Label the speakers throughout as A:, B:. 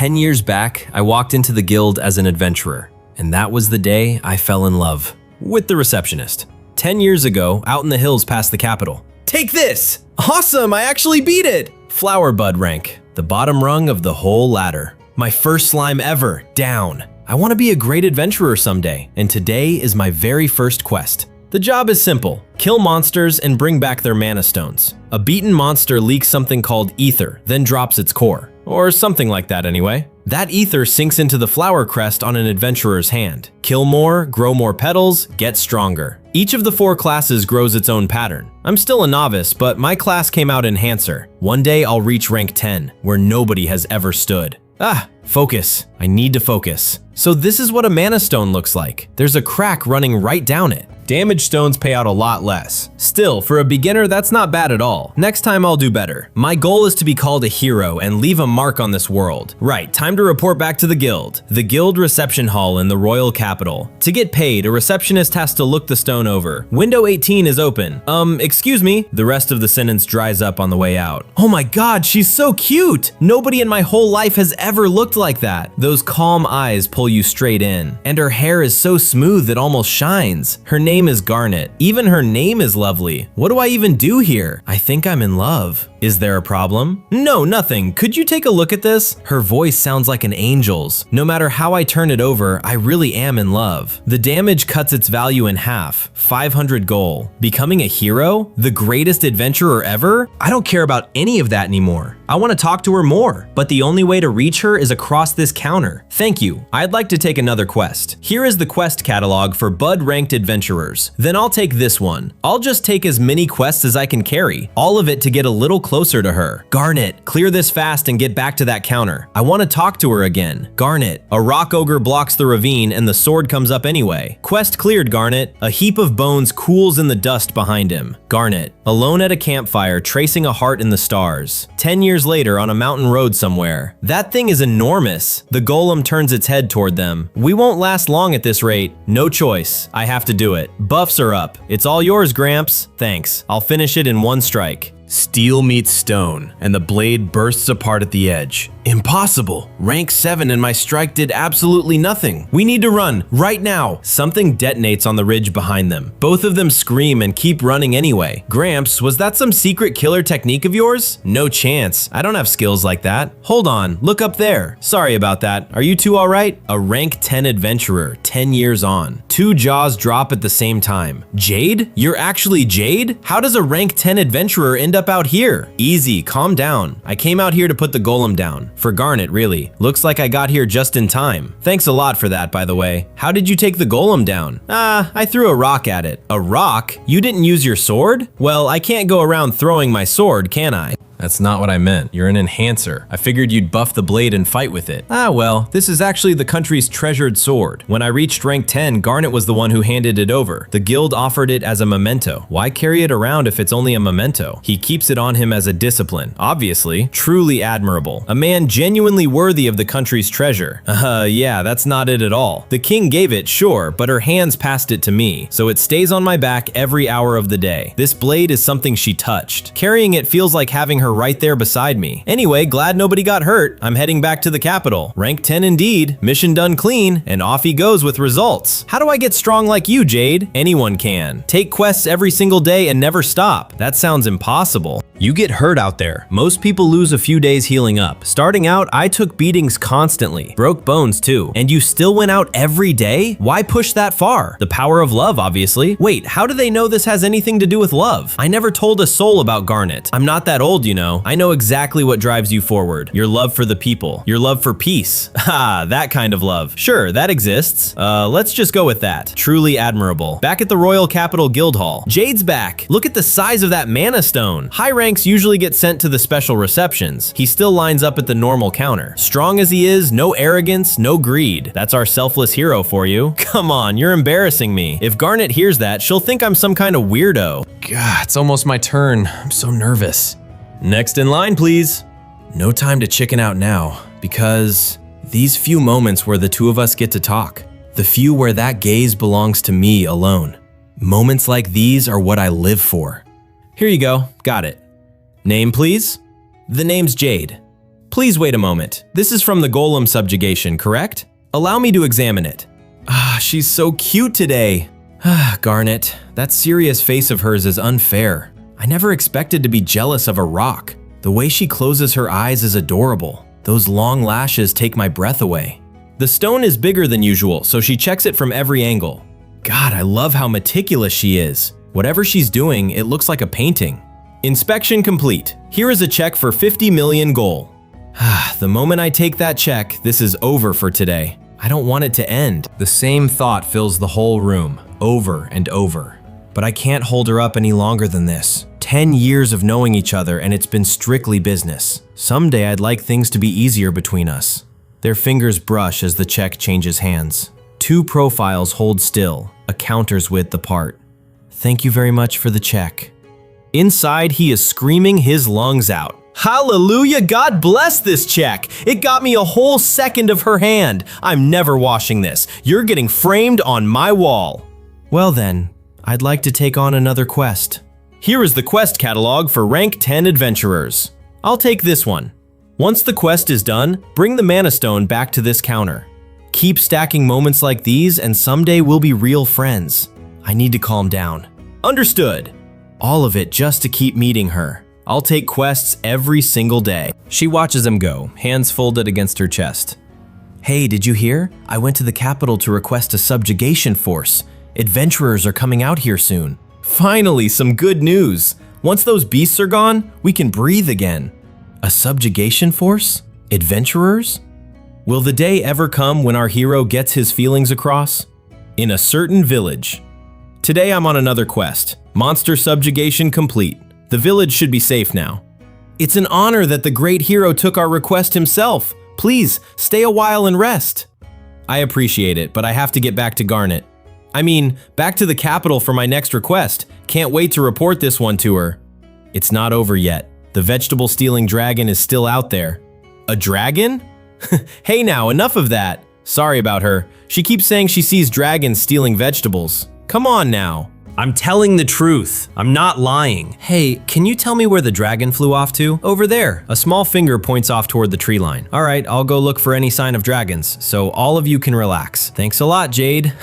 A: 10 years back, I walked into the guild as an adventurer, and that was the day I fell in love with the receptionist. 10 years ago, out in the hills past the capital. Take this! Awesome, I actually beat it! Flower bud rank, the bottom rung of the whole ladder. My first slime ever, down. I want to be a great adventurer someday, and today is my very first quest. The job is simple. Kill monsters and bring back their mana stones. A beaten monster leaks something called ether, then drops its core. Or something like that anyway. That ether sinks into the flower crest on an adventurer's hand. Kill more, grow more petals, get stronger. Each of the 4 classes grows its own pattern. I'm still a novice, but my class came out Enhancer. One day I'll reach rank 10, where nobody has ever stood. Focus. I need to focus. So this is what a mana stone looks like. There's a crack running right down it. Damage stones pay out a lot less. Still, for a beginner, that's not bad at all. Next time I'll do better. My goal is to be called a hero and leave a mark on this world. Right, time to report back to the guild. The guild reception hall in the royal capital. To get paid, a receptionist has to look the stone over. Window 18 is open. Excuse me? The rest of the sentence dries up on the way out. Oh my god, she's so cute! Nobody in my whole life has ever looked like that. Those calm eyes pull you straight in. And her hair is so smooth it almost shines. Her name is Garnet. Even her name is lovely. What do I even do here? I think I'm in love. Is there a problem? No, nothing. Could you take a look at this? Her voice sounds like an angel's. No matter how I turn it over, I really am in love. The damage cuts its value in half. 500 gold. Becoming a hero? The greatest adventurer ever? I don't care about any of that anymore. I want to talk to her more, but the only way to reach her is across this counter. Thank you. I'd like to take another quest. Here is the quest catalog for Bud-ranked adventurers. Then I'll take this one. I'll just take as many quests as I can carry, all of it to get a little closer to her. Garnet, clear this fast and get back to that counter. I want to talk to her again. Garnet, a rock ogre blocks the ravine and the sword comes up anyway. Quest cleared, Garnet. A heap of bones cools in the dust behind him. Garnet, alone at a campfire, tracing a heart in the stars. 10 years later on a mountain road somewhere. That thing is enormous. The golem turns its head toward them. We won't last long at this rate. No choice. I have to do it. Buffs are up. It's all yours, Gramps. Thanks. I'll finish it in one strike. Steel meets stone, and the blade bursts apart at the edge. Impossible! Rank 7 and my strike did absolutely nothing. We need to run, right now! Something detonates on the ridge behind them. Both of them scream and keep running anyway. Gramps, was that some secret killer technique of yours? No chance. I don't have skills like that. Hold on, look up there. Sorry about that. Are you two alright? A rank 10 adventurer, 10 years on. 2 jaws drop at the same time. Jade? You're actually Jade? How does a rank 10 adventurer end up out here? Easy, calm down. I came out here to put the golem down. For Garnet, really. Looks like I got here just in time. Thanks a lot for that, by the way. How did you take the golem down? I threw a rock at it. A rock? You didn't use your sword? Well, I can't go around throwing my sword, can I? That's not what I meant. You're an enhancer. I figured you'd buff the blade and fight with it. Well, this is actually the country's treasured sword. When I reached rank 10, Garnet was the one who handed it over. The guild offered it as a memento. Why carry it around if it's only a memento? He keeps it on him as a discipline. Obviously, truly admirable. A man genuinely worthy of the country's treasure. Yeah, that's not it at all. The king gave it, sure, but her hands passed it to me, so it stays on my back every hour of the day. This blade is something she touched. Carrying it feels like having her right there beside me. Anyway, glad nobody got hurt. I'm heading back to the capital. Rank 10 indeed. Mission done clean, and off he goes with results. How do I get strong like you, Jade? Anyone can. Take quests every single day and never stop. That sounds impossible. You get hurt out there. Most people lose a few days healing up. Starting out, I took beatings constantly. Broke bones too. And you still went out every day? Why push that far? The power of love, obviously. Wait, how do they know this has anything to do with love? I never told a soul about Garnet. I'm not that old, you know. I know exactly what drives you forward. Your love for the people. Your love for peace. That kind of love. Sure, that exists. Let's just go with that. Truly admirable. Back at the Royal Capital Guild Hall. Jade's back. Look at the size of that mana stone. High ranks usually get sent to the special receptions. He still lines up at the normal counter. Strong as he is, no arrogance, no greed. That's our selfless hero for you. Come on, you're embarrassing me. If Garnet hears that, she'll think I'm some kind of weirdo. God, it's almost my turn. I'm so nervous. Next in line, please. No time to chicken out now, because these few moments where the two of us get to talk, the few where that gaze belongs to me alone. Moments like these are what I live for. Here you go, got it. Name, please? The name's Jade. Please wait a moment. This is from the golem subjugation, correct? Allow me to examine it. Ah, she's so cute today. Ah, Garnet, that serious face of hers is unfair. I never expected to be jealous of a rock. The way she closes her eyes is adorable. Those long lashes take my breath away. The stone is bigger than usual, so she checks it from every angle. God, I love how meticulous she is. Whatever she's doing, it looks like a painting. Inspection complete. Here is a check for 50 million gold. The moment I take that check, this is over for today. I don't want it to end. The same thought fills the whole room, over and over. But I can't hold her up any longer than this. 10 years of knowing each other and it's been strictly business. Someday I'd like things to be easier between us. Their fingers brush as the check changes hands. 2 profiles hold still, a counter's width apart. Thank you very much for the check. Inside, he is screaming his lungs out. Hallelujah, God bless this check. It got me a whole second of her hand. I'm never washing this. You're getting framed on my wall. Well then, I'd like to take on another quest. Here is the quest catalog for rank 10 adventurers. I'll take this one. Once the quest is done, bring the mana stone back to this counter. Keep stacking moments like these and someday we'll be real friends. I need to calm down. Understood. All of it just to keep meeting her. I'll take quests every single day. She watches him go, hands folded against her chest. Hey, did you hear? I went to the capital to request a subjugation force. Adventurers are coming out here soon. Finally, some good news. Once those beasts are gone, we can breathe again. A subjugation force? Adventurers? Will the day ever come when our hero gets his feelings across? In a certain village. Today I'm on another quest. Monster subjugation complete. The village should be safe now. It's an honor that the great hero took our request himself. Please, stay a while and rest. I appreciate it, but I have to get back to Garnet. I mean, back to the capital for my next request. Can't wait to report this one to her. It's not over yet. The vegetable-stealing dragon is still out there. A dragon? Hey now, enough of that. Sorry about her. She keeps saying she sees dragons stealing vegetables. Come on now. I'm telling the truth. I'm not lying. Hey, can you tell me where the dragon flew off to? Over there. A small finger points off toward the tree line. All right, I'll go look for any sign of dragons, so all of you can relax. Thanks a lot, Jade.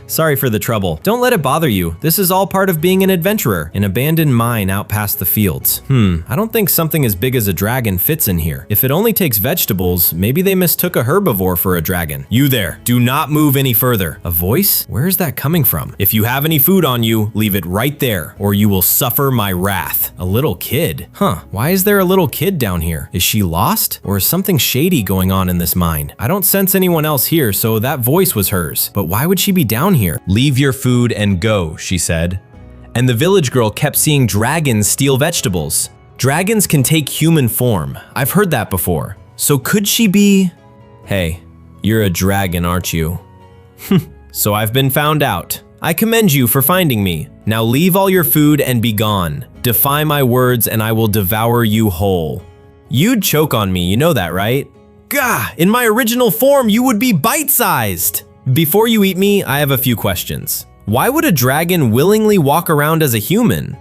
A: Sorry for the trouble. Don't let it bother you. This is all part of being an adventurer. An abandoned mine out past the fields. I don't think something as big as a dragon fits in here. If it only takes vegetables, maybe they mistook a herbivore for a dragon. You there, do not move any further. A voice? Where is that coming from? If you have any food on you, leave it right there, or you will suffer my wrath. A little kid? Why is there a little kid down here? Is she lost? Or is something shady going on in this mine? I don't sense anyone else here, so that voice was hers. But why would she be down here? Leave your food and go, she said. And the village girl kept seeing dragons steal vegetables. Dragons can take human form. I've heard that before. So could she be… Hey, you're a dragon, aren't you? So I've been found out. I commend you for finding me. Now leave all your food and be gone. Defy my words and I will devour you whole. You'd choke on me, you know that, right? Gah! In my original form, you would be bite-sized! Before you eat me, I have a few questions. Why would a dragon willingly walk around as a human?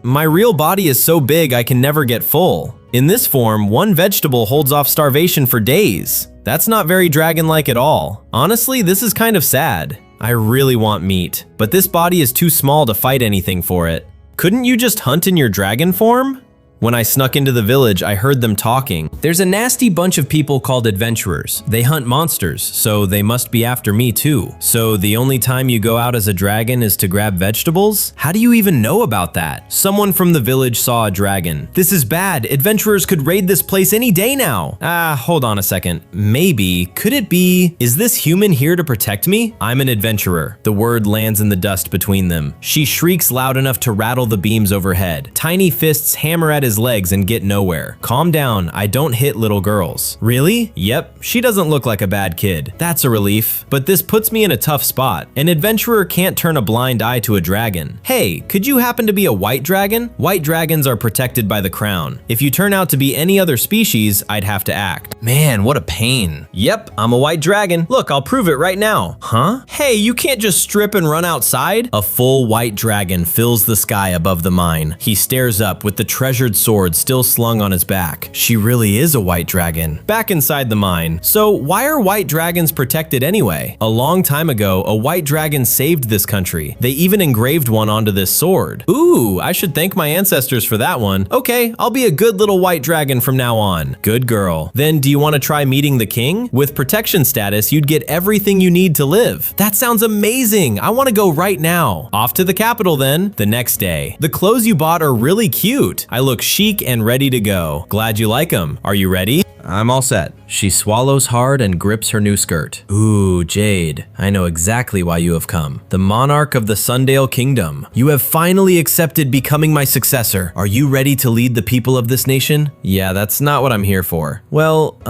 A: My real body is so big I can never get full. In this form, one vegetable holds off starvation for days. That's not very dragon-like at all. Honestly, this is kind of sad. I really want meat, but this body is too small to fight anything for it. Couldn't you just hunt in your dragon form? When I snuck into the village, I heard them talking. There's a nasty bunch of people called adventurers. They hunt monsters, so they must be after me too. So the only time you go out as a dragon is to grab vegetables? How do you even know about that? Someone from the village saw a dragon. This is bad. Adventurers could raid this place any day now. Hold on a second. Maybe. Could it be? Is this human here to protect me? I'm an adventurer. The word lands in the dust between them. She shrieks loud enough to rattle the beams overhead. Tiny fists hammer at his legs and get nowhere. Calm down, I don't hit little girls. Really? Yep, she doesn't look like a bad kid. That's a relief. But this puts me in a tough spot. An adventurer can't turn a blind eye to a dragon. Hey, could you happen to be a white dragon? White dragons are protected by the crown. If you turn out to be any other species, I'd have to act. Man, what a pain. Yep, I'm a white dragon. Look, I'll prove it right now. Huh? Hey, you can't just strip and run outside? A full white dragon fills the sky above the mine. He stares up with the treasured sword still slung on his back. She really is a white dragon. Back inside the mine. So why are white dragons protected anyway? A long time ago, a white dragon saved this country. They even engraved one onto this sword. Ooh, I should thank my ancestors for that one. Okay, I'll be a good little white dragon from now on. Good girl. Then do you want to try meeting the king? With protection status, you'd get everything you need to live. That sounds amazing. I want to go right now. Off to the capital then. The next day. The clothes you bought are really cute. I look chic and ready to go. Glad you like them. Are you ready? I'm all set. She swallows hard and grips her new skirt. Ooh, Jade, I know exactly why you have come. The monarch of the Sundale Kingdom. You have finally accepted becoming my successor. Are you ready to lead the people of this nation? Yeah, that's not what I'm here for. Well,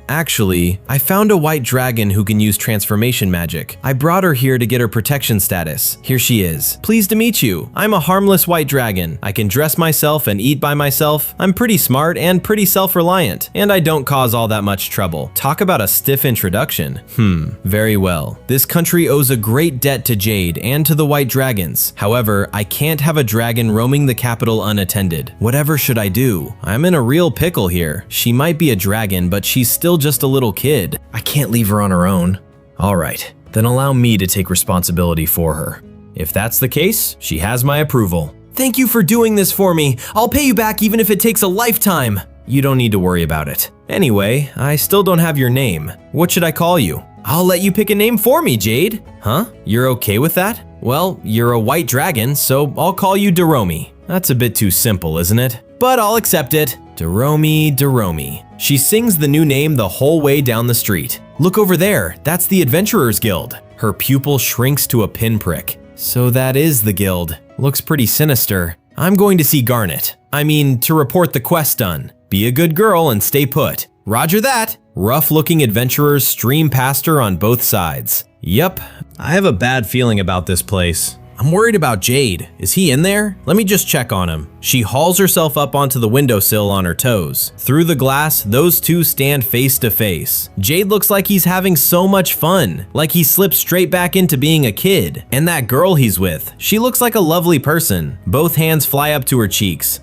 A: actually, I found a white dragon who can use transformation magic. I brought her here to get her protection status. Here she is. Pleased to meet you. I'm a harmless white dragon. I can dress myself and eat by myself. I'm pretty smart and pretty self-reliant, and I don't cause all that much trouble. Talk about a stiff introduction. Very well. This country owes a great debt to Jade and to the white dragons. However, I can't have a dragon roaming the capital unattended. Whatever should I do? I'm in a real pickle here. She might be a dragon, but she's still just a little kid. I can't leave her on her own. All right, then allow me to take responsibility for her. If that's the case, she has my approval. Thank you for doing this for me. I'll pay you back even if it takes a lifetime. You don't need to worry about it. Anyway, I still don't have your name. What should I call you? I'll let you pick a name for me, Jade. Huh? You're okay with that? Well, you're a white dragon, so I'll call you Daromi. That's a bit too simple, isn't it? But I'll accept it. Daromi, Daromi. She sings the new name the whole way down the street. Look over there, that's the Adventurers Guild. Her pupil shrinks to a pinprick. So that is the guild. Looks pretty sinister. I'm going to see Garnet. I mean, to report the quest done. Be a good girl and stay put. Roger that. Rough-looking adventurers stream past her on both sides. Yup, I have a bad feeling about this place. I'm worried about Jade. Is he in there? Let me just check on him. She hauls herself up onto the windowsill on her toes. Through the glass, those two stand face to face. Jade looks like he's having so much fun, like he slipped straight back into being a kid. And that girl he's with, she looks like a lovely person. Both hands fly up to her cheeks.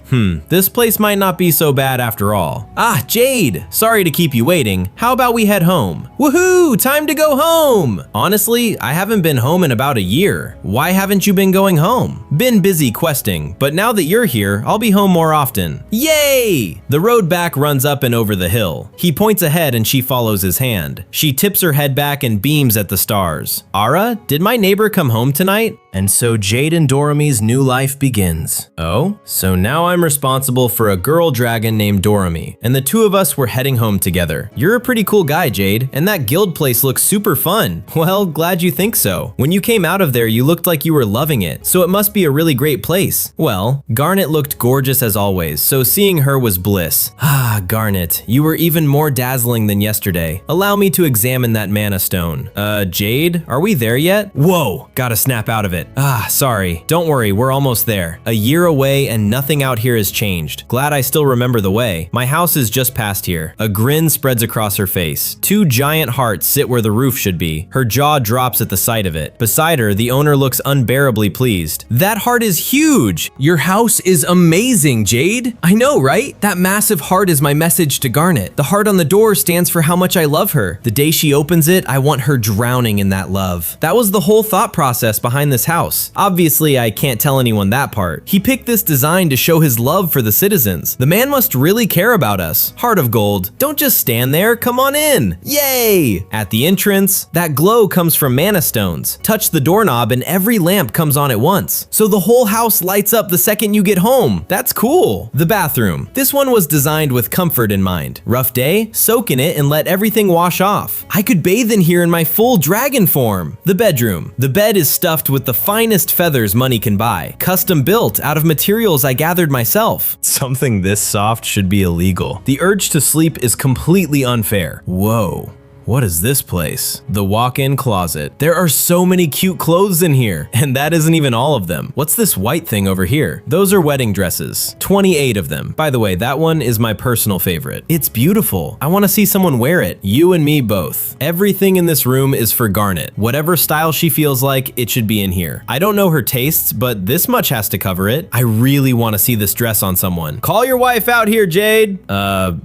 A: This place might not be so bad after all. Ah, Jade! Sorry to keep you waiting. How about we head home? Woohoo! Time to go home! Honestly, I haven't been home in about a year. Why haven't you been going home? Been busy questing, but now that you're here, I'll be home more often. Yay! The road back runs up and over the hill. He points ahead and she follows his hand. She tips her head back and beams at the stars. Ara, did my neighbor come home tonight? And so Jade and Doromi's new life begins. Oh, so now I'm responsible for a girl dragon named Doromi, and the two of us were heading home together. You're a pretty cool guy, Jade, and that guild place looks super fun. Well, glad you think so. When you came out of there, you looked like you were loving it, so it must be a really great place. Well, Garnet looked gorgeous as always, so seeing her was bliss. Ah, Garnet, you were even more dazzling than yesterday. Allow me to examine that mana stone. Jade, are we there yet? Whoa, gotta snap out of it. Ah, sorry. Don't worry, we're almost there. A year away and nothing out here has changed. Glad I still remember the way. My house is just past here. A grin spreads across her face. Two giant hearts sit where the roof should be. Her jaw drops at the sight of it. Beside her, the owner looks unbearably pleased. That heart is huge! Your house is amazing, Jade! I know, right? That massive heart is my message to Garnet. The heart on the door stands for how much I love her. The day she opens it, I want her drowning in that love. That was the whole thought process behind this house. Obviously, I can't tell anyone that part. He picked this design to show his love for the citizens. The man must really care about us. Heart of gold. Don't just stand there, come on in. Yay! At the entrance, that glow comes from mana stones. Touch the doorknob and every lamp comes on at once. So the whole house lights up the second you get home. That's cool. The bathroom. This one was designed with comfort in mind. Rough day? Soak in it and let everything wash off. I could bathe in here in my full dragon form. The bedroom. The bed is stuffed with the finest feathers money can buy. Custom built out of materials I gathered myself. Something this soft should be illegal. The urge to sleep is completely unfair. Whoa. What is this place? The walk-in closet. There are so many cute clothes in here, and that isn't even all of them. What's this white thing over here? Those are wedding dresses. 28 of them. By the way, that one is my personal favorite. It's beautiful. I want to see someone wear it. You and me both. Everything in this room is for Garnet. Whatever style she feels like, it should be in here. I don't know her tastes, but this much has to cover it. I really want to see this dress on someone. Call your wife out here, Jade.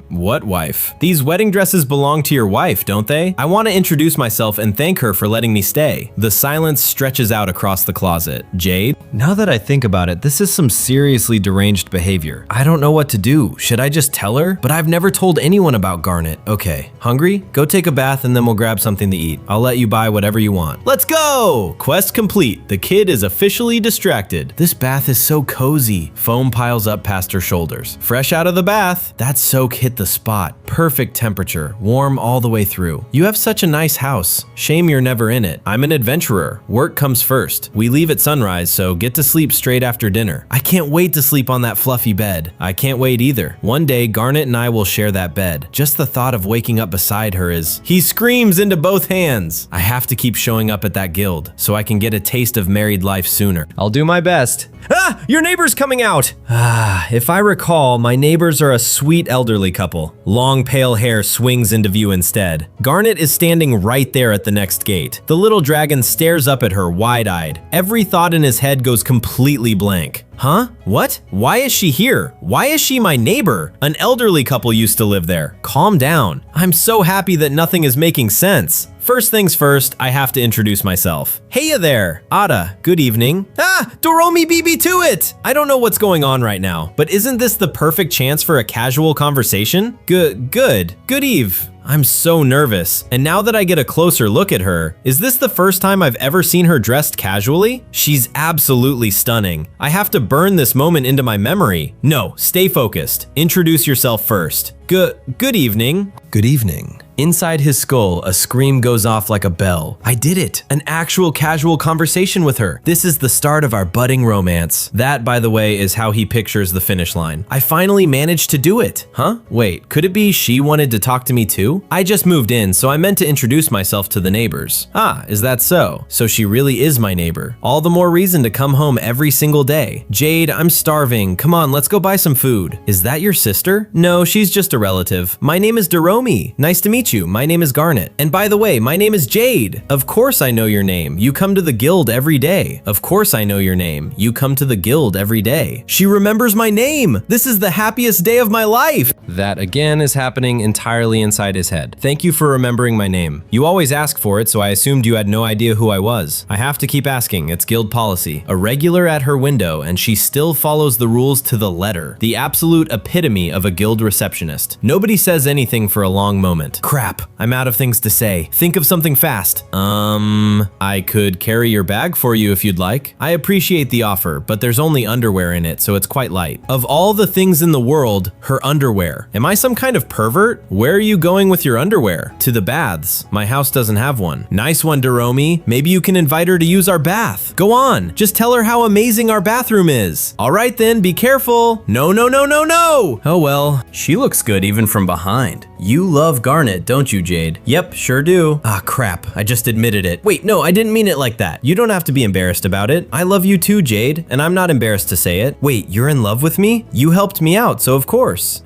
A: What wife? These wedding dresses belong to your wife, don't they? I want to introduce myself and thank her for letting me stay. The silence stretches out across the closet. Jade? Now that I think about it, this is some seriously deranged behavior. I don't know what to do. Should I just tell her? But I've never told anyone about Garnet. Okay, hungry? Go take a bath and then we'll grab something to eat. I'll let you buy whatever you want. Let's go! Quest complete. The kid is officially distracted. This bath is so cozy. Foam piles up past her shoulders. Fresh out of the bath. That soak hit the spot. Perfect temperature, warm all the way through. You have such a nice house. Shame you're never in it. I'm an adventurer. Work comes first. We leave at sunrise, so get to sleep straight after dinner. I can't wait to sleep on that fluffy bed. I can't wait either. One day, Garnet and I will share that bed. Just the thought of waking up beside her is... He screams into both hands. I have to keep showing up at that guild, so I can get a taste of married life sooner. I'll do my best. Ah! Your neighbor's coming out! If I recall, my neighbors are a sweet elderly couple. Long pale hair swings into view instead. Garnet is standing right there at the next gate. The little dragon stares up at her wide-eyed. Every thought in his head goes completely blank. Huh? What? Why is she here? Why is she my neighbor? An elderly couple used to live there. Calm down. I'm so happy that nothing is making sense. First things first, I have to introduce myself. Heya there, Ada, good evening. Doromi beat me to it! I don't know what's going on right now, but isn't this the perfect chance for a casual conversation? Good eve. I'm so nervous, and now that I get a closer look at her, is this the first time I've ever seen her dressed casually? She's absolutely stunning. I have to burn this moment into my memory. No, stay focused. Introduce yourself first. Good evening. Good evening. Inside his skull, a scream goes off like a bell. I did it! An actual casual conversation with her. This is the start of our budding romance. That, by the way, is how he pictures the finish line. I finally managed to do it. Huh? Wait, could it be she wanted to talk to me too? I just moved in, so I meant to introduce myself to the neighbors. Is that so? So she really is my neighbor. All the more reason to come home every single day. Jade, I'm starving. Come on, let's go buy some food. Is that your sister? No, she's just a relative. My name is Doromi. Nice to meet you. My name is Garnet. And by the way, my name is Jade. Of course I know your name. You come to the guild every day. Of course I know your name. You come to the guild every day. She remembers my name. This is the happiest day of my life. That again is happening entirely inside his head. Thank you for remembering my name. You always ask for it, so I assumed you had no idea who I was. I have to keep asking. It's guild policy. A regular at her window, and she still follows the rules to the letter. The absolute epitome of a guild receptionist. Nobody says anything for a long moment. Crap, I'm out of things to say. Think of something fast. I could carry your bag for you if you'd like. I appreciate the offer, but there's only underwear in it, so it's quite light. Of all the things in the world, her underwear. Am I some kind of pervert? Where are you going with your underwear? To the baths. My house doesn't have one. Nice one, Doromi. Maybe you can invite her to use our bath. Go on, just tell her how amazing our bathroom is. All right then, be careful. No. Oh well, she looks good even from behind. You love Garnet, don't you, Jade? Yep, sure do. Crap, I just admitted it. Wait, no, I didn't mean it like that. You don't have to be embarrassed about it. I love you too, Jade, and I'm not embarrassed to say it. Wait, you're in love with me? You helped me out, so of course.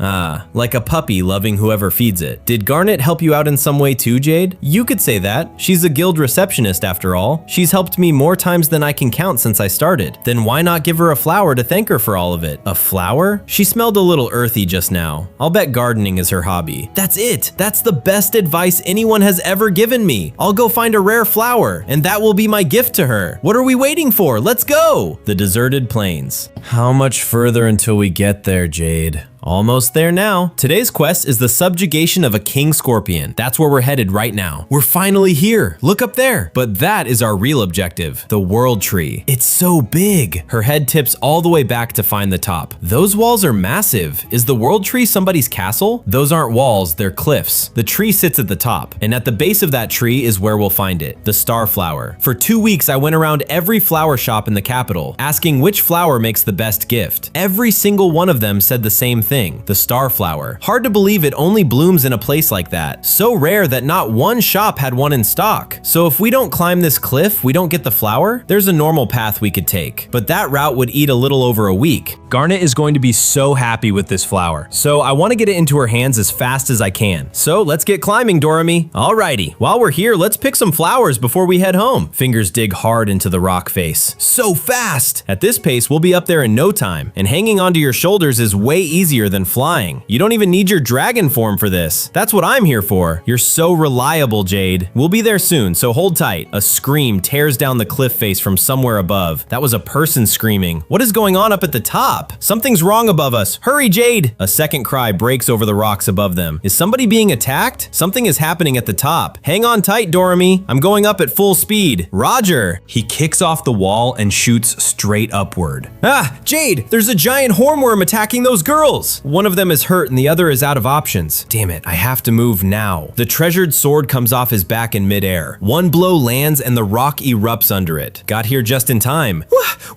A: Like a puppy loving whoever feeds it. Did Garnet help you out in some way too, Jade? You could say that. She's a guild receptionist after all. She's helped me more times than I can count since I started. Then why not give her a flower to thank her for all of it? A flower? She smelled a little earthy just now. I'll bet gardening is her hobby. That's it. That's the best advice anyone has ever given me. I'll go find a rare flower, and that will be my gift to her. What are we waiting for? Let's go! The deserted plains. How much further until we get there, Jade? Almost there now. Today's quest is the subjugation of a king scorpion. That's where we're headed right now. We're finally here. Look up there. But that is our real objective, the world tree. It's so big. Her head tips all the way back to find the top. Those walls are massive. Is the world tree somebody's castle? Those aren't walls, they're cliffs. The tree sits at the top, and at the base of that tree is where we'll find it, the star flower. For 2 weeks, I went around every flower shop in the capital, asking which flower makes the best gift. Every single one of them said the same thing. thing, the star flower. Hard to believe it only blooms in a place like that. So rare that not one shop had one in stock. So if we don't climb this cliff, we don't get the flower? There's a normal path we could take, but that route would eat a little over a week. Garnet is going to be so happy with this flower, so I want to get it into her hands as fast as I can. So let's get climbing, Doremi. Alrighty, while we're here, let's pick some flowers before we head home. Fingers dig hard into the rock face. So fast! At this pace, we'll be up there in no time, and hanging onto your shoulders is way easier than flying. You don't even need your dragon form for this. That's what I'm here for. You're so reliable, Jade. We'll be there soon, so hold tight. A scream tears down the cliff face from somewhere above. That was a person screaming. What is going on up at the top? Something's wrong above us. Hurry, Jade! A second cry breaks over the rocks above them. Is somebody being attacked? Something is happening at the top. Hang on tight, Doremi. I'm going up at full speed. Roger! He kicks off the wall and shoots straight upward. Ah, Jade! There's a giant hornworm attacking those girls! One of them is hurt and the other is out of options. Damn it, I have to move now. The treasured sword comes off his back in midair. One blow lands and the rock erupts under it. Got here just in time.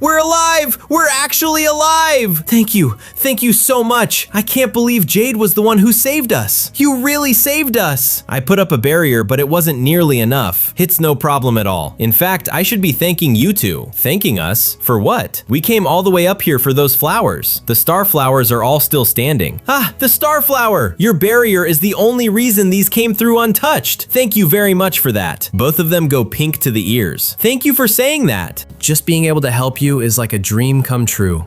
A: We're alive! We're actually alive! Thank you so much. I can't believe Jade was the one who saved us. You really saved us. I put up a barrier, but it wasn't nearly enough. It's no problem at all. In fact, I should be thanking you two. Thanking us? For what? We came all the way up here for those flowers. The star flowers are all still standing. Ah, the star flower! Your barrier is the only reason these came through untouched. Thank you very much for that. Both of them go pink to the ears. Thank you for saying that. Just being able to help you is like a dream come true.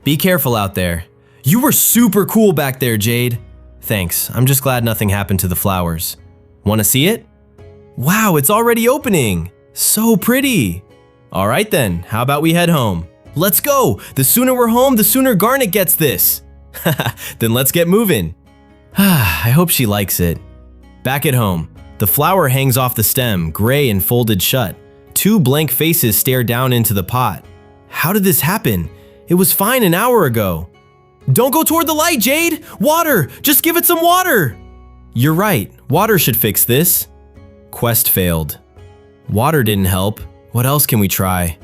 A: Be careful out there. You were super cool back there, Jade. Thanks. I'm just glad nothing happened to the flowers. Want to see it? Wow, it's already opening. So pretty. All right then, how about we head home? Let's go. The sooner we're home, the sooner Garnet gets this. Then let's get moving. I hope she likes it. Back at home, the flower hangs off the stem, gray and folded shut. Two blank faces stare down into the pot. How did this happen? It was fine an hour ago. Don't go toward the light, Jade! Water! Just give it some water! You're right, water should fix this. Quest failed. Water didn't help. What else can we try?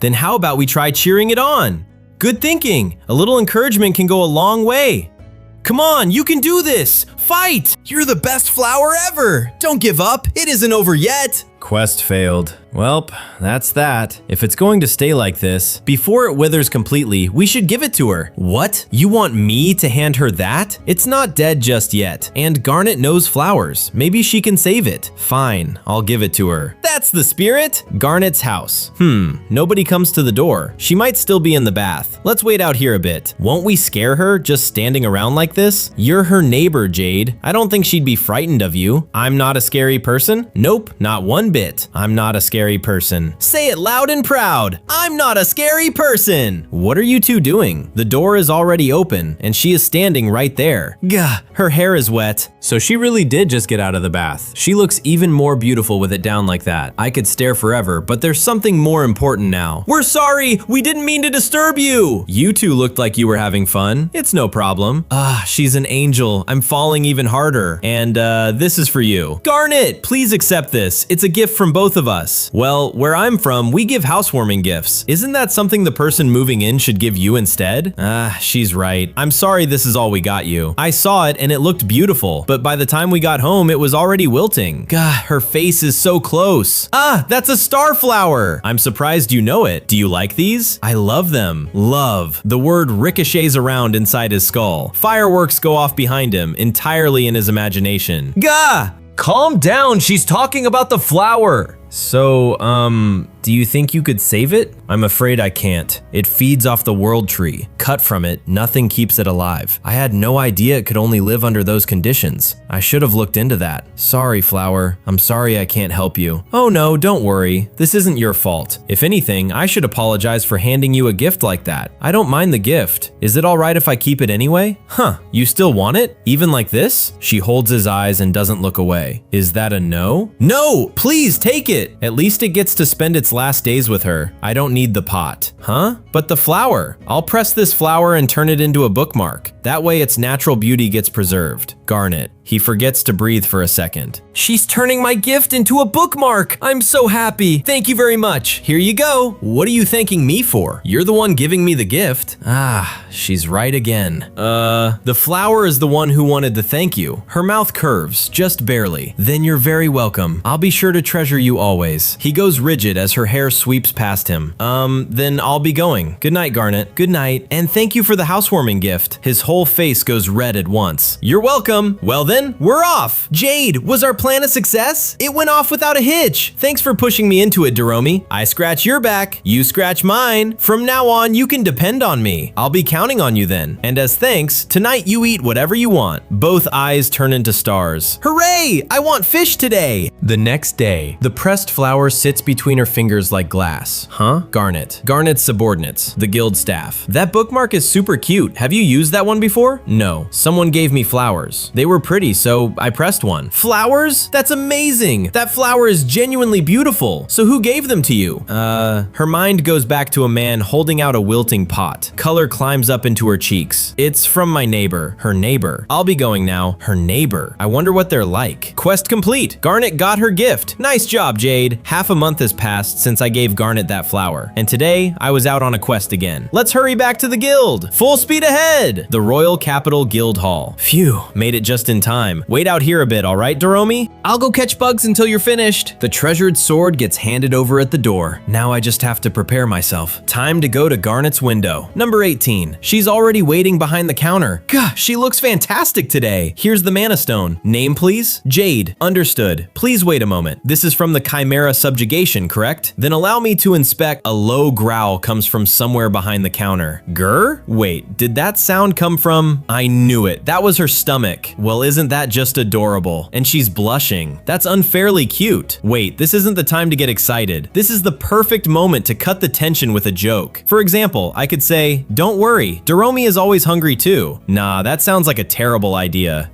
A: Then how about we try cheering it on? Good thinking. A little encouragement can go a long way. Come on, you can do this! Fight! You're the best flower ever! Don't give up, it isn't over yet! Quest failed. Welp, that's that. If it's going to stay like this, before it withers completely, we should give it to her. What? You want me to hand her that? It's not dead just yet, and Garnet knows flowers. Maybe she can save it. Fine, I'll give it to her. That's the spirit! Garnet's house. Nobody comes to the door. She might still be in the bath. Let's wait out here a bit. Won't we scare her just standing around like this? You're her neighbor, Jade. I don't think she'd be frightened of you. I'm not a scary person? Nope, not one bit. I'm not a scary person. Say it loud and proud. I'm not a scary person. What are you two doing? The door is already open and she is standing right there. Gah, her hair is wet. So she really did just get out of the bath. She looks even more beautiful with it down like that. I could stare forever, but there's something more important now. We're sorry. We didn't mean to disturb you. You two looked like you were having fun. It's no problem. She's an angel. I'm falling even harder. And this is for you. Garnet, please accept this. It's a gift from both of us. Well, where I'm from, we give housewarming gifts. Isn't that something the person moving in should give you instead? She's right. I'm sorry this is all we got you. I saw it and it looked beautiful, but by the time we got home, it was already wilting. Gah, her face is so close. That's a star flower. I'm surprised you know it. Do you like these? I love them. Love. The word ricochets around inside his skull. Fireworks go off behind him, entirely in his imagination. Gah! Calm down, she's talking about the flower. So, do you think you could save it? I'm afraid I can't. It feeds off the world tree. Cut from it, nothing keeps it alive. I had no idea it could only live under those conditions. I should have looked into that. Sorry, flower. I'm sorry I can't help you. Oh no, don't worry. This isn't your fault. If anything, I should apologize for handing you a gift like that. I don't mind the gift. Is it alright if I keep it anyway? You still want it? Even like this? She holds his eyes and doesn't look away. Is that a no? No! Please take it! At least it gets to spend its last days with her. I don't need the pot. But the flower. I'll press this flower and turn it into a bookmark. That way its natural beauty gets preserved. Garnet. He forgets to breathe for a second. She's turning my gift into a bookmark. I'm so happy. Thank you very much. Here you go. What are you thanking me for? You're the one giving me the gift. Ah, she's right again. The flower is the one who wanted to thank you. Her mouth curves, just barely. Then you're very welcome. I'll be sure to treasure you always. He goes rigid as her hair sweeps past him. Then I'll be going. Good night, Garnet. Good night. And thank you for the housewarming gift. His whole face goes red at once. You're welcome. Well then, we're off. Jade, was our plan a success? It went off without a hitch. Thanks for pushing me into it, Hiromi. I scratch your back. You scratch mine. From now on, you can depend on me. I'll be counting on you then. And as thanks, tonight you eat whatever you want. Both eyes turn into stars. Hooray! I want fish today. The next day, the pressed flower sits between her fingers like glass. Huh? Garnet. Garnet's subordinates, the guild staff. That bookmark is super cute. Have you used that one before? No. Someone gave me flowers. They were pretty, so I pressed one. Flowers? That's amazing. That flower is genuinely beautiful. So who gave them to you? Her mind goes back to a man holding out a wilting pot. Color climbs up into her cheeks. It's from my neighbor. Her neighbor. I'll be going now. Her neighbor. I wonder what they're like. Quest complete. Garnet got her gift. Nice job, Jade. Half a month has passed since I gave Garnet that flower. And today, I was out on a quest again. Let's hurry back to the guild. Full speed ahead. The Royal Capital Guild Hall. Phew, made it just in time. Wait out here a bit, all right, Hiromi? I'll go catch bugs until you're finished. The treasured sword gets handed over at the door. Now I just have to prepare myself. Time to go to Garnet's window. Number 18. She's already waiting behind the counter. Gosh, she looks fantastic today. Here's the mana stone. Name, please? Jade. Understood. Please wait a moment. This is from the Chimera subjugation, correct? Then allow me to inspect. A low growl comes from somewhere behind the counter. Grr? Wait, did that sound come from? I knew it. That was her stomach. Well, isn't that just adorable? And she's blushing. That's unfairly cute. Wait, this isn't the time to get excited. This is the perfect moment to cut the tension with a joke. For example, I could say, don't worry, Hiromi is always hungry too. Nah, that sounds like a terrible idea.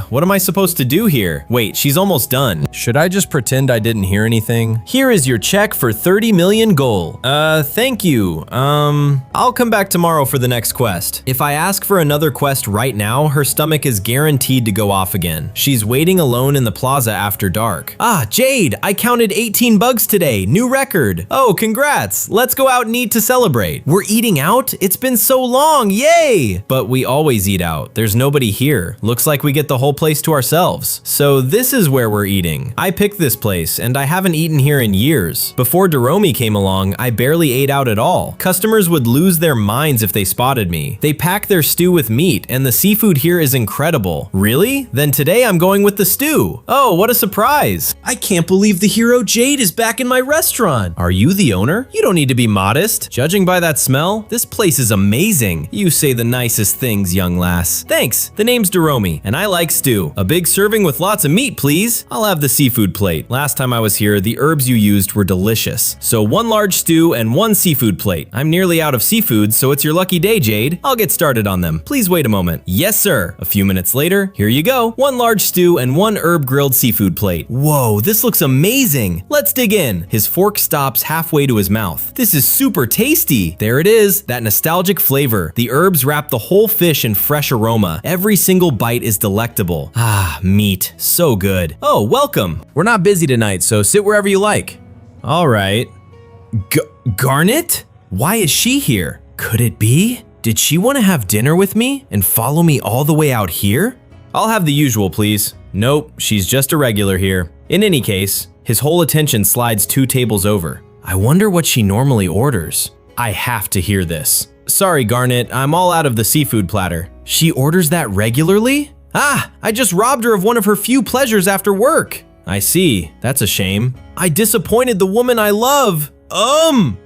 A: What am I supposed to do here? Wait, she's almost done. Should I just pretend I didn't hear anything? Here is your check for 30 million gold. Thank you. I'll come back tomorrow for the next quest. If I ask for another quest right now, her stomach is guaranteed to go off again. She's waiting alone in the plaza after dark. Ah, Jade, I counted 18 bugs today. New record. Oh, congrats. Let's go out and eat to celebrate. We're eating out? It's been so long. Yay! But we always eat out. There's nobody here. Looks like we get the whole place to ourselves. So this is where we're eating. I picked this place and I haven't eaten here in years. Before Hiromi came along, I barely ate out at all. Customers would lose their minds if they spotted me. They pack their stew with meat and the seafood here is incredible. Really? Then today I'm going with the stew. Oh, what a surprise. I can't believe the hero Jade is back in my restaurant. Are you the owner? You don't need to be modest. Judging by that smell, this place is amazing. You say the nicest things, young lass. Thanks. The name's Hiromi, and I like stew. A big serving with lots of meat, please. I'll have the seafood plate. Last time I was here, the herbs you used were delicious. So one large stew and one seafood plate. I'm nearly out of seafood, so it's your lucky day, Jade. I'll get started on them. Please wait a moment. Yes, sir. A few minutes later, here you go. One large stew and one herb grilled seafood plate. Whoa, this looks amazing. Let's dig in. His fork stops halfway to his mouth. This is super tasty. There it is, that nostalgic flavor. The herbs wrap the whole fish in fresh aroma. Every single bite is delectable. Ah, meat. So good. Oh, welcome. We're not busy tonight, so sit wherever you like. All right. Garnet? Why is she here? Could it be? Did she want to have dinner with me and follow me all the way out here? I'll have the usual, please. Nope, she's just a regular here. In any case, his whole attention slides 2 tables over. I wonder what she normally orders. I have to hear this. Sorry, Garnet, I'm all out of the seafood platter. She orders that regularly? Ah, I just robbed her of one of her few pleasures after work. I see, that's a shame. I disappointed the woman I love.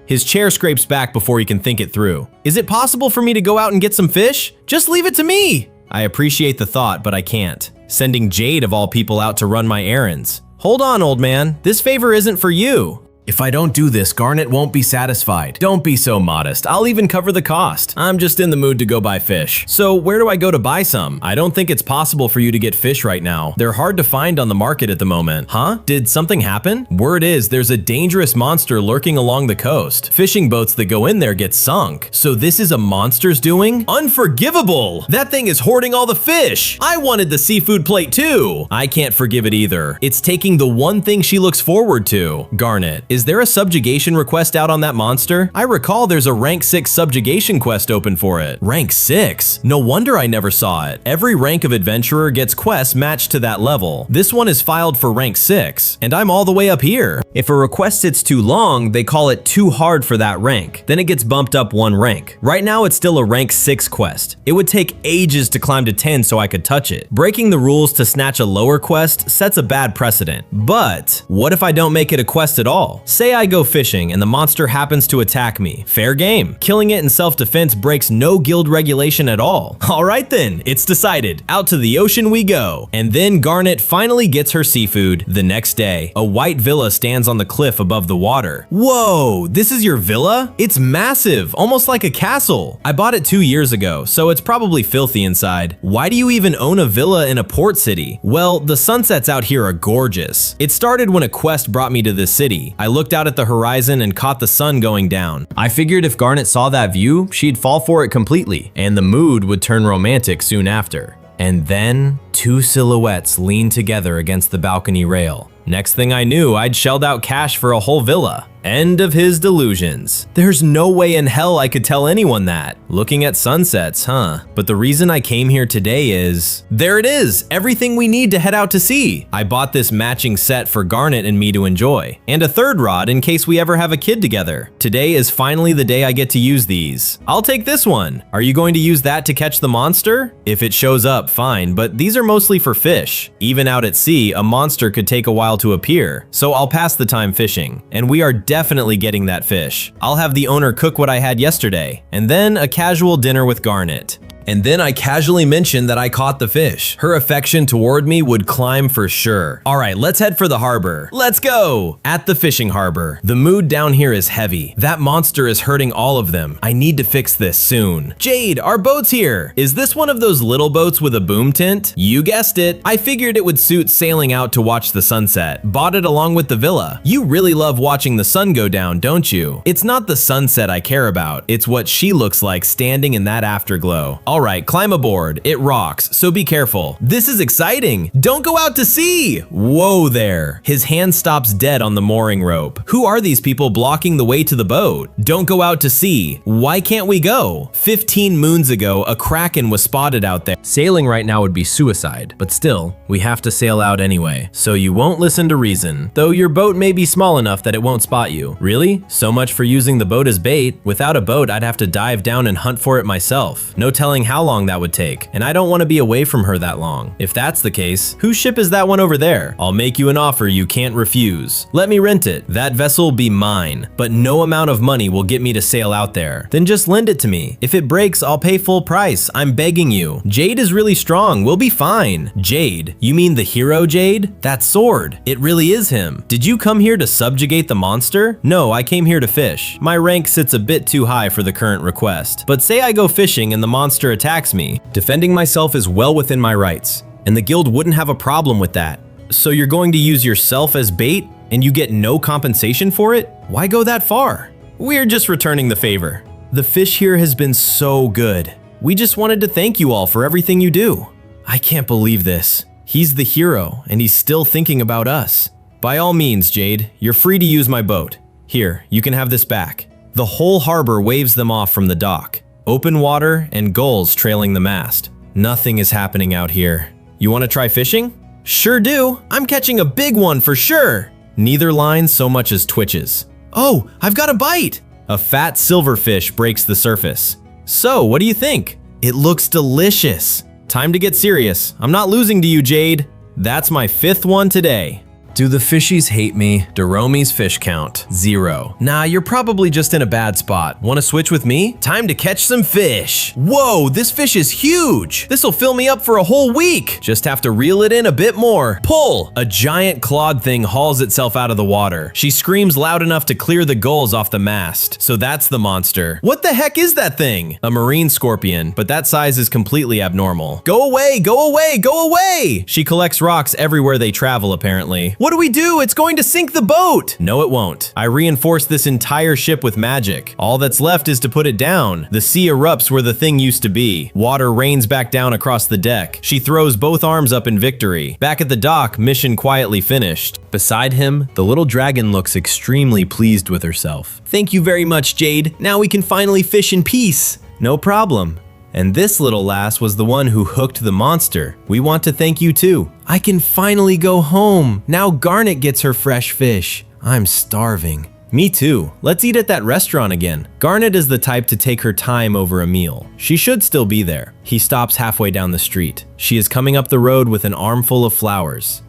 A: His chair scrapes back before he can think it through. Is it possible for me to go out and get some fish? Just leave it to me. I appreciate the thought, but I can't. Sending Jade of all people out to run my errands. Hold on, old man. This favor isn't for you. If I don't do this, Garnet won't be satisfied. Don't be so modest. I'll even cover the cost. I'm just in the mood to go buy fish. So where do I go to buy some? I don't think it's possible for you to get fish right now. They're hard to find on the market at the moment. Huh? Did something happen? Word is there's a dangerous monster lurking along the coast. Fishing boats that go in there get sunk. So this is a monster's doing? Unforgivable! That thing is hoarding all the fish. I wanted the seafood plate too. I can't forgive it either. It's taking the one thing she looks forward to. Garnet, is there a subjugation request out on that monster? I recall there's a rank 6 subjugation quest open for it. Rank 6? No wonder I never saw it. Every rank of adventurer gets quests matched to that level. This one is filed for rank 6, and I'm all the way up here. If a request sits too long, they call it too hard for that rank. Then it gets bumped up one rank. Right now it's still a rank 6 quest. It would take ages to climb to 10 so I could touch it. Breaking the rules to snatch a lower quest sets a bad precedent. But what if I don't make it a quest at all? Say I go fishing and the monster happens to attack me. Fair game. Killing it in self-defense breaks no guild regulation at all. Alright then, it's decided. Out to the ocean we go. And then Garnet finally gets her seafood. The next day, a white villa stands on the cliff above the water. Whoa, this is your villa? It's massive, almost like a castle. I bought it 2 years ago, so it's probably filthy inside. Why do you even own a villa in a port city? Well, the sunsets out here are gorgeous. It started when a quest brought me to this city. I looked out at the horizon and caught the sun going down. I figured if Garnet saw that view, she'd fall for it completely, and the mood would turn romantic soon after. And then, two silhouettes leaned together against the balcony rail. Next thing I knew, I'd shelled out cash for a whole villa. End of his delusions. There's no way in hell I could tell anyone that. Looking at sunsets, huh? But the reason I came here today is… there it is! Everything we need to head out to sea! I bought this matching set for Garnet and me to enjoy. And a third rod in case we ever have a kid together. Today is finally the day I get to use these. I'll take this one. Are you going to use that to catch the monster? If it shows up, fine, but these are mostly for fish. Even out at sea, a monster could take a while to appear, so I'll pass the time fishing. And we are definitely getting that fish. I'll have the owner cook what I had yesterday, and then a casual dinner with Garnet. And then I casually mentioned that I caught the fish. Her affection toward me would climb for sure. Alright, let's head for the harbor. Let's go! At the fishing harbor. The mood down here is heavy. That monster is hurting all of them. I need to fix this soon. Jade, our boat's here! Is this one of those little boats with a boom tint? You guessed it. I figured it would suit sailing out to watch the sunset. Bought it along with the villa. You really love watching the sun go down, don't you? It's not the sunset I care about. It's what she looks like standing in that afterglow. Alright, climb aboard. It rocks, so be careful. This is exciting! Don't go out to sea! Whoa there. His hand stops dead on the mooring rope. Who are these people blocking the way to the boat? Don't go out to sea. Why can't we go? 15 moons ago, a kraken was spotted out there. Sailing right now would be suicide, but still, we have to sail out anyway. So you won't listen to reason. Though your boat may be small enough that it won't spot you. Really? So much for using the boat as bait. Without a boat, I'd have to dive down and hunt for it myself. No telling how long that would take, and I don't want to be away from her that long. If that's the case, whose ship is that one over there? I'll make you an offer you can't refuse. Let me rent it. That vessel will be mine, but no amount of money will get me to sail out there. Then just lend it to me. If it breaks, I'll pay full price. I'm begging you. Jade is really strong. We'll be fine. Jade? You mean the hero Jade? That sword. It really is him. Did you come here to subjugate the monster? No, I came here to fish. My rank sits a bit too high for the current request. But say I go fishing and the monster attacks me. Defending myself is well within my rights, and the guild wouldn't have a problem with that. So you're going to use yourself as bait, and you get no compensation for it? Why go that far? We're just returning the favor. The fish here has been so good. We just wanted to thank you all for everything you do. I can't believe this. He's the hero, and he's still thinking about us. By all means, Jade, you're free to use my boat. Here, you can have this back. The whole harbor waves them off from the dock. Open water and gulls trailing the mast. Nothing is happening out here. You want to try fishing? Sure do. I'm catching a big one for sure. Neither line so much as twitches. Oh, I've got a bite! A fat silverfish breaks the surface. So, what do you think? It looks delicious. Time to get serious. I'm not losing to you, Jade. That's my 5th one today. Do the fishies hate me? Doromi's fish count, 0. Nah, you're probably just in a bad spot. Wanna switch with me? Time to catch some fish. Whoa, this fish is huge. This'll fill me up for a whole week. Just have to reel it in a bit more. Pull! A giant clawed thing hauls itself out of the water. She screams loud enough to clear the gulls off the mast. So that's the monster. What the heck is that thing? A marine scorpion, but that size is completely abnormal. Go away, go away, go away! She collects rocks everywhere they travel, apparently. What do we do? It's going to sink the boat! No, it won't. I reinforced this entire ship with magic. All that's left is to put it down. The sea erupts where the thing used to be. Water rains back down across the deck. She throws both arms up in victory. Back at the dock, mission quietly finished. Beside him, the little dragon looks extremely pleased with herself. Thank you very much, Jade. Now we can finally fish in peace. No problem. And this little lass was the one who hooked the monster. We want to thank you too. I can finally go home. Now Garnet gets her fresh fish. I'm starving. Me too. Let's eat at that restaurant again. Garnet is the type to take her time over a meal. She should still be there. He stops halfway down the street. She is coming up the road with an armful of flowers.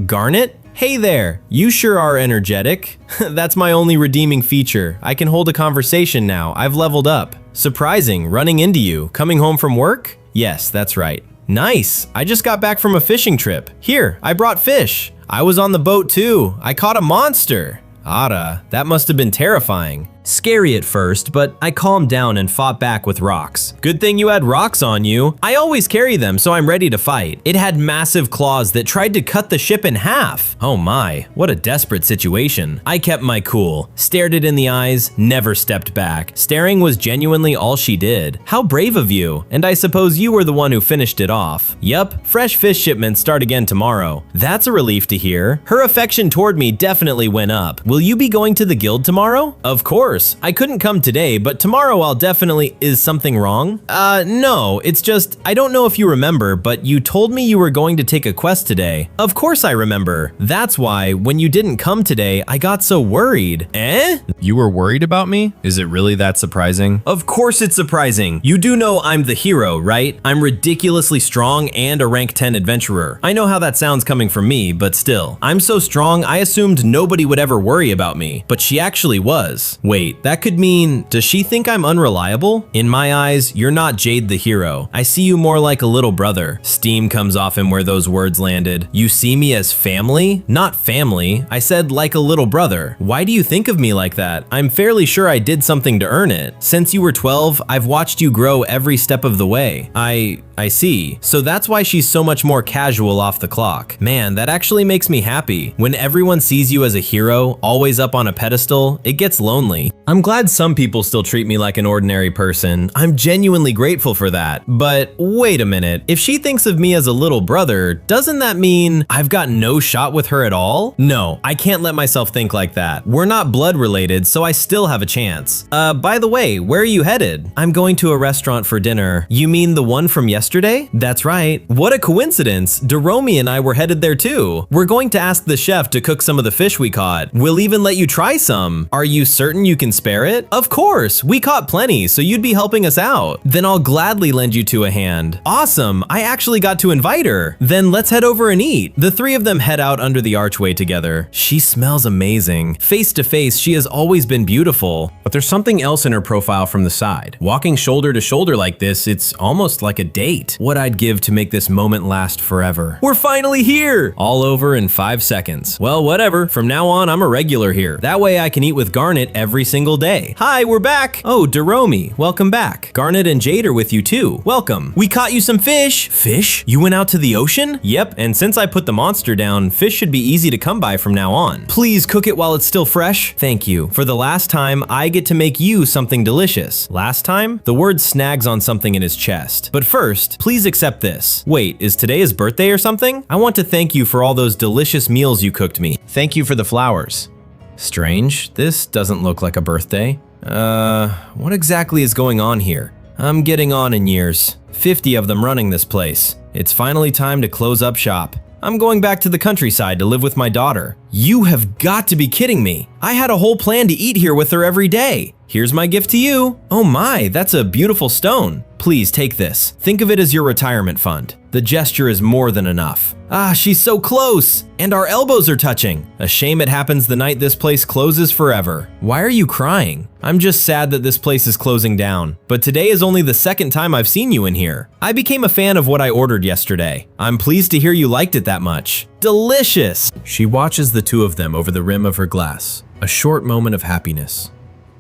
A: Garnet? Hey there, you sure are energetic. That's my only redeeming feature. I can hold a conversation now. I've leveled up. Surprising, running into you. Coming home from work? Yes, that's right. Nice, I just got back from a fishing trip. Here, I brought fish. I was on the boat too. I caught a monster. Ada, that must have been terrifying. Scary at first, but I calmed down and fought back with rocks. Good thing you had rocks on you. I always carry them, so I'm ready to fight. It had massive claws that tried to cut the ship in half. Oh my, what a desperate situation. I kept my cool, stared it in the eyes, never stepped back. Staring was genuinely all she did. How brave of you, and I suppose you were the one who finished it off. Yup, fresh fish shipments start again tomorrow. That's a relief to hear. Her affection toward me definitely went up. Will you be going to the guild tomorrow? Of course. I couldn't come today, but tomorrow I'll definitely… Is something wrong? No, it's just, I don't know if you remember, but you told me you were going to take a quest today. Of course I remember. That's why, when you didn't come today, I got so worried. Eh? You were worried about me? Is it really that surprising? Of course it's surprising. You do know I'm the hero, right? I'm ridiculously strong and a rank 10 adventurer. I know how that sounds coming from me, but still. I'm so strong, I assumed nobody would ever worry about me, but she actually was. Wait, that could mean, does she think I'm unreliable? In my eyes, you're not Jade the hero. I see you more like a little brother. Steam comes off him where those words landed. You see me as family? Not family. I said like a little brother. Why do you think of me like that? I'm fairly sure I did something to earn it. Since you were 12, I've watched you grow every step of the way. I see. So that's why she's so much more casual off the clock. Man, that actually makes me happy. When everyone sees you as a hero, always up on a pedestal, it gets lonely. I'm glad some people still treat me like an ordinary person. I'm genuinely grateful for that. But wait a minute, if she thinks of me as a little brother, doesn't that mean I've got no shot with her at all? No, I can't let myself think like that. We're not blood related, so I still have a chance. By the way, where are you headed? I'm going to a restaurant for dinner. You mean the one from yesterday? That's right. What a coincidence. Doromi and I were headed there too. We're going to ask the chef to cook some of the fish we caught. We'll even let you try some. Are you certain you can spare it? Of course, we caught plenty, so you'd be helping us out. Then I'll gladly lend you to a hand. Awesome, I actually got to invite her. Then let's head over and eat. The three of them head out under the archway together. She smells amazing. Face to face, she has always been beautiful. But there's something else in her profile from the side. Walking shoulder to shoulder like this, it's almost like a date. What I'd give to make this moment last forever. We're finally here! All over in 5 seconds. Well, whatever. From now on, I'm a regular here. That way I can eat with Garnet every single day. Hi, we're back! Oh, Doromi, welcome back. Garnet and Jade are with you too. Welcome. We caught you some fish. Fish? You went out to the ocean? Yep, and since I put the monster down, fish should be easy to come by from now on. Please cook it while it's still fresh. Thank you. For the last time, I get to make you something delicious. Last time? The word snags on something in his chest. But first, please accept this. Wait, is today his birthday or something? I want to thank you for all those delicious meals you cooked me. Thank you for the flowers. Strange, this doesn't look like a birthday. What exactly is going on here? I'm getting on in years. 50 of them running this place. It's finally time to close up shop. I'm going back to the countryside to live with my daughter. You have got to be kidding me. I had a whole plan to eat here with her every day. Here's my gift to you. Oh my, that's a beautiful stone. Please take this. Think of it as your retirement fund. The gesture is more than enough. Ah, she's so close! And our elbows are touching. A shame it happens the night this place closes forever. Why are you crying? I'm just sad that this place is closing down. But today is only the second time I've seen you in here. I became a fan of what I ordered yesterday. I'm pleased to hear you liked it that much. Delicious! She watches the two of them over the rim of her glass. A short moment of happiness.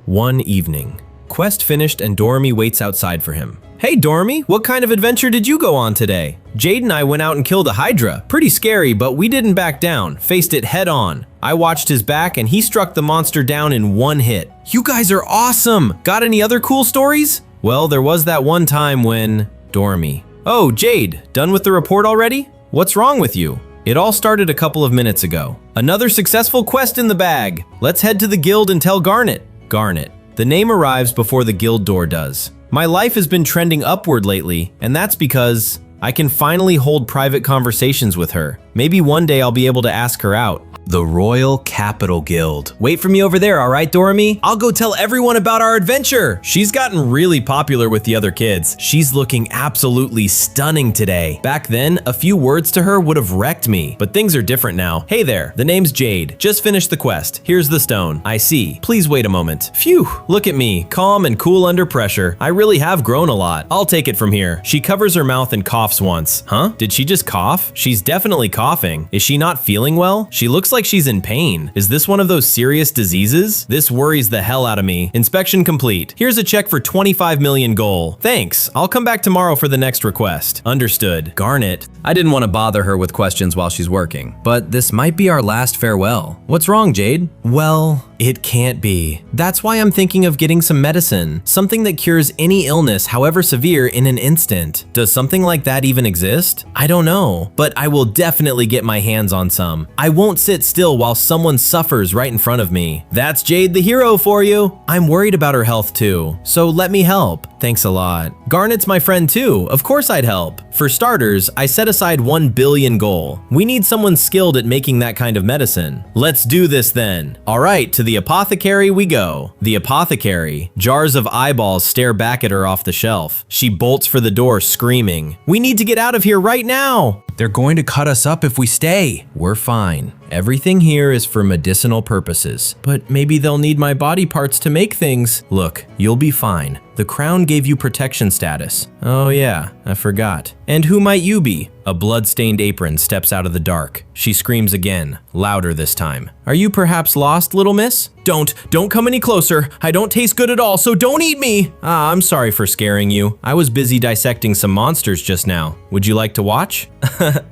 A: One evening. Quest finished and Dormy waits outside for him. Hey Dormy, what kind of adventure did you go on today? Jade and I went out and killed a Hydra. Pretty scary, but we didn't back down, faced it head on. I watched his back and he struck the monster down in one hit. You guys are awesome! Got any other cool stories? Well, there was that one time when… Dormy. Oh, Jade, done with the report already? What's wrong with you? It all started a couple of minutes ago. Another successful quest in the bag. Let's head to the guild and tell Garnet. Garnet. The name arrives before the guild door does. My life has been trending upward lately, and that's because I can finally hold private conversations with her. Maybe one day I'll be able to ask her out. The Royal Capital Guild. Wait for me over there, all right, Dormy? I'll go tell everyone about our adventure. She's gotten really popular with the other kids. She's looking absolutely stunning today. Back then, a few words to her would have wrecked me, but things are different now. Hey there, the name's Jade. Just finished the quest. Here's the stone. I see. Please wait a moment. Phew, look at me, calm and cool under pressure. I really have grown a lot. I'll take it from here. She covers her mouth and coughs once. Huh? Did she just cough? She's definitely coughing. Is she not feeling well? She looks like she's in pain. Is this one of those serious diseases? This worries the hell out of me. Inspection complete. Here's a check for 25 million gold. Thanks. I'll come back tomorrow for the next request. Understood. Garnet. I didn't want to bother her with questions while she's working, but this might be our last farewell. What's wrong, Jade? Well, it can't be. That's why I'm thinking of getting some medicine. Something that cures any illness, however severe, in an instant. Does something like that even exist? I don't know, but I will definitely get my hands on some. I won't sit still while someone suffers right in front of me. That's Jade the hero for you. I'm worried about her health too, so let me help. Thanks a lot. Garnet's my friend too. Of course I'd help. For starters, I set aside 1 billion gold. We need someone skilled at making that kind of medicine. Let's do this then. All right, to the apothecary we go. The apothecary. Jars of eyeballs stare back at her off the shelf. She bolts for the door screaming, "We need to get out of here right now!" They're going to cut us up if we stay. We're fine. Everything here is for medicinal purposes, but maybe they'll need my body parts to make things. Look, you'll be fine. The crown gave you protection status. Oh yeah, I forgot. And who might you be? A blood-stained apron steps out of the dark. She screams again, louder this time. Are you perhaps lost, little miss? Don't come any closer. I don't taste good at all, so don't eat me. Ah, I'm sorry for scaring you. I was busy dissecting some monsters just now. Would you like to watch?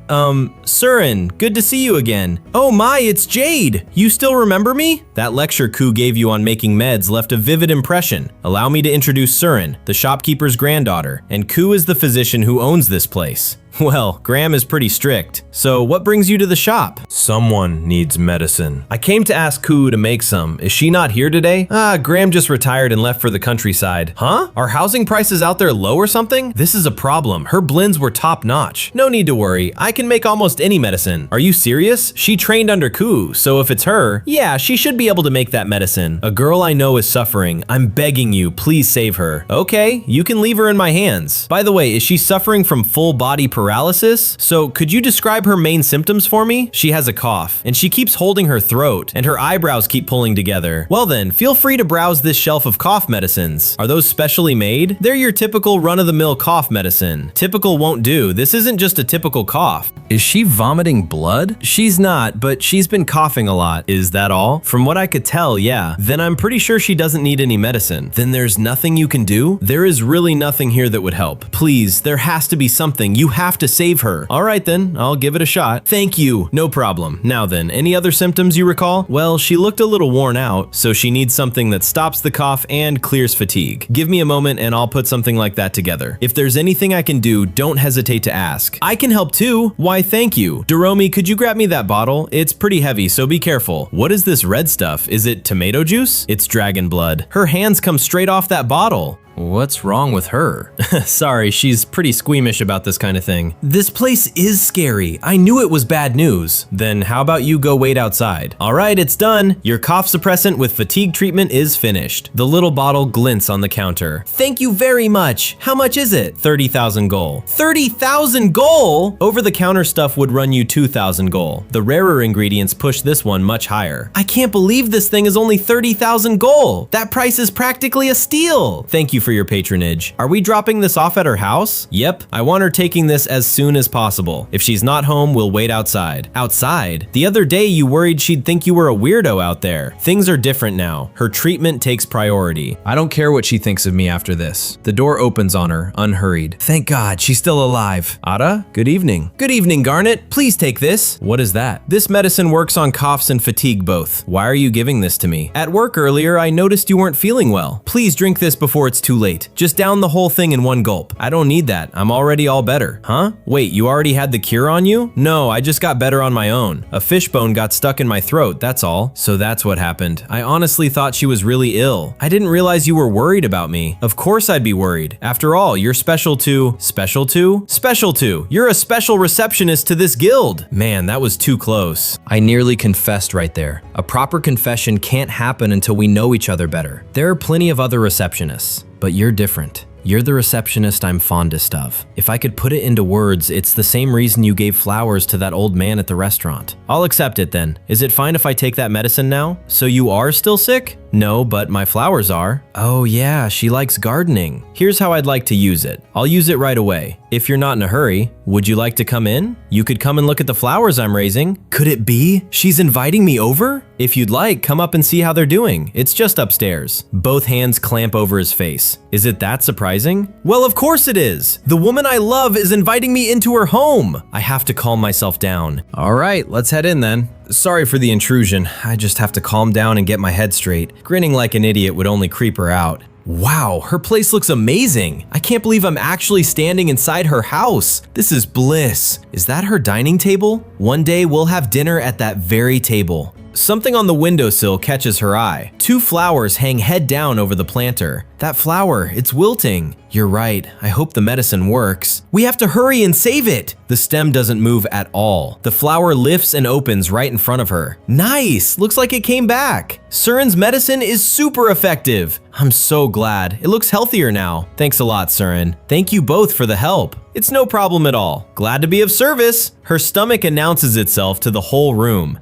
A: Surin, good to see you again. Oh my, it's Jade. You still remember me? That lecture Ku gave you on making meds left a vivid impression. Allow me to introduce Surin, the shopkeeper's granddaughter, and Ku is the physician who owns this place. Well, Graham is pretty strict. So what brings you to the shop? Someone needs medicine. I came to ask Ku to make some. Is she not here today? Ah, Graham just retired and left for the countryside. Huh? Are housing prices out there low or something? This is a problem. Her blends were top notch. No need to worry. I can make almost any medicine. Are you serious? She trained under Ku, so if it's her, yeah, she should be able to make that medicine. A girl I know is suffering. I'm begging you, please save her. Okay, you can leave her in my hands. By the way, is she suffering from full body paralysis? So could you describe her main symptoms for me? She has a cough, and she keeps holding her throat, and her eyebrows keep pulling together. Well then, feel free to browse this shelf of cough medicines. Are those specially made? They're your typical run-of-the-mill cough medicine. Typical won't do. This isn't just a typical cough. Is she vomiting blood? She's not, but she's been coughing a lot. Is that all? From what I could tell, yeah. Then I'm pretty sure she doesn't need any medicine. Then there's nothing you can do? There is really nothing here that would help. Please, there has to be something. You have to save her. All right then, I'll give it a shot. Thank you. No problem. Now then, any other symptoms you recall? Well, she looked a little worn out, so she needs something that stops the cough and clears fatigue. Give me a moment and I'll put something like that together. If there's anything I can do, don't hesitate to ask. I can help too. Why, thank you. Doromi, could you grab me that bottle? It's pretty heavy, so be careful. What is this red stuff? Is it tomato juice? It's dragon blood. Her hands come straight off that bottle. What's wrong with her? Sorry, she's pretty squeamish about this kind of thing. This place is scary. I knew it was bad news. Then how about you go wait outside? All right, it's done. Your cough suppressant with fatigue treatment is finished. The little bottle glints on the counter. Thank you very much. How much is it? 30,000 gold. 30,000 gold? Over-the-counter stuff would run you 2,000 gold. The rarer ingredients push this one much higher. I can't believe this thing is only 30,000 gold. That price is practically a steal. Thank you for your patronage. Are we dropping this off at her house? Yep, I want her taking this as soon as possible. If she's not home, we'll wait outside. Outside? The other day you worried she'd think you were a weirdo out there. Things are different now. Her treatment takes priority. I don't care what she thinks of me after this. The door opens on her, unhurried. Thank God, she's still alive. Ada, good evening. Good evening, Garnet. Please take this. What is that? This medicine works on coughs and fatigue both. Why are you giving this to me? At work earlier, I noticed you weren't feeling well. Please drink this before it's too late. Just down the whole thing in one gulp. I don't need that. I'm already all better. Huh? Wait, you already had the cure on you? No, I just got better on my own. A fishbone got stuck in my throat, that's all. So that's what happened. I honestly thought she was really ill. I didn't realize you were worried about me. Of course I'd be worried. After all, you're special to... Special to? Special to. You're a special receptionist to this guild. Man, that was too close. I nearly confessed right there. A proper confession can't happen until we know each other better. There are plenty of other receptionists, but you're different. You're the receptionist I'm fondest of. If I could put it into words, it's the same reason you gave flowers to that old man at the restaurant. I'll accept it then. Is it fine if I take that medicine now? So you are still sick? No, but my flowers are. Oh yeah, she likes gardening. Here's how I'd like to use it. I'll use it right away. If you're not in a hurry, would you like to come in? You could come and look at the flowers I'm raising. Could it be? She's inviting me over? If you'd like, come up and see how they're doing. It's just upstairs. Both hands clamp over his face. Is it that surprising? Well, of course it is. The woman I love is inviting me into her home. I have to calm myself down. All right, let's head in then. Sorry for the intrusion. I just have to calm down and get my head straight. Grinning like an idiot would only creep her out. Wow, her place looks amazing. I can't believe I'm actually standing inside her house. This is bliss. Is that her dining table? One day we'll have dinner at that very table. Something on the windowsill catches her eye. Two flowers hang head down over the planter. That flower, it's wilting. You're right, I hope the medicine works. We have to hurry and save it. The stem doesn't move at all. The flower lifts and opens right in front of her. Nice, looks like it came back. Surin's medicine is super effective. I'm so glad. It looks healthier now. Thanks a lot, Surin. Thank you both for the help. It's no problem at all. Glad to be of service. Her stomach announces itself to the whole room.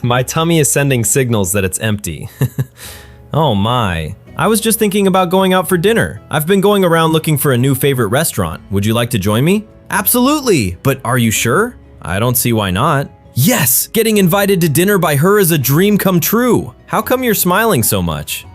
A: My tummy is sending signals that it's empty. Oh my. I was just thinking about going out for dinner. I've been going around looking for a new favorite restaurant. Would you like to join me? Absolutely, but are you sure? I don't see why not. Yes, getting invited to dinner by her is a dream come true. How come you're smiling so much?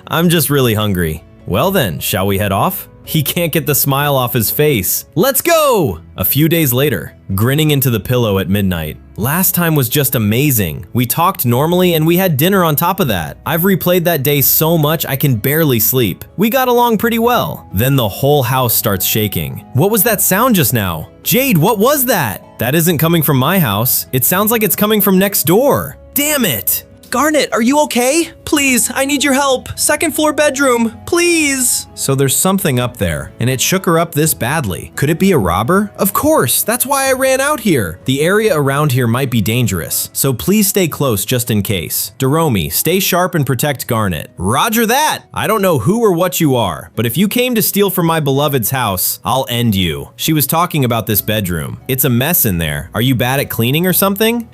A: I'm just really hungry. Well then, shall we head off? He can't get the smile off his face. Let's go! A few days later, grinning into the pillow at midnight. Last time was just amazing. We talked normally and we had dinner on top of that. I've replayed that day so much I can barely sleep. We got along pretty well. Then the whole house starts shaking. What was that sound just now? Jade, what was that? That isn't coming from my house. It sounds like it's coming from next door. Damn it! Garnet, are you okay? Please, I need your help. Second floor bedroom, please. So there's something up there, and it shook her up this badly. Could it be a robber? Of course, that's why I ran out here. The area around here might be dangerous, so please stay close just in case. Daromi, stay sharp and protect Garnet. Roger that! I don't know who or what you are, but if you came to steal from my beloved's house, I'll end you. She was talking about this bedroom. It's a mess in there. Are you bad at cleaning or something?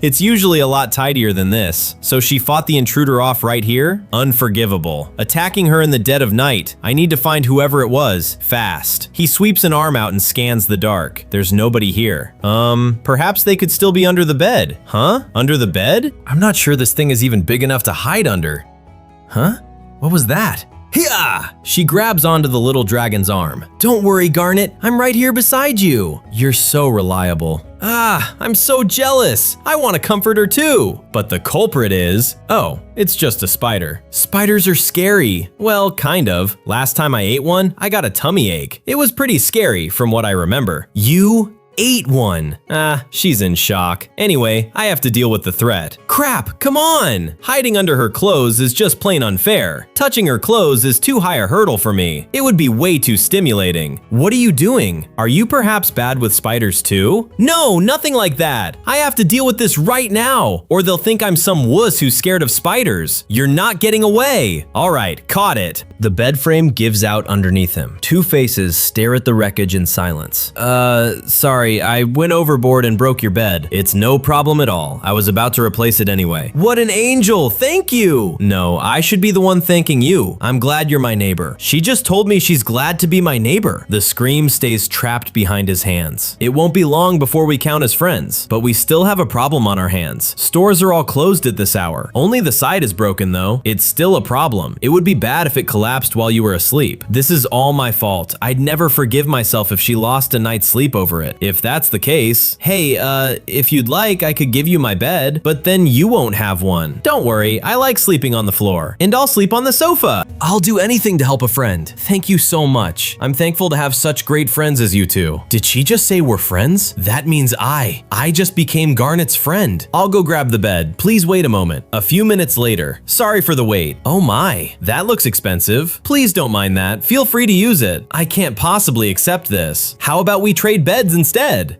A: It's usually a lot tidier than this. So she fought the intruder off right here? Unforgivable. Attacking her in the dead of night. I need to find whoever it was, fast. He sweeps an arm out and scans the dark. There's nobody here. Perhaps they could still be under the bed. Huh? Under the bed? I'm not sure this thing is even big enough to hide under. Huh? What was that? Hiya! She grabs onto the little dragon's arm. Don't worry, Garnet. I'm right here beside you. You're so reliable. Ah, I'm so jealous. I want to comfort her too. But the culprit is... Oh, it's just a spider. Spiders are scary. Well, kind of. Last time I ate one, I got a tummy ache. It was pretty scary from what I remember. You ate one. She's in shock. Anyway, I have to deal with the threat. Crap, come on! Hiding under her clothes is just plain unfair. Touching her clothes is too high a hurdle for me. It would be way too stimulating. What are you doing? Are you perhaps bad with spiders too? No, nothing like that. I have to deal with this right now, or they'll think I'm some wuss who's scared of spiders. You're not getting away. All right, caught it. The bed frame gives out underneath him. Two faces stare at the wreckage in silence. Sorry, I went overboard and broke your bed. It's no problem at all. I was about to replace it anyway. What an angel, thank you! No, I should be the one thanking you. I'm glad you're my neighbor. She just told me she's glad to be my neighbor. The scream stays trapped behind his hands. It won't be long before we count as friends, but we still have a problem on our hands. Stores are all closed at this hour. Only the side is broken though. It's still a problem. It would be bad if it collapsed while you were asleep. This is all my fault. I'd never forgive myself if she lost a night's sleep over it. If that's the case, hey, if you'd like, I could give you my bed, but then you won't have one. Don't worry, I like sleeping on the floor, and I'll sleep on the sofa. I'll do anything to help a friend. Thank you so much. I'm thankful to have such great friends as you two. Did she just say we're friends? That means I just became Garnet's friend. I'll go grab the bed. Please wait a moment. A few minutes later. Sorry for the wait. Oh my, that looks expensive. Please don't mind that. Feel free to use it. I can't possibly accept this. How about we trade beds instead?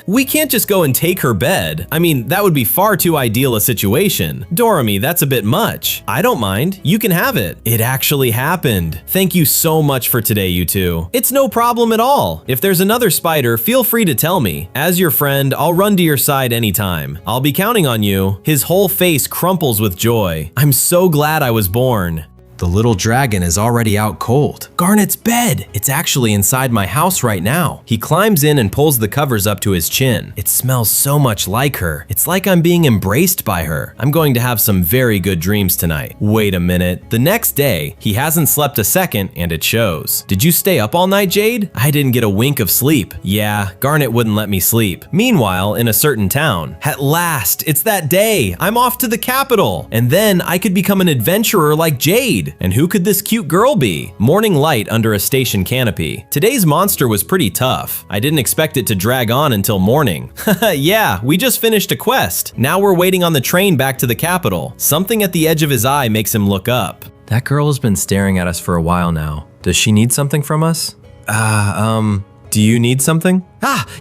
A: We can't just go and take her bed. I mean, that would be far too ideal a situation. Doremi, that's a bit much. I don't mind. You can have it. It actually happened. Thank you so much for today, you two. It's no problem at all. If there's another spider, feel free to tell me. As your friend, I'll run to your side anytime. I'll be counting on you. His whole face crumples with joy. I'm so glad I was born. The little dragon is already out cold. Garnet's bed! It's actually inside my house right now. He climbs in and pulls the covers up to his chin. It smells so much like her. It's like I'm being embraced by her. I'm going to have some very good dreams tonight. Wait a minute. The next day, he hasn't slept a second and it shows. Did you stay up all night, Jade? I didn't get a wink of sleep. Yeah, Garnet wouldn't let me sleep. Meanwhile, in a certain town, at last, it's that day. I'm off to the capital. And then I could become an adventurer like Jade. And who could this cute girl be? Morning light under a station canopy. Today's monster was pretty tough. I didn't expect it to drag on until morning. Yeah, we just finished a quest. Now we're waiting on the train back to the capital. Something at the edge of his eye makes him look up. That girl has been staring at us for a while now. Does she need something from us? Do you need something?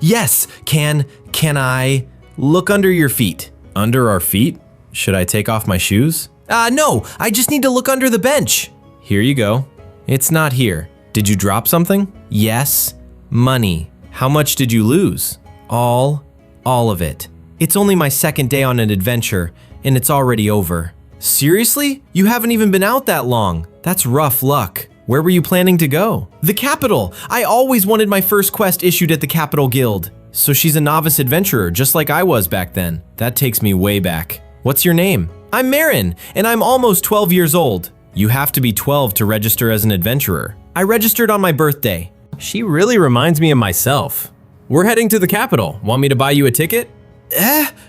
A: Yes! Can I look under your feet? Under our feet? Should I take off my shoes? No, I just need to look under the bench. Here you go. It's not here. Did you drop something? Yes. Money. How much did you lose? All of it. It's only my second day on an adventure, and it's already over. Seriously? You haven't even been out that long. That's rough luck. Where were you planning to go? The capital! I always wanted my first quest issued at the Capital Guild. So she's a novice adventurer, just like I was back then. That takes me way back. What's your name? I'm Marin, and I'm almost 12 years old. You have to be 12 to register as an adventurer. I registered on my birthday. She really reminds me of myself. We're heading to the capital. Want me to buy you a ticket?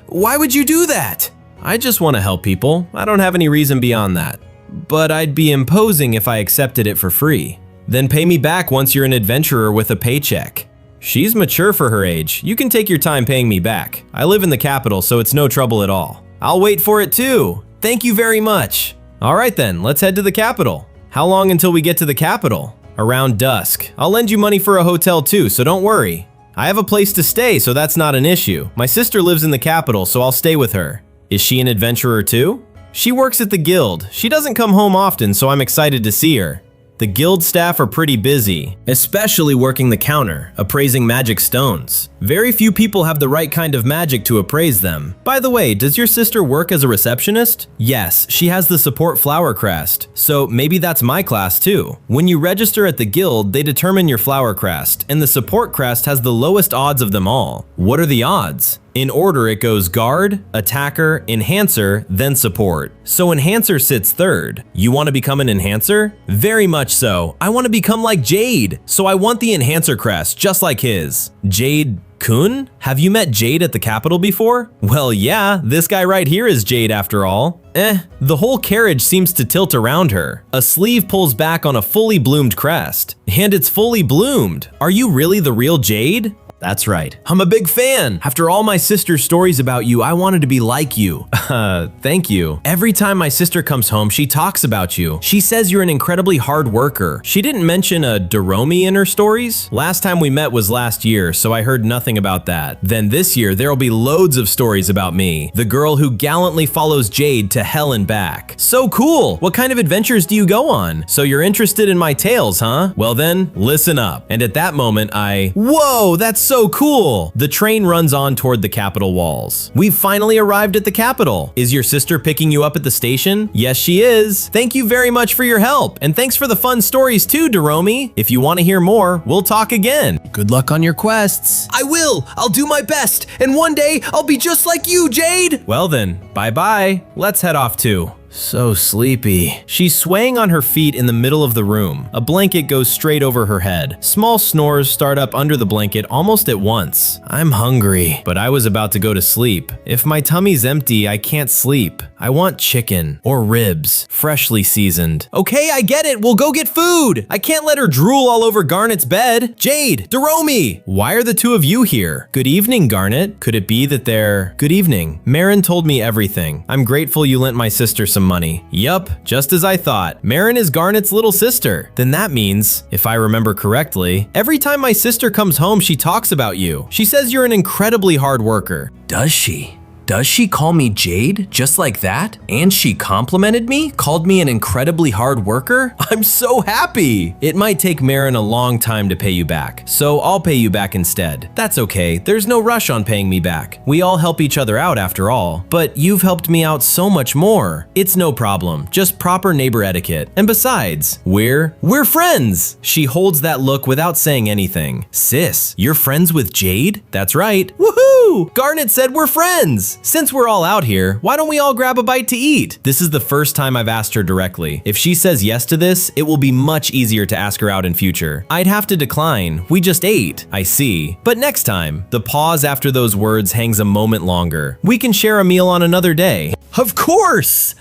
A: Why would you do that? I just want to help people. I don't have any reason beyond that. But I'd be imposing if I accepted it for free. Then pay me back once you're an adventurer with a paycheck. She's mature for her age. You can take your time paying me back. I live in the capital, so it's no trouble at all. I'll wait for it too. Thank you very much. All right then, let's head to the capital. How long until we get to the capital? Around dusk. I'll lend you money for a hotel too, so don't worry. I have a place to stay, so that's not an issue. My sister lives in the capital, so I'll stay with her. Is she an adventurer too? She works at the guild. She doesn't come home often, so I'm excited to see her. The guild staff are pretty busy, especially working the counter, appraising magic stones. Very few people have the right kind of magic to appraise them. By the way, does your sister work as a receptionist? Yes, she has the support flower crest, so maybe that's my class too. When you register at the guild, they determine your flower crest, and the support crest has the lowest odds of them all. What are the odds? In order, it goes guard, attacker, enhancer, then support. So enhancer sits third. You want to become an enhancer? Very much so. I want to become like Jade, so I want the enhancer crest, just like his. Jade Kun? Have you met Jade at the capital before? Well, yeah, this guy right here is Jade after all. The whole carriage seems to tilt around her. A sleeve pulls back on a fully bloomed crest. And it's fully bloomed. Are you really the real Jade? That's right. I'm a big fan. After all my sister's stories about you, I wanted to be like you. Thank you. Every time my sister comes home, she talks about you. She says you're an incredibly hard worker. She didn't mention a Doromi in her stories. Last time we met was last year, so I heard nothing about that. Then this year, there'll be loads of stories about me, the girl who gallantly follows Jade to hell and back. So cool. What kind of adventures do you go on? So you're interested in my tales, huh? Well then, listen up. And at that moment, whoa, that's so cool. The train runs on toward the Capitol walls. We've finally arrived at the Capitol. Is your sister picking you up at the station? Yes, she is. Thank you very much for your help. And thanks for the fun stories too, Doromi. If you want to hear more, we'll talk again. Good luck on your quests. I will. I'll do my best. And one day, I'll be just like you, Jade. Well then, bye-bye. Let's head off too. So sleepy. She's swaying on her feet in the middle of the room. A blanket goes straight over her head. Small snores start up under the blanket almost at once. I'm hungry, but I was about to go to sleep. If my tummy's empty, I can't sleep. I want chicken or ribs, freshly seasoned. Okay, I get it. We'll go get food. I can't let her drool all over Garnet's bed. Jade, Doromi, why are the two of you here? Good evening, Garnet. Could it be that they're... Good evening. Marin told me everything. I'm grateful you lent my sister some money. Yup, just as I thought. Marin is Garnet's little sister. Then that means, if I remember correctly, every time my sister comes home, she talks about you. She says you're an incredibly hard worker. Does she? Does she call me Jade just like that? And she complimented me, called me an incredibly hard worker? I'm so happy! It might take Marin a long time to pay you back, so I'll pay you back instead. That's okay, there's no rush on paying me back. We all help each other out after all, but you've helped me out so much more. It's no problem, just proper neighbor etiquette. And besides, we're friends! She holds that look without saying anything. Sis, you're friends with Jade? That's right. Woohoo! Garnet said we're friends! Since we're all out here, why don't we all grab a bite to eat? This is the first time I've asked her directly. If she says yes to this, it will be much easier to ask her out in future. I'd have to decline. We just ate. I see. But next time, the pause after those words hangs a moment longer. We can share a meal on another day. Of course!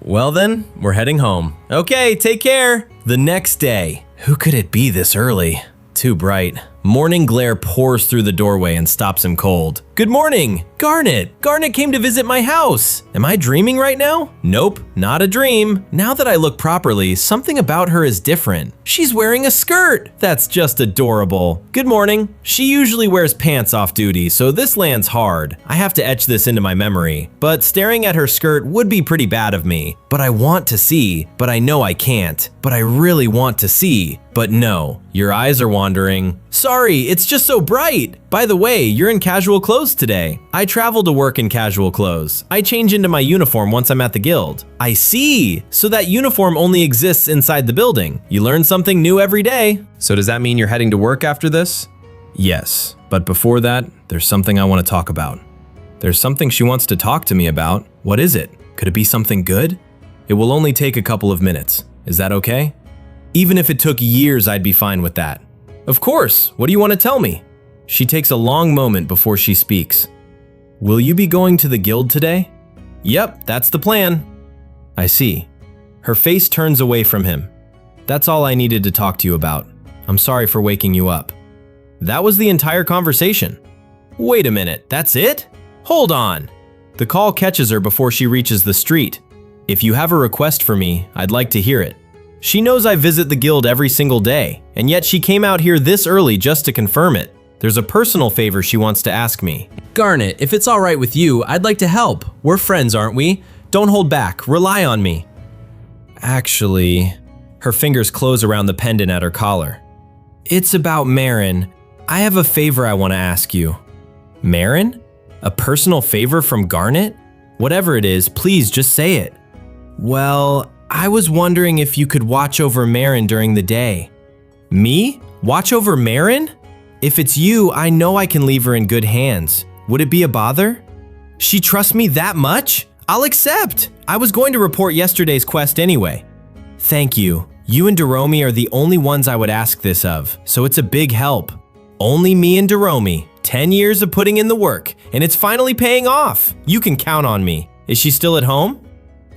A: Well then, we're heading home. Okay, take care. The next day. Who could it be this early? Too bright. Morning glare pours through the doorway and stops him cold. Good morning! Garnet! Garnet came to visit my house! Am I dreaming right now? Nope, not a dream. Now that I look properly, something about her is different. She's wearing a skirt! That's just adorable. Good morning. She usually wears pants off duty, so this lands hard. I have to etch this into my memory. But staring at her skirt would be pretty bad of me. But I want to see, but I know I can't. But I really want to see. But no, your eyes are wandering. Sorry, it's just so bright. By the way, you're in casual clothes today. I travel to work in casual clothes. I change into my uniform once I'm at the guild. I see. So that uniform only exists inside the building. You learn something new every day. So does that mean you're heading to work after this? Yes, but before that, there's something I want to talk about. There's something she wants to talk to me about. What is it? Could it be something good? It will only take a couple of minutes. Is that okay? Even if it took years, I'd be fine with that. Of course, what do you want to tell me? She takes a long moment before she speaks. Will you be going to the guild today? Yep, that's the plan. I see. Her face turns away from him. That's all I needed to talk to you about. I'm sorry for waking you up. That was the entire conversation. Wait a minute, that's it? Hold on. The call catches her before she reaches the street. If you have a request for me, I'd like to hear it. She knows I visit the guild every single day, and yet she came out here this early just to confirm it. There's a personal favor she wants to ask me. Garnet, if it's all right with you, I'd like to help. We're friends, aren't we? Don't hold back. Rely on me. Actually, her fingers close around the pendant at her collar. It's about Marin. I have a favor I want to ask you. Marin? A personal favor from Garnet? Whatever it is, please just say it. Well, I was wondering if you could watch over Marin during the day. Me? Watch over Marin? If it's you, I know I can leave her in good hands. Would it be a bother? She trusts me that much? I'll accept. I was going to report yesterday's quest anyway. Thank you. You and Doromi are the only ones I would ask this of, so it's a big help. Only me and Doromi. 10 years of putting in the work, and it's finally paying off. You can count on me. Is she still at home?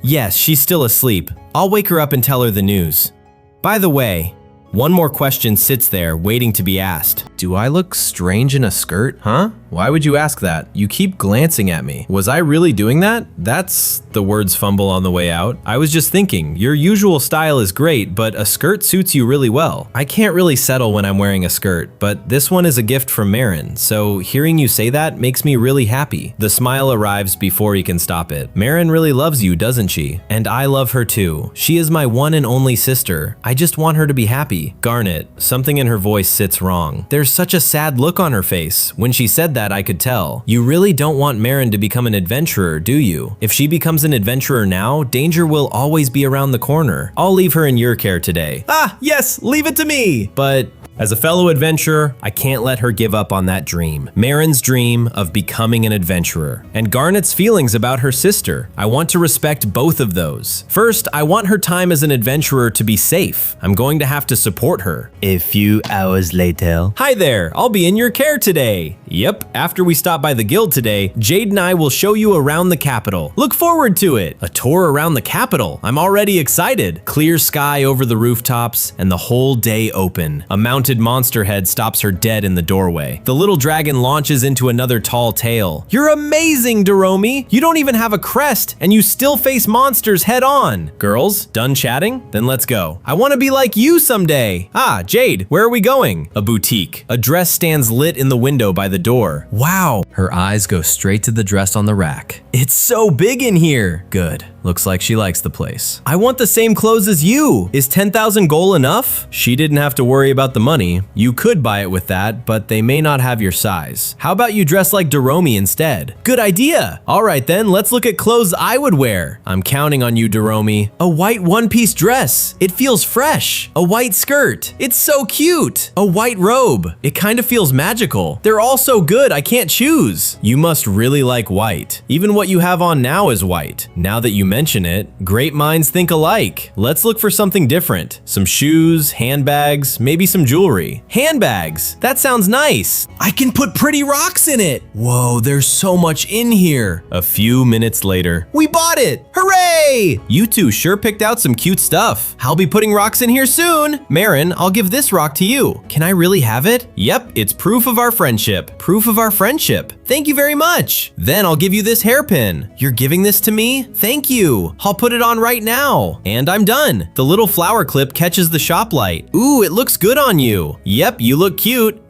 A: Yes, she's still asleep. I'll wake her up and tell her the news. By the way, One more question sits there, waiting to be asked. Do I look strange in a skirt? Huh? Why would you ask that? You keep glancing at me. Was I really doing that? That's the words fumble on the way out. I was just thinking, your usual style is great, but a skirt suits you really well. I can't really settle when I'm wearing a skirt, but this one is a gift from Marin, so hearing you say that makes me really happy. The smile arrives before he can stop it. Marin really loves you, doesn't she? And I love her too. She is my one and only sister. I just want her to be happy. Garnet, something in her voice sits wrong. There's such a sad look on her face. When she said that, I could tell. You really don't want Marin to become an adventurer, do you? If she becomes an adventurer now, danger will always be around the corner. I'll leave her in your care today. Ah, yes, leave it to me! But as a fellow adventurer, I can't let her give up on that dream. Marin's dream of becoming an adventurer, and Garnet's feelings about her sister. I want to respect both of those. First, I want her time as an adventurer to be safe. I'm going to have to support her.
B: A few hours later.
A: Hi there, I'll be in your care today. Yep, after we stop by the guild today, Jade and I will show you around the capital. Look forward to it. A tour around the capital. I'm already excited. Clear sky over the rooftops, and the whole day open. A mounted monster head stops her dead in the doorway. The little dragon launches into another tall tale. You're amazing, Doromi! You don't even have a crest, and you still face monsters head on. Girls, done chatting? Then let's go. I want to be like you someday. Ah, Jade, where are we going? A boutique. A dress stands lit in the window by the door. Wow! Her eyes go straight to the dress on the rack. It's so big in here. Good. Looks like she likes the place. I want the same clothes as you. Is 10,000 gold enough? She didn't have to worry about the money. You could buy it with that, but they may not have your size. How about you dress like Doromi instead? Good idea. All right then, let's look at clothes I would wear. I'm counting on you, Doromi. A white one-piece dress. It feels fresh. A white skirt. It's so cute. A white robe. It kind of feels magical. They're all so good, I can't choose. You must really like white. Even what you have on now is white. Now that you mention it, great minds think alike. Let's look for something different. Some shoes, handbags, maybe some jewelry. Handbags! That sounds nice. I can put pretty rocks in it. Whoa, there's so much in here. A few minutes later, we bought it! Hooray! You two sure picked out some cute stuff. I'll be putting rocks in here soon. Marin, I'll give this rock to you. Can I really have it? Yep, it's proof of our friendship. Proof of our friendship. Thank you very much. Then I'll give you this hairpin. You're giving this to me? Thank you. I'll put it on right now. And I'm done. The little flower clip catches the shop light. Ooh, it looks good on you. Yep, you look cute.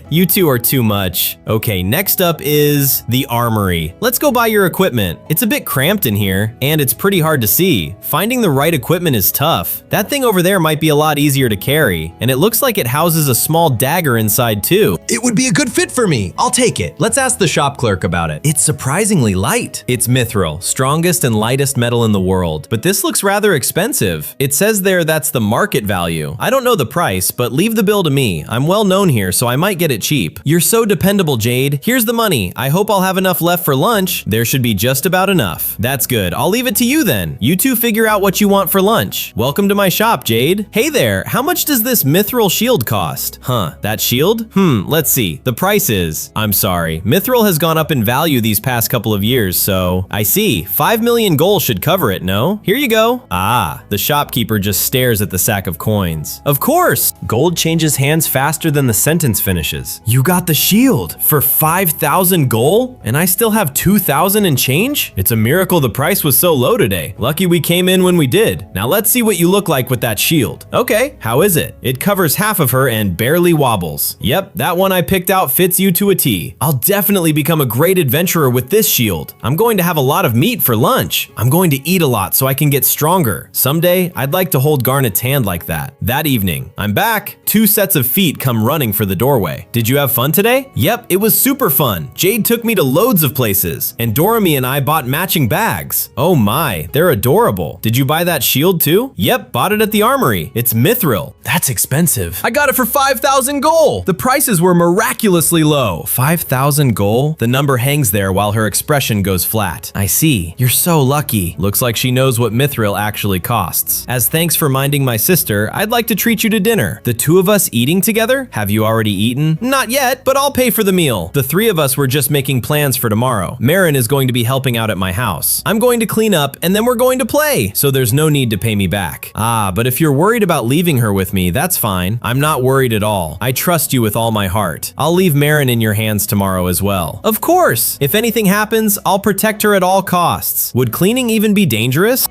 A: You two are too much. Okay, next up is the armory. Let's go buy your equipment. It's a bit cramped in here, and it's pretty hard to see. Finding the right equipment is tough. That thing over there might be a lot easier to carry, and it looks like it houses a small dagger inside too. It would be a good fit for me. I'll take it. Let's ask the shop clerk about it. It's surprisingly light. It's mithril, strongest and lightest metal in the world, but this looks rather expensive. It says there that's the market value. I don't know the price, but leave the bill to me. I'm well known here, so I might get it cheap. You're so dependable, Jade. Here's the money. I hope I'll have enough left for lunch. There should be just about enough. That's good. I'll leave it to you then. You two figure out what you want for lunch. Welcome to my shop, Jade. Hey there, how much does this mithril shield cost? Huh, that shield? Let's see. The price is, I'm sorry, mithril has gone up in value these past couple of years, so I see. 5 million gold should cover it, no? Here you go. Ah, the shopkeeper just stares at the sack of coins. Of course! Gold changes hands faster than the sentence finishes. You got the shield for 5,000 gold? And I still have 2,000 and change? It's a miracle the price was so low today. Lucky we came in when we did. Now let's see what you look like with that shield. Okay, how is it? It covers half of her and barely wobbles. Yep, that one I picked out fits you to a T. I'll definitely become a great adventurer with this shield. I'm going to have a lot of meat for lunch. I'm going to eat a lot so I can get stronger. Someday, I'd like to hold Garnet's hand like that. That evening, I'm back. 2 sets of feet come running for the doorway. Did you have fun today? Yep, it was super fun. Jade took me to loads of places, and Doromi and I bought matching bags. Oh my, they're adorable. Did you buy that shield too? Yep, bought it at the armory. It's mithril. That's expensive. I got it for 5,000 gold. The prices were miraculously low. 5,000 10,000 goal? The number hangs there while her expression goes flat. I see. You're so lucky. Looks like she knows what mithril actually costs. As thanks for minding my sister, I'd like to treat you to dinner. The two of us eating together? Have you already eaten? Not yet, but I'll pay for the meal. The three of us were just making plans for tomorrow. Marin is going to be helping out at my house. I'm going to clean up and then we're going to play, so there's no need to pay me back. Ah, but if you're worried about leaving her with me, that's fine. I'm not worried at all. I trust you with all my heart. I'll leave Marin in your hands tomorrow as well. Of course! If anything happens, I'll protect her at all costs. Would cleaning even be dangerous?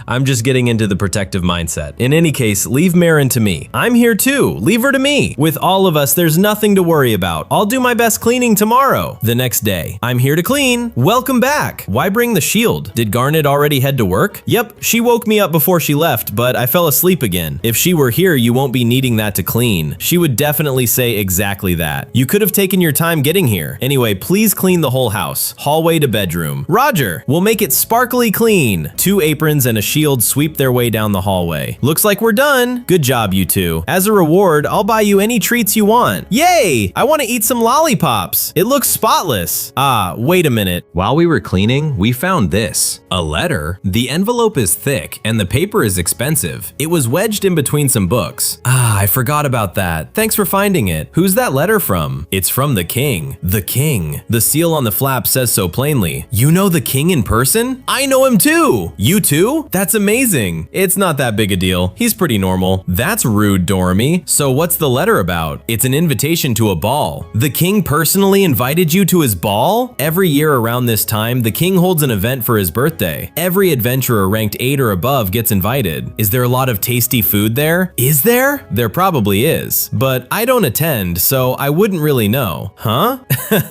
A: I'm just getting into the protective mindset. In any case, leave Marin to me. I'm here too. Leave her to me. With all of us, there's nothing to worry about. I'll do my best cleaning tomorrow. The next day, I'm here to clean. Welcome back. Why bring the shield? Did Garnet already head to work? Yep, she woke me up before she left, but I fell asleep again. If she were here, you won't be needing that to clean. She would definitely say exactly that. You could have taken your time getting here. Anyway, please clean the whole house. Hallway to bedroom. Roger, we'll make it sparkly clean. 2 aprons and a shield sweep their way down the hallway. Looks like we're done. Good job, you two. As a reward, I'll buy you any treats you want. Yay! I want to eat some lollipops. It looks spotless. Ah, wait a minute. While we were cleaning, we found this. A letter? The envelope is thick and the paper is expensive. It was wedged in between some books. Ah, I forgot about that. Thanks for finding it. Who's that letter from? It's from the king. The king. The seal on the flap says so plainly. You know the king in person? I know him too. You too? That's amazing. It's not that big a deal. He's pretty normal. That's rude, Dormy. So what's the letter about? It's an invitation to a ball. The king personally invited you to his ball? Every year around this time, the king holds an event for his birthday. Every adventurer ranked 8 or above gets invited. Is there a lot of tasty food there? Is there? There probably is. But I don't attend, so I wouldn't really know. Huh?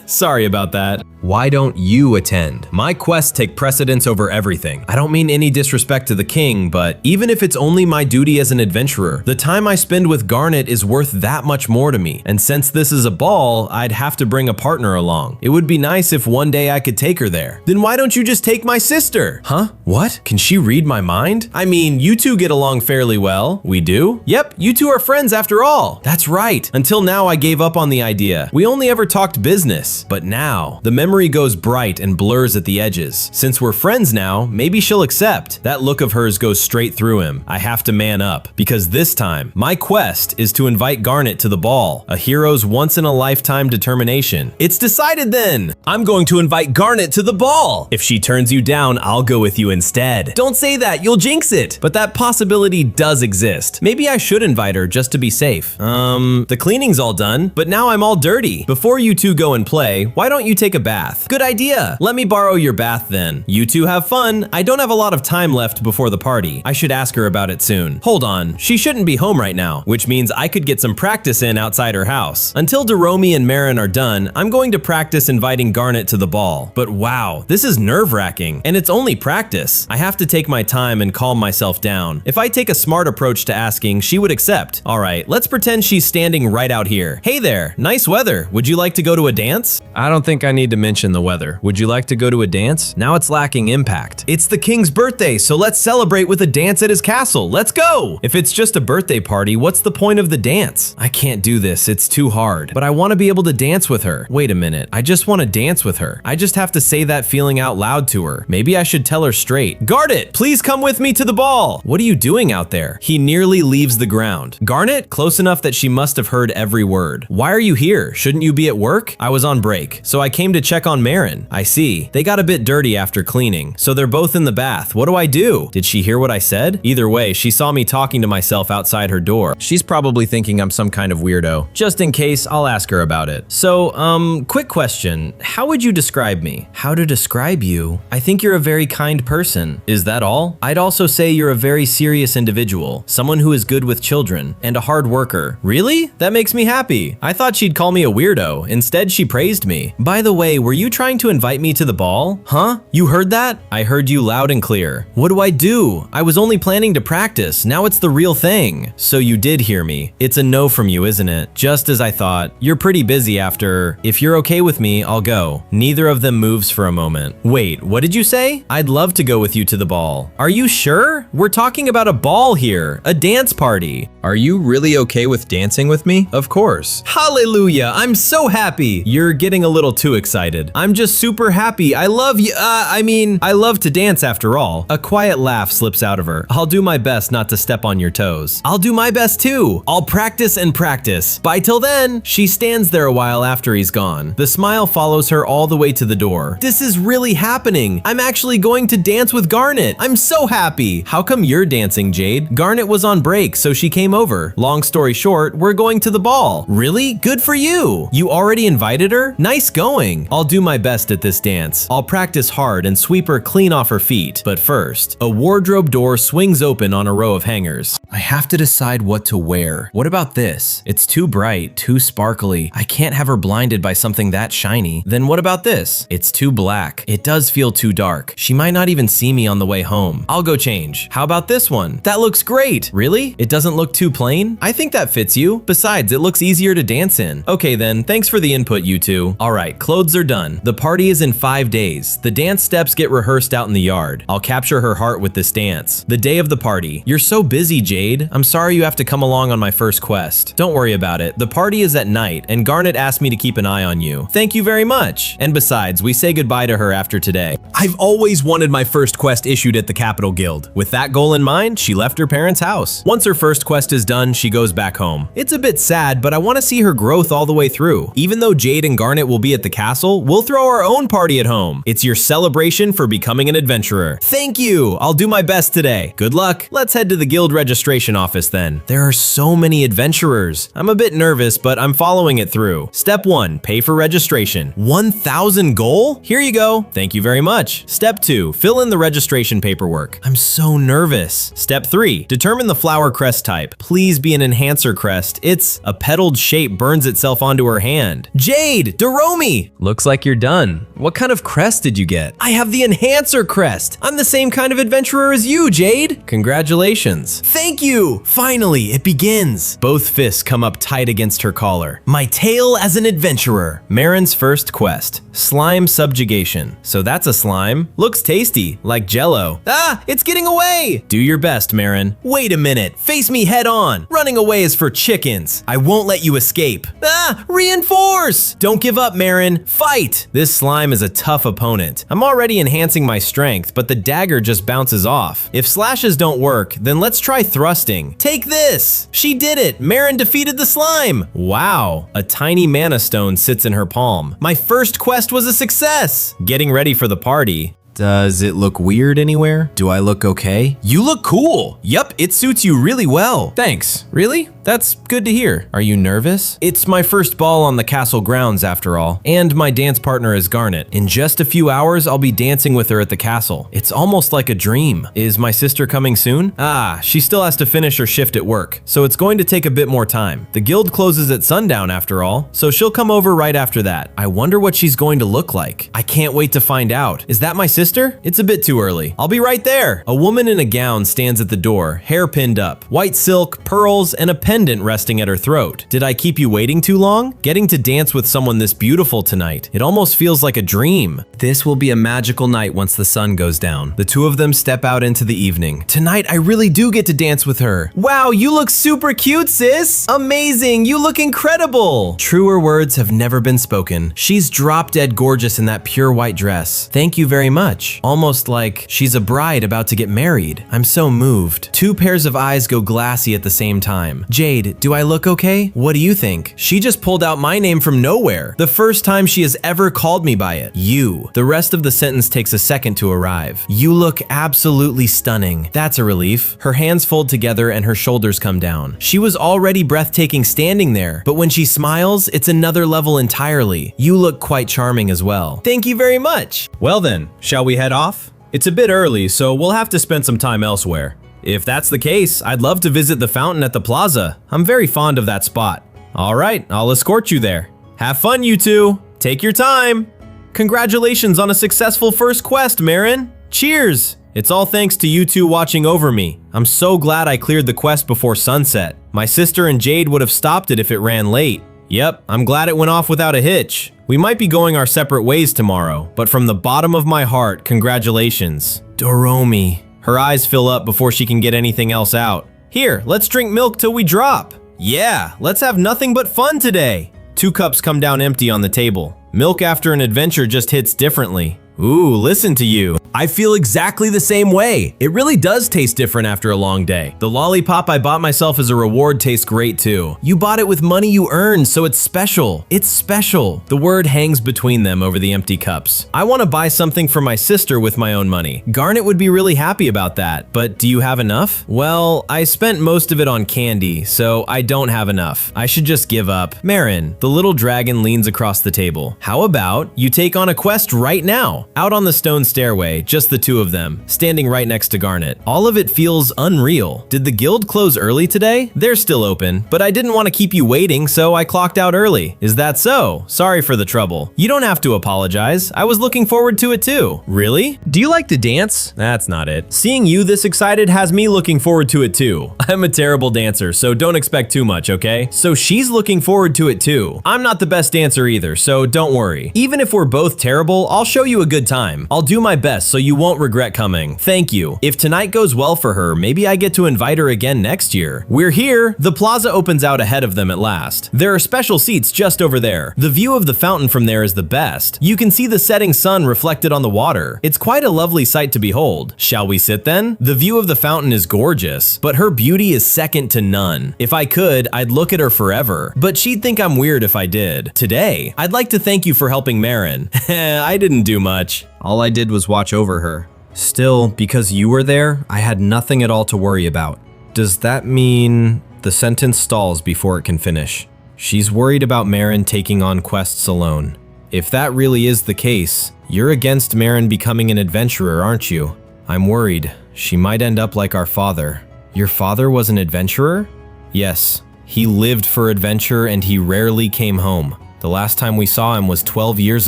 A: Sorry about that. Why don't you attend? My quests take precedence over everything. I don't mean any disrespect to the king, but even if it's only my duty as an adventurer, the time I spend with Garnet is worth that much more to me. And since this is a ball, I'd have to bring a partner along. It would be nice if one day I could take her there. Then why don't you just take my sister? Huh? What? Can she read my mind? I mean, you two get along fairly well. We do? Yep, you two are friends after all. That's right. Until now, I gave up on the idea. We only ever talked business. But now, the memory goes bright and blurs at the edges. Since we're friends now, maybe she'll accept. That look of hers goes straight through him. I have to man up, because this time, my quest is to invite Garnet to the ball, a hero's once-in-a-lifetime determination. It's decided then! I'm going to invite Garnet to the ball! If she turns you down, I'll go with you instead. Don't say that, you'll jinx it! But that possibility does exist. Maybe I should invite her just to be safe. The cleaning's all done, but now I'm all dirty. Before you two go and play, why don't you take a bath? Good idea! Let me borrow your bath then. You two have fun. I don't have a lot of time left before the party. I should ask her about it soon. Hold on, she shouldn't be home right now, which means I could get some practice in outside her house. Until Deromi and Marin are done, I'm going to practice inviting Garnet to the ball. But wow, this is nerve-wracking, and it's only practice. I have to take my time and calm myself down. If I take a smart approach to asking, she would accept. Alright, let's pretend she's standing right out here. Hey there, nice weather. Would you like to go to a dance? I don't think I need to mention the weather. Would you like to go to a dance? Now it's lacking impact. It's the king's birthday, so let's celebrate with a dance at his castle. Let's go! If it's just a birthday party, what's the point of the dance? I can't do this, it's too hard. But I want to be able to dance with her. Wait a minute, I just want to dance with her. I just have to say that feeling out loud to her. Maybe I should tell her straight. Garnet, please come with me to the ball! What are you doing out there? He nearly leaves the ground. Garnet? Close enough that she must have heard every word. Why are you here? Shouldn't you be at work? I was on break, so I came to check on Marin. I see. They got a bit dirty after cleaning, so they're both in the bath. What do I do? Did she hear what I said? Either way, she saw me talking to myself outside her door. She's probably thinking I'm some kind of weirdo. Just in case, I'll ask her about it. So, quick question. How would you describe me? How to describe you? I think you're a very kind person. Is that all? I'd also say you're a very serious individual, someone who is good with children, and a hard worker. Really? That makes me happy. I thought she'd call me a weirdo. Instead, she praised me. By the way, were you trying to invite me to the ball? Huh? You heard that? I heard you loud and clear. What do I do? I was only planning to practice. Now it's the real thing. So you did hear me. It's a no from you, isn't it? Just as I thought. You're pretty busy after. If you're okay with me, I'll go. Neither of them moves for a moment. Wait, what did you say? I'd love to go with you to the ball. Are you sure? We're talking about a ball here. A dance party. Are you really okay with dancing with me? Of course. Hallelujah! I'm so happy! Hey, you're getting a little too excited. I'm just super happy. I love you. I love to dance after all. A quiet laugh slips out of her. I'll do my best not to step on your toes. I'll do my best too. I'll practice and practice. Bye till then. She stands there a while after he's gone. The smile follows her all the way to the door. This is really happening. I'm actually going to dance with Garnet. I'm so happy. How come you're dancing, Jade? Garnet was on break, so she came over. Long story short, we're going to the ball. Really? Good for you. You already invited her? Nice going. I'll do my best at this dance. I'll practice hard and sweep her clean off her feet. But first, a wardrobe door swings open on a row of hangers. I have to decide what to wear. What about this? It's too bright, too sparkly. I can't have her blinded by something that shiny. Then what about this? It's too black. It does feel too dark. She might not even see me on the way home. I'll go change. How about this one? That looks great. Really? It doesn't look too plain? I think that fits you. Besides, it looks easier to dance in. Okay then, thanks for the input, you two. All right, clothes are done. The party is in 5 days. The dance steps get rehearsed out in the yard. I'll capture her heart with this dance. The day of the party. You're so busy, Jade. I'm sorry you have to come along on my first quest. Don't worry about it. The party is at night, and Garnet asked me to keep an eye on you. Thank you very much. And besides, we say goodbye to her after today. I've always wanted my first quest issued at the Capital Guild. With that goal in mind, she left her parents' house. Once her first quest is done, she goes back home. It's a bit sad, but I want to see her growth all the way through. Even though Jade and Garnet will be at the castle, we'll throw our own party at home. It's your celebration for becoming an adventurer. Thank you. I'll do my best today. Good luck. Let's head to the guild registration office then. There are so many adventurers. I'm a bit nervous, but I'm following it through. Step 1, pay for registration. 1,000 goal? Here you go. Thank you very much. Step 2, fill in the registration paperwork. I'm so nervous. Step 3, determine the flower crest type. Please be an enhancer crest. It's a petaled shape burns itself onto her hand. Jade, Doromi! Looks like you're done. What kind of crest did you get? I have the enhancer crest. I'm the same kind of adventurer as you, Jade. Congratulations. Thank you. Finally, it begins. Both fists come up tight against her collar. My tale as an adventurer. Marin's first quest. Slime subjugation. So that's a slime. Looks tasty, like jello. Ah, it's getting away. Do your best, Marin. Wait a minute. Face me head on. Running away is for chickens. I won't let you escape. Ah, reinforce. Don't give up, Marin. Fight. This slime is a tough opponent. I'm already enhancing my strength, but the dagger just bounces off. If slashes don't work, then let's try thrusting. Take this. She did it. Marin defeated the slime. Wow. A tiny mana stone sits in her palm. My first quest was a success. Getting ready for the party. Does it look weird anywhere? Do I look okay? You look cool. Yup, it suits you really well. Thanks. Really? That's good to hear. Are you nervous? It's my first ball on the castle grounds after all, and my dance partner is Garnet. In just a few hours, I'll be dancing with her at the castle. It's almost like a dream. Is my sister coming soon? Ah, she still has to finish her shift at work, so it's going to take a bit more time. The guild closes at sundown after all, so she'll come over right after that. I wonder what she's going to look like. I can't wait to find out. Is that my sister? It's a bit too early. I'll be right there. A woman in a gown stands at the door, hair pinned up, white silk, pearls, and a pendant resting at her throat. Did I keep you waiting too long? Getting to dance with someone this beautiful tonight. It almost feels like a dream. This will be a magical night once the sun goes down. The two of them step out into the evening. Tonight, I really do get to dance with her. Wow, you look super cute, sis. Amazing, you look incredible. Truer words have never been spoken. She's drop dead gorgeous in that pure white dress. Thank you very much. Almost like she's a bride about to get married. I'm so moved. Two pairs of eyes go glassy at the same time. Jade, do I look okay? What do you think? She just pulled out my name from nowhere. The first time she has ever called me by it. You. The rest of the sentence takes a second to arrive. You look absolutely stunning. That's a relief. Her hands fold together and her shoulders come down. She was already breathtaking standing there, but when she smiles, it's another level entirely. You look quite charming as well. Thank you very much. Well then, shall we head off? It's a bit early, so we'll have to spend some time elsewhere. If that's the case, I'd love to visit the fountain at the plaza. I'm very fond of that spot. All right, I'll escort you there. Have fun, you two. Take your time. Congratulations on a successful first quest, Marin. Cheers. It's all thanks to you two watching over me. I'm so glad I cleared the quest before sunset. My sister and Jade would have stopped it if it ran late. Yep, I'm glad it went off without a hitch. We might be going our separate ways tomorrow, but from the bottom of my heart, congratulations. Doromi. Her eyes fill up before she can get anything else out. Here, let's drink milk till we drop. Yeah, let's have nothing but fun today. 2 cups come down empty on the table. Milk after an adventure just hits differently. Ooh, listen to you. I feel exactly the same way. It really does taste different after a long day. The lollipop I bought myself as a reward tastes great too. You bought it with money you earned, so it's special. It's special. The word hangs between them over the empty cups. I want to buy something for my sister with my own money. Garnet would be really happy about that, but do you have enough? Well, I spent most of it on candy, so I don't have enough. I should just give up. Marin, the little dragon leans across the table. How about you take on a quest right now? Out on the stone stairway, just the 2 of them, standing right next to Garnet. All of it feels unreal. Did the guild close early today? They're still open, but I didn't want to keep you waiting, so I clocked out early. Is that so? Sorry for the trouble. You don't have to apologize. I was looking forward to it too. Really? Do you like to dance? That's not it. Seeing you this excited has me looking forward to it too. I'm a terrible dancer, so don't expect too much, okay? So she's looking forward to it too. I'm not the best dancer either, so don't worry. Even if we're both terrible, I'll show you a good time. I'll do my best so you won't regret coming. Thank you. If tonight goes well for her, maybe I get to invite her again next year. We're here. The plaza opens out ahead of them at last. There are special seats just over there. The view of the fountain from there is the best. You can see the setting sun reflected on the water. It's quite a lovely sight to behold. Shall we sit then? The view of the fountain is gorgeous, but her beauty is second to none. If I could, I'd look at her forever, but she'd think I'm weird if I did. Today, I'd like to thank you for helping Marin. I didn't do much. All I did was watch over her. Still, because you were there, I had nothing at all to worry about. Does that mean... The sentence stalls before it can finish. She's worried about Marin taking on quests alone. If that really is the case, you're against Marin becoming an adventurer, aren't you? I'm worried. She might end up like our father. Your father was an adventurer? Yes. He lived for adventure and he rarely came home. The last time we saw him was 12 years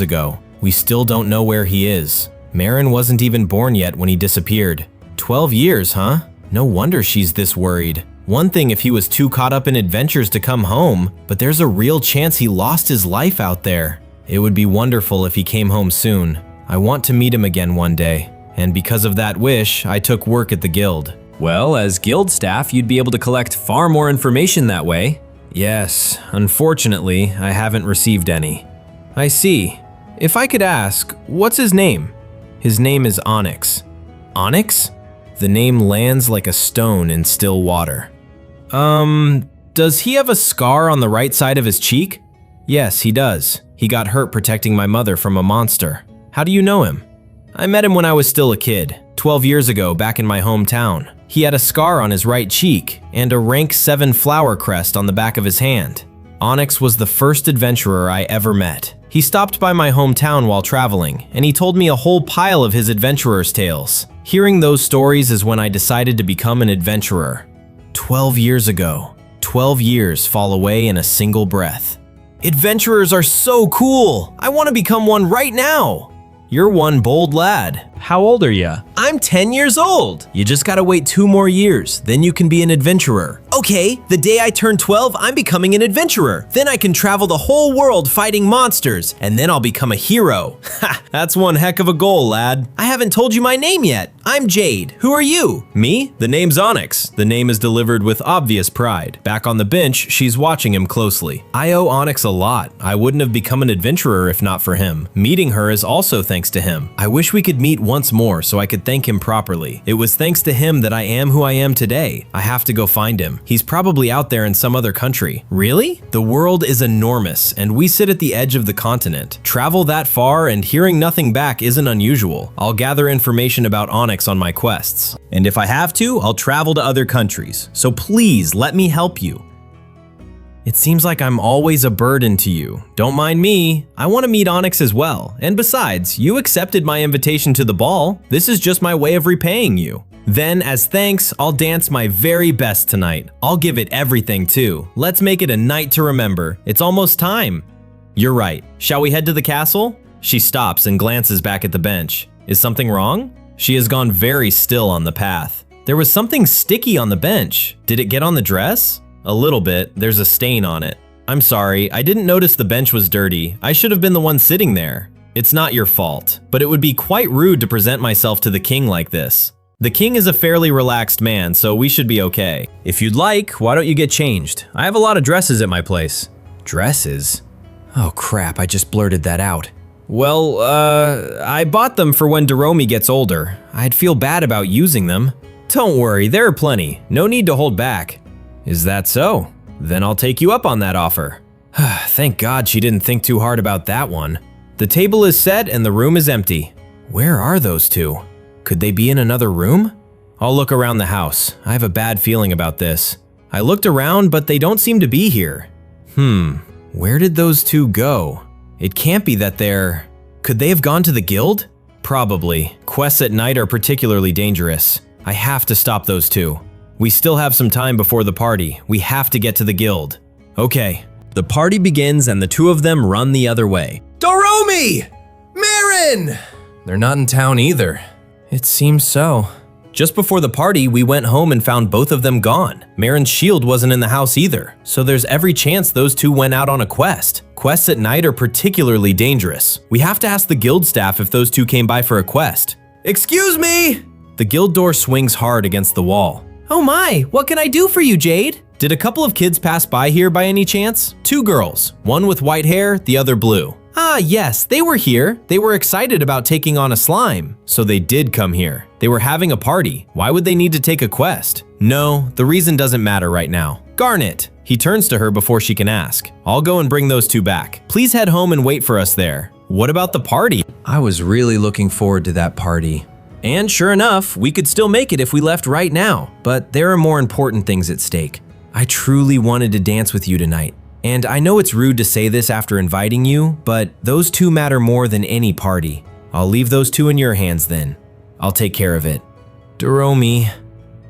A: ago. We still don't know where he is. Marin wasn't even born yet when he disappeared. 12 years, huh? No wonder she's this worried. One thing if he was too caught up in adventures to come home, but there's a real chance he lost his life out there. It would be wonderful if he came home soon. I want to meet him again one day, and because of that wish, I took work at the guild. Well, as guild staff, you'd be able to collect far more information that way. Yes, unfortunately, I haven't received any. I see. If I could ask, what's his name? His name is Onyx. Onyx? The name lands like a stone in still water. Does he have a scar on the right side of his cheek? Yes, he does. He got hurt protecting my mother from a monster. How do you know him? I met him when I was still a kid, 12 years ago back in my hometown. He had a scar on his right cheek and a rank 7 flower crest on the back of his hand. Onyx was the first adventurer I ever met. He stopped by my hometown while traveling, and he told me a whole pile of his adventurer's tales. Hearing those stories is when I decided to become an adventurer. 12 years ago. 12 years fall away in a single breath. Adventurers are so cool! I want to become one right now! You're one bold lad.
C: How old are you?
A: I'm 10 years old. You just gotta wait 2 more years, then you can be an adventurer. Okay, the day I turn 12, I'm becoming an adventurer. Then I can travel the whole world fighting monsters, and then I'll become a hero. Ha, that's one heck of a goal, lad. I haven't told you my name yet. I'm Jade. Who are you? Me? The name's Onyx. The name is delivered with obvious pride. Back on the bench, she's watching him closely. I owe Onyx a lot. I wouldn't have become an adventurer if not for him. Meeting her is also thanks to him. I wish we could meet once more so I could thank him properly. It was thanks to him that I am who I am today. I have to go find him. He's probably out there in some other country. Really? The world is enormous, and we sit at the edge of the continent. Travel that far and hearing nothing back isn't unusual. I'll gather information about Onyx on my quests. And if I have to, I'll travel to other countries. So please let me help you. It seems like I'm always a burden to you. Don't mind me. I want to meet Onyx as well. And besides, you accepted my invitation to the ball. This is just my way of repaying you. Then, as thanks, I'll dance my very best tonight. I'll give it everything too. Let's make it a night to remember. It's almost time. You're right. Shall we head to the castle? She stops and glances back at the bench. Is something wrong? She has gone very still on the path. There was something sticky on the bench. Did it get on the dress? A little bit. There's a stain on it. I'm sorry, I didn't notice the bench was dirty. I should have been the one sitting there. It's not your fault, but it would be quite rude to present myself to the king like this. The king is a fairly relaxed man, so we should be okay. If you'd like, why don't you get changed? I have a lot of dresses at my place. Dresses? Oh crap, I just blurted that out. Well, I bought them for when Doromi gets older. I'd feel bad about using them. Don't worry, there are plenty. No need to hold back. Is that so? Then I'll take you up on that offer. Thank God she didn't think too hard about that one. The table is set and the room is empty. Where are those two? Could they be in another room? I'll look around the house. I have a bad feeling about this. I looked around, but they don't seem to be here. Where did those two go? It can't be that they're… Could they have gone to the guild? Probably. Quests at night are particularly dangerous. I have to stop those two. We still have some time before the party. We have to get to the guild. Okay. The party begins and the two of them run the other way. Doromi! Marin! They're not in town either. It seems so. Just before the party, we went home and found both of them gone. Marin's shield wasn't in the house either, so there's every chance those two went out on a quest. Quests at night are particularly dangerous. We have to ask the guild staff if those two came by for a quest. Excuse me! The guild door swings hard against the wall. Oh my, what can I do for you, Jade? Did a couple of kids pass by here by any chance? Two girls, one with white hair, the other blue. Ah, yes, they were here. They were excited about taking on a slime. So they did come here. They were having a party. Why would they need to take a quest? No, the reason doesn't matter right now. Garnet. He turns to her before she can ask. I'll go and bring those two back. Please head home and wait for us there. What about the party? I was really looking forward to that party. And sure enough, we could still make it if we left right now. But there are more important things at stake. I truly wanted to dance with you tonight. And I know it's rude to say this after inviting you, but those two matter more than any party. I'll leave those two in your hands then. I'll take care of it. Doromi.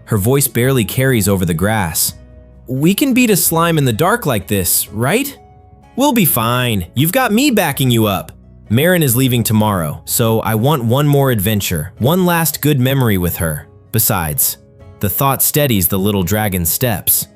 A: Her voice barely carries over the grass. We can beat a slime in the dark like this, right? We'll be fine. You've got me backing you up. Marin is leaving tomorrow, so I want one more adventure, one last good memory with her. Besides, the thought steadies the little dragon's steps.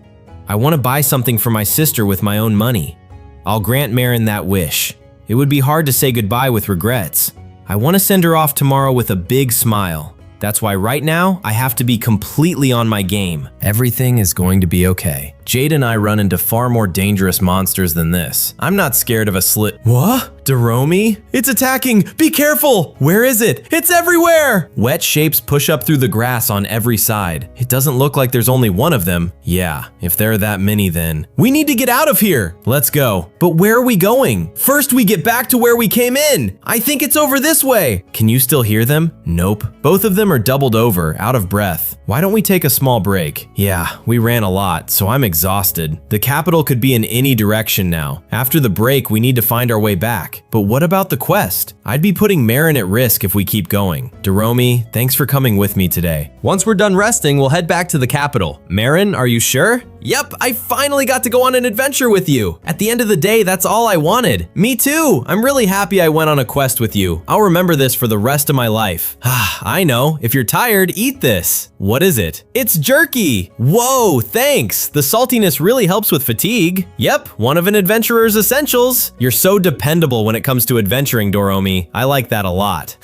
A: I want to buy something for my sister with my own money. I'll grant Marin that wish. It would be hard to say goodbye with regrets. I want to send her off tomorrow with a big smile. That's why right now, I have to be completely on my game. Everything is going to be okay. Jade and I run into far more dangerous monsters than this. I'm not scared of a slit. What? Doromi? It's attacking! Be careful! Where is it? It's everywhere! Wet shapes push up through the grass on every side. It doesn't look like there's only one of them. Yeah, if there are that many then. We need to get out of here! Let's go. But where are we going? First we get back to where we came in! I think it's over this way! Can you still hear them? Nope. Both of them are doubled over, out of breath. Why don't we take a small break? Yeah, we ran a lot, so I'm exhausted. The capital could be in any direction now. After the break, we need to find our way back. But what about the quest? I'd be putting Marin at risk if we keep going. Doromi, thanks for coming with me today. Once we're done resting, we'll head back to the capital. Marin, are you sure? Yep, I finally got to go on an adventure with you. At the end of the day, that's all I wanted. Me too. I'm really happy I went on a quest with you. I'll remember this for the rest of my life. I know. If you're tired, eat this. What is it? It's jerky. Whoa, thanks. The saltiness really helps with fatigue. Yep, one of an adventurer's essentials. You're so dependable when it comes to adventuring, Doromi. I like that a lot.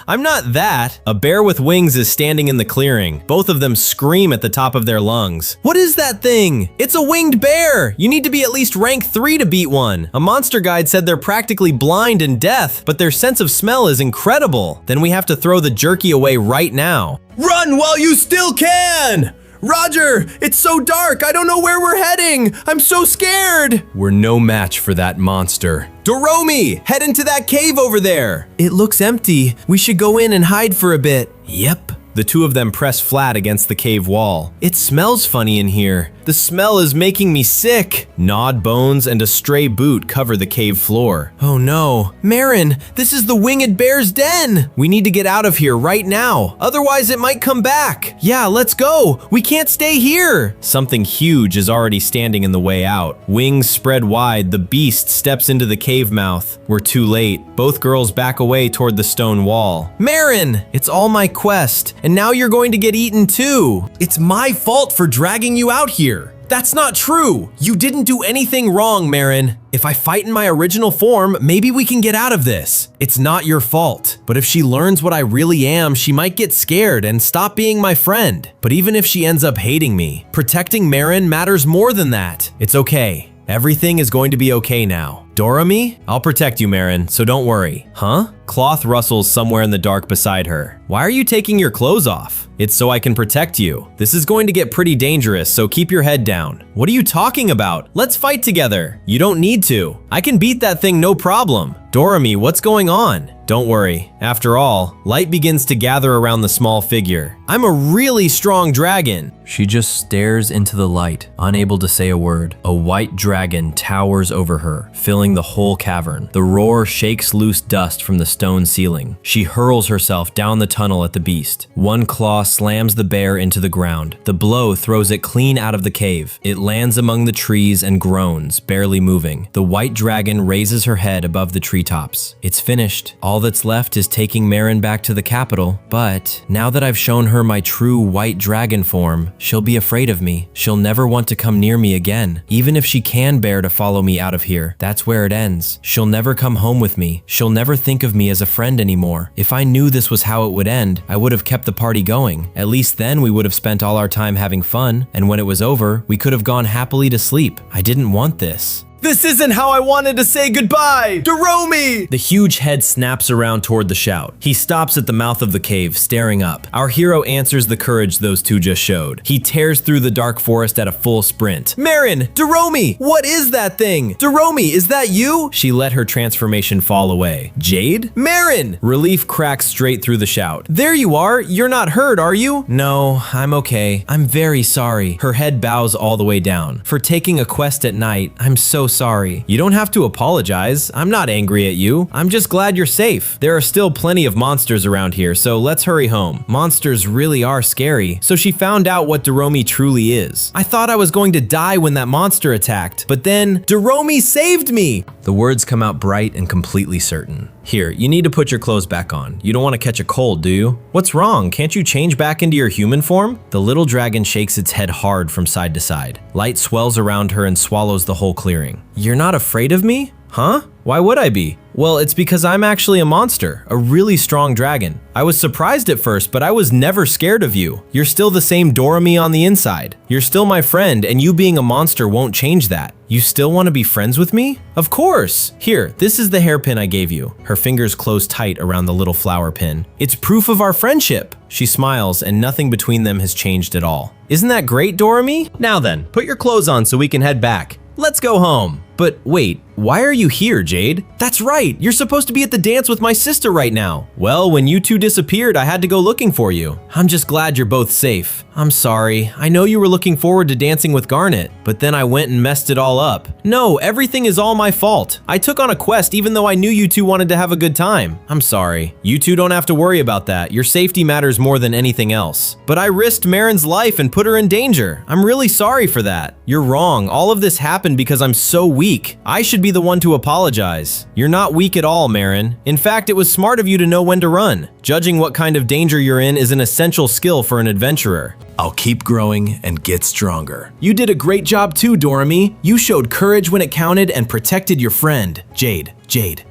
A: I'm not that. A bear with wings is standing in the clearing. Both of them scream at the top of their lungs. What is that thing? It's a winged bear! You need to be at least rank 3 to beat one. A monster guide said they're practically blind and deaf, but their sense of smell is incredible. Then we have to throw the jerky away right now. Run while you still can! Roger, it's so dark, I don't know where we're heading! I'm so scared! We're no match for that monster. Doromi, head into that cave over there! It looks empty. We should go in and hide for a bit. Yep. The two of them press flat against the cave wall. It smells funny in here. The smell is making me sick. Gnawed bones and a stray boot cover the cave floor. Oh no. Marin, this is the winged bear's den. We need to get out of here right now. Otherwise it might come back. Yeah, let's go. We can't stay here. Something huge is already standing in the way out. Wings spread wide, the beast steps into the cave mouth. We're too late. Both girls back away toward the stone wall. Marin, it's all my quest. And now you're going to get eaten too. It's my fault for dragging you out here. That's not true. You didn't do anything wrong, Marin. If I fight in my original form, maybe we can get out of this. It's not your fault. But if she learns what I really am, she might get scared and stop being my friend. But even if she ends up hating me, protecting Marin matters more than that. It's okay. Everything is going to be okay now. Doremi? I'll protect you, Marin, so don't worry. Huh? Cloth rustles somewhere in the dark beside her. Why are you taking your clothes off? It's so I can protect you. This is going to get pretty dangerous, so keep your head down. What are you talking about? Let's fight together. You don't need to. I can beat that thing no problem. Doremi, what's going on? Don't worry. After all, light begins to gather around the small figure. I'm a really strong dragon. She just stares into the light, unable to say a word. A white dragon towers over her, filling the whole cavern. The roar shakes loose dust from the stone ceiling. She hurls herself down the tunnel at the beast. One claw slams the bear into the ground. The blow throws it clean out of the cave. It lands among the trees and groans, barely moving. The white dragon raises her head above the treetops. It's finished. All that's left is taking Marin back to the capital, but now that I've shown her my true white dragon form, she'll be afraid of me. She'll never want to come near me again. Even if she can bear to follow me out of here, that's where it ends. She'll never come home with me. She'll never think of me as a friend anymore. If I knew this was how it would end, I would have kept the party going. At least then we would have spent all our time having fun, and when it was over, we could have gone happily to sleep. I didn't want this. This isn't how I wanted to say goodbye! Doremi! The huge head snaps around toward the shout. He stops at the mouth of the cave, staring up. Our hero answers the courage those two just showed. He tears through the dark forest at a full sprint. Marin! Doremi! What is that thing? Doremi, is that you? She let her transformation fall away. Jade? Marin! Relief cracks straight through the shout. There you are! You're not hurt, are you? No, I'm okay. I'm very sorry. Her head bows all the way down. For taking a quest at night, I'm so sorry. You don't have to apologize. I'm not angry at you. I'm just glad you're safe. There are still plenty of monsters around here, so let's hurry home. Monsters really are scary. So she found out what Doremi truly is. I thought I was going to die when that monster attacked, but then Doremi saved me! The words come out bright and completely certain. Here, you need to put your clothes back on. You don't want to catch a cold, do you? What's wrong? Can't you change back into your human form? The little dragon shakes its head hard from side to side. Light swells around her and swallows the whole clearing. You're not afraid of me? Huh? Why would I be? Well, it's because I'm actually a monster, a really strong dragon. I was surprised at first, but I was never scared of you. You're still the same Doremi on the inside. You're still my friend, and you being a monster won't change that. You still want to be friends with me? Of course! Here, this is the hairpin I gave you. Her fingers close tight around the little flower pin. It's proof of our friendship. She smiles, and nothing between them has changed at all. Isn't that great, Doremi? Now then, put your clothes on so we can head back. Let's go home. But wait, why are you here, Jade? That's right, you're supposed to be at the dance with my sister right now. Well, when you two disappeared, I had to go looking for you. I'm just glad you're both safe. I'm sorry, I know you were looking forward to dancing with Garnet, but then I went and messed it all up. No, everything is all my fault. I took on a quest even though I knew you two wanted to have a good time. I'm sorry. You two don't have to worry about that. Your safety matters more than anything else. But I risked Marin's life and put her in danger. I'm really sorry for that. You're wrong. All of this happened because I'm so weak. I should be the one to apologize. You're not weak at all, Marin. In fact, it was smart of you to know when to run. Judging what kind of danger you're in is an essential skill for an adventurer. I'll keep growing and get stronger. You did a great job too, Doremi. You showed courage when it counted and protected your friend, Jade.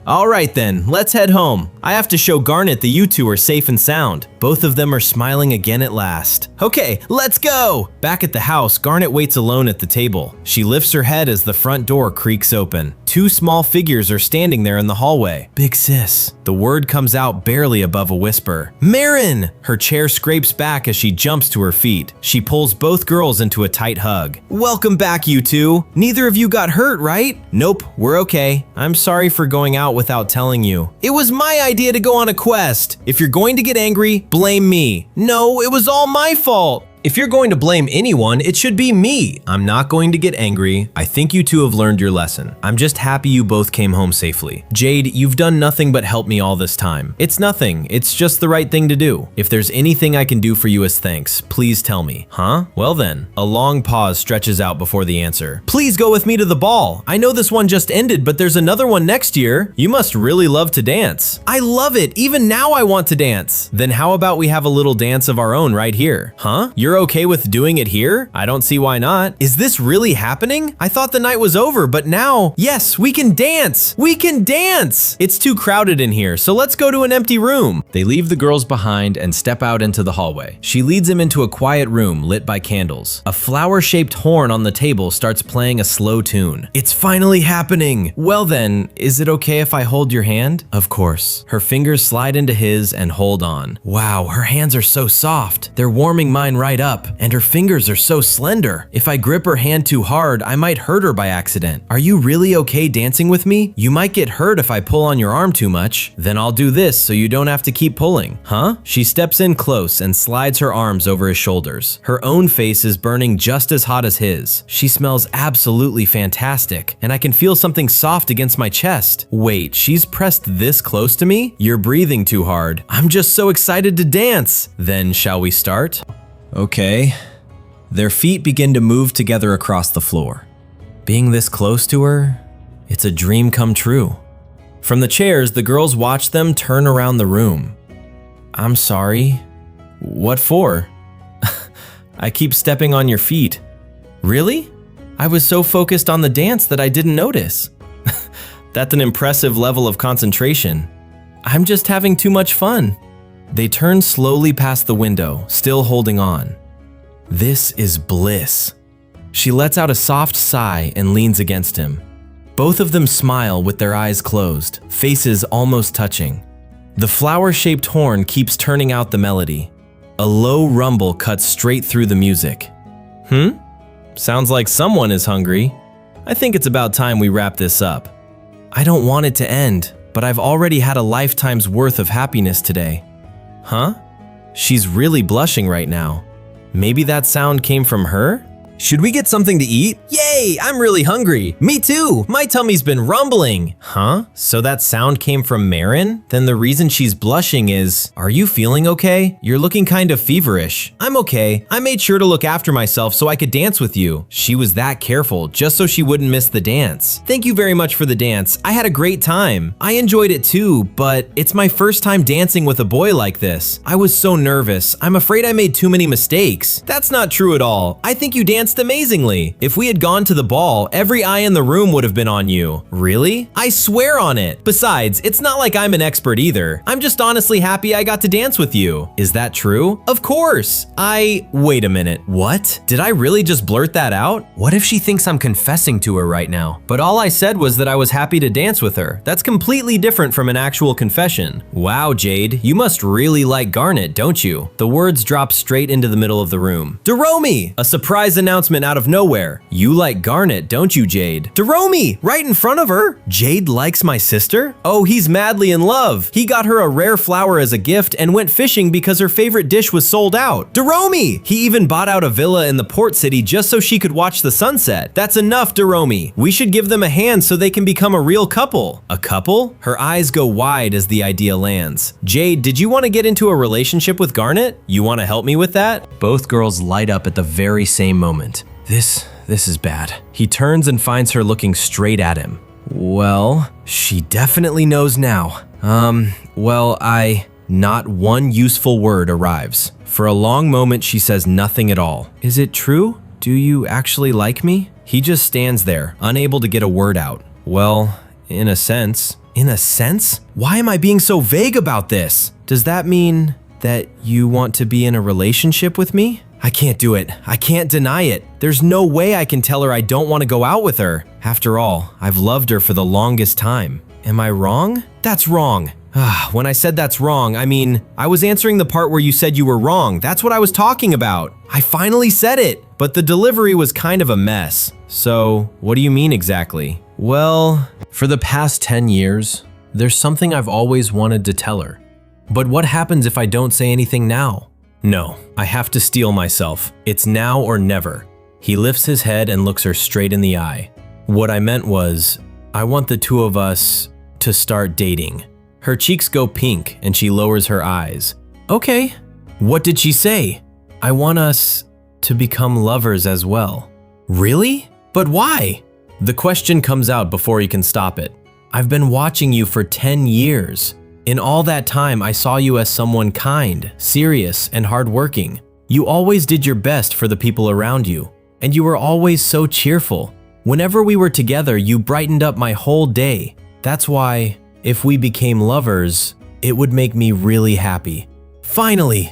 A: All right then, let's head home. I have to show Garnet that you two are safe and sound. Both of them are smiling again at last. Okay, let's go! Back at the house, Garnet waits alone at the table. She lifts her head as the front door creaks open. Two small figures are standing there in the hallway. Big sis. The word comes out barely above a whisper. Marin! Her chair scrapes back as she jumps to her feet. She pulls both girls into a tight hug. Welcome back, you two. Neither of you got hurt, right? Nope, we're okay. I'm sorry for going out without telling you. It was my idea to go on a quest. If you're going to get angry, blame me. No, it was all my fault. If you're going to blame anyone, it should be me. I'm not going to get angry. I think you two have learned your lesson. I'm just happy you both came home safely. Jade, you've done nothing but help me all this time. It's nothing. It's just the right thing to do. If there's anything I can do for you as thanks, please tell me. Huh? Well then. A long pause stretches out before the answer. Please go with me to the ball. I know this one just ended, but there's another one next year. You must really love to dance. I love it. Even now I want to dance. Then how about we have a little dance of our own right here? Huh? You're you're okay with doing it here? I don't see why not. Is this really happening? I thought the night was over, but now, yes, we can dance! We can dance! It's too crowded in here, so let's go to an empty room. They leave the girls behind and step out into the hallway. She leads him into a quiet room lit by candles. A flower-shaped horn on the table starts playing a slow tune. It's finally happening! Well then, is it okay if I hold your hand? Of course. Her fingers slide into his and hold on. Wow, her hands are so soft. They're warming mine right up, and her fingers are so slender. If I grip her hand too hard, I might hurt her by accident. Are you really okay dancing with me? You might get hurt if I pull on your arm too much. Then I'll do this so you don't have to keep pulling. Huh? She steps in close and slides her arms over his shoulders. Her own face is burning just as hot as his. She smells absolutely fantastic, and I can feel something soft against my chest. Wait, she's pressed this close to me? You're breathing too hard. I'm just so excited to dance. Then shall we start? Okay. Their feet begin to move together across the floor. Being this close to her, it's a dream come true. From the chairs, the girls watch them turn around the room. I'm sorry. What for? I keep stepping on your feet. Really? I was so focused on the dance that I didn't notice. That's an impressive level of concentration. I'm just having too much fun. They turn slowly past the window, still holding on. This is bliss. She lets out a soft sigh and leans against him. Both of them smile with their eyes closed, faces almost touching. The flower-shaped horn keeps turning out the melody. A low rumble cuts straight through the music. Sounds like someone is hungry. I think it's about time we wrap this up. I don't want it to end, but I've already had a lifetime's worth of happiness today. Huh? She's really blushing right now. Maybe that sound came from her? Should we get something to eat? Yay, I'm really hungry. Me too. My tummy's been rumbling. Huh? So that sound came from Marin? Then the reason she's blushing is, are you feeling okay? You're looking kind of feverish. I'm okay. I made sure to look after myself so I could dance with you. She was that careful just so she wouldn't miss the dance. Thank you very much for the dance. I had a great time. I enjoyed it too, but it's my first time dancing with a boy like this. I was so nervous. I'm afraid I made too many mistakes. That's not true at all. I think you danced amazingly. If we had gone to the ball, every eye in the room would have been on you. Really? I swear on it. Besides, it's not like I'm an expert either. I'm just honestly happy I got to dance with you. Is that true? Of course. Wait a minute. What? Did I really just blurt that out? What if she thinks I'm confessing to her right now? But all I said was that I was happy to dance with her. That's completely different from an actual confession. Wow, Jade, you must really like Garnet, don't you? The words drop straight into the middle of the room. Deromi! A surprise announcement out of nowhere. You like Garnet, don't you, Jade? Deromi! Right in front of her! Jade likes my sister? Oh, he's madly in love. He got her a rare flower as a gift and went fishing because her favorite dish was sold out. Deromi! He even bought out a villa in the port city just so she could watch the sunset. That's enough, Deromi. We should give them a hand so they can become a real couple. A couple? Her eyes go wide as the idea lands. Jade, did you want to get into a relationship with Garnet? You want to help me with that? Both girls light up at the very same moment. This is bad. He turns and finds her looking straight at him. Well, she definitely knows now. Not one useful word arrives. For a long moment, she says nothing at all. Is it true? Do you actually like me? He just stands there, unable to get a word out. Well, in a sense. In a sense? Why am I being so vague about this? Does that mean that you want to be in a relationship with me? I can't do it. I can't deny it. There's no way I can tell her I don't want to go out with her. After all, I've loved her for the longest time. Am I wrong? That's wrong. When I said that's wrong, I mean, I was answering the part where you said you were wrong. That's what I was talking about. I finally said it, but the delivery was kind of a mess. So, what do you mean exactly? Well, for the past 10 years, there's something I've always wanted to tell her. But what happens if I don't say anything now? No, I have to steel myself. It's now or never. He lifts his head and looks her straight in the eye. What I meant was, I want the two of us to start dating. Her cheeks go pink and she lowers her eyes. Okay. What did she say? I want us to become lovers as well. Really? But why? The question comes out before he can stop it. I've been watching you for 10 years. In all that time, I saw you as someone kind, serious, and hardworking. You always did your best for the people around you, and you were always so cheerful. Whenever we were together, you brightened up my whole day. That's why, if we became lovers, it would make me really happy. Finally!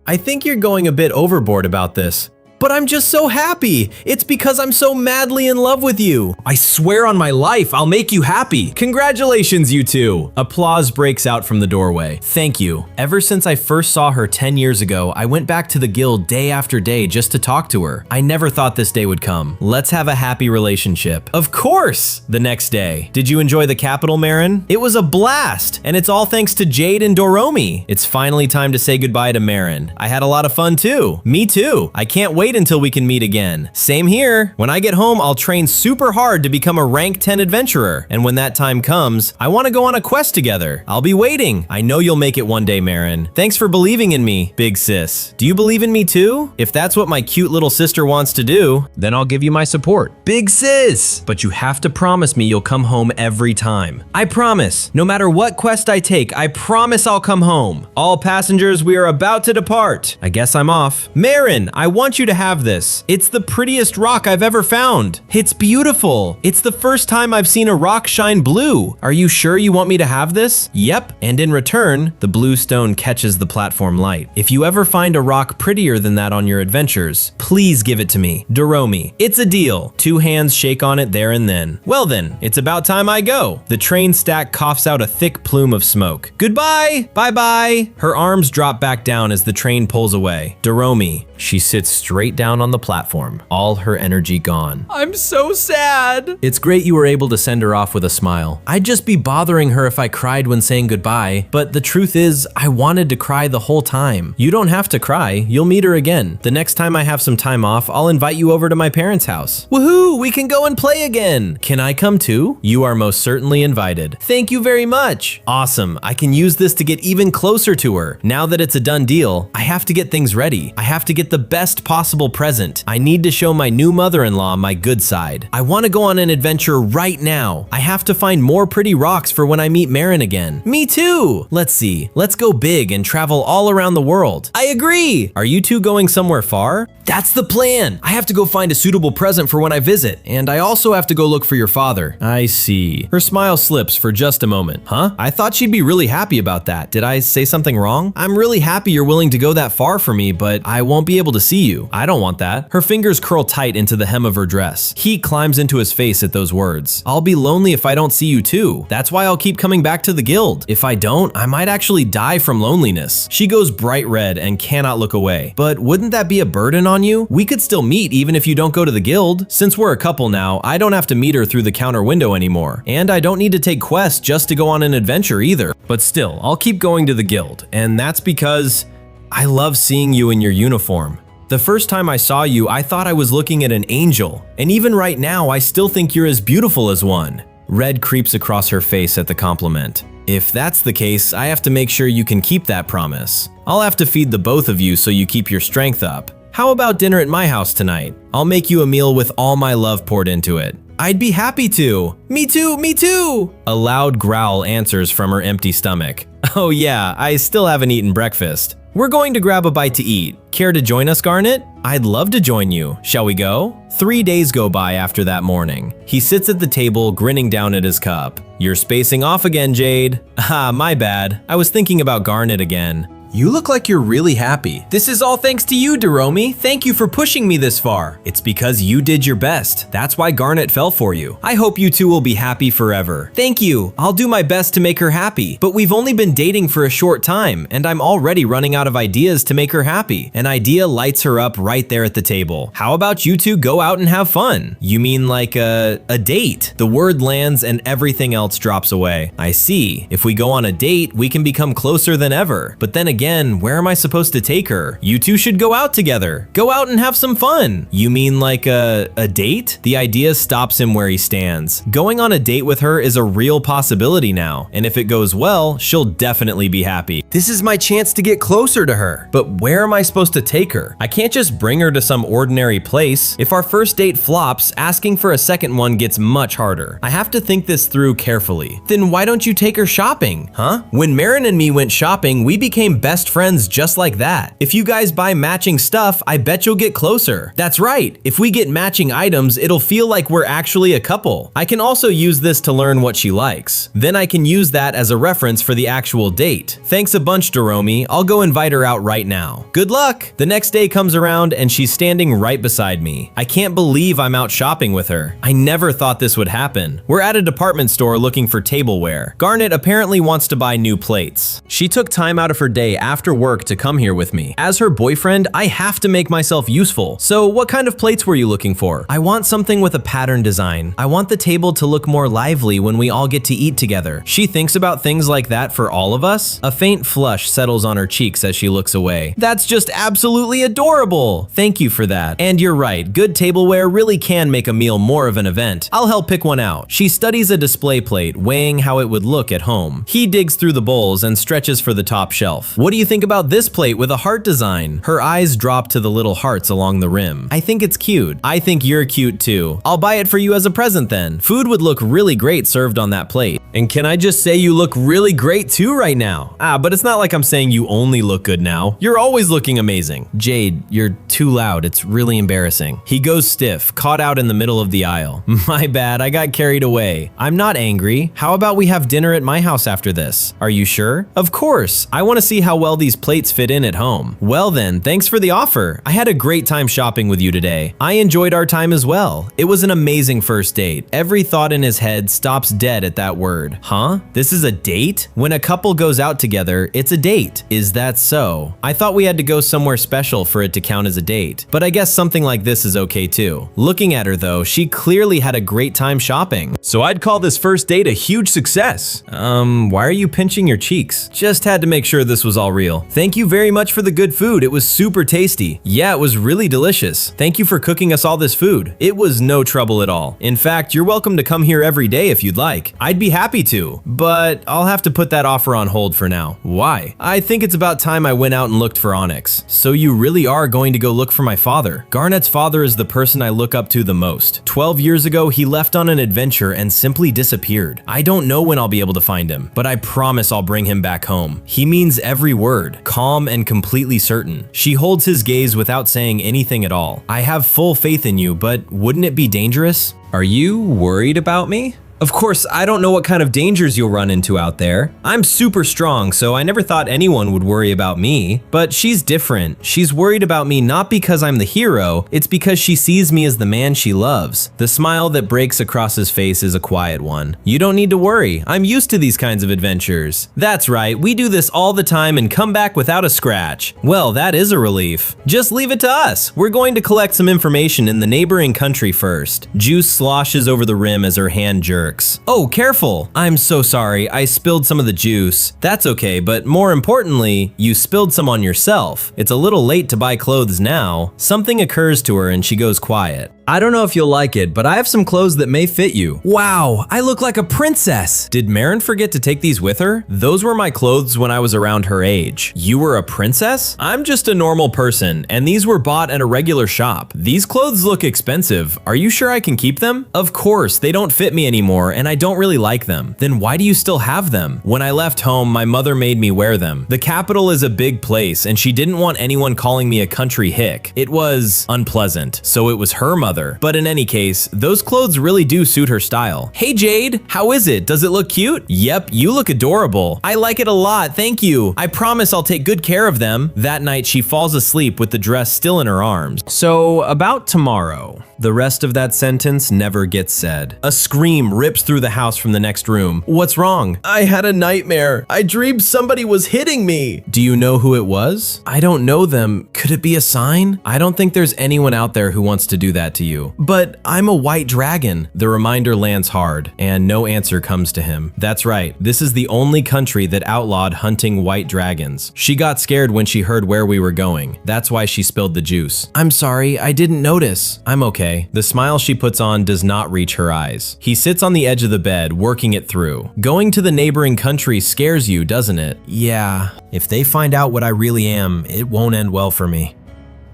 A: I think you're going a bit overboard about this. But I'm just so happy. It's because I'm so madly in love with you. I swear on my life, I'll make you happy. Congratulations, you two. Applause breaks out from the doorway. Thank you. Ever since I first saw her 10 years ago, I went back to the guild day after day just to talk to her. I never thought this day would come. Let's have a happy relationship. Of course! The next day. Did you enjoy the capital, Marin? It was a blast, and it's all thanks to Jade and Doromi. It's finally time to say goodbye to Marin. I had a lot of fun too. Me too. I can't wait until we can meet again. Same here. When I get home, I'll train super hard to become a rank 10 adventurer. And when that time comes, I want to go on a quest together. I'll be waiting. I know you'll make it one day, Marin. Thanks for believing in me, big sis. Do you believe in me too? If that's what my cute little sister wants to do, then I'll give you my support. Big sis! But you have to promise me you'll come home every time. I promise. No matter what quest I take, I promise I'll come home. All passengers, we are about to depart. I guess I'm off. Marin, I want you to have this. It's the prettiest rock I've ever found. It's beautiful. It's the first time I've seen a rock shine blue. Are you sure you want me to have this? Yep. And in return, the blue stone catches the platform light. If you ever find a rock prettier than that on your adventures, please give it to me. Doromi. It's a deal. 2 hands shake on it there and then. Well then, it's about time I go. The train stack coughs out a thick plume of smoke. Goodbye. Bye-bye. Her arms drop back down as the train pulls away. Doromi. She sits straight down on the platform, all her energy gone. I'm so sad. It's great you were able to send her off with a smile. I'd just be bothering her if I cried when saying goodbye, but the truth is, I wanted to cry the whole time. You don't have to cry, you'll meet her again. The next time I have some time off, I'll invite you over to my parents' house. Woohoo, we can go and play again. Can I come too? You are most certainly invited. Thank you very much. Awesome, I can use this to get even closer to her. Now that it's a done deal, I have to get things ready. I have to get the best possible present. I need to show my new mother-in-law my good side. I want to go on an adventure right now. I have to find more pretty rocks for when I meet Marin again. Me too. Let's see. Let's go big and travel all around the world. I agree. Are you two going somewhere far? That's the plan. I have to go find a suitable present for when I visit, and I also have to go look for your father. I see. Her smile slips for just a moment. Huh? I thought she'd be really happy about that. Did I say something wrong? I'm really happy you're willing to go that far for me, but I won't be able to see you. I don't want that. Her fingers curl tight into the hem of her dress. Heat climbs into his face at those words. I'll be lonely if I don't see you too. That's why I'll keep coming back to the guild. If I don't, I might actually die from loneliness. She goes bright red and cannot look away. But wouldn't that be a burden on you? We could still meet even if you don't go to the guild. Since we're a couple now, I don't have to meet her through the counter window anymore. And I don't need to take quests just to go on an adventure either. But still, I'll keep going to the guild. And that's because I love seeing you in your uniform. The first time I saw you, I thought I was looking at an angel, and even right now, I still think you're as beautiful as one. Red creeps across her face at the compliment. If that's the case, I have to make sure you can keep that promise. I'll have to feed the both of you so you keep your strength up. How about dinner at my house tonight? I'll make you a meal with all my love poured into it. I'd be happy to. Me too, me too. A loud growl answers from her empty stomach. Oh yeah, I still haven't eaten breakfast. We're going to grab a bite to eat. Care to join us, Garnet? I'd love to join you. Shall we go? 3 days go by after that morning. He sits at the table, grinning down at his cup. You're spacing off again, Jade. Ah, my bad. I was thinking about Garnet again. You look like you're really happy. This is all thanks to you, Doromi. Thank you for pushing me this far. It's because you did your best. That's why Garnet fell for you. I hope you two will be happy forever. Thank you. I'll do my best to make her happy. But we've only been dating for a short time, and I'm already running out of ideas to make her happy. An idea lights her up right there at the table. How about you two go out and have fun? You mean like a date? The word lands and everything else drops away. I see. If we go on a date, we can become closer than ever. But then again, where am I supposed to take her? You two should go out together. Go out and have some fun. You mean like a date? The idea stops him where he stands. Going on a date with her is a real possibility now, and if it goes well, she'll definitely be happy. This is my chance to get closer to her. But where am I supposed to take her? I can't just bring her to some ordinary place. If our first date flops, asking for a second one gets much harder. I have to think this through carefully. Then why don't you take her shopping, huh? When Marin and me went shopping, we became best friends just like that. If you guys buy matching stuff, I bet you'll get closer. That's right. If we get matching items, it'll feel like we're actually a couple. I can also use this to learn what she likes. Then I can use that as a reference for the actual date. Thanks a bunch, Doromi. I'll go invite her out right now. Good luck! The next day comes around and she's standing right beside me. I can't believe I'm out shopping with her. I never thought this would happen. We're at a department store looking for tableware. Garnet apparently wants to buy new plates. She took time out of her day after work to come here with me. As her boyfriend, I have to make myself useful. So what kind of plates were you looking for? I want something with a pattern design. I want the table to look more lively when we all get to eat together. She thinks about things like that for all of us? A faint flush settles on her cheeks as she looks away. That's just absolutely adorable! Thank you for that. And you're right, good tableware really can make a meal more of an event. I'll help pick one out. She studies a display plate, weighing how it would look at home. He digs through the bowls and stretches for the top shelf. What do you think about this plate with a heart design? Her eyes drop to the little hearts along the rim. I think it's cute. I think you're cute too. I'll buy it for you as a present then. Food would look really great served on that plate. And can I just say you look really great too right now? But it's not like I'm saying you only look good now. You're always looking amazing. Jade, you're too loud. It's really embarrassing. He goes stiff, caught out in the middle of the aisle. My bad, I got carried away. I'm not angry. How about we have dinner at my house after this? Are you sure? Of course. I want to see how well these plates fit in at home. Well then, thanks for the offer. I had a great time shopping with you today. I enjoyed our time as well. It was an amazing first date. Every thought in his head stops dead at that word. Huh? This is a date? When a couple goes out together, it's a date. Is that so? I thought we had to go somewhere special for it to count as a date, but I guess something like this is okay too. Looking at her though, she clearly had a great time shopping. So I'd call this first date a huge success. Why are you pinching your cheeks? Just had to make sure this was all real. Thank you very much for the good food. It was super tasty. Yeah, it was really delicious. Thank you for cooking us all this food. It was no trouble at all. In fact, you're welcome to come here every day if you'd like. I'd be happy to, but I'll have to put that offer on hold for now. Why? I think it's about time I went out and looked for Onyx. So you really are going to go look for my father? Garnet's father is the person I look up to the most. 12 years ago, he left on an adventure and simply disappeared. I don't know when I'll be able to find him, but I promise I'll bring him back home. He means every word, calm and completely certain. She holds his gaze without saying anything at all. I have full faith in you, but wouldn't it be dangerous? Are you worried about me? Of course, I don't know what kind of dangers you'll run into out there. I'm super strong, so I never thought anyone would worry about me. But she's different. She's worried about me not because I'm the hero, it's because she sees me as the man she loves. The smile that breaks across his face is a quiet one. You don't need to worry. I'm used to these kinds of adventures. That's right, we do this all the time and come back without a scratch. Well, that is a relief. Just leave it to us. We're going to collect some information in the neighboring country first. Juice sloshes over the rim as her hand jerks. Oh, careful! I'm so sorry, I spilled some of the juice. That's okay, but more importantly, you spilled some on yourself. It's a little late to buy clothes now. Something occurs to her and she goes quiet. I don't know if you'll like it, but I have some clothes that may fit you. Wow, I look like a princess! Did Marin forget to take these with her? Those were my clothes when I was around her age. You were a princess? I'm just a normal person, and these were bought at a regular shop. These clothes look expensive. Are you sure I can keep them? Of course, they don't fit me anymore, and I don't really like them. Then why do you still have them? When I left home, my mother made me wear them. The capital is a big place, and she didn't want anyone calling me a country hick. It was unpleasant, so it was her mother. But in any case, those clothes really do suit her style. Hey Jade, how is it? Does it look cute? Yep, you look adorable. I like it a lot, thank you. I promise I'll take good care of them. That night, she falls asleep with the dress still in her arms. So, about tomorrow. The rest of that sentence never gets said. A scream rips through the house from the next room. What's wrong? I had a nightmare. I dreamed somebody was hitting me. Do you know who it was? I don't know them. Could it be a sign? I don't think there's anyone out there who wants to do that to you. But I'm a white dragon. The reminder lands hard, and no answer comes to him. That's right. This is the only country that outlawed hunting white dragons. She got scared when she heard where we were going. That's why she spilled the juice. I'm sorry, I didn't notice. I'm okay. The smile she puts on does not reach her eyes. He sits on the edge of the bed, working it through. Going to the neighboring country scares you, doesn't it? Yeah. If they find out what I really am, it won't end well for me.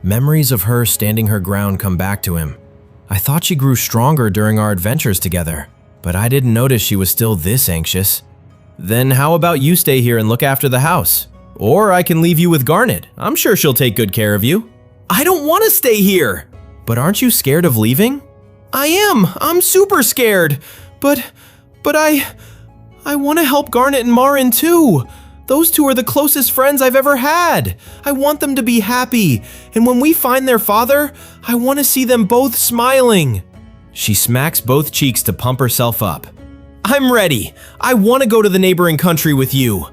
A: Memories of her standing her ground come back to him. I thought she grew stronger during our adventures together, but I didn't notice she was still this anxious. Then how about you stay here and look after the house? Or I can leave you with Garnet. I'm sure she'll take good care of you. I don't want to stay here. But aren't you scared of leaving? I am. I'm super scared. But I want to help Garnet and Marin too. Those two are the closest friends I've ever had. I want them to be happy. And when we find their father, I want to see them both smiling. She smacks both cheeks to pump herself up. I'm ready. I want to go to the neighboring country with you.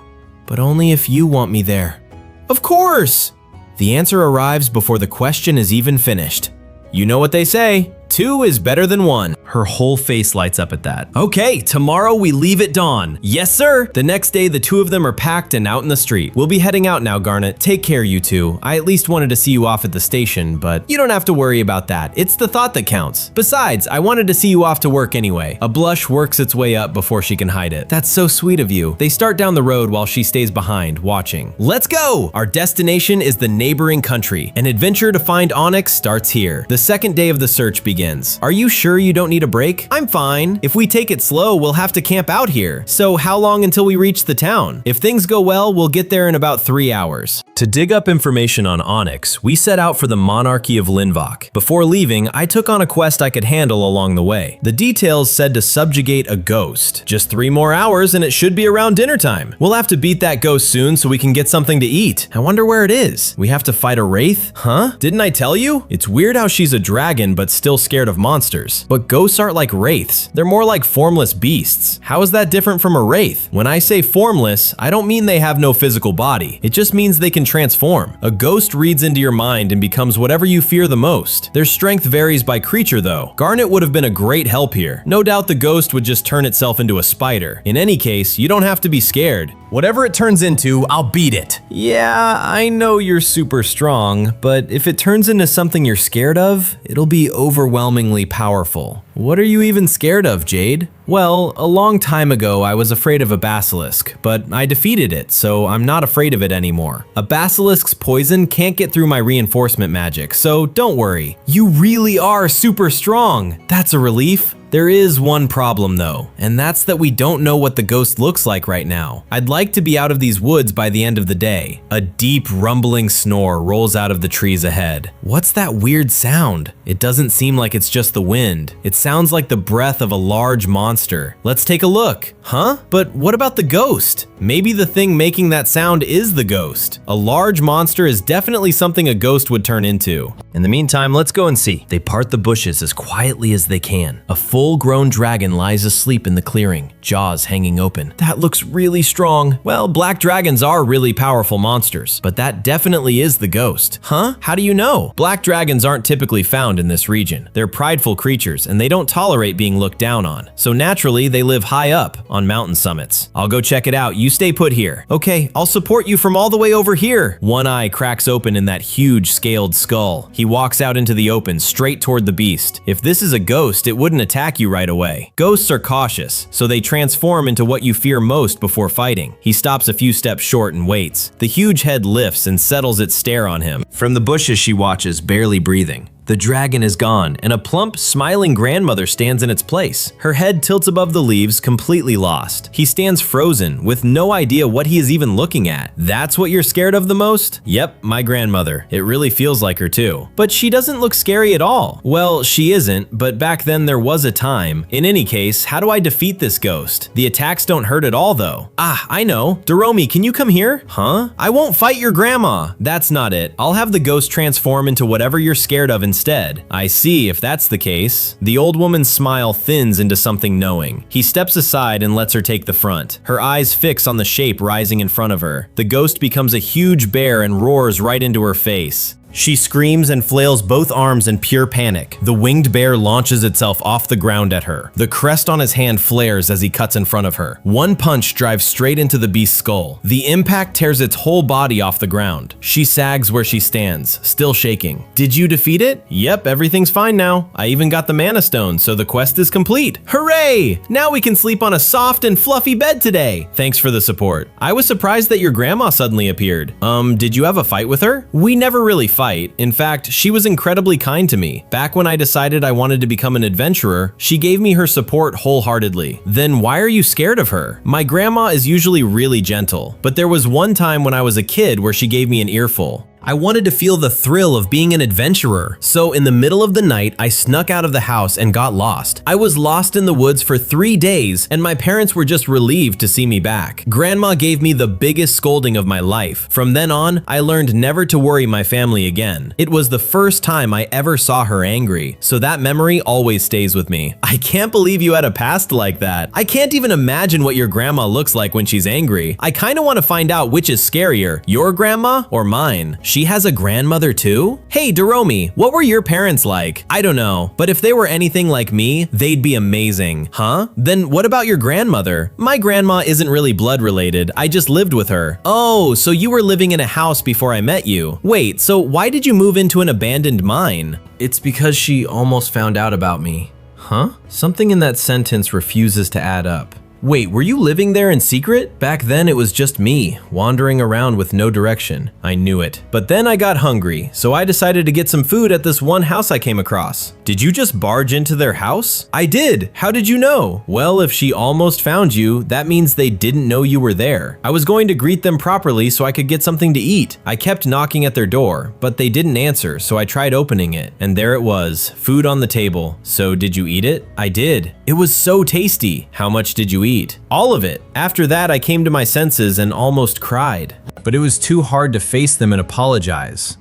A: But only if you want me there. Of course. The answer arrives before the question is even finished. You know what they say, 2 is better than 1. Her whole face lights up at that. Okay, tomorrow we leave at dawn. Yes, sir. The next day, the two of them are packed and out in the street. We'll be heading out now, Garnet. Take care, you two. I at least wanted to see you off at the station, but you don't have to worry about that. It's the thought that counts. Besides, I wanted to see you off to work anyway. A blush works its way up before she can hide it. That's so sweet of you. They start down the road while she stays behind, watching. Let's go! Our destination is the neighboring country. An adventure to find Onyx starts here. The second day of the search begins. Are you sure you don't need a break? I'm fine. If we take it slow, we'll have to camp out here. So how long until we reach the town? If things go well, we'll get there in about 3 hours. To dig up information on Onyx, we set out for the monarchy of Linvok. Before leaving, I took on a quest I could handle along the way. The details said to subjugate a ghost. Just 3 more hours and it should be around dinner time. We'll have to beat that ghost soon so we can get something to eat. I wonder where it is. We have to fight a wraith? Huh? Didn't I tell you? It's weird how she's a dragon but still scared of monsters. But ghosts aren't like wraiths. They're more like formless beasts. How is that different from a wraith? When I say formless, I don't mean they have no physical body. It just means they can transform. A ghost reads into your mind and becomes whatever you fear the most. Their strength varies by creature though. Garnet would have been a great help here. No doubt the ghost would just turn itself into a spider. In any case, you don't have to be scared. Whatever it turns into, I'll beat it. Yeah, I know you're super strong, but if it turns into something you're scared of, it'll be overwhelmingly powerful. What are you even scared of, Jade? Well, a long time ago I was afraid of a basilisk, but I defeated it, so I'm not afraid of it anymore. A basilisk's poison can't get through my reinforcement magic, so don't worry. You really are super strong. That's a relief. There is one problem though, and that's that we don't know what the ghost looks like right now. I'd like to be out of these woods by the end of the day. A deep rumbling snore rolls out of the trees ahead. What's that weird sound? It doesn't seem like it's just the wind. It sounds like the breath of a large monster. Let's take a look. Huh? But what about the ghost? Maybe the thing making that sound is the ghost. A large monster is definitely something a ghost would turn into. In the meantime, let's go and see. They part the bushes as quietly as they can. A full-grown dragon lies asleep in the clearing, jaws hanging open. That looks really strong. Well, black dragons are really powerful monsters, but that definitely is the ghost. Huh? How do you know? Black dragons aren't typically found in this region. They're prideful creatures, and they don't tolerate being looked down on. So naturally, they live high up on mountain summits. I'll go check it out. You stay put here. Okay, I'll support you from all the way over here. One eye cracks open in that huge scaled skull. He walks out into the open, straight toward the beast. If this is a ghost, it wouldn't attack you right away. Ghosts are cautious, so they transform into what you fear most before fighting. He stops a few steps short and waits. The huge head lifts and settles its stare on him. From the bushes she watches, barely breathing. The dragon is gone, and a plump, smiling grandmother stands in its place. Her head tilts above the leaves, completely lost. He stands frozen, with no idea what he is even looking at. That's what you're scared of the most? Yep, my grandmother. It really feels like her too. But she doesn't look scary at all. Well, she isn't, but back then there was a time. In any case, how do I defeat this ghost? The attacks don't hurt at all though. Ah, I know. Doromi, can you come here? Huh? I won't fight your grandma. That's not it. I'll have the ghost transform into whatever you're scared of instead. I see, if that's the case. The old woman's smile thins into something knowing. He steps aside and lets her take the front. Her eyes fix on the shape rising in front of her. The ghost becomes a huge bear and roars right into her face. She screams and flails both arms in pure panic. The winged bear launches itself off the ground at her. The crest on his hand flares as he cuts in front of her. One punch drives straight into the beast's skull. The impact tears its whole body off the ground. She sags where she stands, still shaking. Did you defeat it? Yep, everything's fine now. I even got the mana stone, so the quest is complete. Hooray! Now we can sleep on a soft and fluffy bed today. Thanks for the support. I was surprised that your grandma suddenly appeared. Did you have a fight with her? We never really fought. fight. In fact, she was incredibly kind to me. Back when I decided I wanted to become an adventurer, she gave me her support wholeheartedly. Then why are you scared of her? My grandma is usually really gentle, but there was one time when I was a kid where she gave me an earful. I wanted to feel the thrill of being an adventurer, so in the middle of the night, I snuck out of the house and got lost. I was lost in the woods for 3 days, and my parents were just relieved to see me back. Grandma gave me the biggest scolding of my life. From then on, I learned never to worry my family again. It was the first time I ever saw her angry, so that memory always stays with me. I can't believe you had a past like that. I can't even imagine what your grandma looks like when she's angry. I kinda wanna find out which is scarier, your grandma or mine. She has a grandmother too? Hey, Daromi, what were your parents like? I don't know, but if they were anything like me, they'd be amazing. Huh? Then what about your grandmother? My grandma isn't really blood related, I just lived with her. Oh, so you were living in a house before I met you. Wait, so why did you move into an abandoned mine? It's because she almost found out about me. Huh? Something in that sentence refuses to add up. Wait, were you living there in secret? Back then it was just me, wandering around with no direction. I knew it. But then I got hungry, so I decided to get some food at this one house I came across. Did you just barge into their house? I did. How did you know? Well, if she almost found you, that means they didn't know you were there. I was going to greet them properly so I could get something to eat. I kept knocking at their door, but they didn't answer, so I tried opening it. And there it was, food on the table. So did you eat it? I did. It was so tasty. How much did you eat? All of it. After that, I came to my senses and almost cried. But it was too hard to face them and apologize.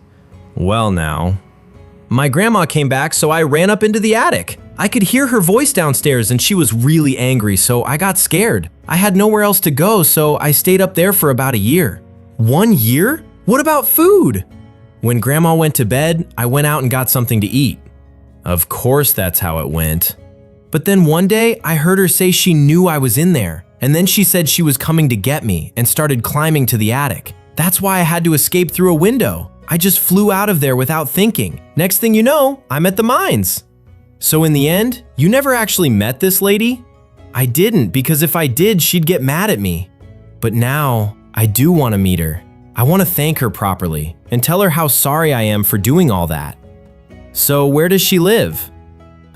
A: Well now. My grandma came back, so I ran up into the attic. I could hear her voice downstairs and she was really angry, so I got scared. I had nowhere else to go, so I stayed up there for about a year. 1 year? What about food? When grandma went to bed, I went out and got something to eat. Of course that's how it went. But then one day, I heard her say she knew I was in there, and then she said she was coming to get me and started climbing to the attic. That's why I had to escape through a window. I just flew out of there without thinking. Next thing you know, I'm at the mines. So in the end, you never actually met this lady? I didn't, because if I did, she'd get mad at me. But now, I do want to meet her. I want to thank her properly and tell her how sorry I am for doing all that. So where does she live?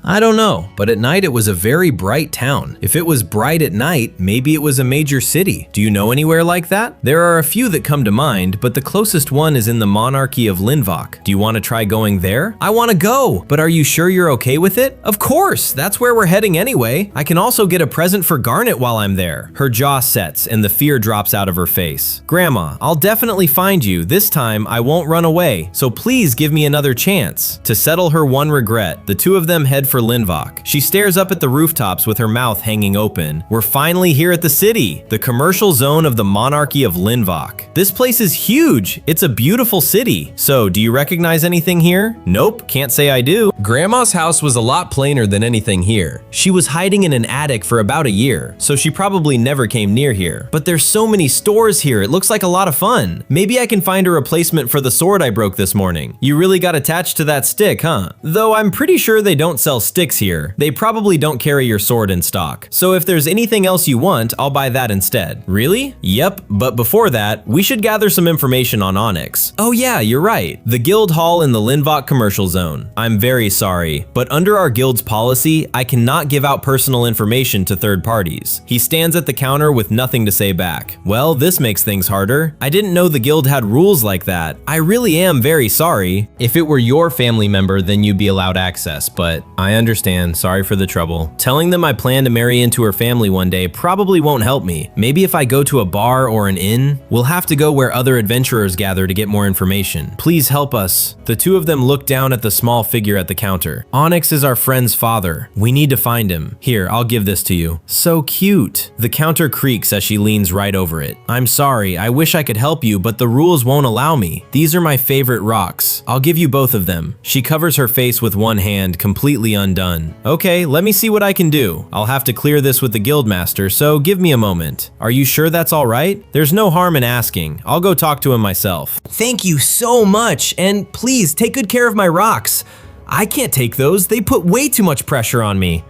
A: I don't know, but at night it was a very bright town. If it was bright at night, maybe it was a major city. Do you know anywhere like that? There are a few that come to mind, but the closest one is in the monarchy of Linvok. Do you want to try going there? I want to go, but are you sure you're okay with it? Of course, that's where we're heading anyway. I can also get a present for Garnet while I'm there. Her jaw sets and the fear drops out of her face. Grandma, I'll definitely find you. This time I won't run away, so please give me another chance. To settle her one regret, the two of them head for Linvok. She stares up at the rooftops with her mouth hanging open. We're finally here at the city, the commercial zone of the monarchy of Linvok. This place is huge. It's a beautiful city. So, do you recognize anything here? Nope, can't say I do. Grandma's house was a lot plainer than anything here. She was hiding in an attic for about a year, so she probably never came near here. But there's so many stores here, it looks like a lot of fun. Maybe I can find a replacement for the sword I broke this morning. You really got attached to that stick, huh? Though I'm pretty sure they don't sell sticks here. They probably don't carry your sword in stock. So if there's anything else you want, I'll buy that instead. Really? Yep, but before that, we should gather some information on Onyx. Oh yeah, you're right. The guild hall in the Linvok commercial zone. I'm very sorry, but under our guild's policy, I cannot give out personal information to third parties. He stands at the counter with nothing to say back. Well, this makes things harder. I didn't know the guild had rules like that. I really am very sorry. If it were your family member, then you'd be allowed access, but I understand, sorry for the trouble. Telling them I plan to marry into her family one day probably won't help me. Maybe if I go to a bar or an inn, we'll have to go where other adventurers gather to get more information. Please help us. The two of them look down at the small figure at the counter. Onyx is our friend's father. We need to find him. Here, I'll give this to you. So cute. The counter creaks as she leans right over it. I'm sorry, I wish I could help you, but the rules won't allow me. These are my favorite rocks. I'll give you both of them. She covers her face with one hand, completely undone. Okay, let me see what I can do. I'll have to clear this with the guildmaster, so give me a moment. Are you sure that's all right? There's no harm in asking. I'll go talk to him myself. Thank you so much, and please take good care of my rocks. I can't take those. They put way too much pressure on me.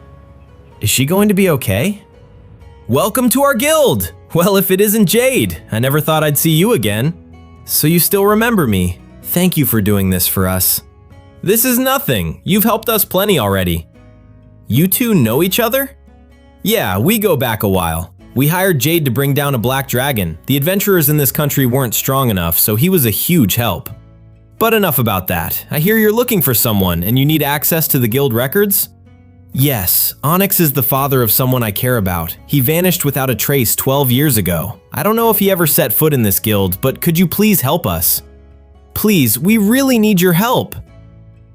A: Is she going to be okay? Welcome to our guild! Well, if it isn't Jade, I never thought I'd see you again. So you still remember me. Thank you for doing this for us. This is nothing. You've helped us plenty already. You two know each other? Yeah, we go back a while. We hired Jade to bring down a black dragon. The adventurers in this country weren't strong enough, so he was a huge help. But enough about that. I hear you're looking for someone and you need access to the guild records? Yes, Onyx is the father of someone I care about. He vanished without a trace 12 years ago. I don't know if he ever set foot in this guild, but could you please help us? Please, we really need your help.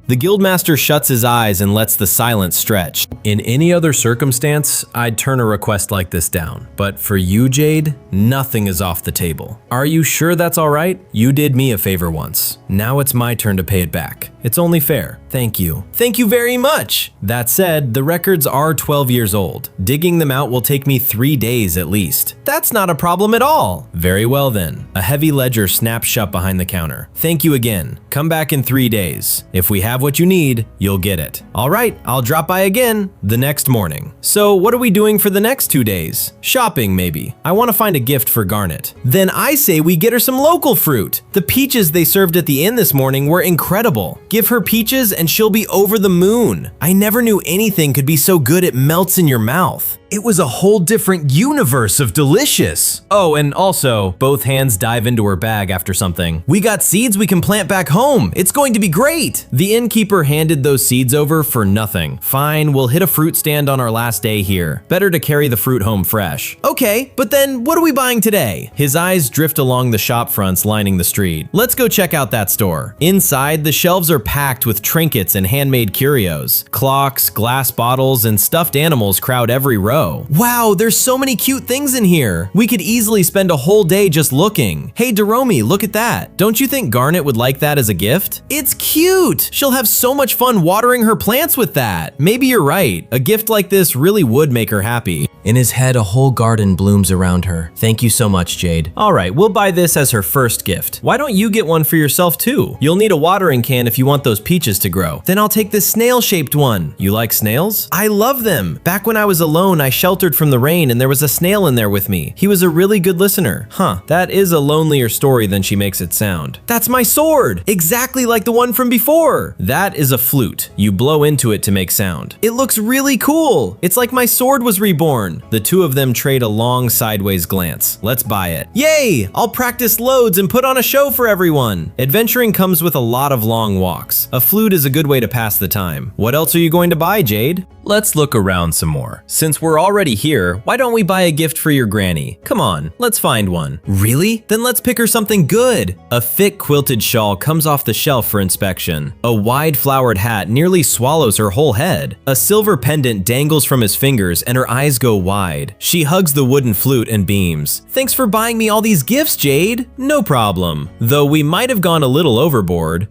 A: The guildmaster shuts his eyes and lets the silence stretch. In any other circumstance, I'd turn a request like this down. But for you, Jade, nothing is off the table. Are you sure that's all right? You did me a favor once. Now it's my turn to pay it back. It's only fair. Thank you. Thank you very much. That said, the records are 12 years old. Digging them out will take me 3 days at least. That's not a problem at all. Very well then. A heavy ledger snaps shut behind the counter. Thank you again. Come back in 3 days. If we have what you need, you'll get it. All right, I'll drop by again the next morning. So what are we doing for the next 2 days? Shopping, maybe. I want to find a gift for Garnet. Then I say we get her some local fruit. The peaches they served at the inn this morning were incredible. Give her peaches and she'll be over the moon. I never knew anything could be so good it melts in your mouth. It was a whole different universe of delicious. Oh, and also, both hands dive into her bag after something. We got seeds we can plant back home. It's going to be great. The innkeeper handed those seeds over for nothing. Fine, we'll hit a fruit stand on our last day here. Better to carry the fruit home fresh. Okay, but then what are we buying today? His eyes drift along the shop fronts lining the street. Let's go check out that store. Inside, the shelves are packed with trinkets and handmade curios. Clocks, glass bottles, and stuffed animals crowd every row. Wow, there's so many cute things in here. We could easily spend a whole day just looking. Hey, Daromi, look at that. Don't you think Garnet would like that as a gift? It's cute. She'll have so much fun watering her plants with that. Maybe you're right. A gift like this really would make her happy. In his head, a whole garden blooms around her. Thank you so much, Jade. All right, we'll buy this as her first gift. Why don't you get one for yourself too? You'll need a watering can if you want those peaches to grow. Then I'll take this snail-shaped one. You like snails? I love them. Back when I was alone, I sheltered from the rain and there was a snail in there with me. He was a really good listener. Huh, that is a lonelier story than she makes it sound. That's my sword! Exactly like the one from before. That is a flute. You blow into it to make sound. It looks really cool. It's like my sword was reborn. The two of them trade a long sideways glance. Let's buy it. Yay! I'll practice loads and put on a show for everyone. Adventuring comes with a lot of long walks. A flute is a good way to pass the time. What else are you going to buy, Jade? Let's look around some more. Since we're already here, why don't we buy a gift for your granny? Come on, let's find one. Really? Then let's pick her something good. A thick quilted shawl comes off the shelf for inspection. A wide flowered hat nearly swallows her whole head. A silver pendant dangles from his fingers and her eyes go wide. She hugs the wooden flute and beams. Thanks for buying me all these gifts, Jade. No problem. Though we might have gone a little overboard.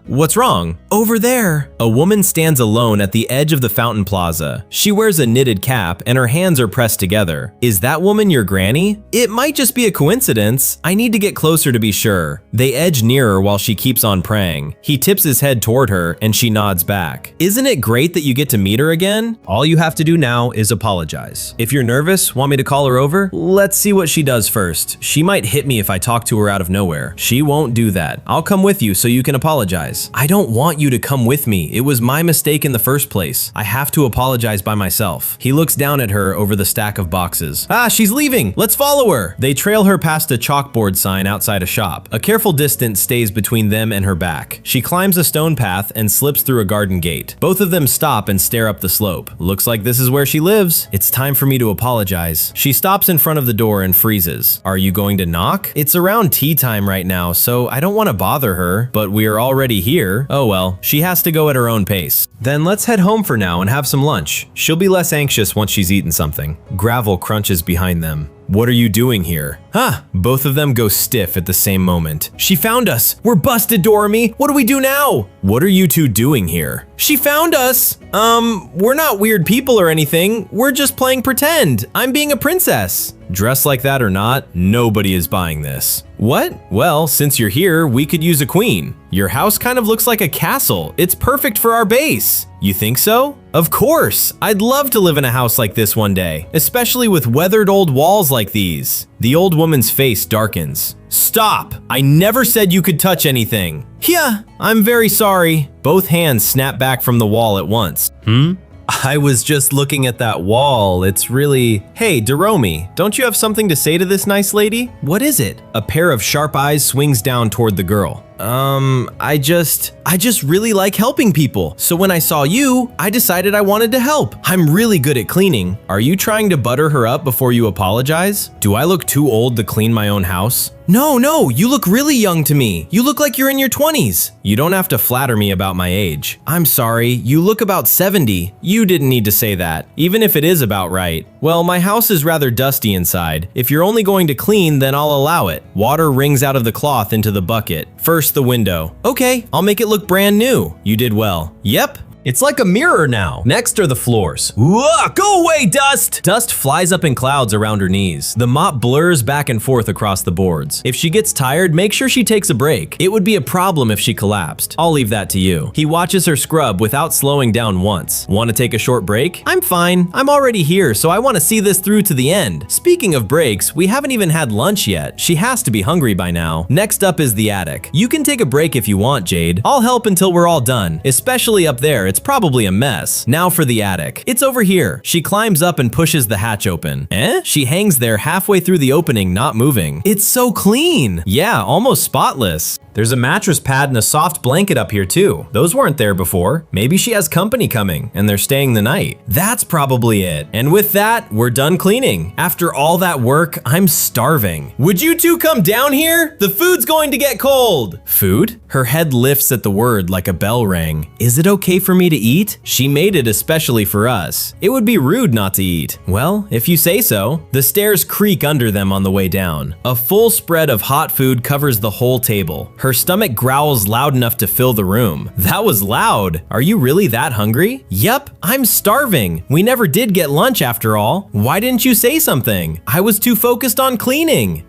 A: What's wrong? Over there. A woman stands alone at the edge of the fountain plaza. She wears a knitted cap and her hands are pressed together. Is that woman your granny? It might just be a coincidence. I need to get closer to be sure. They edge nearer while she keeps on praying. He tips his head toward her and she nods back. Isn't it great that you get to meet her again? All you have to do now is apologize. If you're nervous, want me to call her over? Let's see what she does first. She might hit me if I talk to her out of nowhere. She won't do that. I'll come with you so you can apologize. I don't want you to come with me. It was my mistake in the first place. I have to apologize by myself. He looks down at her over the stack of boxes. Ah, she's leaving. Let's follow her. They trail her past a chalkboard sign outside a shop. A careful distance stays between them and her back. She climbs a stone path and slips through a garden gate. Both of them stop and stare up the slope. Looks like this is where she lives. It's time for me to apologize. She stops in front of the door and freezes. Are you going to knock? It's around tea time right now, so I don't want to bother her, but we are already here. Oh well, she has to go at her own pace. Then let's head home for now and have some lunch. She'll be less anxious once she's eaten something. Gravel crunches behind them. What are you doing here? Huh, both of them go stiff at the same moment. She found us. We're busted, Doremi. What do we do now? What are you two doing here? She found us. We're not weird people or anything. We're just playing pretend. I'm being a princess. Dressed like that or not, nobody is buying this. What? Well, since you're here, we could use a queen. Your house kind of looks like a castle. It's perfect for our base. You think so? Of course. I'd love to live in a house like this one day, especially with weathered old walls like these. The old woman's face darkens. Stop! I never said you could touch anything. Yeah, I'm very sorry. Both hands snap back from the wall at once. I was just looking at that wall. It's really… Hey, Daromi, don't you have something to say to this nice lady? What is it? A pair of sharp eyes swings down toward the girl. I just really like helping people. So when I saw you, I decided I wanted to help. I'm really good at cleaning. Are you trying to butter her up before you apologize? Do I look too old to clean my own house? No, you look really young to me. You look like you're in your 20s. You don't have to flatter me about my age. I'm sorry, you look about 70. You didn't need to say that, even if it is about right. Well, my house is rather dusty inside. If you're only going to clean, then I'll allow it. Water rings out of the cloth into the bucket. First, the window. Okay, I'll make it look brand new. You did well. Yep. It's like a mirror now. Next are the floors. Whoa, go away, dust! Dust flies up in clouds around her knees. The mop blurs back and forth across the boards. If she gets tired, make sure she takes a break. It would be a problem if she collapsed. I'll leave that to you. He watches her scrub without slowing down once. Want to take a short break? I'm fine. I'm already here, so I want to see this through to the end. Speaking of breaks, we haven't even had lunch yet. She has to be hungry by now. Next up is the attic. You can take a break if you want, Jade. I'll help until we're all done, especially up there. It's probably a mess. Now for the attic. It's over here. She climbs up and pushes the hatch open. She hangs there halfway through the opening, not moving. It's so clean. Yeah, almost spotless. There's a mattress pad and a soft blanket up here too. Those weren't there before. Maybe she has company coming and they're staying the night. That's probably it. And with that, we're done cleaning. After all that work, I'm starving. Would you two come down here? The food's going to get cold. Food? Her head lifts at the word like a bell rang. Is it okay for me to eat? She made it especially for us. It would be rude not to eat. Well, if you say so. The stairs creak under them on the way down. A full spread of hot food covers the whole table. Her stomach growls loud enough to fill the room. That was loud. Are you really that hungry? Yep, I'm starving. We never did get lunch after all. Why didn't you say something? I was too focused on cleaning.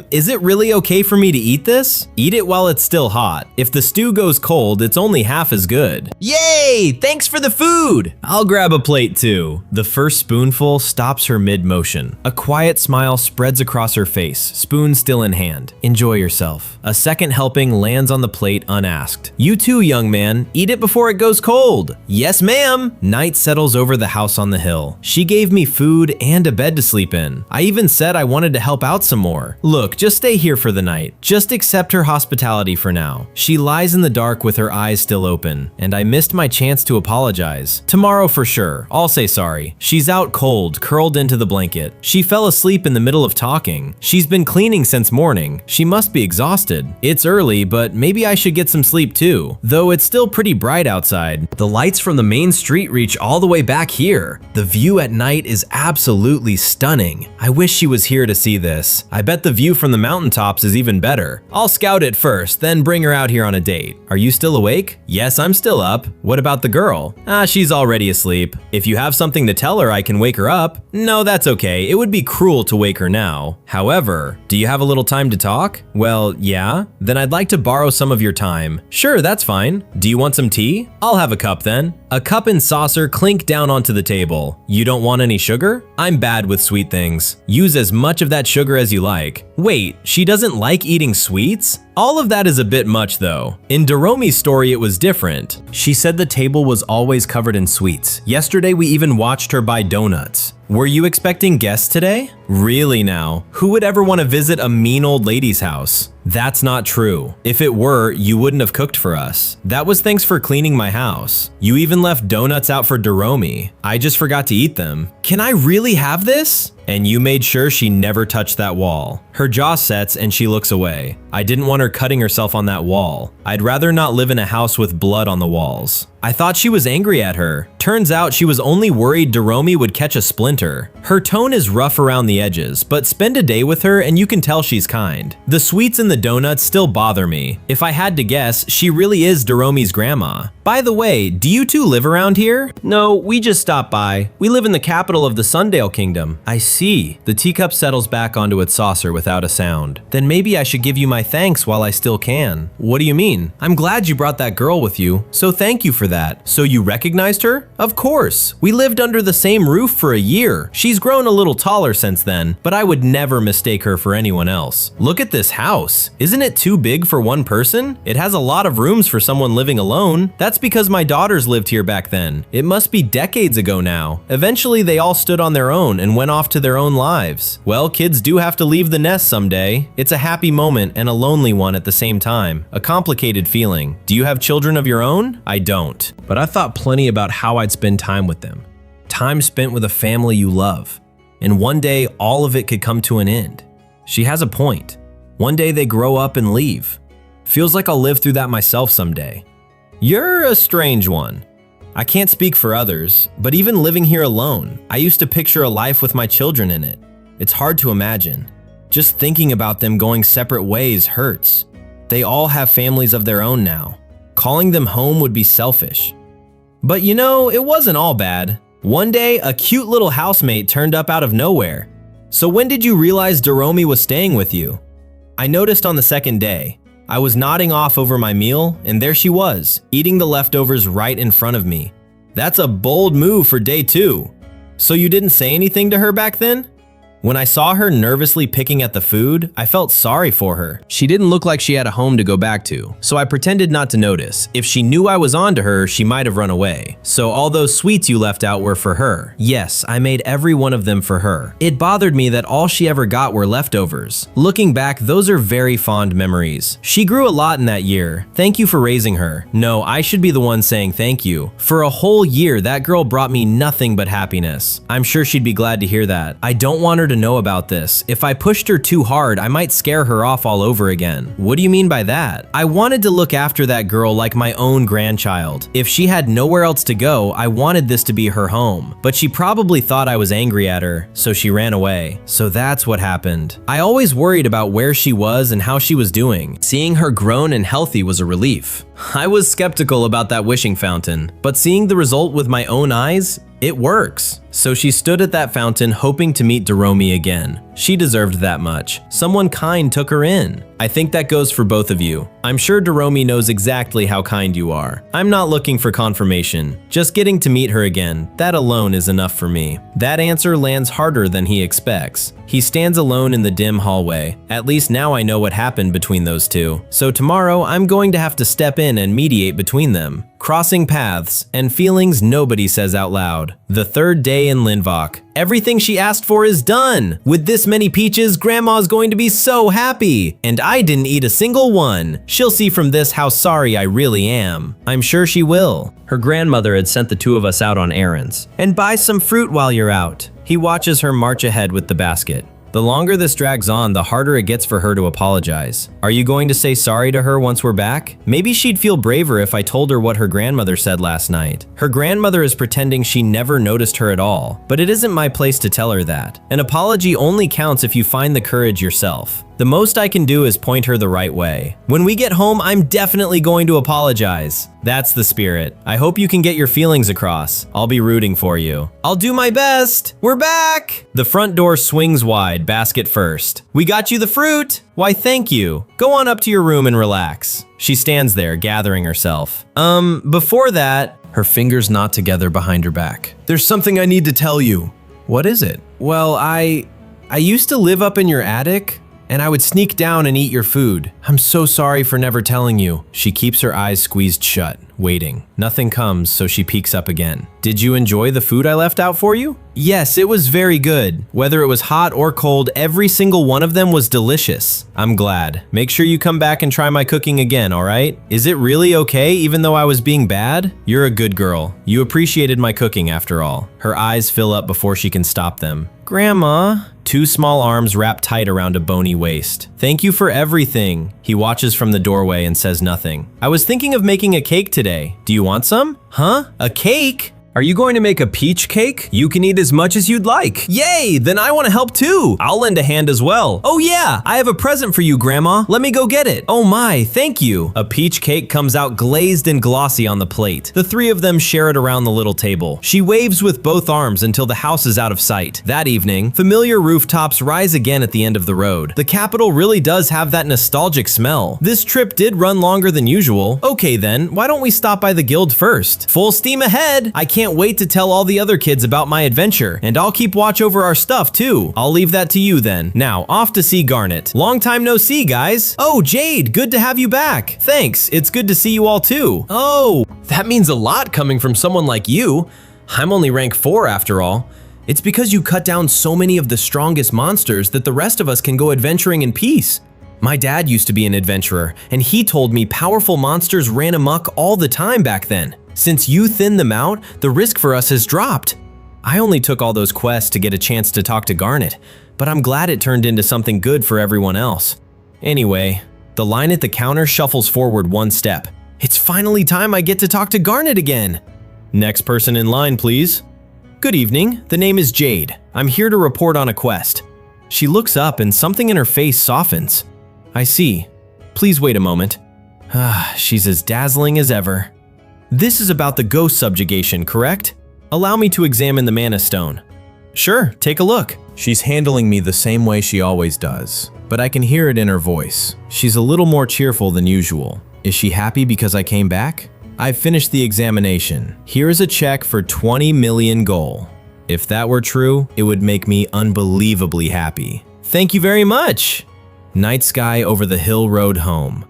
A: Is it really okay for me to eat this? Eat it while it's still hot. If the stew goes cold, it's only half as good. Yay! Thanks for the food! I'll grab a plate too. The first spoonful stops her mid-motion. A quiet smile spreads across her face, spoon still in hand. Enjoy yourself. A second helping lands on the plate unasked. You too, young man. Eat it before it goes cold. Yes, ma'am. Night settles over the house on the hill. She gave me food and a bed to sleep in. I even said I wanted to help out some more. Look, just stay here for the night. Just accept her hospitality for now. She lies in the dark with her eyes still open, and I missed my chance to apologize. Tomorrow for sure. I'll say sorry. She's out cold, curled into the blanket. She fell asleep in the middle of talking. She's been cleaning since morning. She must be exhausted. It's early, but maybe I should get some sleep too. Though it's still pretty bright outside. The lights from the main street reach all the way back here. The view at night is absolutely stunning. I wish she was here to see this. I bet the view from the mountaintops is even better. I'll scout it first, then bring her out here on a date. Are you still awake? Yes, I'm still up. What about the girl? She's already asleep. If you have something to tell her, I can wake her up. No, that's okay. It would be cruel to wake her now. However, do you have a little time to talk? Well, yeah. Then I'd like to borrow some of your time. Sure, that's fine. Do you want some tea? I'll have a cup then. A cup and saucer clink down onto the table. You don't want any sugar? I'm bad with sweet things. Use as much of that sugar as you like. Wait, she doesn't like eating sweets? All of that is a bit much though. In Daromi's story, it was different. She said the table was always covered in sweets. Yesterday, we even watched her buy donuts. Were you expecting guests today? Really now? Who would ever want to visit a mean old lady's house? That's not true. If it were, you wouldn't have cooked for us. That was thanks for cleaning my house. You even left donuts out for Daromi. I just forgot to eat them. Can I really have this? And you made sure she never touched that wall. Her jaw sets and she looks away. I didn't want her cutting herself on that wall. I'd rather not live in a house with blood on the walls. I thought she was angry at her. Turns out she was only worried Doremi would catch a splinter. Her tone is rough around the edges, but spend a day with her and you can tell she's kind. The sweets and the donuts still bother me. If I had to guess, she really is Doremi's grandma. By the way, do you two live around here? No, we just stopped by. We live in the capital of the Sundale Kingdom. I see. The teacup settles back onto its saucer without a sound. Then maybe I should give you my thanks while I still can. What do you mean? I'm glad you brought that girl with you, so thank you for that. So you recognized her? Of course. We lived under the same roof for a year. She's grown a little taller since then, but I would never mistake her for anyone else. Look at this house. Isn't it too big for one person? It has a lot of rooms for someone living alone. That's because my daughters lived here back then. It must be decades ago now. Eventually they all stood on their own and went off to their own lives. Well, kids do have to leave the nest someday. It's a happy moment and a lonely one at the same time. A complicated feeling. Do you have children of your own? I don't. But I thought plenty about how I'd spend time with them. Time spent with a family you love. And one day all of it could come to an end. She has a point. One day they grow up and leave. Feels like I'll live through that myself someday. You're a strange one. I can't speak for others, but even living here alone, I used to picture a life with my children in it. It's hard to imagine. Just thinking about them going separate ways hurts. They all have families of their own now. Calling them home would be selfish. But you know, it wasn't all bad. One day, a cute little housemate turned up out of nowhere. So when did you realize Doremi was staying with you? I noticed on the second day. I was nodding off over my meal, and there she was, eating the leftovers right in front of me. That's a bold move for day 2. So you didn't say anything to her back then? When I saw her nervously picking at the food, I felt sorry for her. She didn't look like she had a home to go back to, so I pretended not to notice. If she knew I was on to her, she might have run away. So all those sweets you left out were for her. Yes, I made every one of them for her. It bothered me that all she ever got were leftovers. Looking back, those are very fond memories. She grew a lot in that year. Thank you for raising her. No, I should be the one saying thank you. For a whole year, that girl brought me nothing but happiness. I'm sure she'd be glad to hear that. I don't want her to know about this. If I pushed her too hard, I might scare her off all over again. What do you mean by that? I wanted to look after that girl like my own grandchild. If she had nowhere else to go, I wanted this to be her home. But she probably thought I was angry at her, so she ran away. So that's what happened. I always worried about where she was and how she was doing. Seeing her grown and healthy was a relief. I was skeptical about that wishing fountain, but seeing the result with my own eyes, it works. So she stood at that fountain hoping to meet Doremi again. She deserved that much. Someone kind took her in. I think that goes for both of you. I'm sure Doremi knows exactly how kind you are. I'm not looking for confirmation. Just getting to meet her again, that alone is enough for me. That answer lands harder than he expects. He stands alone in the dim hallway. At least now I know what happened between those two. So tomorrow, I'm going to have to step in and mediate between them. Crossing paths and feelings nobody says out loud. The third day in Linvok. Everything she asked for is done. With this many peaches, Grandma's going to be so happy. And I didn't eat a single one. She'll see from this how sorry I really am. I'm sure she will. Her grandmother had sent the two of us out on errands. And buy some fruit while you're out. He watches her march ahead with the basket. The longer this drags on, the harder it gets for her to apologize. Are you going to say sorry to her once we're back? Maybe she'd feel braver if I told her what her grandmother said last night. Her grandmother is pretending she never noticed her at all, but it isn't my place to tell her that. An apology only counts if you find the courage yourself. The most I can do is point her the right way. When we get home, I'm definitely going to apologize. That's the spirit. I hope you can get your feelings across. I'll be rooting for you. I'll do my best. We're back. The front door swings wide, basket first. We got you the fruit. Why, thank you. Go on up to your room and relax. She stands there, gathering herself. Before that, her fingers knot together behind her back. There's something I need to tell you. What is it? Well, I used to live up in your attic, and I would sneak down and eat your food. I'm so sorry for never telling you. She keeps her eyes squeezed shut, waiting. Nothing comes, so she peeks up again. Did you enjoy the food I left out for you? Yes, it was very good. Whether it was hot or cold, every single one of them was delicious. I'm glad. Make sure you come back and try my cooking again, all right? Is it really okay even though I was being bad? You're a good girl. You appreciated my cooking after all. Her eyes fill up before she can stop them. Grandma. Two small arms wrapped tight around a bony waist. Thank you for everything. He watches from the doorway and says nothing. I was thinking of making a cake today. Do you want some? Huh? A cake? Are you going to make a peach cake? You can eat as much as you'd like. Yay! Then I want to help too. I'll lend a hand as well. Oh yeah, I have a present for you, Grandma. Let me go get it. Oh my, thank you. A peach cake comes out glazed and glossy on the plate. The three of them share it around the little table. She waves with both arms until the house is out of sight. That evening, familiar rooftops rise again at the end of the road. The capital really does have that nostalgic smell. This trip did run longer than usual. Okay then, why don't we stop by the guild first? Full steam ahead. I can't wait to tell all the other kids about my adventure, and I'll keep watch over our stuff too. I'll leave that to you then. Now, off to see Garnet. Long time no see, guys. Oh, Jade, good to have you back. Thanks, it's good to see you all too. Oh, that means a lot coming from someone like you. I'm only rank 4 after all. It's because you cut down so many of the strongest monsters that the rest of us can go adventuring in peace. My dad used to be an adventurer, and he told me powerful monsters ran amok all the time back then. Since you thinned them out, the risk for us has dropped. I only took all those quests to get a chance to talk to Garnet, but I'm glad it turned into something good for everyone else. Anyway, the line at the counter shuffles forward one step. It's finally time I get to talk to Garnet again. Next person in line, please. Good evening, the name is Jade. I'm here to report on a quest. She looks up and something in her face softens. I see. Please wait a moment. She's as dazzling as ever. This is about the ghost subjugation, correct? Allow me to examine the mana stone. Sure, take a look. She's handling me the same way she always does, but I can hear it in her voice. She's a little more cheerful than usual. Is she happy because I came back? I've finished the examination. Here is a check for 20 million gold. If that were true, it would make me unbelievably happy. Thank you very much. Night sky over the hill road home.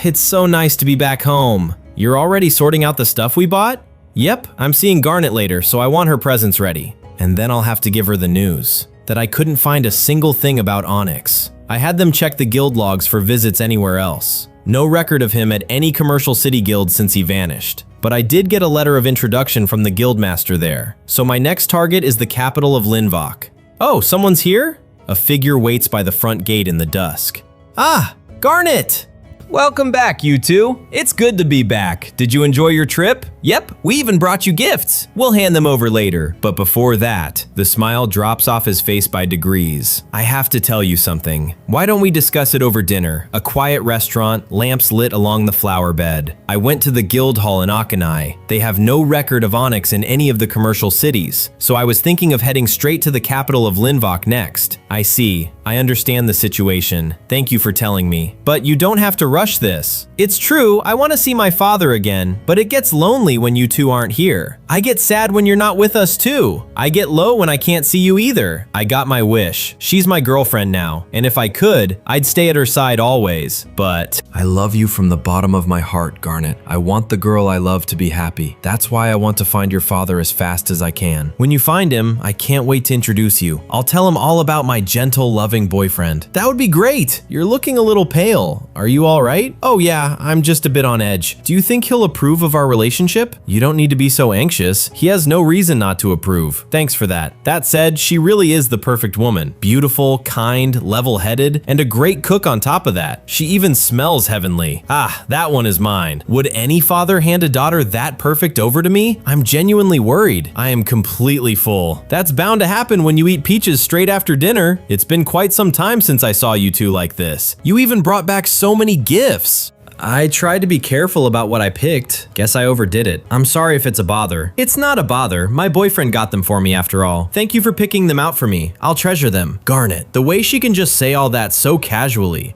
A: It's so nice to be back home. You're already sorting out the stuff we bought? Yep, I'm seeing Garnet later, so I want her presents ready. And then I'll have to give her the news that I couldn't find a single thing about Onyx. I had them check the guild logs for visits anywhere else. No record of him at any commercial city guild since he vanished. But I did get a letter of introduction from the guildmaster there. So my next target is the capital of Linvok. Oh, someone's here? A figure waits by the front gate in the dusk. Ah, Garnet! Welcome back, you two. It's good to be back. Did you enjoy your trip? Yep, we even brought you gifts. We'll hand them over later, but before that, the smile drops off his face by degrees. I have to tell you something. Why don't we discuss it over dinner? A quiet restaurant, lamps lit along the flower bed. I went to the guild hall in Akanai. They have no record of Onyx in any of the commercial cities, so I was thinking of heading straight to the capital of Linvok next. I see. I understand the situation. Thank you for telling me. But you don't have to rush this. It's true, I want to see my father again, but it gets lonely when you two aren't here. I get sad when you're not with us too. I get low when I can't see you either. I got my wish. She's my girlfriend now, and if I could, I'd stay at her side always. But I love you from the bottom of my heart, Garnet. I want the girl I love to be happy. That's why I want to find your father as fast as I can. When you find him, I can't wait to introduce you. I'll tell him all about my gentle, loving boyfriend. That would be great. You're looking a little pale. Are you all right? Oh yeah, I'm just a bit on edge. Do you think he'll approve of our relationship? You don't need to be so anxious. He has no reason not to approve. Thanks for that. That said, she really is the perfect woman. Beautiful, kind, level-headed, and a great cook on top of that. She even smells heavenly. Ah, that one is mine. Would any father hand a daughter that perfect over to me? I'm genuinely worried. I am completely full. That's bound to happen when you eat peaches straight after dinner. It's been quite some time since I saw you two like this. You even brought back so many gifts. I tried to be careful about what I picked. Guess I overdid it. I'm sorry if it's a bother. It's not a bother. My boyfriend got them for me after all. Thank you for picking them out for me. I'll treasure them. Garnet, the way she can just say all that so casually.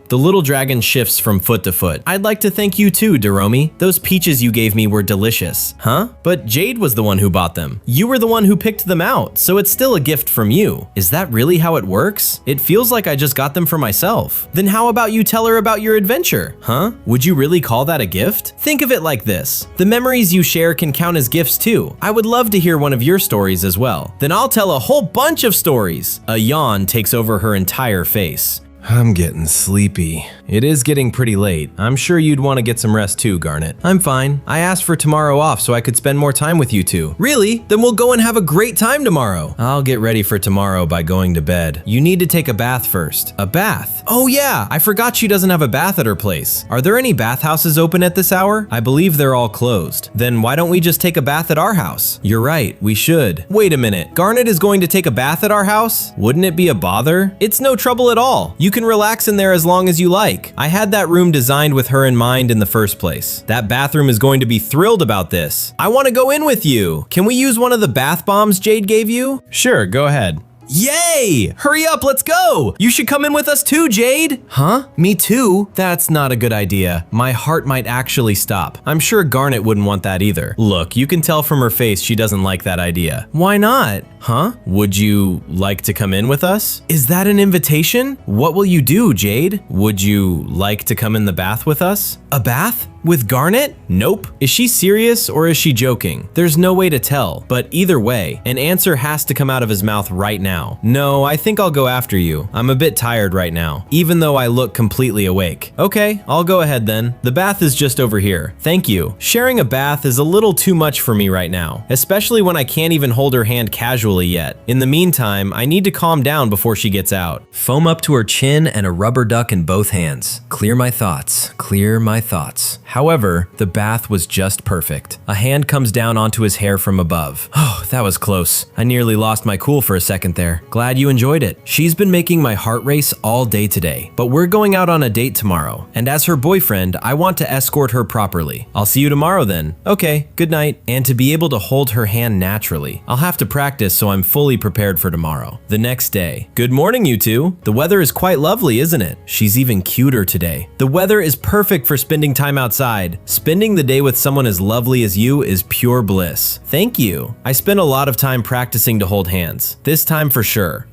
A: The little dragon shifts from foot to foot. I'd like to thank you too, Daromi. Those peaches you gave me were delicious. Huh? But Jade was the one who bought them. You were the one who picked them out, so it's still a gift from you. Is that really how it works? It feels like I just got them for myself. Then how about you tell her about your adventure? Huh? Would you really call that a gift? Think of it like this. The memories you share can count as gifts too. I would love to hear one of your stories as well. Then I'll tell a whole bunch of stories. A yawn takes over her entire face. I'm getting sleepy. It is getting pretty late. I'm sure you'd want to get some rest too, Garnet. I'm fine. I asked for tomorrow off so I could spend more time with you two. Really? Then we'll go and have a great time tomorrow. I'll get ready for tomorrow by going to bed. You need to take a bath first. A bath? Oh yeah, I forgot she doesn't have a bath at her place. Are there any bathhouses open at this hour? I believe they're all closed. Then why don't we just take a bath at our house? You're right, we should. Wait a minute, Garnet is going to take a bath at our house? Wouldn't it be a bother? It's no trouble at all. You can relax in there as long as you like. I had that room designed with her in mind in the first place. That bathroom is going to be thrilled about this. I want to go in with you. Can we use one of the bath bombs Jade gave you? Sure, go ahead. Yay! Hurry up, let's go! You should come in with us too, Jade! Huh? Me too? That's not a good idea. My heart might actually stop. I'm sure Garnet wouldn't want that either. Look, you can tell from her face she doesn't like that idea. Why not? Huh? Would you like to come in with us? Is that an invitation? What will you do, Jade? Would you like to come in the bath with us? A bath? With Garnet? Nope. Is she serious or is she joking? There's no way to tell, but either way, an answer has to come out of his mouth right now. No, I think I'll go after you. I'm a bit tired right now, even though I look completely awake. Okay, I'll go ahead then. The bath is just over here. Thank you. Sharing a bath is a little too much for me right now, especially when I can't even hold her hand casually yet. In the meantime, I need to calm down before she gets out. Foam up to her chin and a rubber duck in both hands. Clear my thoughts. Clear my thoughts. However, the bath was just perfect. A hand comes down onto his hair from above. Oh, that was close. I nearly lost my cool for a second there. Glad you enjoyed it. She's been making my heart race all day today, but we're going out on a date tomorrow. And as her boyfriend, I want to escort her properly. I'll see you tomorrow then. Okay, good night. And to be able to hold her hand naturally, I'll have to practice so I'm fully prepared for tomorrow. The next day. Good morning, you two. The weather is quite lovely, isn't it? She's even cuter today. The weather is perfect for spending time outside. Spending the day with someone as lovely as you is pure bliss. Thank you. I spent a lot of time practicing to hold hands. This time for sure.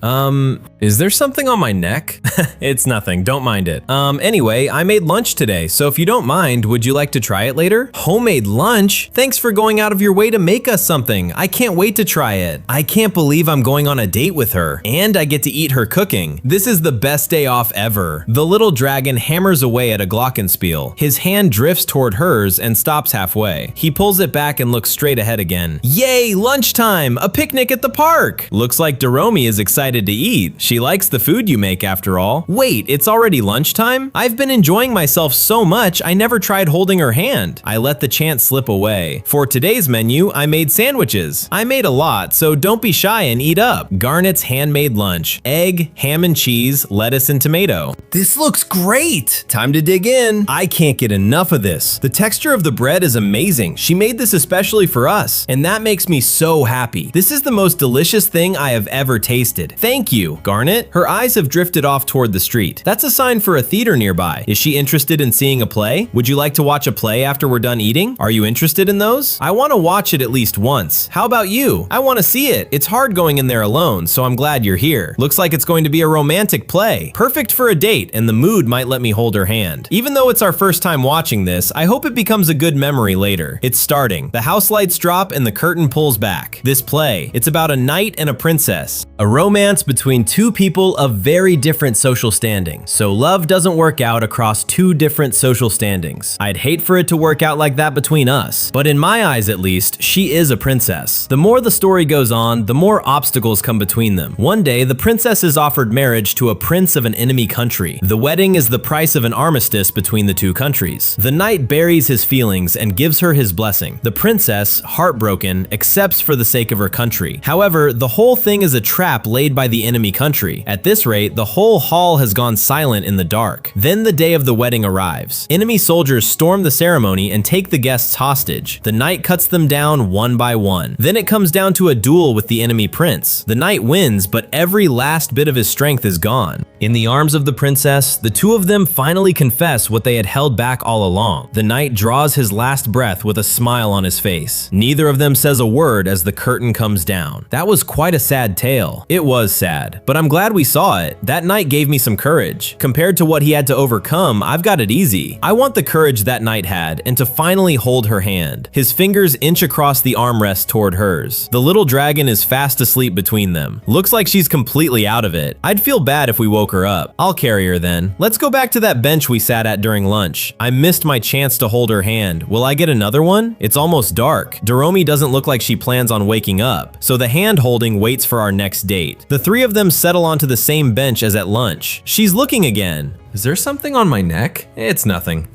A: Is there something on my neck? It's nothing, don't mind it. Anyway, I made lunch today, so if you don't mind, would you like to try it later? Homemade lunch? Thanks for going out of your way to make us something. I can't wait to try it. I can't believe I'm going on a date with her, and I get to eat her cooking. This is the best day off ever. The little dragon hammers away at a glockenspiel. His hand drifts toward hers and stops halfway. He pulls it back and looks straight ahead again. Yay, lunchtime! A picnic at the park! Looks like Doromi is excited to eat. She likes the food you make after all. Wait, it's already lunchtime? I've been enjoying myself so much I never tried holding her hand. I let the chance slip away. For today's menu, I made sandwiches. I made a lot, so don't be shy and eat up. Garnet's handmade lunch. Egg, ham and cheese, lettuce and tomato. This looks great! Time to dig in. I can't get enough of this. The texture of the bread is amazing. She made this especially for us, and that makes me so happy. This is the most delicious thing I have ever tasted. Thank you, Garnet. Her eyes have drifted off toward the street. That's a sign for a theater nearby. Is she interested in seeing a play? Would you like to watch a play after we're done eating? Are you interested in those? I want to watch it at least once. How about you? I want to see it. It's hard going in there alone, so I'm glad you're here. Looks like it's going to be a romantic play. Perfect for a date, and the mood might let me hold her hand. Even though it's our first time watching this, I hope it becomes a good memory later. It's starting. The house lights drop and the curtain pulls back. This play, it's about a knight and a princess. A romance between two people of very different social standing. So love doesn't work out across two different social standings. I'd hate for it to work out like that between us. But in my eyes at least, she is a princess. The more the story goes on, the more obstacles come between them. One day, the princess is offered marriage to a prince of an enemy country. The wedding is the price of an armistice between the two countries. The knight buries his feelings and gives her his blessing. The princess, heartbroken, accepts for the sake of her country. However, the whole thing is a trap laid by the enemy country. At this rate, the whole hall has gone silent in the dark. Then the day of the wedding arrives. Enemy soldiers storm the ceremony and take the guests hostage. The knight cuts them down one by one. Then it comes down to a duel with the enemy prince. The knight wins, but every last bit of his strength is gone. In the arms of the princess, the two of them finally confess what they had held back all along. wrong. The knight draws his last breath with a smile on his face. Neither of them says a word as the curtain comes down. That was quite a sad tale. It was sad, but I'm glad we saw it. That knight gave me some courage. Compared to what he had to overcome, I've got it easy. I want the courage that knight had and to finally hold her hand. His fingers inch across the armrest toward hers. The little dragon is fast asleep between them. Looks like she's completely out of it. I'd feel bad if we woke her up. I'll carry her then. Let's go back to that bench we sat at during lunch. I missed my chance to hold her hand. Will I get another one? It's almost dark. Doromi doesn't look like she plans on waking up, so the hand holding waits for our next date. The three of them settle onto the same bench as at lunch. She's looking again. Is there something on my neck? It's nothing.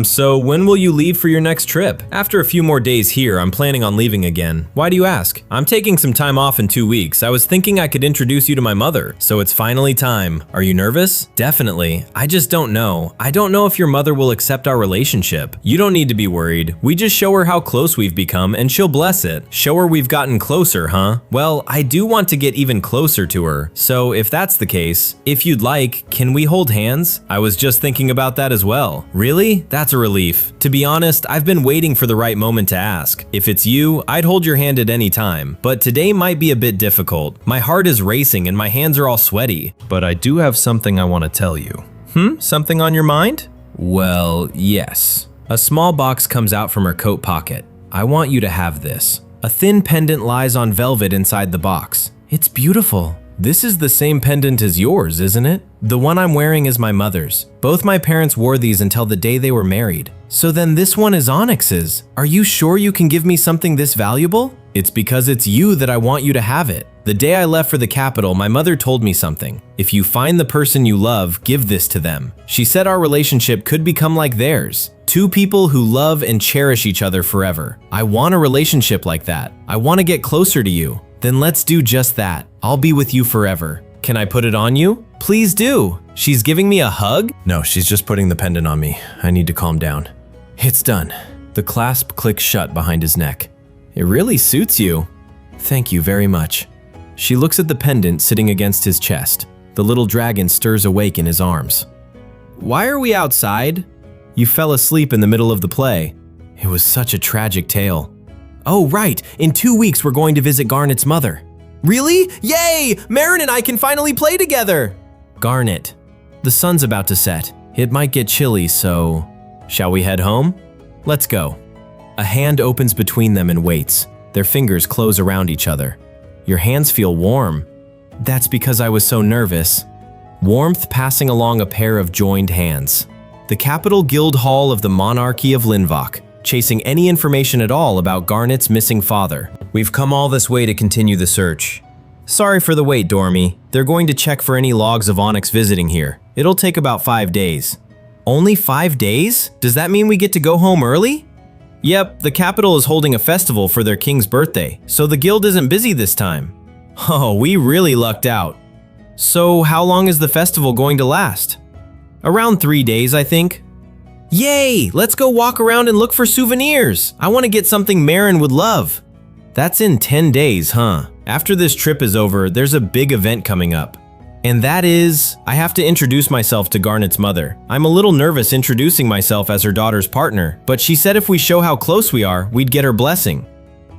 A: So when will you leave for your next trip? After a few more days here, I'm planning on leaving again. Why do you ask? I'm taking some time off in 2 weeks. I was thinking I could introduce you to my mother, so it's finally time. Are you nervous? Definitely. I just don't know. I don't know if your mother will accept our relationship. You don't need to be worried. We just show her how close we've become and she'll bless it. Show her we've gotten closer, huh? Well, I do want to get even closer to her. So if that's the case, if you'd like, can we hold hands? I was just thinking about that as well. Really? That's a relief. To be honest, I've been waiting for the right moment to ask. If it's you, I'd hold your hand at any time, but today might be a bit difficult. My heart is racing and my hands are all sweaty. But I do have something I want to tell you. Something on your mind? Well, yes. A small box comes out from her coat pocket. I want you to have this. A thin pendant lies on velvet inside the box. It's beautiful. This is the same pendant as yours, isn't it? The one I'm wearing is my mother's. Both my parents wore these until the day they were married. So then this one is Onyx's. Are you sure you can give me something this valuable? It's because it's you that I want you to have it. The day I left for the capital, my mother told me something. If you find the person you love, give this to them. She said our relationship could become like theirs. Two people who love and cherish each other forever. I want a relationship like that. I want to get closer to you. Then let's do just that. I'll be with you forever. Can I put it on you? Please do. She's giving me a hug? No, she's just putting the pendant on me. I need to calm down. It's done. The clasp clicks shut behind his neck. It really suits you. Thank you very much. She looks at the pendant sitting against his chest. The little dragon stirs awake in his arms. Why are we outside? You fell asleep in the middle of the play. It was such a tragic tale. Oh, right. In 2 weeks, we're going to visit Garnet's mother. Really? Yay! Marin and I can finally play together! Garnet. The sun's about to set. It might get chilly, so… Shall we head home? Let's go. A hand opens between them and waits. Their fingers close around each other. Your hands feel warm. That's because I was so nervous. Warmth passing along a pair of joined hands. The Capital Guild Hall of the Monarchy of Linvok. Chasing any information at all about Garnet's missing father. We've come all this way to continue the search. Sorry for the wait, Dormy. They're going to check for any logs of Onyx visiting here. It'll take about 5 days. Only 5 days? Does that mean we get to go home early? Yep, the capital is holding a festival for their king's birthday, so the guild isn't busy this time. Oh, we really lucked out. So how long is the festival going to last? Around 3 days, I think. Yay! Let's go walk around and look for souvenirs. I want to get something Marin would love. That's in 10 days, huh? After this trip is over, there's a big event coming up. And that is, I have to introduce myself to Garnet's mother. I'm a little nervous introducing myself as her daughter's partner, but she said if we show how close we are, we'd get her blessing.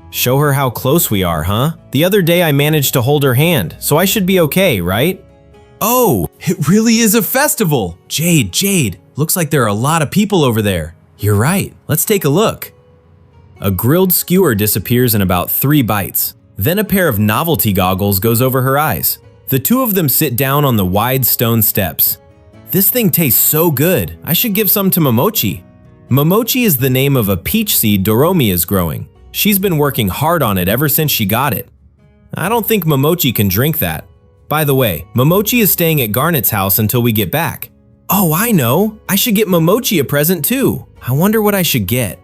A: Show her how close we are, huh? The other day I managed to hold her hand, so I should be okay, right? Oh, it really is a festival! Jade, looks like there are a lot of people over there. You're right, let's take a look. A grilled skewer disappears in about 3 bites. Then a pair of novelty goggles goes over her eyes. The two of them sit down on the wide stone steps. This thing tastes so good, I should give some to Momochi. Momochi is the name of a peach seed Doromi is growing. She's been working hard on it ever since she got it. I don't think Momochi can drink that. By the way, Momochi is staying at Garnet's house until we get back. Oh, I know! I should get Momochi a present too. I wonder what I should get.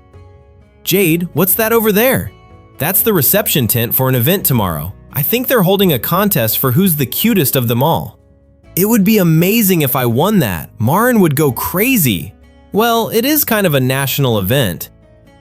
A: Jade, what's that over there? That's the reception tent for an event tomorrow. I think they're holding a contest for who's the cutest of them all. It would be amazing if I won that. Marin would go crazy. Well, it is kind of a national event.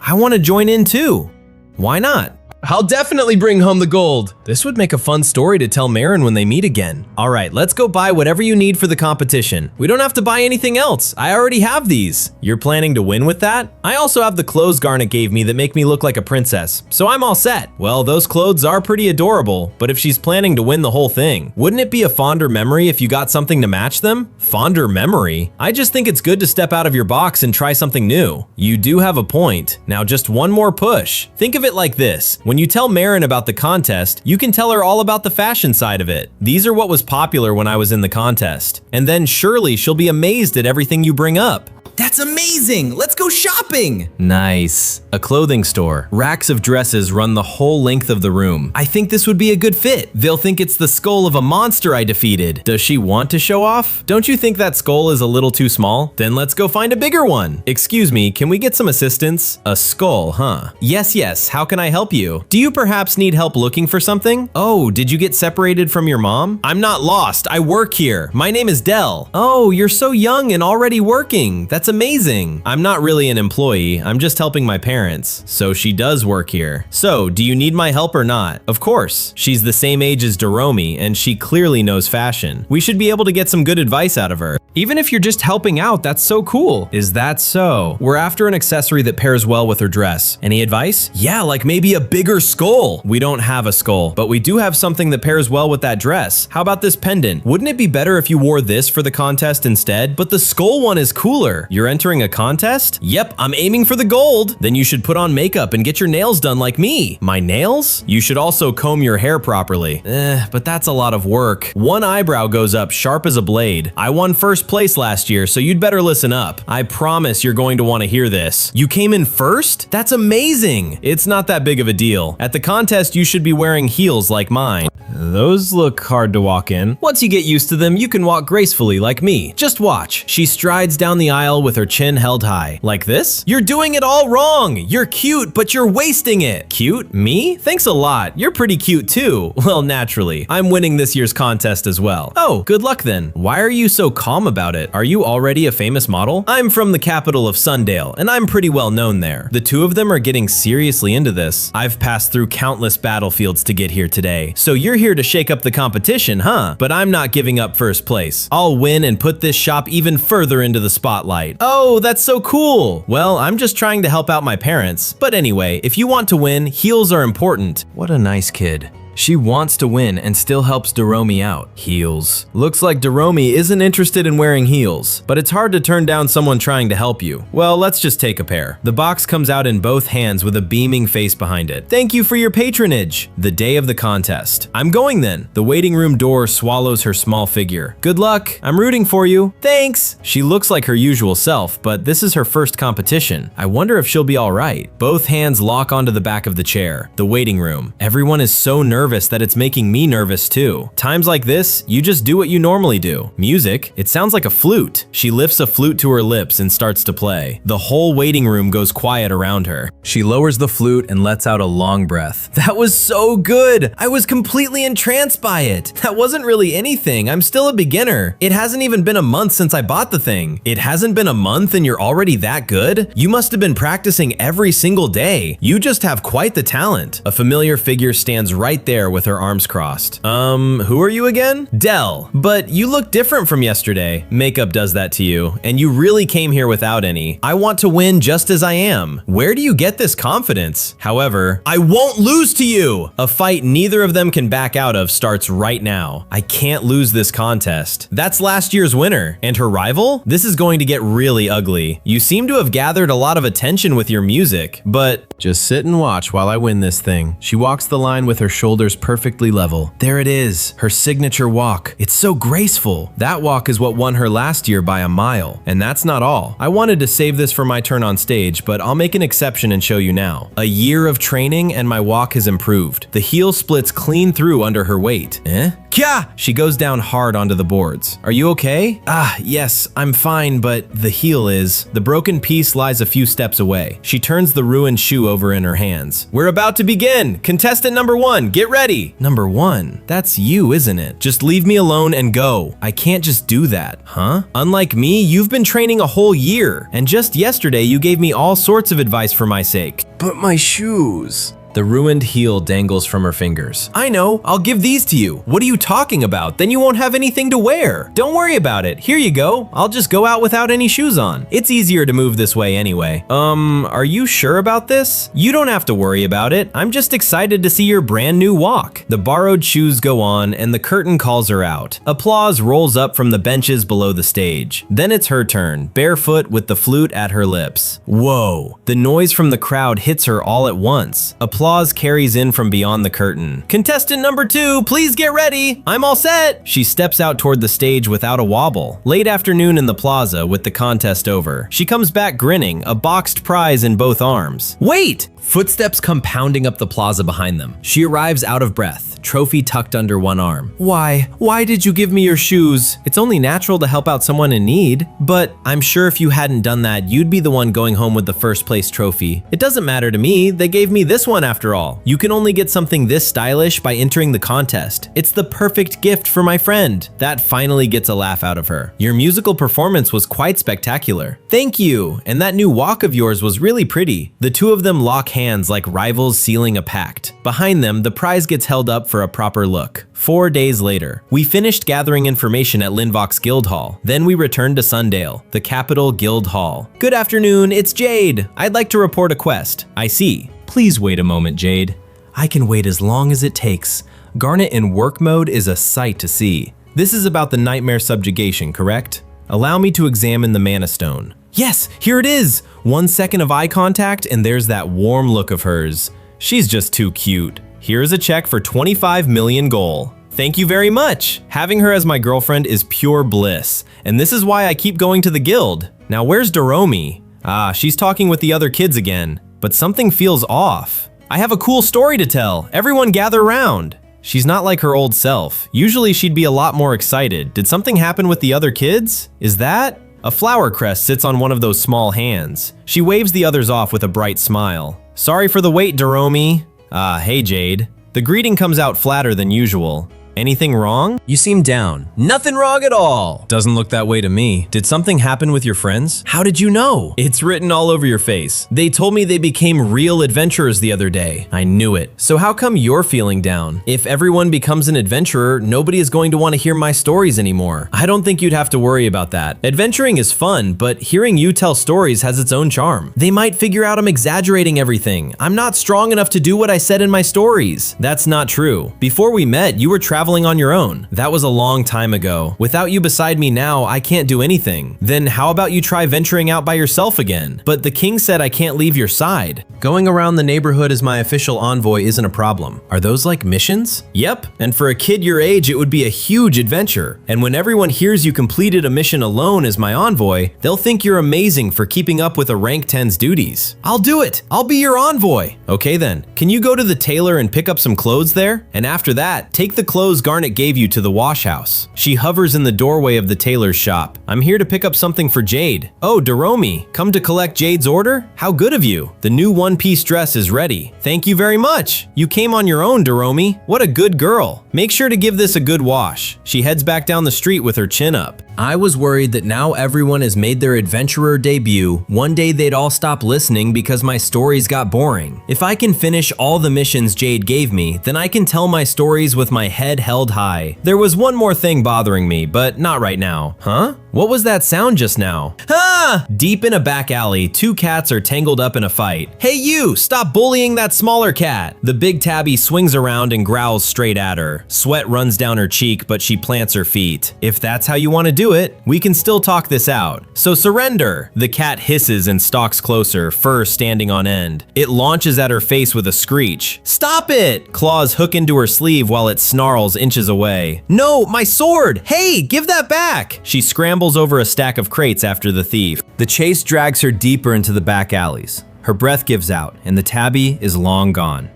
A: I want to join in too. Why not? I'll definitely bring home the gold. This would make a fun story to tell Marin when they meet again. All right, let's go buy whatever you need for the competition. We don't have to buy anything else. I already have these. You're planning to win with that? I also have the clothes Garnet gave me that make me look like a princess, so I'm all set. Well, those clothes are pretty adorable, but if she's planning to win the whole thing, wouldn't it be a fonder memory if you got something to match them? Fonder memory? I just think it's good to step out of your box and try something new. You do have a point. Now just one more push. Think of it like this. When you tell Marin about the contest, you can tell her all about the fashion side of it. These are what was popular when I was in the contest. And then surely she'll be amazed at everything you bring up. That's amazing! Let's go shopping! Nice. A clothing store. Racks of dresses run the whole length of the room. I think this would be a good fit. They'll think it's the skull of a monster I defeated. Does she want to show off? Don't you think that skull is a little too small? Then let's go find a bigger one. Excuse me, can we get some assistance? A skull, huh? Yes, how can I help you? Do you perhaps need help looking for something? Oh, did you get separated from your mom? I'm not lost, I work here. My name is Dell. Oh, you're so young and already working. That's amazing. I'm not really an employee, I'm just helping my parents. So she does work here. So, do you need my help or not? Of course. She's the same age as Daromi, and she clearly knows fashion. We should be able to get some good advice out of her. Even if you're just helping out, that's so cool. Is that so? We're after an accessory that pairs well with her dress. Any advice? Yeah, like maybe a bigger skull. We don't have a skull, but we do have something that pairs well with that dress. How about this pendant? Wouldn't it be better if you wore this for the contest instead? But the skull one is cooler. You're entering a contest? Yep, I'm aiming for the gold. Then you should put on makeup and get your nails done like me. My nails? You should also comb your hair properly. But that's a lot of work. One eyebrow goes up sharp as a blade. I won first place last year, so you'd better listen up. I promise you're going to want to hear this. You came in first? That's amazing. It's not that big of a deal. At the contest, you should be wearing heels like mine. Those look hard to walk in. Once you get used to them, you can walk gracefully like me. Just watch. She strides down the aisle with her chin held high. Like this? You're doing it all wrong. You're cute, but you're wasting it. Cute? Me? Thanks a lot. You're pretty cute too. Well, naturally. I'm winning this year's contest as well. Oh, good luck then. Why are you so calm about it? Are you already a famous model? I'm from the capital of Sundale, and I'm pretty well known there. The two of them are getting seriously into this. I've passed through countless battlefields to get here today. So you're here to shake up the competition, huh? But I'm not giving up first place. I'll win and put this shop even further into the spotlight. Oh, that's so cool. Well, I'm just trying to help out my parents. But anyway, if you want to win, heels are important. What a nice kid. She wants to win and still helps Daromi out. Heels. Looks like Daromi isn't interested in wearing heels, but it's hard to turn down someone trying to help you. Well, let's just take a pair. The box comes out in both hands with a beaming face behind it. Thank you for your patronage. The day of the contest. I'm going then. The waiting room door swallows her small figure. Good luck. I'm rooting for you. Thanks. She looks like her usual self, but this is her first competition. I wonder if she'll be all right. Both hands lock onto the back of the chair. The waiting room. Everyone is so nervous that it's making me nervous too. Times like this, you just do what you normally do. Music? It sounds like a flute. She lifts a flute to her lips and starts to play. The whole waiting room goes quiet around her. She lowers the flute and lets out a long breath. That was so good! I was completely entranced by it. That wasn't really anything. I'm still a beginner. It hasn't even been a month since I bought the thing. It hasn't been a month and you're already that good? You must have been practicing every single day. You just have quite the talent. A familiar figure stands right there with her arms crossed. Who are you again? Dell. But you look different from yesterday. Makeup does that to you, and you really came here without any. I want to win just as I am. Where do you get this confidence? However, I won't lose to you! A fight neither of them can back out of starts right now. I can't lose this contest. That's last year's winner. And her rival? This is going to get really ugly. You seem to have gathered a lot of attention with your music, but just sit and watch while I win this thing. She walks the line with her shoulders perfectly level. There it is, her signature walk. It's so graceful. That walk is what won her last year by a mile. And that's not all. I wanted to save this for my turn on stage, but I'll make an exception and show you now. A year of training and my walk has improved. The heel splits clean through under her weight. Kya! She goes down hard onto the boards. Are you okay? Yes, I'm fine, but the heel is. The broken piece lies a few steps away. She turns the ruined shoe over in her hands. We're about to begin. Contestant number 1, get ready. Number 1? That's you, isn't it? Just leave me alone and go. I can't just do that. Huh? Unlike me, you've been training a whole year. And just yesterday, you gave me all sorts of advice for my sake. But my shoes. The ruined heel dangles from her fingers. I know, I'll give these to you. What are you talking about? Then you won't have anything to wear. Don't worry about it. Here you go. I'll just go out without any shoes on. It's easier to move this way anyway. Are you sure about this? You don't have to worry about it. I'm just excited to see your brand new walk. The borrowed shoes go on and the curtain calls her out. Applause rolls up from the benches below the stage. Then it's her turn, barefoot with the flute at her lips. Whoa. The noise from the crowd hits her all at once. Applause carries in from beyond the curtain. Contestant number 2, please get ready. I'm all set. She steps out toward the stage without a wobble. Late afternoon in the plaza with the contest over. She comes back grinning, a boxed prize in both arms. Wait! Footsteps come pounding up the plaza behind them. She arrives out of breath, trophy tucked under one arm. Why did you give me your shoes? It's only natural to help out someone in need, but I'm sure if you hadn't done that, you'd be the one going home with the first place trophy. It doesn't matter to me, they gave me this one after all. You can only get something this stylish by entering the contest. It's the perfect gift for my friend. That finally gets a laugh out of her. Your musical performance was quite spectacular. Thank you, and that new walk of yours was really pretty. The two of them lock hands like rivals sealing a pact. Behind them, the prize gets held up for a proper look. 4 days later, we finished gathering information at Linvox Guild Hall. Then we returned to Sundale, the capital guild hall. Good afternoon, it's Jade. I'd like to report a quest. I see. Please wait a moment, Jade. I can wait as long as it takes. Garnet in work mode is a sight to see. This is about the nightmare subjugation, correct? Allow me to examine the mana stone. Yes, here it is! 1 second of eye contact and there's that warm look of hers. She's just too cute. Here's a check for 25 million gold. Thank you very much. Having her as my girlfriend is pure bliss, and this is why I keep going to the guild. Now where's Doromi? Ah, she's talking with the other kids again, but something feels off. I have a cool story to tell. Everyone gather around. She's not like her old self. Usually she'd be a lot more excited. Did something happen with the other kids? Is that? A flower crest sits on one of those small hands. She waves the others off with a bright smile. Sorry for the wait, Doromi. Ah, hey Jade. The greeting comes out flatter than usual. Anything wrong? You seem down. Nothing wrong at all. Doesn't look that way to me. Did something happen with your friends? How did you know? It's written all over your face. They told me they became real adventurers the other day. I knew it. So how come you're feeling down? If everyone becomes an adventurer, nobody is going to want to hear my stories anymore. I don't think you'd have to worry about that. Adventuring is fun, but hearing you tell stories has its own charm. They might figure out I'm exaggerating everything. I'm not strong enough to do what I said in my stories. That's not true. Before we met, you were traveling on your own. That was a long time ago. Without you beside me now, I can't do anything. Then how about you try venturing out by yourself again? But the king said I can't leave your side. Going around the neighborhood as my official envoy isn't a problem. Are those like missions? Yep, and for a kid your age, it would be a huge adventure. And when everyone hears you completed a mission alone as my envoy, they'll think you're amazing for keeping up with a rank 10's duties. I'll do it. I'll be your envoy. Okay then, can you go to the tailor and pick up some clothes there? And after that, take the clothes Garnet gave you to the wash house. She hovers in the doorway of the tailor's shop. I'm here to pick up something for Jade. Oh, Doromi, come to collect Jade's order? How good of you. The new one-piece dress is ready. Thank you very much. You came on your own, Doromi. What a good girl. Make sure to give this a good wash. She heads back down the street with her chin up. I was worried that now everyone has made their adventurer debut, one day they'd all stop listening because my stories got boring. If I can finish all the missions Jade gave me, then I can tell my stories with my head held high. There was one more thing bothering me, but not right now. Huh? What was that sound just now? Ah! Deep in a back alley, 2 cats are tangled up in a fight. Hey you, stop bullying that smaller cat. The big tabby swings around and growls straight at her. Sweat runs down her cheek, but she plants her feet. If that's how you want to do it, we can still talk this out. So surrender. The cat hisses and stalks closer, fur standing on end. It launches at her face with a screech. Stop it! Claws hook into her sleeve while it snarls inches away. No, my sword! Hey, give that back! She scrambles over a stack of crates after the thief. The chase drags her deeper into the back alleys. Her breath gives out, and the tabby is long gone.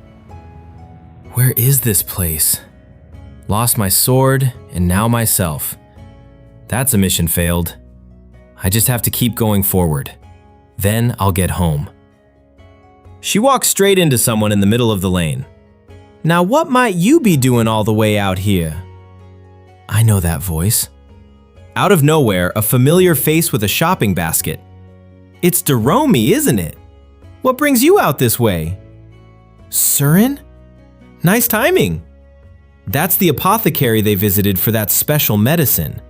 A: Where is this place? Lost my sword, and now myself. That's a mission failed. I just have to keep going forward. Then I'll get home. She walks straight into someone in the middle of the lane. Now what might you be doing all the way out here? I know that voice. Out of nowhere, a familiar face with a shopping basket. It's Doromi, isn't it? What brings you out this way? Surin? Nice timing. That's the apothecary they visited for that special medicine.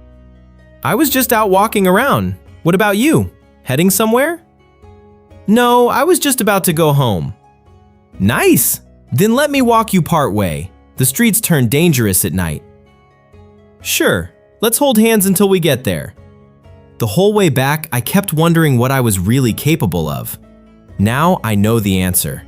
A: I was just out walking around. What about you? Heading somewhere? No, I was just about to go home. Nice! Then let me walk you part way. The streets turn dangerous at night. Sure, let's hold hands until we get there. The whole way back, I kept wondering what I was really capable of. Now I know the answer.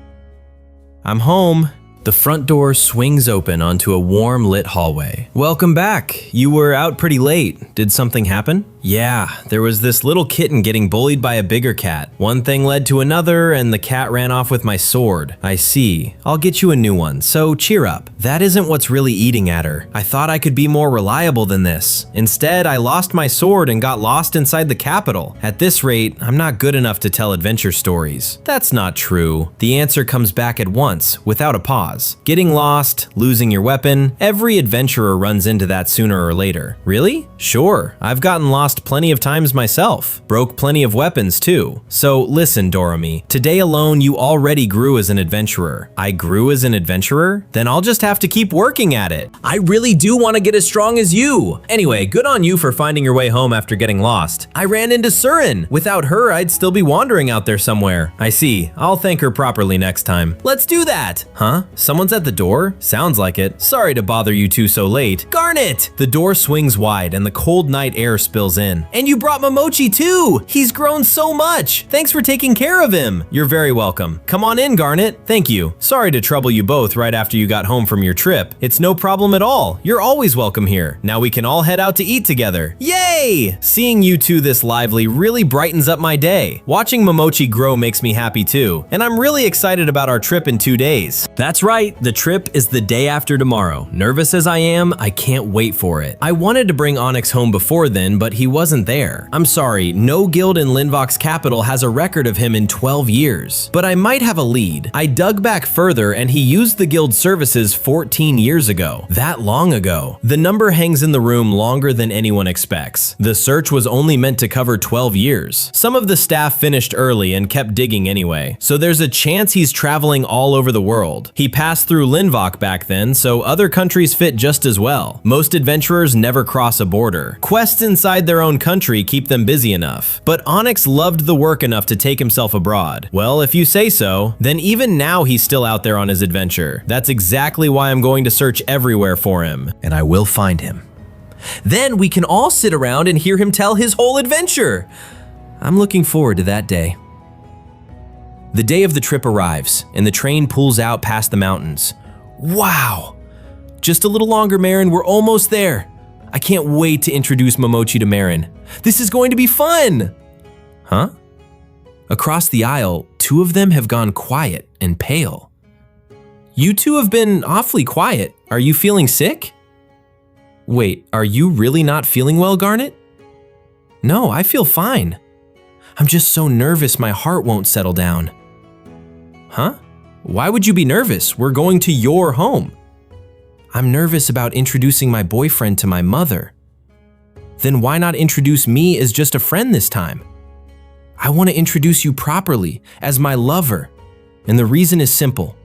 A: I'm home. The front door swings open onto a warm lit hallway. Welcome back. You were out pretty late. Did something happen? Yeah, there was this little kitten getting bullied by a bigger cat. One thing led to another and the cat ran off with my sword. I see. I'll get you a new one, so cheer up. That isn't what's really eating at her. I thought I could be more reliable than this. Instead, I lost my sword and got lost inside the capital. At this rate, I'm not good enough to tell adventure stories. That's not true. The answer comes back at once, without a pause. Getting lost, losing your weapon, every adventurer runs into that sooner or later. Really? Sure, I've gotten lost plenty of times myself. Broke plenty of weapons too. So listen, Doremi, today alone you already grew as an adventurer. I grew as an adventurer? Then I'll just have to keep working at it. I really do want to get as strong as you. Anyway, good on you for finding your way home after getting lost. I ran into Surin. Without her, I'd still be wandering out there somewhere. I see. I'll thank her properly next time. Let's do that. Huh? Someone's at the door? Sounds like it. Sorry to bother you two so late. Garnet! The door swings wide and the cold night air spills in. And you brought Momochi too! He's grown so much! Thanks for taking care of him! You're very welcome. Come on in, Garnet. Thank you. Sorry to trouble you both right after you got home from your trip. It's no problem at all. You're always welcome here. Now we can all head out to eat together. Yay! Seeing you two this lively really brightens up my day. Watching Momochi grow makes me happy too. And I'm really excited about our trip in 2 days. That's right, the trip is the day after tomorrow. Nervous as I am, I can't wait for it. I wanted to bring Onyx home before then, but he wasn't there. I'm sorry, no guild in Linvox's capital has a record of him in 12 years. But I might have a lead. I dug back further and he used the guild services 14 years ago. That long ago. The number hangs in the room longer than anyone expects. The search was only meant to cover 12 years. Some of the staff finished early and kept digging anyway, so there's a chance he's traveling all over the world. He passed through Linvox back then, so other countries fit just as well. Most adventurers never cross a border. Quests inside their own country keep them busy enough. But Onyx loved the work enough to take himself abroad. Well, if you say so, then even now he's still out there on his adventure. That's exactly why I'm going to search everywhere for him. And I will find him. Then we can all sit around and hear him tell his whole adventure. I'm looking forward to that day. The day of the trip arrives, and the train pulls out past the mountains. Wow! Just a little longer, Marin, we're almost there. I can't wait to introduce Momochi to Marin. This is going to be fun! Huh? Across the aisle, two of them have gone quiet and pale. You two have been awfully quiet. Are you feeling sick? Wait, are you really not feeling well, Garnet? No, I feel fine. I'm just so nervous my heart won't settle down. Huh? Why would you be nervous? We're going to your home. I'm nervous about introducing my boyfriend to my mother. Then why not introduce me as just a friend this time? I want to introduce you properly, as my lover. And the reason is simple.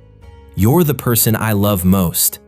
A: You're the person I love most.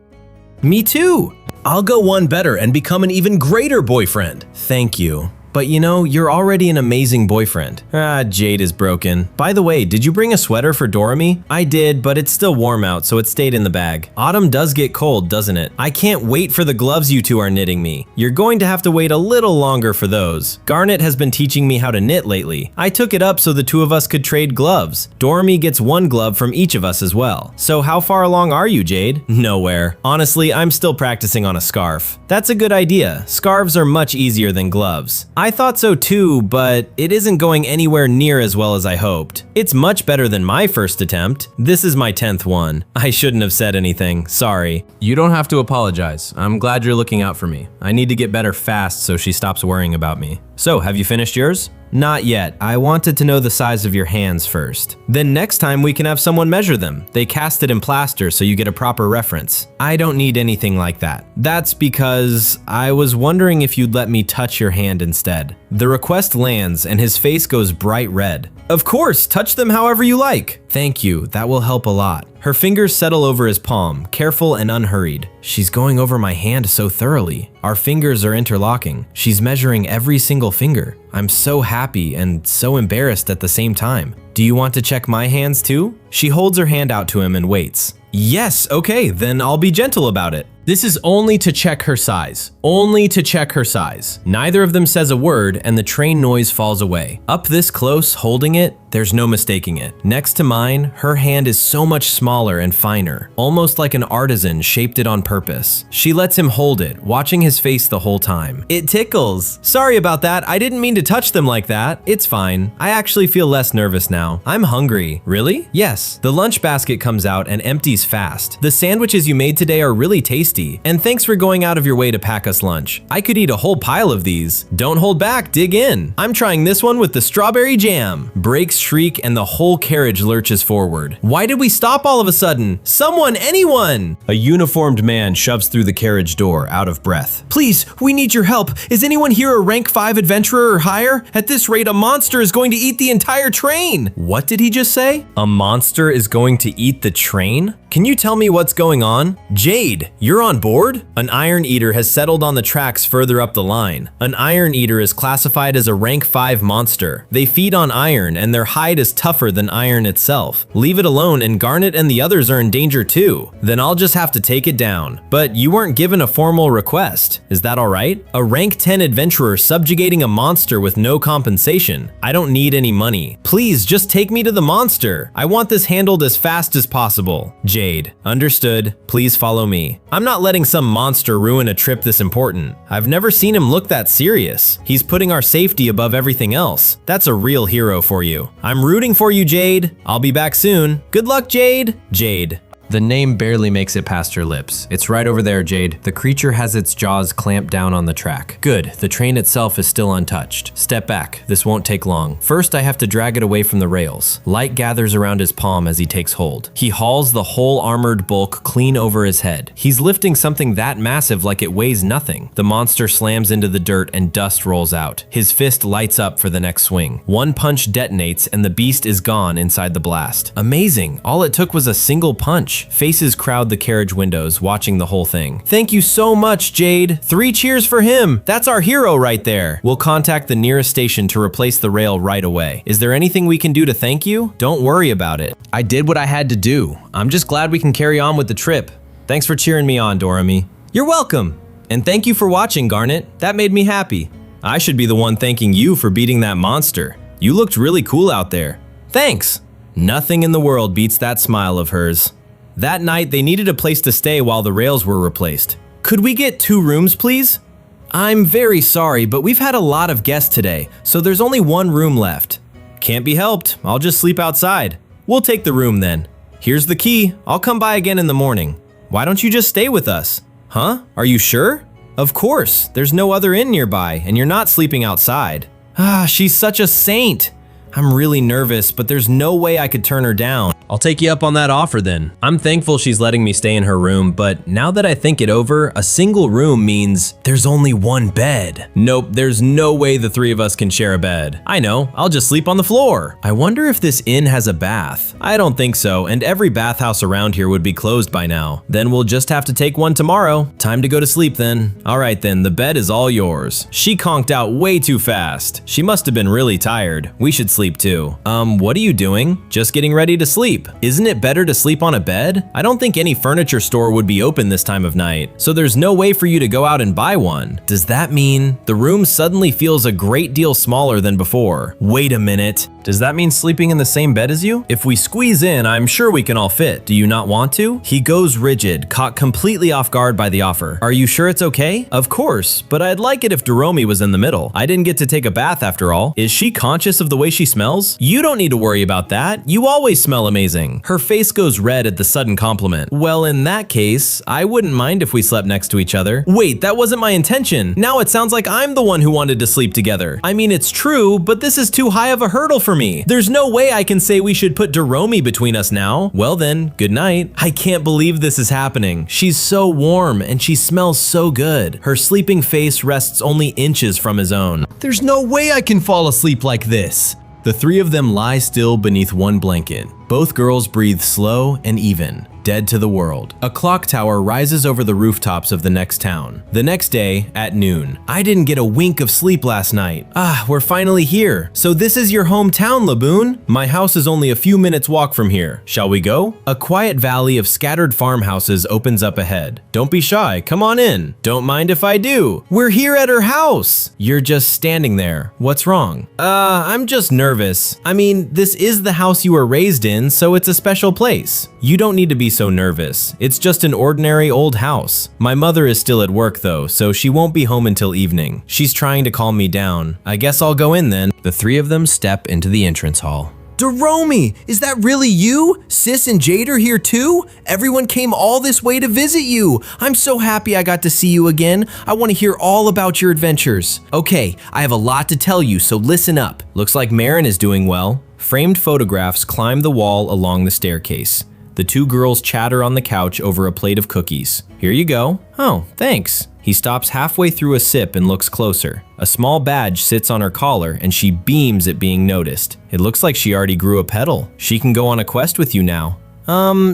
A: Me too! I'll go one better and become an even greater boyfriend. Thank you. But you know, you're already an amazing boyfriend. Jade is broken. By the way, did you bring a sweater for Doremi? I did, but it's still warm out, so it stayed in the bag. Autumn does get cold, doesn't it? I can't wait for the gloves you two are knitting me. You're going to have to wait a little longer for those. Garnet has been teaching me how to knit lately. I took it up so the two of us could trade gloves. Doremi gets one glove from each of us as well. So how far along are you, Jade? Nowhere. Honestly, I'm still practicing on a scarf. That's a good idea. Scarves are much easier than gloves. I thought so too, but it isn't going anywhere near as well as I hoped. It's much better than my first attempt. This is my 10th one. I shouldn't have said anything, sorry. You don't have to apologize. I'm glad you're looking out for me. I need to get better fast so she stops worrying about me. So, have you finished yours? Not yet. I wanted to know the size of your hands first. Then next time we can have someone measure them. They cast it in plaster so you get a proper reference. I don't need anything like that. That's because I was wondering if you'd let me touch your hand instead. The request lands and his face goes bright red. Of course, touch them however you like. Thank you, that will help a lot. Her fingers settle over his palm, careful and unhurried. She's going over my hand so thoroughly. Our fingers are interlocking. She's measuring every single finger. I'm so happy and so embarrassed at the same time. Do you want to check my hands too? She holds her hand out to him and waits. Yes, okay, then I'll be gentle about it. This is only to check her size. Only to check her size. Neither of them says a word and the train noise falls away. Up this close, holding it, there's no mistaking it. Next to mine, her hand is so much smaller and finer, almost like an artisan shaped it on purpose. She lets him hold it, watching his face the whole time. It tickles. Sorry about that, I didn't mean to touch them like that. It's fine. I actually feel less nervous now. I'm hungry. Really? Yes. The lunch basket comes out and empties fast. The sandwiches you made today are really tasty, and thanks for going out of your way to pack us lunch. I could eat a whole pile of these. Don't hold back, dig in. I'm trying this one with the strawberry jam. Brakes shriek and the whole carriage lurches forward. Why did we stop all of a sudden? Someone, anyone! A uniformed man shoves through the carriage door, out of breath. Please, we need your help. Is anyone here a rank 5 adventurer or higher? At this rate, a monster is going to eat the entire train. What did he just say? A monster is going to eat the train? Can you tell me what's going on? Jade, you're on board? An iron eater has settled on the tracks further up the line. An iron eater is classified as a rank 5 monster. They feed on iron and their hide is tougher than iron itself. Leave it alone and Garnet and the others are in danger too. Then I'll just have to take it down. But you weren't given a formal request. Is that alright? A rank 10 adventurer subjugating a monster with no compensation. I don't need any money. Please just take me to the monster. I want this handled as fast as possible. Jade, understood. Please follow me. I'm not letting some monster ruin a trip this important. I've never seen him look that serious. He's putting our safety above everything else. That's a real hero for you. I'm rooting for you, Jade. I'll be back soon. Good luck, Jade. Jade. The name barely makes it past her lips. It's right over there, Jade. The creature has its jaws clamped down on the track. Good, the train itself is still untouched. Step back, this won't take long. First, I have to drag it away from the rails. Light gathers around his palm as he takes hold. He hauls the whole armored bulk clean over his head. He's lifting something that massive like it weighs nothing. The monster slams into the dirt and dust rolls out. His fist lights up for the next swing. One punch detonates and the beast is gone inside the blast. Amazing, all it took was a single punch. Faces crowd the carriage windows, watching the whole thing. Thank you so much, Jade. 3 cheers for him. That's our hero right there. We'll contact the nearest station to replace the rail right away. Is there anything we can do to thank you? Don't worry about it. I did what I had to do. I'm just glad we can carry on with the trip. Thanks for cheering me on, Doremi. You're welcome. And thank you for watching, Garnet. That made me happy. I should be the one thanking you for beating that monster. You looked really cool out there. Thanks. Nothing in the world beats that smile of hers. That night, they needed a place to stay while the rails were replaced. Could we get 2 rooms, please? I'm very sorry, but we've had a lot of guests today, so there's only 1 room left. Can't be helped, I'll just sleep outside. We'll take the room then. Here's the key, I'll come by again in the morning. Why don't you just stay with us? Huh? Are you sure? Of course, there's no other inn nearby, and you're not sleeping outside. Ah, she's such a saint. I'm really nervous, but there's no way I could turn her down. I'll take you up on that offer then. I'm thankful she's letting me stay in her room, but now that I think it over, a single room means there's only 1 bed. Nope, there's no way the 3 of us can share a bed. I know, I'll just sleep on the floor. I wonder if this inn has a bath. I don't think so, and every bathhouse around here would be closed by now. Then we'll just have to take one tomorrow. Time to go to sleep then. All right then, the bed is all yours. She conked out way too fast. She must have been really tired. We should sleep too. What are you doing? Just getting ready to sleep. Isn't it better to sleep on a bed? I don't think any furniture store would be open this time of night, so there's no way for you to go out and buy one. Does that mean the room suddenly feels a great deal smaller than before? Wait a minute. Does that mean sleeping in the same bed as you? If we squeeze in, I'm sure we can all fit. Do you not want to? He goes rigid, caught completely off guard by the offer. Are you sure it's okay? Of course, but I'd like it if Doremi was in the middle. I didn't get to take a bath after all. Is she conscious of the way she smells? You don't need to worry about that. You always smell amazing. Her face goes red at the sudden compliment. Well, in that case, I wouldn't mind if we slept next to each other. Wait, that wasn't my intention. Now it sounds like I'm the one who wanted to sleep together. I mean, it's true, but this is too high of a hurdle for me. There's no way I can say we should put Doremi between us now. Well then, good night. I can't believe this is happening. She's so warm and she smells so good. Her sleeping face rests only inches from his own. There's no way I can fall asleep like this. The three of them lie still beneath one blanket. Both girls breathe slow and even, dead to the world. A clock tower rises over the rooftops of the next town. The next day, at noon. I didn't get a wink of sleep last night. We're finally here. So this is your hometown, Laboon? My house is only a few minutes walk from here. Shall we go? A quiet valley of scattered farmhouses opens up ahead. Don't be shy, come on in. Don't mind if I do. We're here at her house. You're just standing there. What's wrong? I'm just nervous. I mean, this is the house you were raised in, so it's a special place. You don't need to be so nervous. It's just an ordinary old house. My mother is still at work though, so she won't be home until evening. She's trying to calm me down. I guess I'll go in then. The three of them step into the entrance hall. Daromi, is that really you? Sis and Jade are here too? Everyone came all this way to visit you. I'm so happy I got to see you again. I want to hear all about your adventures. Okay, I have a lot to tell you, so listen up. Looks like Marin is doing well. Framed photographs climb the wall along the staircase. The two girls chatter on the couch over a plate of cookies. Here you go. Oh, thanks. He stops halfway through a sip and looks closer. A small badge sits on her collar and she beams at being noticed. It looks like she already grew a petal. She can go on a quest with you now.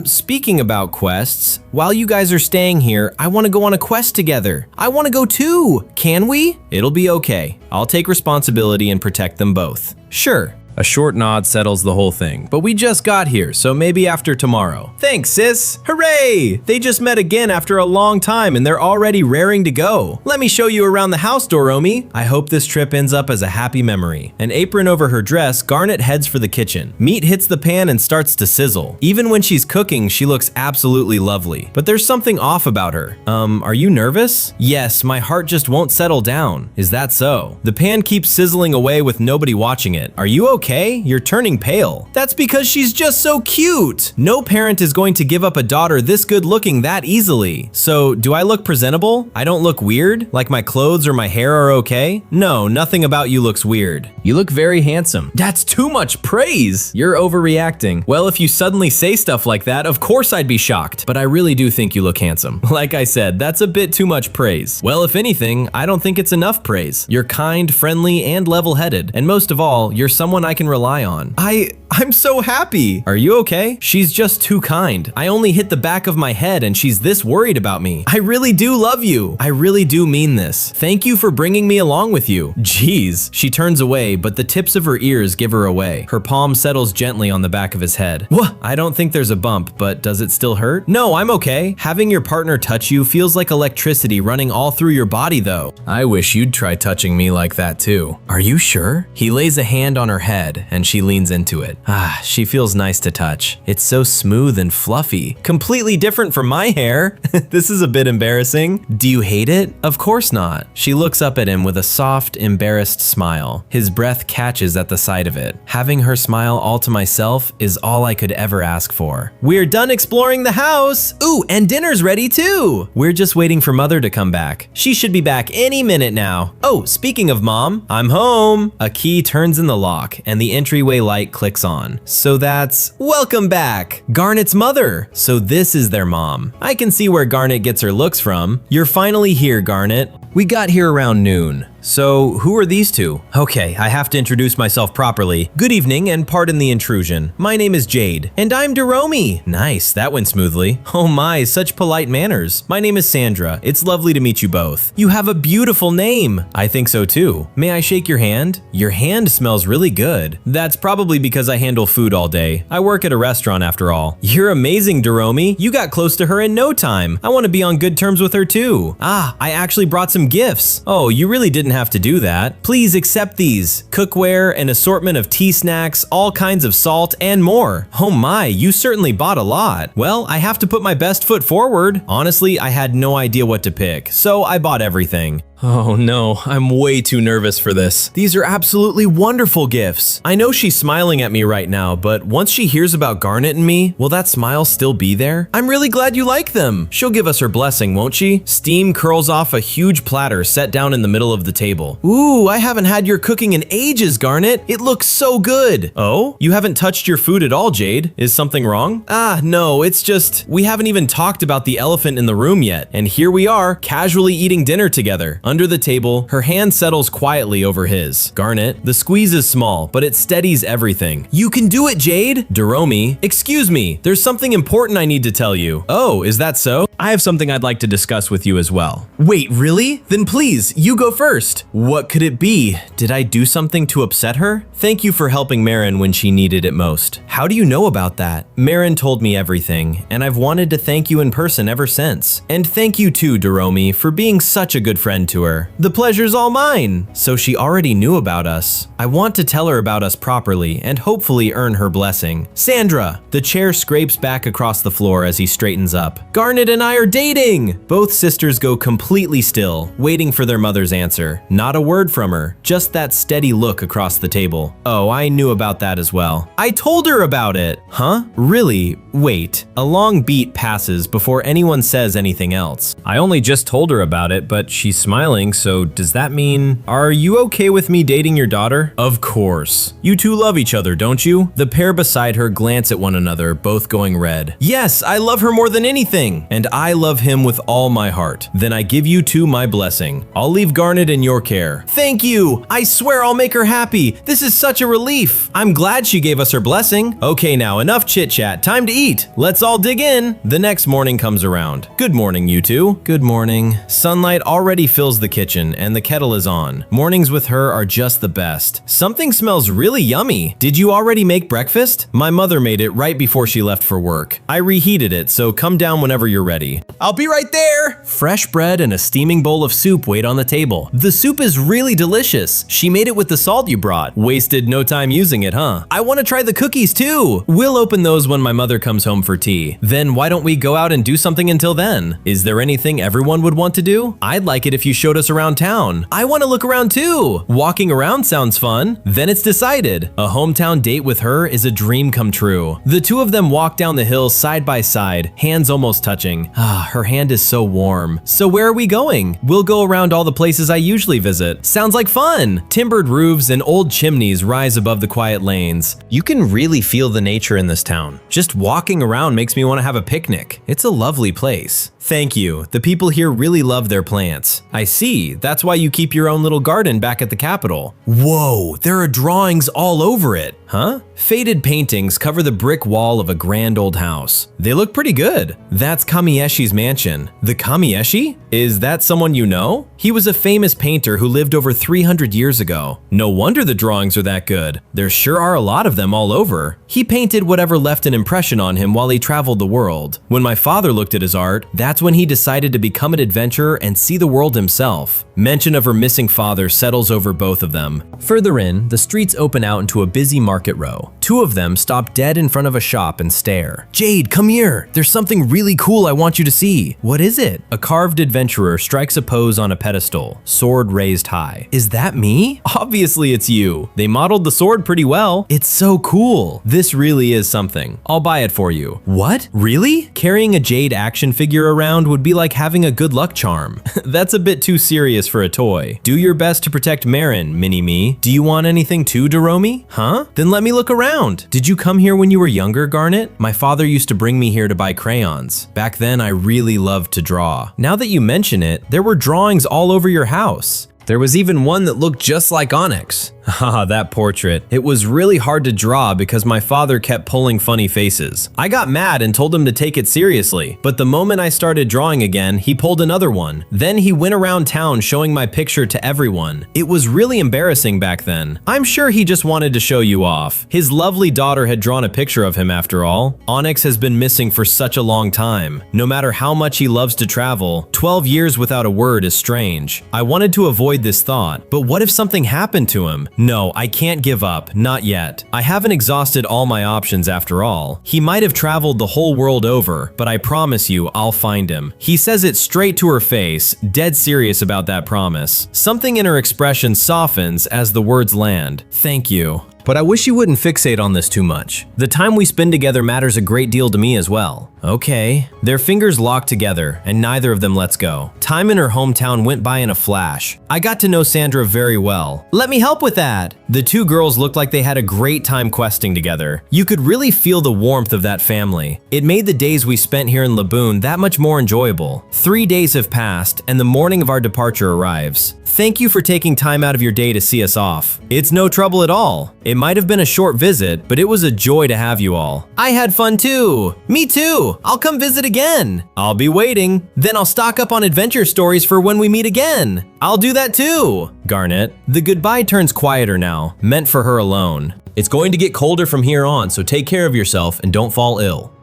A: Speaking about quests, while you guys are staying here, I want to go on a quest together. I want to go too. Can we? It'll be okay. I'll take responsibility and protect them both. Sure. A short nod settles the whole thing, but we just got here, so maybe after tomorrow. Thanks, sis! Hooray! They just met again after a long time and they're already raring to go. Let me show you around the house, Doromi. I hope this trip ends up as a happy memory. An apron over her dress, Garnet heads for the kitchen. Meat hits the pan and starts to sizzle. Even when she's cooking, she looks absolutely lovely. But there's something off about her. Are you nervous? Yes, my heart just won't settle down. Is that so? The pan keeps sizzling away with nobody watching it. Are you okay? You're turning pale. That's because she's just so cute. No parent is going to give up a daughter this good looking that easily. So, do I look presentable? I don't look weird? Like my clothes or my hair are okay? No, nothing about you looks weird. You look very handsome. That's too much praise. You're overreacting. Well, if you suddenly say stuff like that, of course I'd be shocked. But I really do think you look handsome. Like I said, that's a bit too much praise. Well, if anything, I don't think it's enough praise. You're kind, friendly, and level-headed. And most of all, you're someone I can rely on. I'm so happy. Are you okay? She's just too kind. I only hit the back of my head and she's this worried about me. I really do love you. I really do mean this. Thank you for bringing me along with you. Jeez. She turns away, but the tips of her ears give her away. Her palm settles gently on the back of his head. What? I don't think there's a bump, but does it still hurt? No, I'm okay. Having your partner touch you feels like electricity running all through your body though. I wish you'd try touching me like that too. Are you sure? He lays a hand on her head and she leans into it. She feels nice to touch. It's so smooth and fluffy. Completely different from my hair. This is a bit embarrassing. Do you hate it? Of course not. She looks up at him with a soft, embarrassed smile. His breath catches at the sight of it. Having her smile all to myself is all I could ever ask for. We're done exploring the house. Ooh, and dinner's ready too. We're just waiting for Mother to come back. She should be back any minute now. Oh, speaking of Mom, I'm home. A key turns in the lock and the entryway light clicks on. So that's welcome back, Garnet's mother. So this is their mom. I can see where Garnet gets her looks from. You're finally here, Garnet. We got here around noon. So, who are these two? Okay, I have to introduce myself properly. Good evening and pardon the intrusion. My name is Jade, and I'm Daromi. Nice, that went smoothly. Oh my, such polite manners. My name is Sandra. It's lovely to meet you both. You have a beautiful name. I think so too. May I shake your hand? Your hand smells really good. That's probably because I handle food all day. I work at a restaurant after all. You're amazing, Daromi. You got close to her in no time. I want to be on good terms with her too. I actually brought some gifts. Oh, you really didn't have to do that. Please accept these. Cookware, an assortment of tea snacks, all kinds of salt, and more. Oh my, you certainly bought a lot. Well, I have to put my best foot forward. Honestly, I had no idea what to pick, so I bought everything. Oh no, I'm way too nervous for this. These are absolutely wonderful gifts. I know she's smiling at me right now, but once she hears about Garnet and me, will that smile still be there? I'm really glad you like them. She'll give us her blessing, won't she? Steam curls off a huge platter set down in the middle of the table. Ooh, I haven't had your cooking in ages, Garnet. It looks so good. Oh, you haven't touched your food at all, Jade. Is something wrong? No, it's just, we haven't even talked about the elephant in the room yet. And here we are, casually eating dinner together. Under the table, her hand settles quietly over his. Garnet, the squeeze is small, but it steadies everything. You can do it, Jade! Doromi, excuse me, there's something important I need to tell you. Oh, is that so? I have something I'd like to discuss with you as well. Wait, really? Then please, you go first. What could it be? Did I do something to upset her? Thank you for helping Marin when she needed it most. How do you know about that? Marin told me everything, and I've wanted to thank you in person ever since. And thank you too, Doromi, for being such a good friend to her. The pleasure's all mine. So she already knew about us. I want to tell her about us properly and hopefully earn her blessing. Sandra! The chair scrapes back across the floor as he straightens up. Garnet and I are dating! Both sisters go completely still, waiting for their mother's answer. Not a word from her, just that steady look across the table. Oh, I knew about that as well. I told her about it! Huh? Really? Wait. A long beat passes before anyone says anything else. I only just told her about it, but she's smiling, so does that mean… Are you okay with me dating your daughter? Of course. You two love each other, don't you? The pair beside her glance at one another, both going red. Yes, I love her more than anything, and I love him with all my heart. Then I give you two my blessing. I'll leave Garnet in your care. Thank you! I swear I'll make her happy. This is such a relief. I'm glad she gave us her blessing. Okay, now enough chit-chat. Time to eat. Let's all dig in. The next morning comes around. Good morning, you two. Good morning. Sunlight already fills the kitchen and the kettle is on. Mornings with her are just the best. Something smells really yummy. Did you already make breakfast? My mother made it right before she left for work. I reheated it, so come down whenever you're ready. I'll be right there! Fresh bread and a steaming bowl of soup wait on the table. The soup is really delicious. She made it with the salt you brought. Wasted no time using it, huh? I want to try the cookies too! We'll open those when my mother comes home for tea. Then why don't we go out and do something until then? Is there anything everyone would want to do? I'd like it if you showed us around town. I want to look around too! Walking around sounds fun. Then it's decided. A hometown date with her is a dream come true. The two of them walk down the hill side by side, hands almost touching. Ah, her hand is so warm. So where are we going? We'll go around all the places I usually visit. Sounds like fun! Timbered roofs and old chimneys rise above the quiet lanes. You can really feel the nature in this town. Just walking around makes me want to have a picnic. It's a lovely place. Thank you. The people here really love their plants. I see. That's why you keep your own little garden back at the capital. Whoa, there are drawings all over it. Huh? Faded paintings cover the brick wall of a grand old house. They look pretty good. That's Kamieshi's mansion. The Kamieshi? Is that someone you know? He was a famous painter who lived over 300 years ago. No wonder the drawings are that good. There sure are a lot of them all over. He painted whatever left an impression on him while he traveled the world. When my father looked at his art, that's when he decided to become an adventurer and see the world himself. Mention of her missing father settles over both of them. Further in, the streets open out into a busy market row. Two of them stop dead in front of a shop and stare. Jade, come here! There's something really cool I want you to see. What is it? A carved adventurer strikes a pose on a pedestal, sword raised high. Is that me? Obviously it's you. They modeled the sword pretty well. It's so cool. This really is something. I'll buy it for you. What? Really? Carrying a Jade action figure around would be like having a good luck charm. That's a bit too serious for a toy. Do your best to protect Marin, Mini-Me. Do you want anything too, Doromi? Huh? Then let me look around. Did you come here when you were younger, Garnet? My father used to bring me here to buy crayons. Back then, I really loved to draw. Now that you mention it, there were drawings all over your house. There was even one that looked just like Onyx. Haha, that portrait. It was really hard to draw because my father kept pulling funny faces. I got mad and told him to take it seriously, but the moment I started drawing again, he pulled another one. Then he went around town showing my picture to everyone. It was really embarrassing back then. I'm sure he just wanted to show you off. His lovely daughter had drawn a picture of him after all. Onyx has been missing for such a long time. No matter how much he loves to travel, 12 years without a word is strange. I wanted to avoid this thought, but what if something happened to him? No, I can't give up, not yet. I haven't exhausted all my options after all. He might have traveled the whole world over, but I promise you I'll find him. He says it straight to her face, dead serious about that promise. Something in her expression softens as the words land. Thank you. but I wish you wouldn't fixate on this too much. The time we spend together matters a great deal to me as well. Okay. Their fingers locked together, and neither of them lets go. Time in her hometown went by in a flash. I got to know Sandra very well. Let me help with that. The two girls looked like they had a great time questing together. You could really feel the warmth of that family. It made the days we spent here in Laboon that much more enjoyable. 3 days have passed, and the morning of our departure arrives. Thank you for taking time out of your day to see us off. It's no trouble at all. It might have been a short visit, but it was a joy to have you all. I had fun too. Me too. I'll come visit again. I'll be waiting. Then I'll stock up on adventure stories for when we meet again. I'll do that too. Garnet. The goodbye turns quieter now, meant for her alone. It's going to get colder from here on, so take care of yourself and don't fall ill.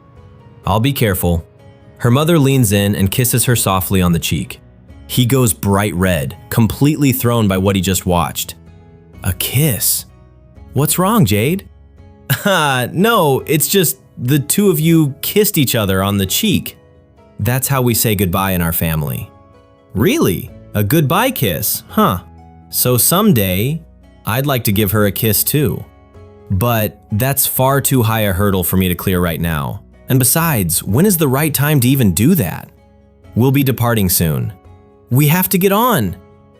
A: I'll be careful. Her mother leans in and kisses her softly on the cheek. He goes bright red, completely thrown by what he just watched. A kiss. What's wrong, Jade? No, it's just the two of you kissed each other on the cheek. That's how we say goodbye in our family. Really? A goodbye kiss, huh? So someday, I'd like to give her a kiss too. But that's far too high a hurdle for me to clear right now. And besides, when is the right time to even do that? We'll be departing soon. We have to get on.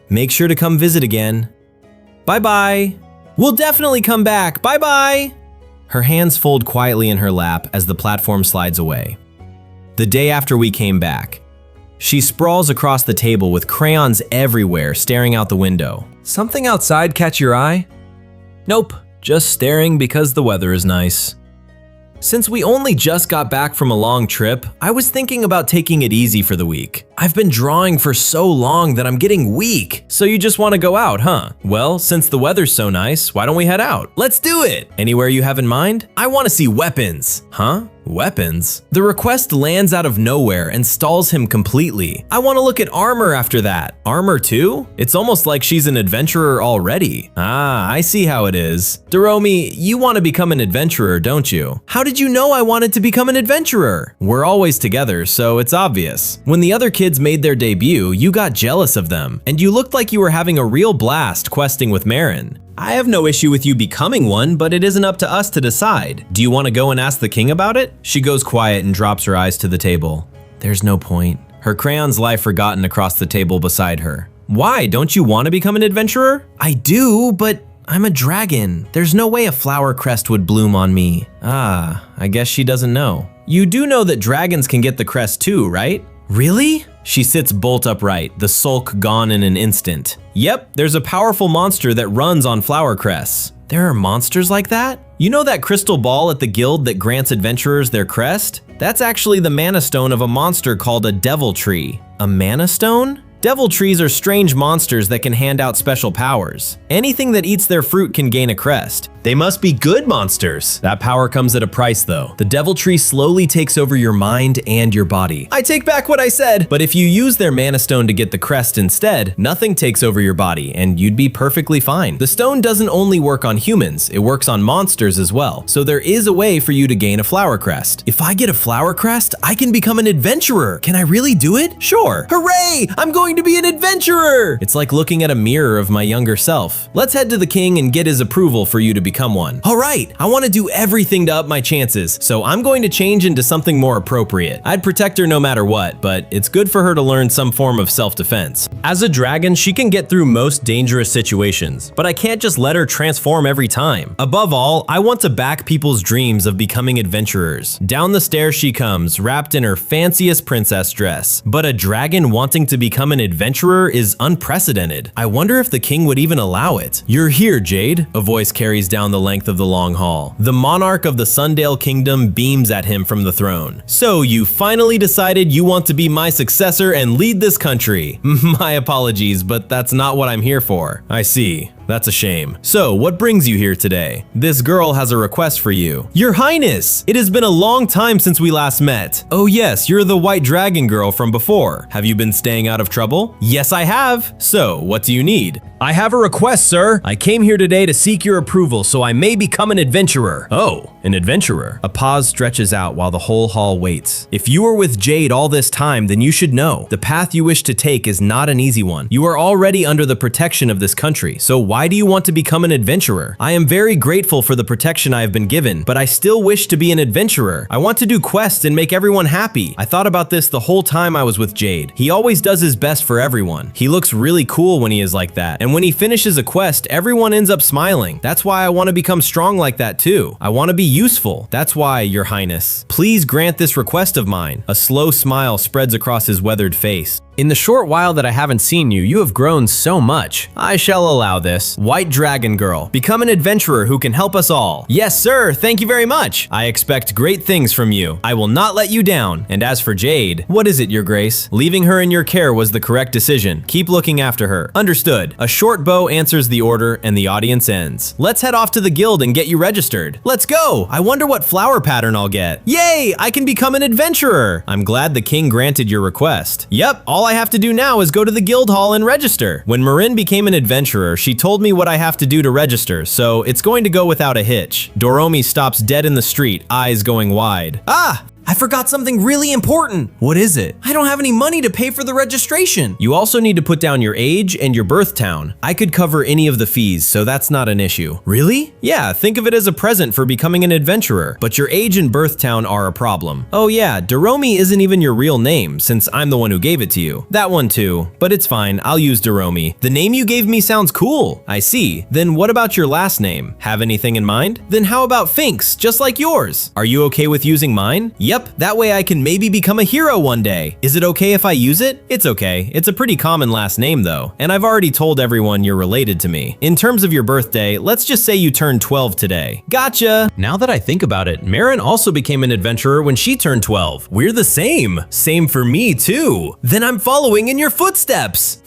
A: Make sure to come visit again. Bye-bye. We'll definitely come back. Bye-bye. Her hands fold quietly in her lap as the platform slides away. The day after we came back, she sprawls across the table with crayons everywhere, staring out the window. Something outside catch your eye? Nope, just staring because the weather is nice. Since we only just got back from a long trip, I was thinking about taking it easy for the week. I've been drawing for so long that I'm getting weak. So you just want to go out, huh? Well, since the weather's so nice, why don't we head out? Let's do it! Anywhere you have in mind? I want to see weapons. Huh? Weapons? The request lands out of nowhere and stalls him completely. I want to look at armor after that. Armor too? It's almost like she's an adventurer already. Ah, I see how it is. Doromi, you want to become an adventurer, don't you? How did you know I wanted to become an adventurer? We're always together, so it's obvious. When the other kids made their debut, you got jealous of them, and you looked like you were having a real blast questing with Marin. I have no issue with you becoming one, but it isn't up to us to decide. Do you want to go and ask the king about it? She goes quiet and drops her eyes to the table. There's no point. Her crayons lie forgotten across the table beside her. Why? Don't you want to become an adventurer? I do, but I'm a dragon. There's no way a flower crest would bloom on me. Ah, I guess she doesn't know. You do know that dragons can get the crest too, right? Really? She sits bolt upright, the sulk gone in an instant. Yep, there's a powerful monster that runs on flower crests. There are monsters like that? You know that crystal ball at the guild that grants adventurers their crest? That's actually the mana stone of a monster called a devil tree. A mana stone? Devil trees are strange monsters that can hand out special powers. Anything that eats their fruit can gain a crest. They must be good monsters. That power comes at a price though. The devil tree slowly takes over your mind and your body. I take back what I said, but if you use their mana stone to get the crest instead, nothing takes over your body and you'd be perfectly fine. The stone doesn't only work on humans, it works on monsters as well. So there is a way for you to gain a flower crest. If I get a flower crest, I can become an adventurer. Can I really do it? Sure. Hooray! I'm going to be an adventurer! It's like looking at a mirror of my younger self. Let's head to the king and get his approval for you to become one. All right, I want to do everything to up my chances, so I'm going to change into something more appropriate. I'd protect her no matter what, but it's good for her to learn some form of self-defense. As a dragon, she can get through most dangerous situations, but I can't just let her transform every time. Above all, I want to back people's dreams of becoming adventurers. Down the stairs she comes, wrapped in her fanciest princess dress. But a dragon wanting to become an adventurer is unprecedented. I wonder if the king would even allow it. You're here, Jade, a voice carries down the length of the long hall. The monarch of the Sundale Kingdom beams at him from the throne. So you finally decided you want to be my successor and lead this country. My apologies, but that's not what I'm here for. I see. That's a shame. So, what brings you here today? This girl has a request for you. Your Highness! It has been a long time since we last met. Oh yes, you're the white dragon girl from before. Have you been staying out of trouble? Yes, I have. So, what do you need? I have a request, sir. I came here today to seek your approval so I may become an adventurer. Oh, An adventurer. A pause stretches out while the whole hall waits. If you were with Jade all this time, then you should know. The path you wish to take is not an easy one. You are already under the protection of this country, so why do you want to become an adventurer? I am very grateful for the protection I have been given, but I still wish to be an adventurer. I want to do quests and make everyone happy. I thought about this the whole time I was with Jade. He always does his best for everyone. He looks really cool when he is like that, and when he finishes a quest, everyone ends up smiling. That's why I want to become strong like that too. I want to be useful. That's why, Your Highness. Please grant this request of mine. A slow smile spreads across his weathered face. In the short while that I haven't seen you, you have grown so much. I shall allow this. White Dragon Girl, become an adventurer who can help us all. Yes, sir, thank you very much. I expect great things from you. I will not let you down. And as for Jade, what is it, Your Grace? Leaving her in your care was the correct decision. Keep looking after her. Understood. A short bow answers the order and the audience ends. Let's head off to the guild and get you registered. Let's go. I wonder what flower pattern I'll get. Yay, I can become an adventurer. I'm glad the king granted your request. Yep, all I have to do now is go to the guild hall and register. When Marin became an adventurer, she told me what I have to do to register, so it's going to go without a hitch. Doromi stops dead in the street, eyes going wide. Ah! I forgot something really important. What is it? I don't have any money to pay for the registration. You also need to put down your age and your birth town. I could cover any of the fees, so that's not an issue. Really? Yeah, think of it as a present for becoming an adventurer, but your age and birth town are a problem. Oh yeah, Doromi isn't even your real name, since I'm the one who gave it to you. That one too, but it's fine, I'll use Doromi. The name you gave me sounds cool. I see. Then what about your last name? Have anything in mind? Then how about Finks, just like yours? Are you okay with using mine? Yep, that way I can maybe become a hero one day. Is it okay if I use it? It's okay. It's a pretty common last name though, and I've already told everyone you're related to me. In terms of your birthday, let's just say you turned 12 today. Gotcha! Now that I think about it, Marin also became an adventurer when she turned 12. We're the same. Same for me too. Then I'm following in your footsteps.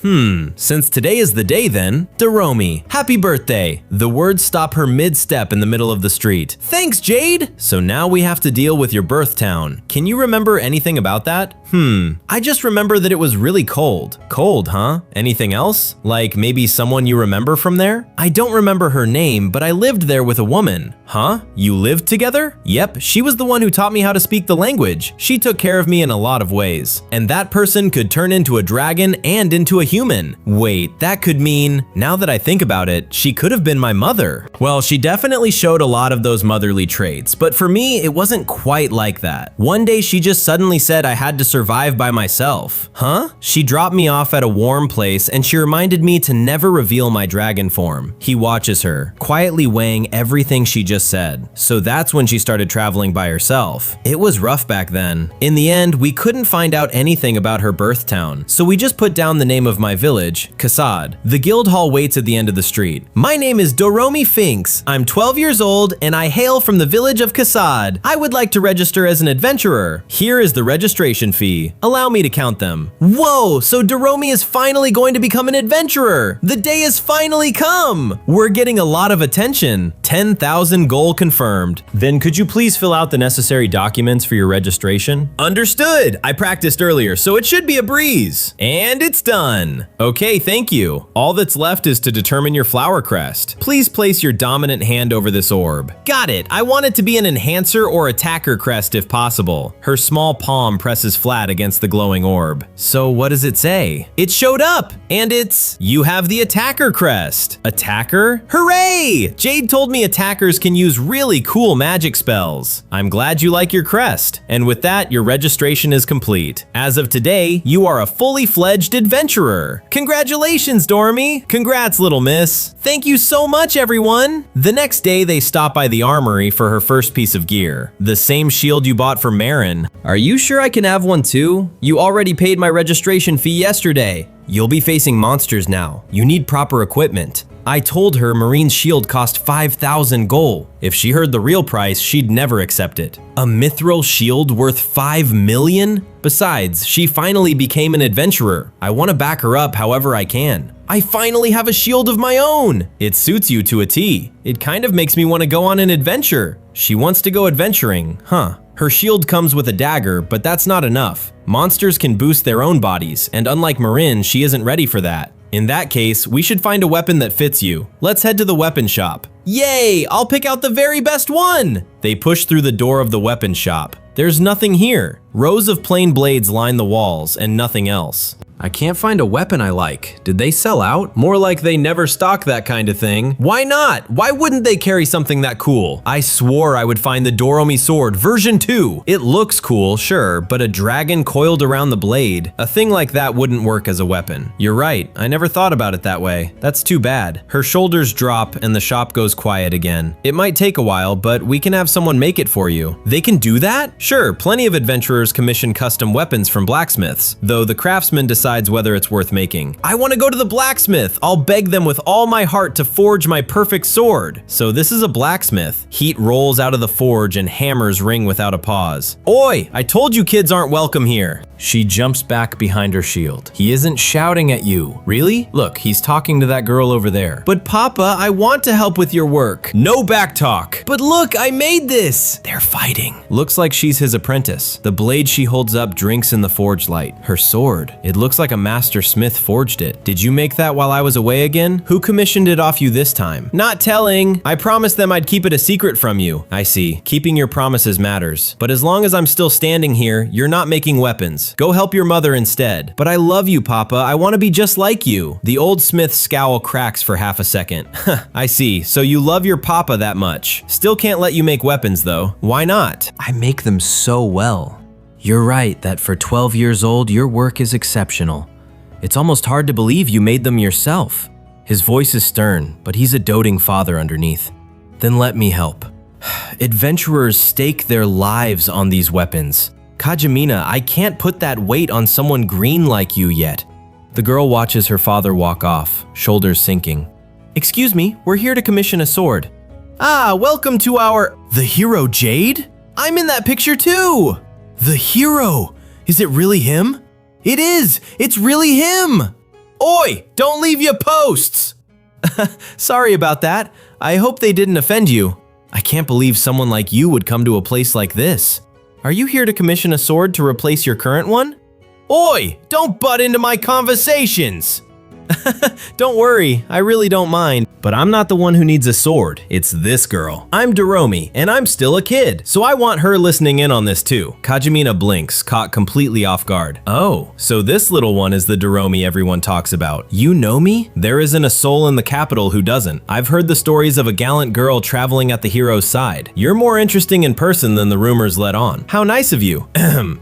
A: Since today is the day then, Doromi, happy birthday. The words stop her mid-step in the middle of the street. Thanks, Jade! So now we have to deal with your birth town. Can you remember anything about that? I just remember that it was really cold. Cold, huh? Anything else? Like maybe someone you remember from there? I don't remember her name, but I lived there with a woman. Huh? You lived together? Yep, she was the one who taught me how to speak the language. She took care of me in a lot of ways. And that person could turn into a dragon and into a human. Wait, that could mean, now that I think about it, she could have been my mother. Well, she definitely showed a lot of those motherly traits, but for me, it wasn't quite like that. One day she just suddenly said I had to survive by myself. Huh? She dropped me off at a warm place and she reminded me to never reveal my dragon form. He watches her, quietly weighing everything she just said. So that's when she started traveling by herself. It was rough back then. In the end, we couldn't find out anything about her birth town, so we just put down the name of my village, Kasad. The guild hall waits at the end of the street. My name is Doromi Finks. I'm 12 years old and I hail from the village of Kasad. I would like to register as an adventurer. Here is the registration fee. Allow me to count them. Whoa, so Doromi is finally going to become an adventurer. The day has finally come. We're getting a lot of attention. 10,000 goal confirmed. Then could you please fill out the necessary documents for your registration? Understood. I practiced earlier, so it should be a breeze. And it's done. Okay, thank you. All that's left is to determine your flower crest. Please place your dominant hand over this orb. Got it. I want it to be an enhancer or attacker crest if possible. Her small palm presses flat against the glowing orb. So what does it say? It showed up, and it's, you have the attacker crest. Attacker? Hooray! Jade told me attackers can use really cool magic spells. I'm glad you like your crest. And with that, your registration is complete. As of today, you are a fully fledged adventurer. Congratulations, Dormy. Congrats, little miss. Thank you so much, everyone. The next day, they stop by the armory for her first piece of gear. The same shield you bought for Marin. Are you sure I can have one too? You already paid my registration fee yesterday. You'll be facing monsters now. You need proper equipment. I told her Marine's shield cost 5,000 gold. If she heard the real price, she'd never accept it. A mithril shield worth 5 million? Besides, she finally became an adventurer. I want to back her up however I can. I finally have a shield of my own! It suits you to a T. It kind of makes me want to go on an adventure. She wants to go adventuring, huh? Her shield comes with a dagger, but that's not enough. Monsters can boost their own bodies, and unlike Marin, she isn't ready for that. In that case, we should find a weapon that fits you. Let's head to the weapon shop. Yay! I'll pick out the very best one! They push through the door of the weapon shop. There's nothing here. Rows of plain blades line the walls and nothing else. I can't find a weapon I like. Did they sell out? More like they never stock that kind of thing. Why not? Why wouldn't they carry something that cool? I swore I would find the Doromi sword version 2. It looks cool, sure, but a dragon coiled around the blade. A thing like that wouldn't work as a weapon. You're right, I never thought about it that way. That's too bad. Her shoulders drop and the shop goes quiet again. It might take a while, but we can have someone make it for you. They can do that? Sure, plenty of adventurers commission custom weapons from blacksmiths, though the craftsman decides whether it's worth making. I want to go to the blacksmith. I'll beg them with all my heart to forge my perfect sword. So this is a blacksmith. Heat rolls out of the forge and hammers ring without a pause. Oi, I told you kids aren't welcome here. She jumps back behind her shield. He isn't shouting at you. Really? Look, he's talking to that girl over there. But Papa, I want to help with your work. No back talk. But look, I made this. They're fighting. Looks like she's his apprentice. The blade she holds up drinks in the forge light. Her sword. It looks like a master smith forged it. Did you make that while I was away again? Who commissioned it off you this time? Not telling. I promised them I'd keep it a secret from you. I see. Keeping your promises matters. But as long as I'm still standing here, you're not making weapons. Go help your mother instead. But I love you, Papa. I want to be just like you. The old smith's scowl cracks for half a second. I see. So you love your Papa that much. Still can't let you make weapons though. Why not? I make them so well. You're right that for 12 years old, your work is exceptional. It's almost hard to believe you made them yourself. His voice is stern, but he's a doting father underneath. Then let me help. Adventurers stake their lives on these weapons. Kajimina, I can't put that weight on someone green like you yet. The girl watches her father walk off, shoulders sinking. Excuse me, we're here to commission a sword. Ah, welcome to our… The hero Jade? I'm in that picture too! The hero! Is it really him? It is! It's really him! Oi! Don't leave your posts! Sorry about that. I hope they didn't offend you. I can't believe someone like you would come to a place like this. Are you here to commission a sword to replace your current one? Oi! Don't butt into my conversations! Don't worry, I really don't mind. But I'm not the one who needs a sword, it's this girl. I'm Doromi, and I'm still a kid, so I want her listening in on this too. Kajimina blinks, caught completely off guard. Oh, so this little one is the Doromi everyone talks about. You know me? There isn't a soul in the capital who doesn't. I've heard the stories of a gallant girl traveling at the hero's side. You're more interesting in person than the rumors let on. How nice of you.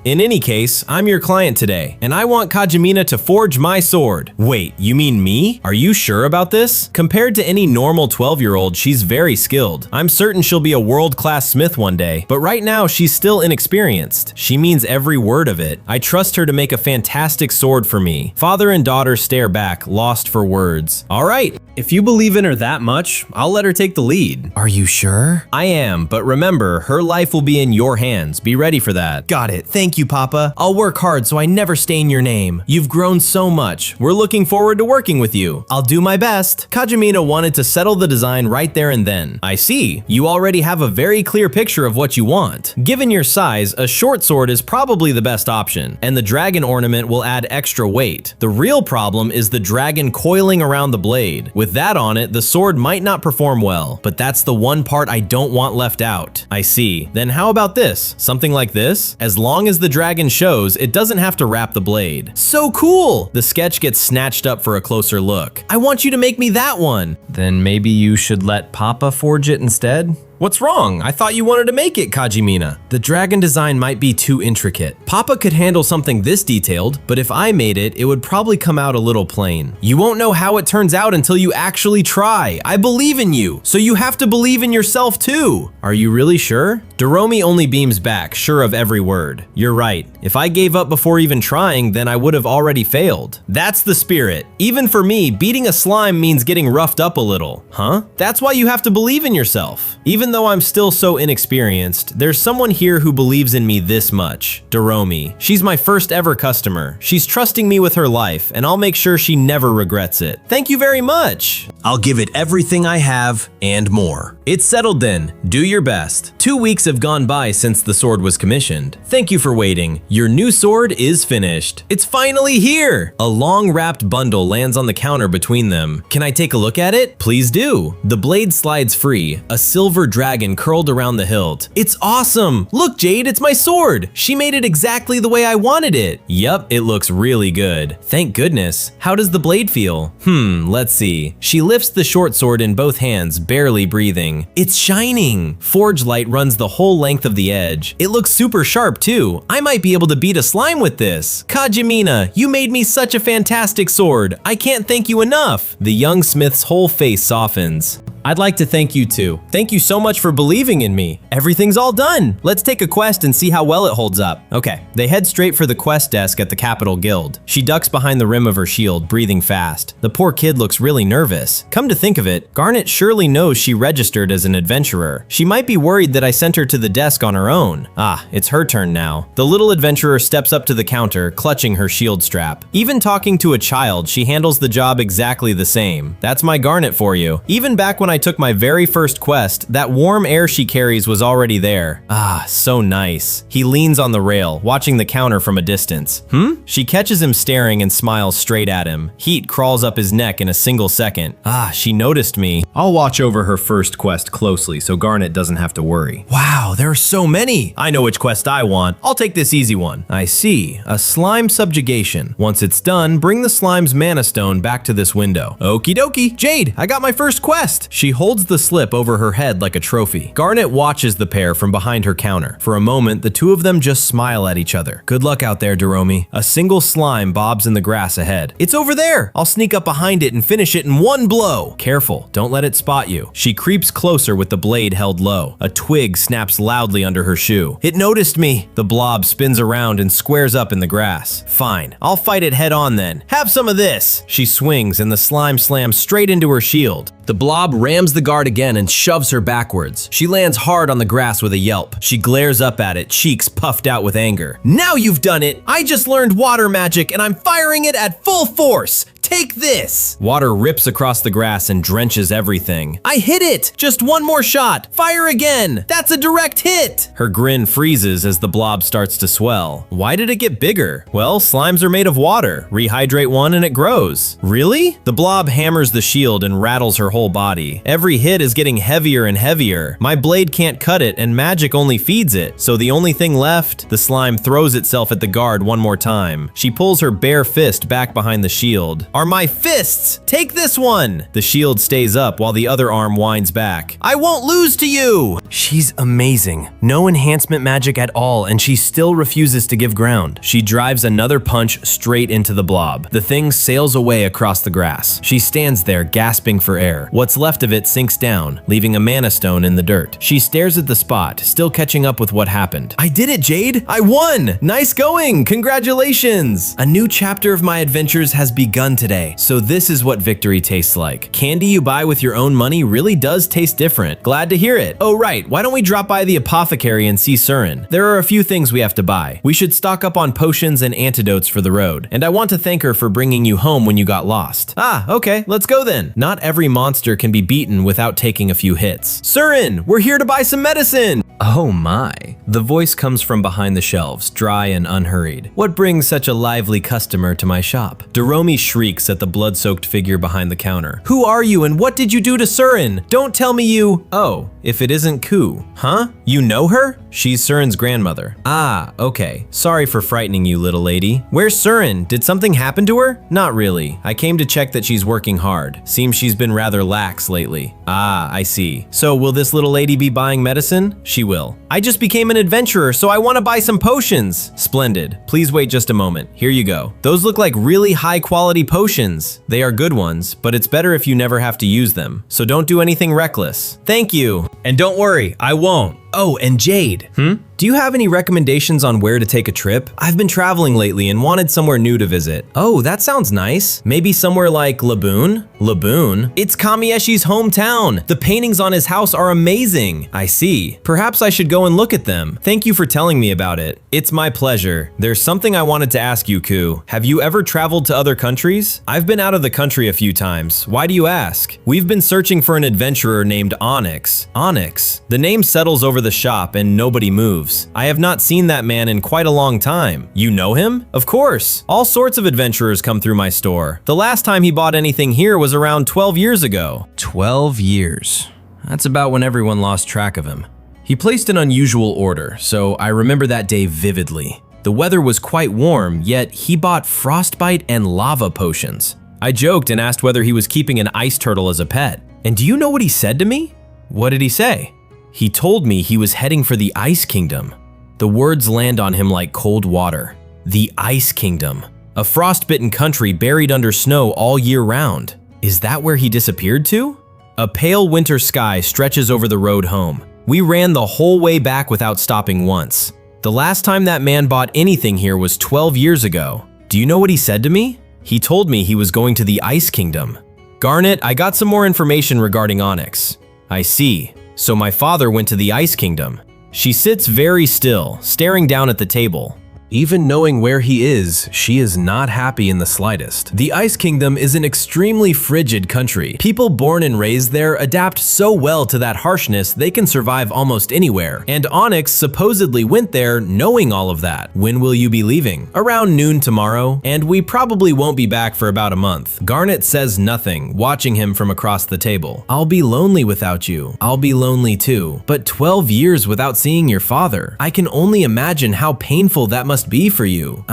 A: In any case, I'm your client today, and I want Kajimina to forge my sword. Wait, you mean me? Are you sure about this? Compared to any normal 12-year-old, she's very skilled. I'm certain she'll be a world-class smith one day, but right now she's still inexperienced. She means every word of it. I trust her to make a fantastic sword for me. Father and daughter stare back, lost for words. All right, if you believe in her that much, I'll let her take the lead. Are you sure? I am, but remember, her life will be in your hands. Be ready for that. Got it. Thank you, Papa. I'll work hard so I never stain your name. You've grown so much. We're looking forward to working with you. I'll do my best. Kajimina wanted to settle the design right there and then. I see. You already have a very clear picture of what you want. Given your size, a short sword is probably the best option, and the dragon ornament will add extra weight. The real problem is the dragon coiling around the blade. With that on it, the sword might not perform well, but that's the one part I don't want left out. I see. Then how about this? Something like this? As long as the dragon shows, it doesn't have to wrap the blade. So cool! The sketch gets snatched up for a closer look. I want you to make me that one. Then maybe you should let Papa forge it instead? What's wrong? I thought you wanted to make it, Kajimina. The dragon design might be too intricate. Papa could handle something this detailed, but if I made it, it would probably come out a little plain. You won't know how it turns out until you actually try. I believe in you, so you have to believe in yourself too. Are you really sure? Doromi only beams back, sure of every word. You're right. If I gave up before even trying, then I would have already failed. That's the spirit. Even for me, beating a slime means getting roughed up a little. Huh? That's why you have to believe in yourself. Even Even though I'm still so inexperienced, there's someone here who believes in me this much. Doremi. She's my first ever customer. She's trusting me with her life, and I'll make sure she never regrets it. Thank you very much. I'll give it everything I have and more. It's settled then. Do your best. 2 weeks have gone by since the sword was commissioned. Thank you for waiting. Your new sword is finished. It's finally here. A long wrapped bundle lands on the counter between them. Can I take a look at it? Please do. The blade slides free, a silver dragon curled around the hilt. It's awesome. Look, Jade, it's my sword. She made it exactly the way I wanted it. Yup, it looks really good. Thank goodness. How does the blade feel? Let's see. She lifts the short sword in both hands, barely breathing. It's shining. Forge light runs the whole length of the edge. It looks super sharp too. I might be able to beat a slime with this. Kajimina, you made me such a fantastic sword. I can't thank you enough. The young smith's whole face softens. I'd like to thank you too. Thank you so much for believing in me. Everything's all done. Let's take a quest and see how well it holds up. Okay, they head straight for the quest desk at the Capital Guild. She ducks behind the rim of her shield, breathing fast. The poor kid looks really nervous. Come to think of it, Garnet surely knows she registered as an adventurer. She might be worried that I sent her to the desk on her own. Ah, it's her turn now. The little adventurer steps up to the counter, clutching her shield strap. Even talking to a child, she handles the job exactly the same. That's my Garnet for you. Even back when I took my very first quest, that warm air she carries was already there. Ah, so nice. He leans on the rail, watching the counter from a distance. She catches him staring and smiles straight at him. Heat crawls up his neck in a single second. Ah, she noticed me. I'll watch over her first quest closely so Garnet doesn't have to worry. Wow, there are so many. I know which quest I want. I'll take this easy one. I see. A slime subjugation. Once it's done, bring the slime's mana stone back to this window. Okie dokie. Jade, I got my first quest. She holds the slip over her head like a trophy. Garnet watches the pair from behind her counter. For a moment, the two of them just smile at each other. Good luck out there, Doremi. A single slime bobs in the grass ahead. It's over there. I'll sneak up behind it and finish it in one blow. Careful, don't let it spot you. She creeps closer with the blade held low. A twig snaps loudly under her shoe. It noticed me. The blob spins around and squares up in the grass. Fine, I'll fight it head on then. Have some of this. She swings and the slime slams straight into her shield. The blob rams the guard again and shoves her backwards. She lands hard on the grass with a yelp. She glares up at it, cheeks puffed out with anger. Now you've done it! I just learned water magic and I'm firing it at full force! Take this! Water rips across the grass and drenches everything. I hit it! Just one more shot! Fire again! That's a direct hit! Her grin freezes as the blob starts to swell. Why did it get bigger? Well, slimes are made of water. Rehydrate one and it grows. Really? The blob hammers the shield and rattles her whole body. Every hit is getting heavier and heavier. My blade can't cut it and magic only feeds it. So the only thing left? The slime throws itself at the guard one more time. She pulls her bare fist back behind the shield. Are my fists! Take this one! The shield stays up while the other arm winds back. I won't lose to you! She's amazing. No enhancement magic at all, and she still refuses to give ground. She drives another punch straight into the blob. The thing sails away across the grass. She stands there gasping for air. What's left of it sinks down, leaving a mana stone in the dirt. She stares at the spot, still catching up with what happened. I did it, Jade! I won! Nice going! Congratulations! A new chapter of my adventures has begun today. So this is what victory tastes like. Candy you buy with your own money really does taste different. Glad to hear it. Oh right, why don't we drop by the apothecary and see Surin? There are a few things we have to buy. We should stock up on potions and antidotes for the road. And I want to thank her for bringing you home when you got lost. Ah, okay, let's go then. Not every monster can be beaten without taking a few hits. Surin, we're here to buy some medicine! Oh my. The voice comes from behind the shelves, dry and unhurried. What brings such a lively customer to my shop? Doremi shrieks at the blood-soaked figure behind the counter. Who are you and what did you do to Surin? Don't tell me you… Oh, if it isn't Ku. Huh? You know her? She's Surin's grandmother. Ah, okay. Sorry for frightening you, little lady. Where's Surin? Did something happen to her? Not really. I came to check that she's working hard. Seems she's been rather lax lately. Ah, I see. So will this little lady be buying medicine? She will. I just became an adventurer, so I want to buy some potions. Splendid. Please wait just a moment. Here you go. Those look like really high quality potions. They are good ones, but it's better if you never have to use them. So don't do anything reckless. Thank you. And don't worry, I won't. Oh, and Jade. Do you have any recommendations on where to take a trip? I've been traveling lately and wanted somewhere new to visit. Oh, that sounds nice. Maybe somewhere like Laboon? Laboon? It's Kamieshi's hometown. The paintings on his house are amazing. I see. Perhaps I should go and look at them. Thank you for telling me about it. It's my pleasure. There's something I wanted to ask you, Ku. Have you ever traveled to other countries? I've been out of the country a few times. Why do you ask? We've been searching for an adventurer named Onyx. Onyx. The name settles over the shop and nobody moves. I have not seen that man in quite a long time. You know him? Of course. All sorts of adventurers come through my store. The last time he bought anything here was around 12 years ago. 12 years. That's about when everyone lost track of him. He placed an unusual order, so I remember that day vividly. The weather was quite warm, yet he bought frostbite and lava potions. I joked and asked whether he was keeping an ice turtle as a pet. And do you know what he said to me? What did he say? He told me he was heading for the Ice Kingdom. The words land on him like cold water. The Ice Kingdom. A frostbitten country buried under snow all year round. Is that where he disappeared to? A pale winter sky stretches over the road home. We ran the whole way back without stopping once. The last time that man bought anything here was 12 years ago. Do you know what he said to me? He told me he was going to the Ice Kingdom. Garnet, I got some more information regarding Onyx. I see. So my father went to the Ice Kingdom. She sits very still, staring down at the table. Even knowing where he is, she is not happy in the slightest. The Ice Kingdom is an extremely frigid country. People born and raised there adapt so well to that harshness they can survive almost anywhere. And Onyx supposedly went there knowing all of that. When will you be leaving? Around noon tomorrow, and we probably won't be back for about a month. Garnet says nothing, watching him from across the table. I'll be lonely without you. I'll be lonely too. But 12 years without seeing your father. I can only imagine how painful that must be for you.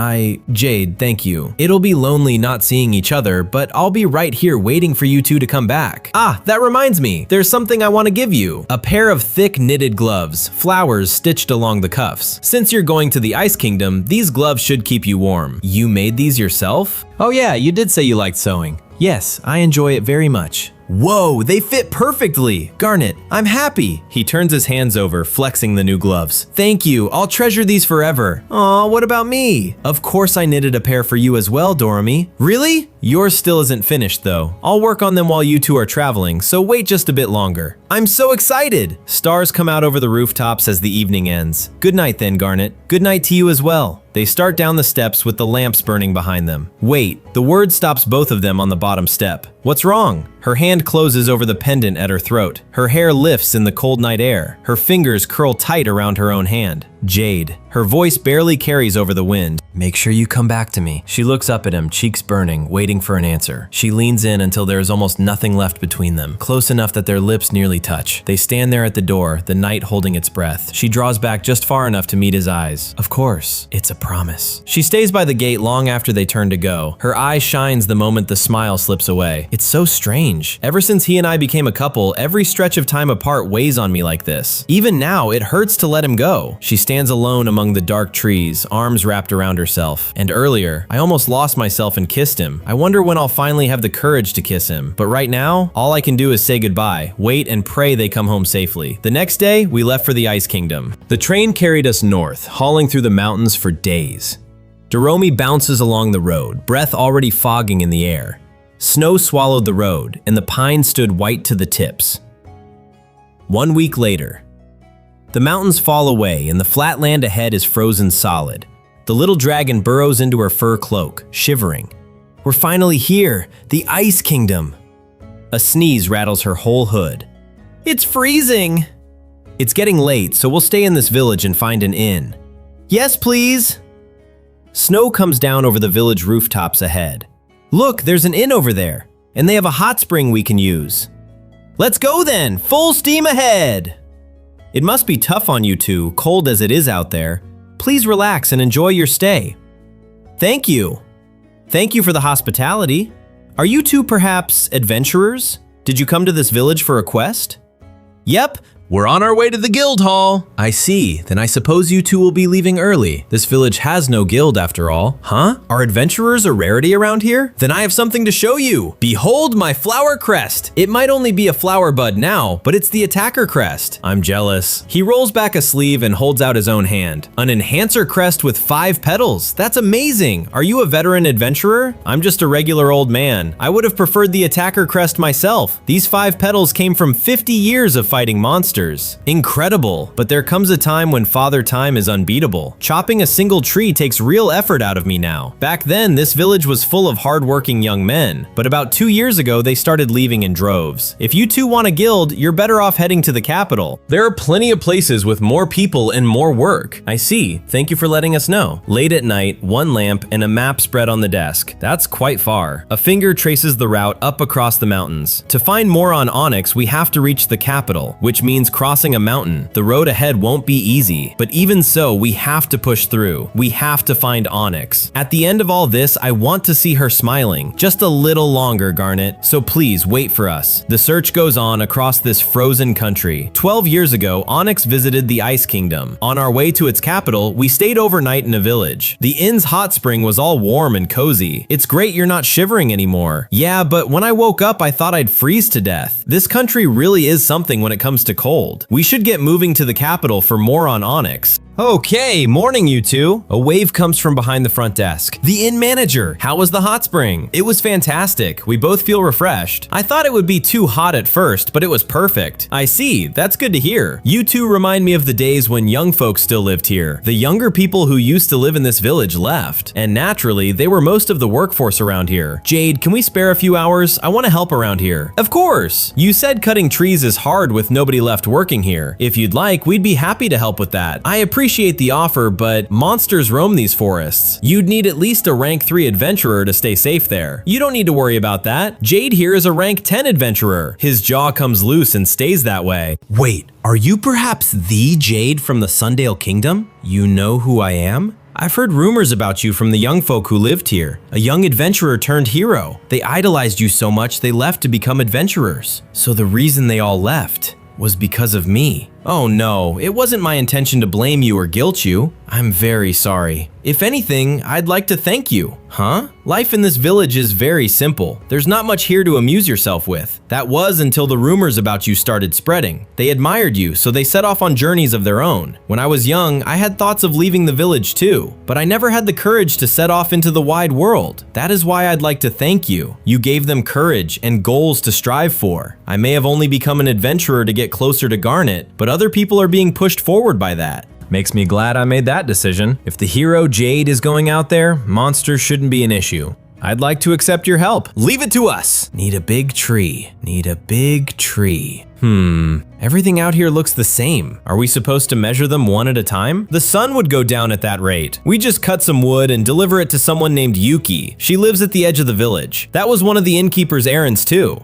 A: Jade, thank you. It'll be lonely not seeing each other, but I'll be right here waiting for you two to come back. Ah, that reminds me. There's something I want to give you. A pair of thick knitted gloves, flowers stitched along the cuffs. Since you're going to the Ice Kingdom, these gloves should keep you warm. You made these yourself? Oh yeah, you did say you liked sewing. Yes, I enjoy it very much. Whoa, they fit perfectly! Garnet, I'm happy! He turns his hands over, flexing the new gloves. Thank you, I'll treasure these forever. Aw, what about me? Of course I knitted a pair for you as well, Doremi. Really? Yours still isn't finished though. I'll work on them while you two are traveling, so wait just a bit longer. I'm so excited! Stars come out over the rooftops as the evening ends. Good night then, Garnet. Good night to you as well. They start down the steps with the lamps burning behind them. Wait, the word stops both of them on the bottom step. What's wrong? Her hand closes over the pendant at her throat. Her hair lifts in the cold night air. Her fingers curl tight around her own hand. Jade. Her voice barely carries over the wind. Make sure you come back to me. She looks up at him, cheeks burning, waiting for an answer. She leans in until there is almost nothing left between them, close enough that their lips nearly touch. They stand there at the door, the night holding its breath. She draws back just far enough to meet his eyes. Of course, it's a promise. She stays by the gate long after they turn to go. Her eye shines the moment the smile slips away. It's so strange. Ever since he and I became a couple, every stretch of time apart weighs on me like this. Even now, it hurts to let him go. She stands alone among the dark trees, arms wrapped around herself. And earlier, I almost lost myself and kissed him. I wonder when I'll finally have the courage to kiss him. But right now, all I can do is say goodbye, wait and pray they come home safely. The next day, we left for the Ice Kingdom. The train carried us north, hauling through the mountains for days. Doremi bounces along the road, breath already fogging in the air. Snow swallowed the road, and the pines stood white to the tips. 1 week later, the mountains fall away and the flat land ahead is frozen solid. The little dragon burrows into her fur cloak, shivering. We're finally here, the Ice Kingdom. A sneeze rattles her whole hood. It's freezing! It's getting late, so we'll stay in this village and find an inn. Yes, please! Snow comes down over the village rooftops ahead. Look, there's an inn over there, and they have a hot spring we can use. Let's go then, full steam ahead! It must be tough on you two, cold as it is out there. Please relax and enjoy your stay. Thank you. Thank you for the hospitality. Are you two perhaps adventurers? Did you come to this village for a quest? Yep, We're on our way to the guild hall. I see. Then I suppose you two will be leaving early. This village has no guild after all. Huh? Are adventurers a rarity around here? Then I have something to show you. Behold my flower crest. It might only be a flower bud now, but it's the attacker crest. I'm jealous. He rolls back a sleeve and holds out his own hand. An enhancer crest with 5 petals. That's amazing. Are you a veteran adventurer? I'm just a regular old man. I would have preferred the attacker crest myself. These 5 petals came from 50 years of fighting monsters. Incredible. But there comes a time when Father Time is unbeatable. Chopping a single tree takes real effort out of me now. Back then, this village was full of hardworking young men, but about 2 years ago, they started leaving in droves. If you two want a guild, you're better off heading to the capital. There are plenty of places with more people and more work. I see. Thank you for letting us know. Late at night, 1 lamp and a map spread on the desk. That's quite far. A finger traces the route up across the mountains. To find more on Onyx, we have to reach the capital, which means crossing a mountain. The road ahead won't be easy, but even so, we have to push through. We have to find Onyx. At the end of all this, I want to see her smiling. Just a little longer, Garnet, so please wait for us. The search goes on across this frozen country. 12 years ago, Onyx visited the Ice Kingdom. On our way to its capital, we stayed overnight in a village. The inn's hot spring was all warm and cozy. It's great you're not shivering anymore. Yeah, but when I woke up, I thought I'd freeze to death. This country really is something when it comes to cold. We should get moving to the capital for more on Onyx. Okay, morning you two. A wave comes from behind the front desk. The inn manager, how was the hot spring? It was fantastic. We both feel refreshed. I thought it would be too hot at first, but it was perfect. I see, that's good to hear. You two remind me of the days when young folks still lived here. The younger people who used to live in this village left, and naturally, they were most of the workforce around here. Jade, can we spare a few hours? I want to help around here. Of course. You said cutting trees is hard with nobody left working here. If you'd like, we'd be happy to help with that. I appreciate the offer, but monsters roam these forests. You'd need at least a rank 3 adventurer to stay safe there. You don't need to worry about that. Jade here is a rank 10 adventurer. His jaw comes loose and stays that way. Wait, are you perhaps the Jade from the Sundale Kingdom? You know who I am? I've heard rumors about you from the young folk who lived here. A young adventurer turned hero. They idolized you so much they left to become adventurers. So the reason they all left was because of me. Oh no, it wasn't my intention to blame you or guilt you. I'm very sorry. If anything, I'd like to thank you. Huh? Life in this village is very simple. There's not much here to amuse yourself with. That was until the rumors about you started spreading. They admired you, so they set off on journeys of their own. When I was young, I had thoughts of leaving the village too, but I never had the courage to set off into the wide world. That is why I'd like to thank you. You gave them courage and goals to strive for. I may have only become an adventurer to get closer to Garnet, but other people are being pushed forward by that. Makes me glad I made that decision. If the hero Jade is going out there, monsters shouldn't be an issue. I'd like to accept your help. Leave it to us. Need a big tree. Need a big tree. Everything out here looks the same. Are we supposed to measure them one at a time? The sun would go down at that rate. We just cut some wood and deliver it to someone named Yuki. She lives at the edge of the village. That was one of the innkeeper's errands too.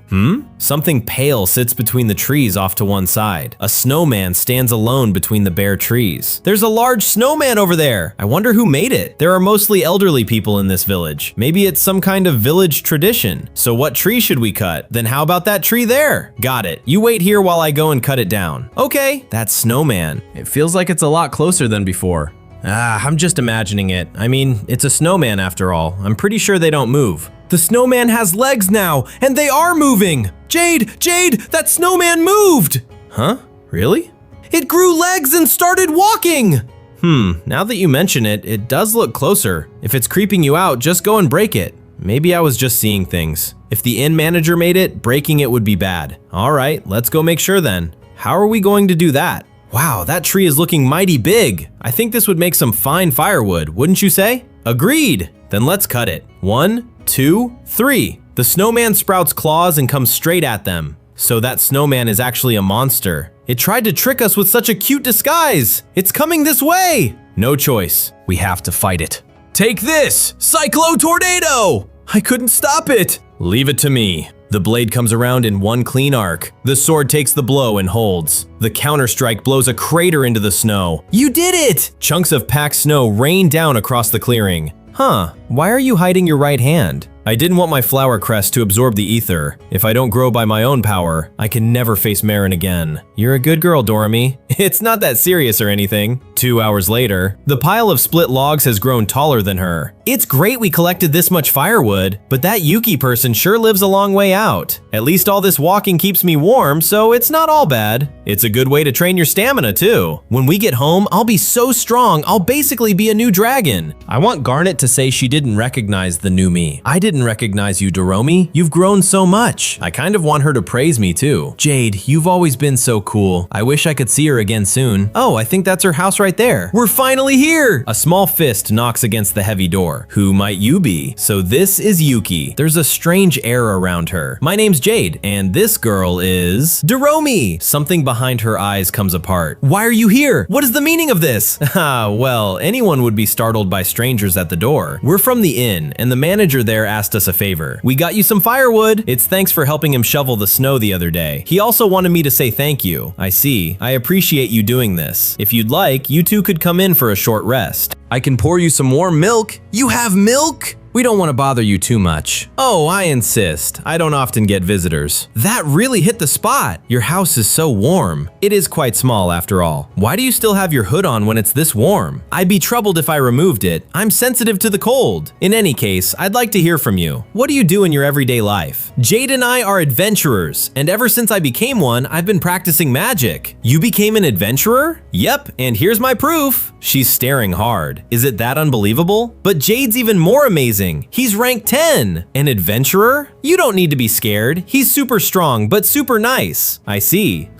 A: Something pale sits between the trees off to one side. A snowman stands alone between the bare trees. There's a large snowman over there. I wonder who made it. There are mostly elderly people in this village. Maybe it's some kind of village tradition. So what tree should we cut? Then how about that tree there? Got it. You wait here while I go and cut it down. Okay, that snowman. It feels like it's a lot closer than before. I'm just imagining it. I mean, it's a snowman after all. I'm pretty sure they don't move. The snowman has legs now, and they are moving! Jade! Jade! That snowman moved! Huh? Really? It grew legs and started walking! Now that you mention it, it does look closer. If it's creeping you out, just go and break it. Maybe I was just seeing things. If the inn manager made it, breaking it would be bad. All right, let's go make sure then. How are we going to do that? Wow, that tree is looking mighty big. I think this would make some fine firewood, wouldn't you say? Agreed. Then let's cut it. 1, 2, 3. The snowman sprouts claws and comes straight at them. So that snowman is actually a monster. It tried to trick us with such a cute disguise. It's coming this way. No choice. We have to fight it. Take this, Cyclo Tornado! I couldn't stop it. Leave it to me. The blade comes around in one clean arc. The sword takes the blow and holds. The counterstrike blows a crater into the snow. You did it! Chunks of packed snow rain down across the clearing. Huh, why are you hiding your right hand? I didn't want my flower crest to absorb the ether. If I don't grow by my own power, I can never face Marin again. You're a good girl, Doremi. It's not that serious or anything. 2 hours later, the pile of split logs has grown taller than her. It's great we collected this much firewood, but that Yuki person sure lives a long way out. At least all this walking keeps me warm, so it's not all bad. It's a good way to train your stamina too. When we get home, I'll be so strong, I'll basically be a new dragon. I want Garnet to say she didn't recognize the new me. I didn't recognize you, Doremi. You've grown so much. I kind of want her to praise me too. Jade, you've always been so cool. I wish I could see her again soon. Oh, I think that's her house right there. We're finally here! A small fist knocks against the heavy door. Who might you be? So this is Yuki. There's a strange air around her. My name's Jade, and this girl is Doremi. Something behind her eyes comes apart. Why are you here? What is the meaning of this? Well, anyone would be startled by strangers at the door. We're from the inn, and the manager there asked us a favor. We got you some firewood. It's thanks for helping him shovel the snow the other day. He also wanted me to say thank you. I see. I appreciate you doing this. If you'd like, you two could come in for a short rest. I can pour you some warm milk. You have milk? We don't want to bother you too much. Oh, I insist. I don't often get visitors. That really hit the spot. Your house is so warm. It is quite small after all. Why do you still have your hood on when it's this warm? I'd be troubled if I removed it. I'm sensitive to the cold. In any case, I'd like to hear from you. What do you do in your everyday life? Jade and I are adventurers, and ever since I became one, I've been practicing magic. You became an adventurer? Yep, and here's my proof. She's staring hard. Is it that unbelievable? But Jade's even more amazing. He's rank 10. An adventurer? You don't need to be scared. He's super strong, but super nice. I see.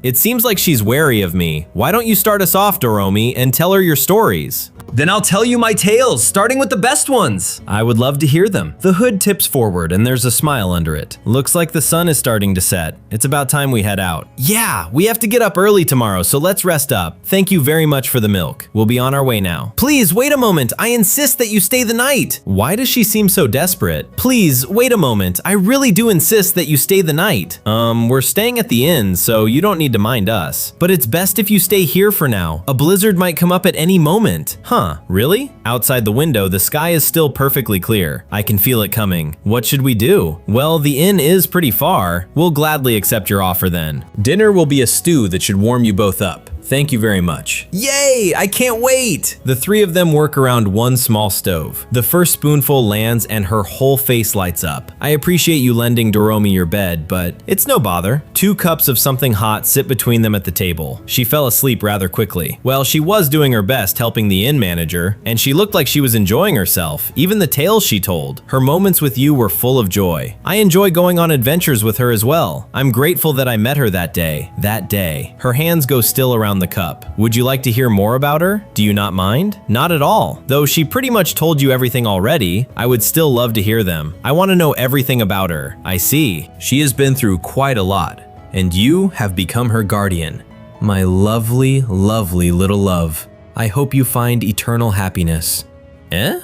A: It seems like she's wary of me. Why don't you start us off, Doremi, and tell her your stories?
C: Then I'll tell you my tales, starting with the best ones.
A: I would love to hear them. The hood tips forward and there's a smile under it. Looks like the sun is starting to set. It's about time we head out. Yeah, we have to get up early tomorrow, so let's rest up. Thank you very much for the milk. We'll be on our way now. Please, wait a moment. I insist that you stay the night. Why does she seem so desperate? Please, wait a moment. I really do insist that you stay the night. We're staying at the inn, so you don't need to mind us. But it's best if you stay here for now. A blizzard might come up at any moment. Huh, really? Outside the window, the sky is still perfectly clear. I can feel it coming. What should we do? Well, the inn is pretty far. We'll gladly accept your offer then. Dinner will be a stew that should warm you both up. Thank you very much. Yay! I can't wait! The three of them work around one small stove. The first spoonful lands and her whole face lights up. I appreciate you lending Doremi your bed, but it's no bother. 2 cups of something hot sit between them at the table. She fell asleep rather quickly. Well, she was doing her best helping the inn manager, and she looked like she was enjoying herself, even the tales she told. Her moments with you were full of joy. I enjoy going on adventures with her as well. I'm grateful that I met her that day. Her hands go still around the cup. Would you like to hear more about her? Do you not mind? Not at all. Though she pretty much told you everything already, I would still love to hear them. I want to know everything about her. I see. She has been through quite a lot, and you have become her guardian. My lovely, lovely little love. I hope you find eternal happiness. Eh?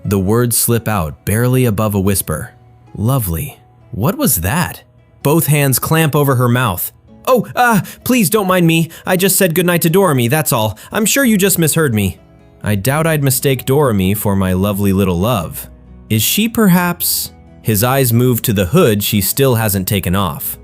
A: The words slip out, barely above a whisper. Lovely. What was that? Both hands clamp over her mouth. Oh, please don't mind me. I just said goodnight to Doremi, that's all. I'm sure you just misheard me. I doubt I'd mistake Doremi for my lovely little love. Is she perhaps… His eyes move to the hood she still hasn't taken off.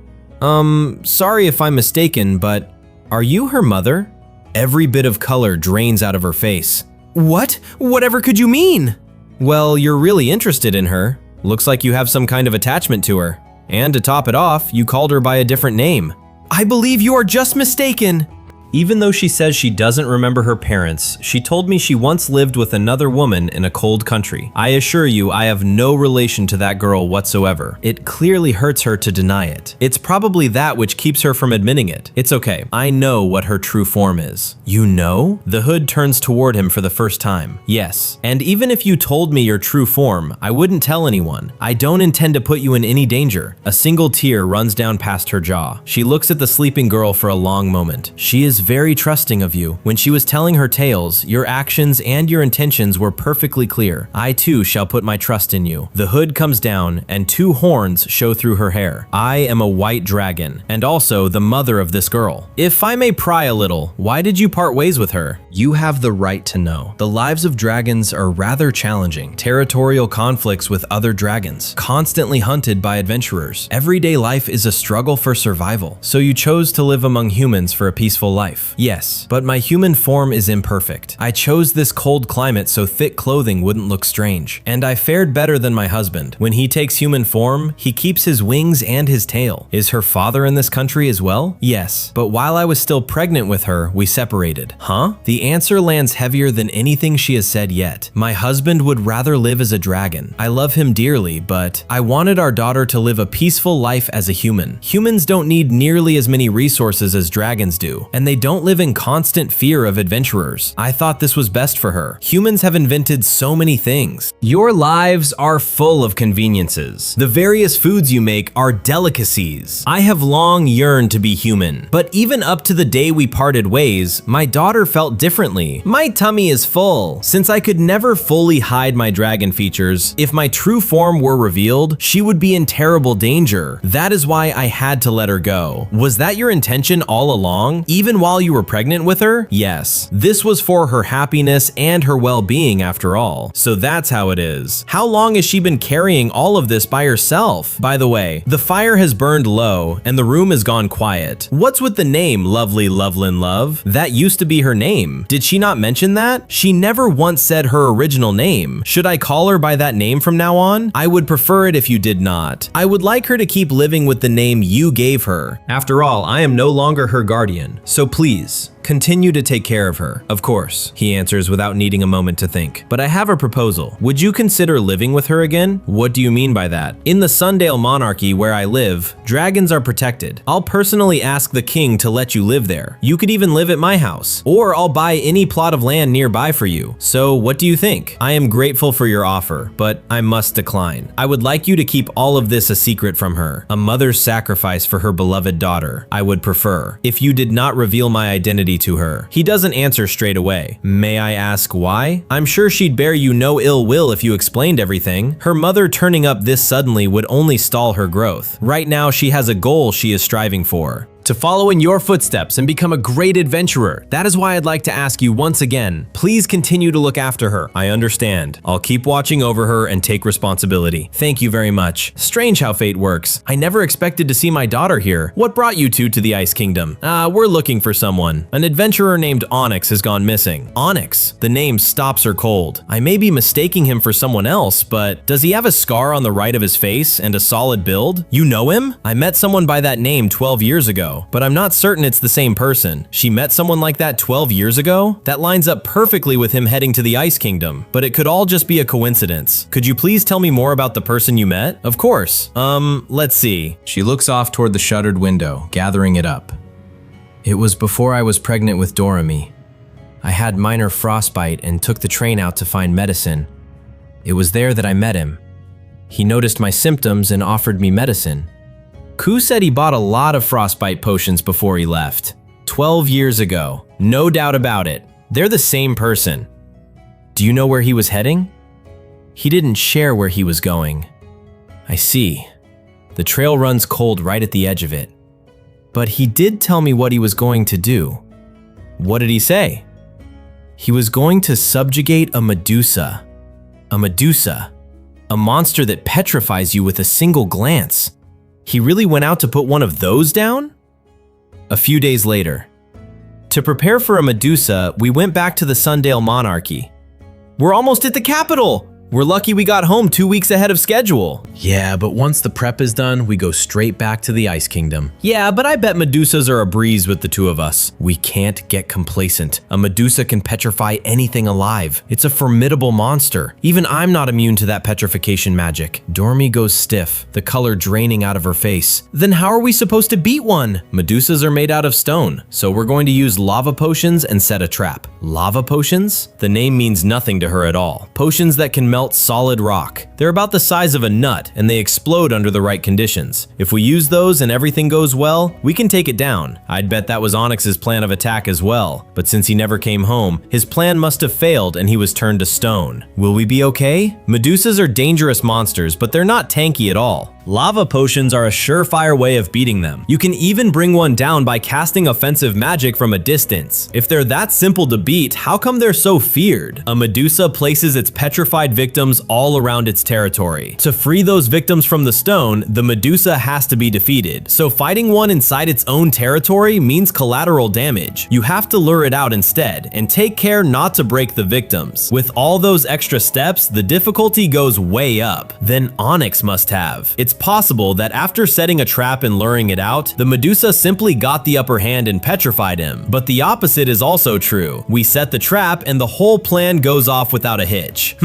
A: Sorry if I'm mistaken, but are you her mother? Every bit of color drains out of her face. What? Whatever could you mean? Well, you're really interested in her. Looks like you have some kind of attachment to her. And to top it off, you called her by a different name. I believe you are just mistaken. Even though she says she doesn't remember her parents, she told me she once lived with another woman in a cold country. I assure you, I have no relation to that girl whatsoever. It clearly hurts her to deny it. It's probably that which keeps her from admitting it. It's okay. I know what her true form is. You know? The hood turns toward him for the first time. Yes. And even if you told me your true form, I wouldn't tell anyone. I don't intend to put you in any danger. A single tear runs down past her jaw. She looks at the sleeping girl for a long moment. She is was very trusting of you. When she was telling her tales, your actions and your intentions were perfectly clear. I too shall put my trust in you. The hood comes down, and 2 horns show through her hair. I am a white dragon, and also the mother of this girl. If I may pry a little, why did you part ways with her? You have the right to know. The lives of dragons are rather challenging. Territorial conflicts with other dragons, constantly hunted by adventurers. Everyday life is a struggle for survival, so you chose to live among humans for a peaceful life. Yes, but my human form is imperfect. I chose this cold climate so thick clothing wouldn't look strange, and I fared better than my husband. When he takes human form, he keeps his wings and his tail. Is her father in this country as well? Yes, but while I was still pregnant with her, we separated. Huh? The answer lands heavier than anything she has said yet. My husband would rather live as a dragon. I love him dearly, but I wanted our daughter to live a peaceful life as a human. Humans don't need nearly as many resources as dragons do, and they don't live in constant fear of adventurers. I thought this was best for her. Humans have invented so many things. Your lives are full of conveniences. The various foods you make are delicacies. I have long yearned to be human, but even up to the day we parted ways, my daughter felt differently. My tummy is full. Since I could never fully hide my dragon features, if my true form were revealed, she would be in terrible danger. That is why I had to let her go. Was that your intention all along, even while you were pregnant with her? Yes. This was for her happiness and her well-being after all. So that's how it is. How long has she been carrying all of this by herself? By the way, the fire has burned low and the room has gone quiet. What's with the name Lovely Lovelin Love? That used to be her name. Did she not mention that? She never once said her original name. Should I call her by that name from now on? I would prefer it if you did not. I would like her to keep living with the name you gave her. After all, I am no longer her guardian, so please, continue to take care of her. Of course, he answers without needing a moment to think. But I have a proposal. Would you consider living with her again? What do you mean by that? In the Sundale monarchy where I live, dragons are protected. I'll personally ask the king to let you live there. You could even live at my house, or I'll buy any plot of land nearby for you. So what do you think? I am grateful for your offer, but I must decline. I would like you to keep all of this a secret from her. A mother's sacrifice for her beloved daughter, I would prefer, if you did not reveal my identity to her. He doesn't answer straight away. May I ask why? I'm sure she'd bear you no ill will if you explained everything. Her mother turning up this suddenly would only stall her growth. Right now, she has a goal she is striving for: to follow in your footsteps and become a great adventurer. That is why I'd like to ask you once again, please continue to look after her. I understand. I'll keep watching over her and take responsibility. Thank you very much. Strange how fate works. I never expected to see my daughter here. What brought you two to the Ice Kingdom? We're looking for someone. An adventurer named Onyx has gone missing. Onyx? The name stops her cold. I may be mistaking him for someone else, but does he have a scar on the right of his face and a solid build? You know him? I met someone by that name 12 years ago, but I'm not certain it's the same person. She met someone like that 12 years ago? That lines up perfectly with him heading to the Ice Kingdom, but it could all just be a coincidence. Could you please tell me more about the person you met? Of course. Let's see. She looks off toward the shuttered window, gathering it up. It was before I was pregnant with Doremi. I had minor frostbite and took the train out to find medicine. It was there that I met him. He noticed my symptoms and offered me medicine. Ku said he bought a lot of frostbite potions before he left. 12 years ago. No doubt about it. They're the same person. Do you know where he was heading? He didn't share where he was going. I see. The trail runs cold right at the edge of it. But he did tell me what he was going to do. What did he say? He was going to subjugate a Medusa. A Medusa. A monster that petrifies you with a single glance. He really went out to put one of those down? A few days later. To prepare for a Medusa, we went back to the Sundale monarchy. We're almost at the capital! We're lucky we got home 2 weeks ahead of schedule. Yeah, but once the prep is done, we go straight back to the Ice Kingdom. Yeah, but I bet Medusas are a breeze with the two of us. We can't get complacent. A Medusa can petrify anything alive. It's a formidable monster. Even I'm not immune to that petrification magic. Doremi goes stiff, the color draining out of her face. Then how are we supposed to beat one? Medusas are made out of stone, so we're going to use lava potions and set a trap. Lava potions? The name means nothing to her at all. Potions that can melt melt solid rock. They're about the size of a nut, and they explode under the right conditions. If we use those and everything goes well, we can take it down. I'd bet that was Onyx's plan of attack as well, but since he never came home, his plan must have failed and he was turned to stone. Will we be okay? Medusas are dangerous monsters, but they're not tanky at all. Lava potions are a surefire way of beating them. You can even bring one down by casting offensive magic from a distance. If they're that simple to beat, how come they're so feared? A Medusa places its petrified victims all around its territory. To free those victims from the stone, the Medusa has to be defeated. So fighting one inside its own territory means collateral damage. You have to lure it out instead, and take care not to break the victims. With all those extra steps, the difficulty goes way up. Then Onyx must have. It's possible that after setting a trap and luring it out, the Medusa simply got the upper hand and petrified him. But the opposite is also true. We set the trap and the whole plan goes off without a hitch.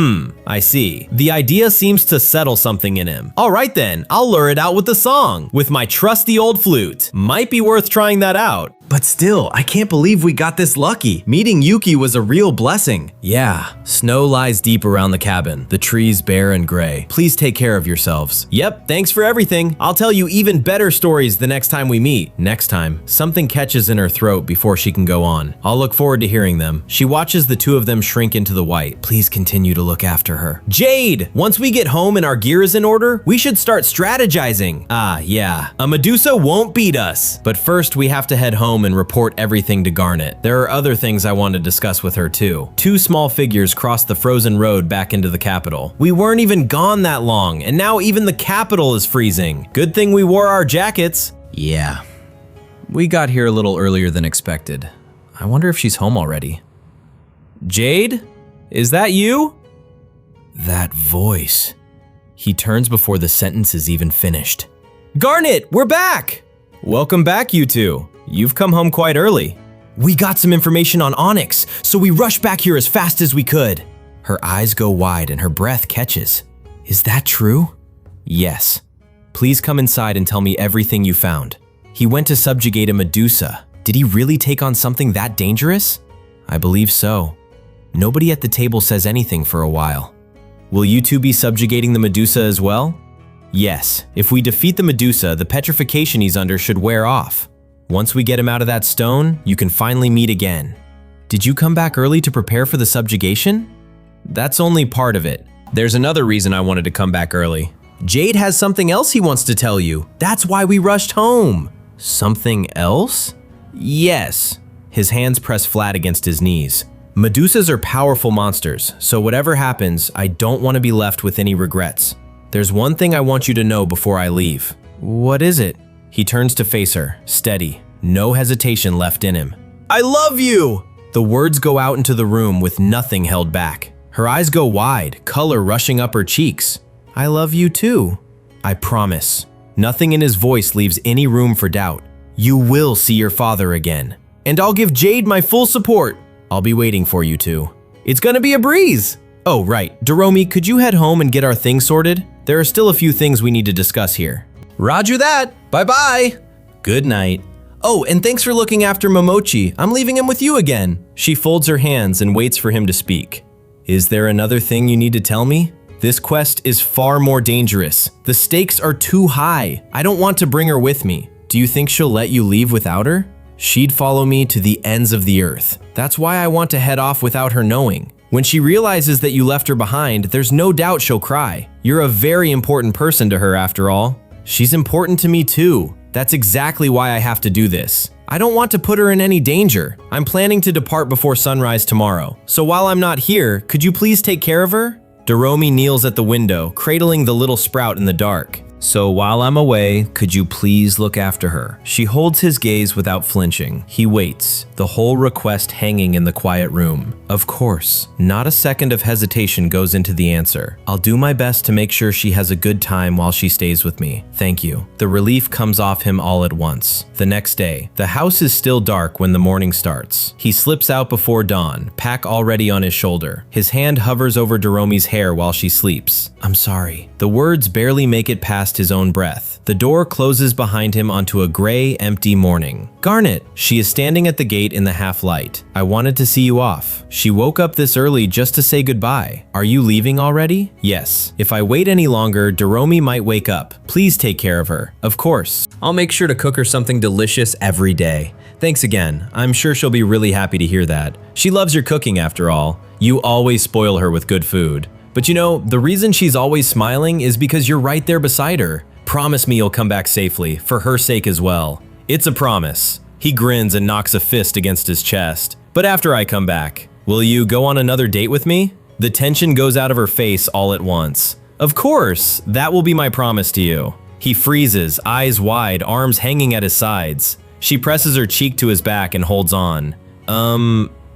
A: I see. The idea seems to settle something in him. Alright then, I'll lure it out with the song, with my trusty old flute. Might be worth trying that out. But still, I can't believe we got this lucky. Meeting Yuki was a real blessing. Yeah, snow lies deep around the cabin, the trees bare and gray. Please take care of yourselves. Yep, thanks for everything. I'll tell you even better stories the next time we meet. Next time, something catches in her throat before she can go on. I'll look forward to hearing them. She watches the two of them shrink into the white. Please continue to look after her. Jade! Once we get home and our gear is in order, we should start strategizing. Ah, yeah. A Medusa won't beat us. But first, we have to head home and report everything to Garnet. There are other things I want to discuss with her too. Two small figures crossed the frozen road back into the capital. We weren't even gone that long, and now even the capital is freezing. Good thing we wore our jackets. Yeah. We got here a little earlier than expected. I wonder if she's home already. Jade? Is that you? That voice. He turns before the sentence is even finished. Garnet, we're back! Welcome back, you two. You've come home quite early. We got some information on Onyx, so we rushed back here as fast as we could. Her eyes go wide and her breath catches. Is that true? Yes. Please come inside and tell me everything you found. He went to subjugate a Medusa. Did he really take on something that dangerous? I believe so. Nobody at the table says anything for a while. Will you two be subjugating the Medusa as well? Yes. If we defeat the Medusa, the petrification he's under should wear off. Once we get him out of that stone, you can finally meet again. Did you come back early to prepare for the subjugation? That's only part of it. There's another reason I wanted to come back early. Jade has something else he wants to tell you. That's why we rushed home. Something else? Yes. His hands press flat against his knees. Medusas are powerful monsters, so whatever happens, I don't want to be left with any regrets. There's one thing I want you to know before I leave. What is it? He turns to face her, steady, no hesitation left in him. I love you! The words go out into the room with nothing held back. Her eyes go wide, color rushing up her cheeks. I love you too. I promise. Nothing in his voice leaves any room for doubt. You will see your father again. And I'll give Jade my full support. I'll be waiting for you two. It's gonna be a breeze. Oh, right. Doromi, could you head home and get our things sorted? There are still a few things we need to discuss here. Roger that. Bye-bye. Good night. Oh, and thanks for looking after Momochi. I'm leaving him with you again. She folds her hands and waits for him to speak. Is there another thing you need to tell me? This quest is far more dangerous. The stakes are too high. I don't want to bring her with me. Do you think she'll let you leave without her? She'd follow me to the ends of the earth. That's why I want to head off without her knowing. When she realizes that you left her behind, there's no doubt she'll cry. You're a very important person to her after all. She's important to me too. That's exactly why I have to do this. I don't want to put her in any danger. I'm planning to depart before sunrise tomorrow. So while I'm not here, could you please take care of her? Doromi kneels at the window, cradling the little sprout in the dark. So while I'm away, could you please look after her? She holds his gaze without flinching. He waits, the whole request hanging in the quiet room. Of course, not a second of hesitation goes into the answer. I'll do my best to make sure she has a good time while she stays with me. Thank you. The relief comes off him all at once. The next day, the house is still dark when the morning starts. He slips out before dawn, pack already on his shoulder. His hand hovers over Doromi's hair while she sleeps. I'm sorry. The words barely make it past lost his own breath. The door closes behind him onto a gray, empty morning. Garnet, she is standing at the gate in the half-light. I wanted to see you off. She woke up this early just to say goodbye. Are you leaving already? Yes. If I wait any longer, Doromi might wake up. Please take care of her. Of course. I'll make sure to cook her something delicious every day. Thanks again. I'm sure she'll be really happy to hear that. She loves your cooking after all. You always spoil her with good food. But you know, the reason she's always smiling is because you're right there beside her. Promise me you'll come back safely, for her sake as well. It's a promise. He grins and knocks a fist against his chest. But after I come back, will you go on another date with me? The tension goes out of her face all at once. Of course, that will be my promise to you. He freezes, eyes wide, arms hanging at his sides. She presses her cheek to his back and holds on.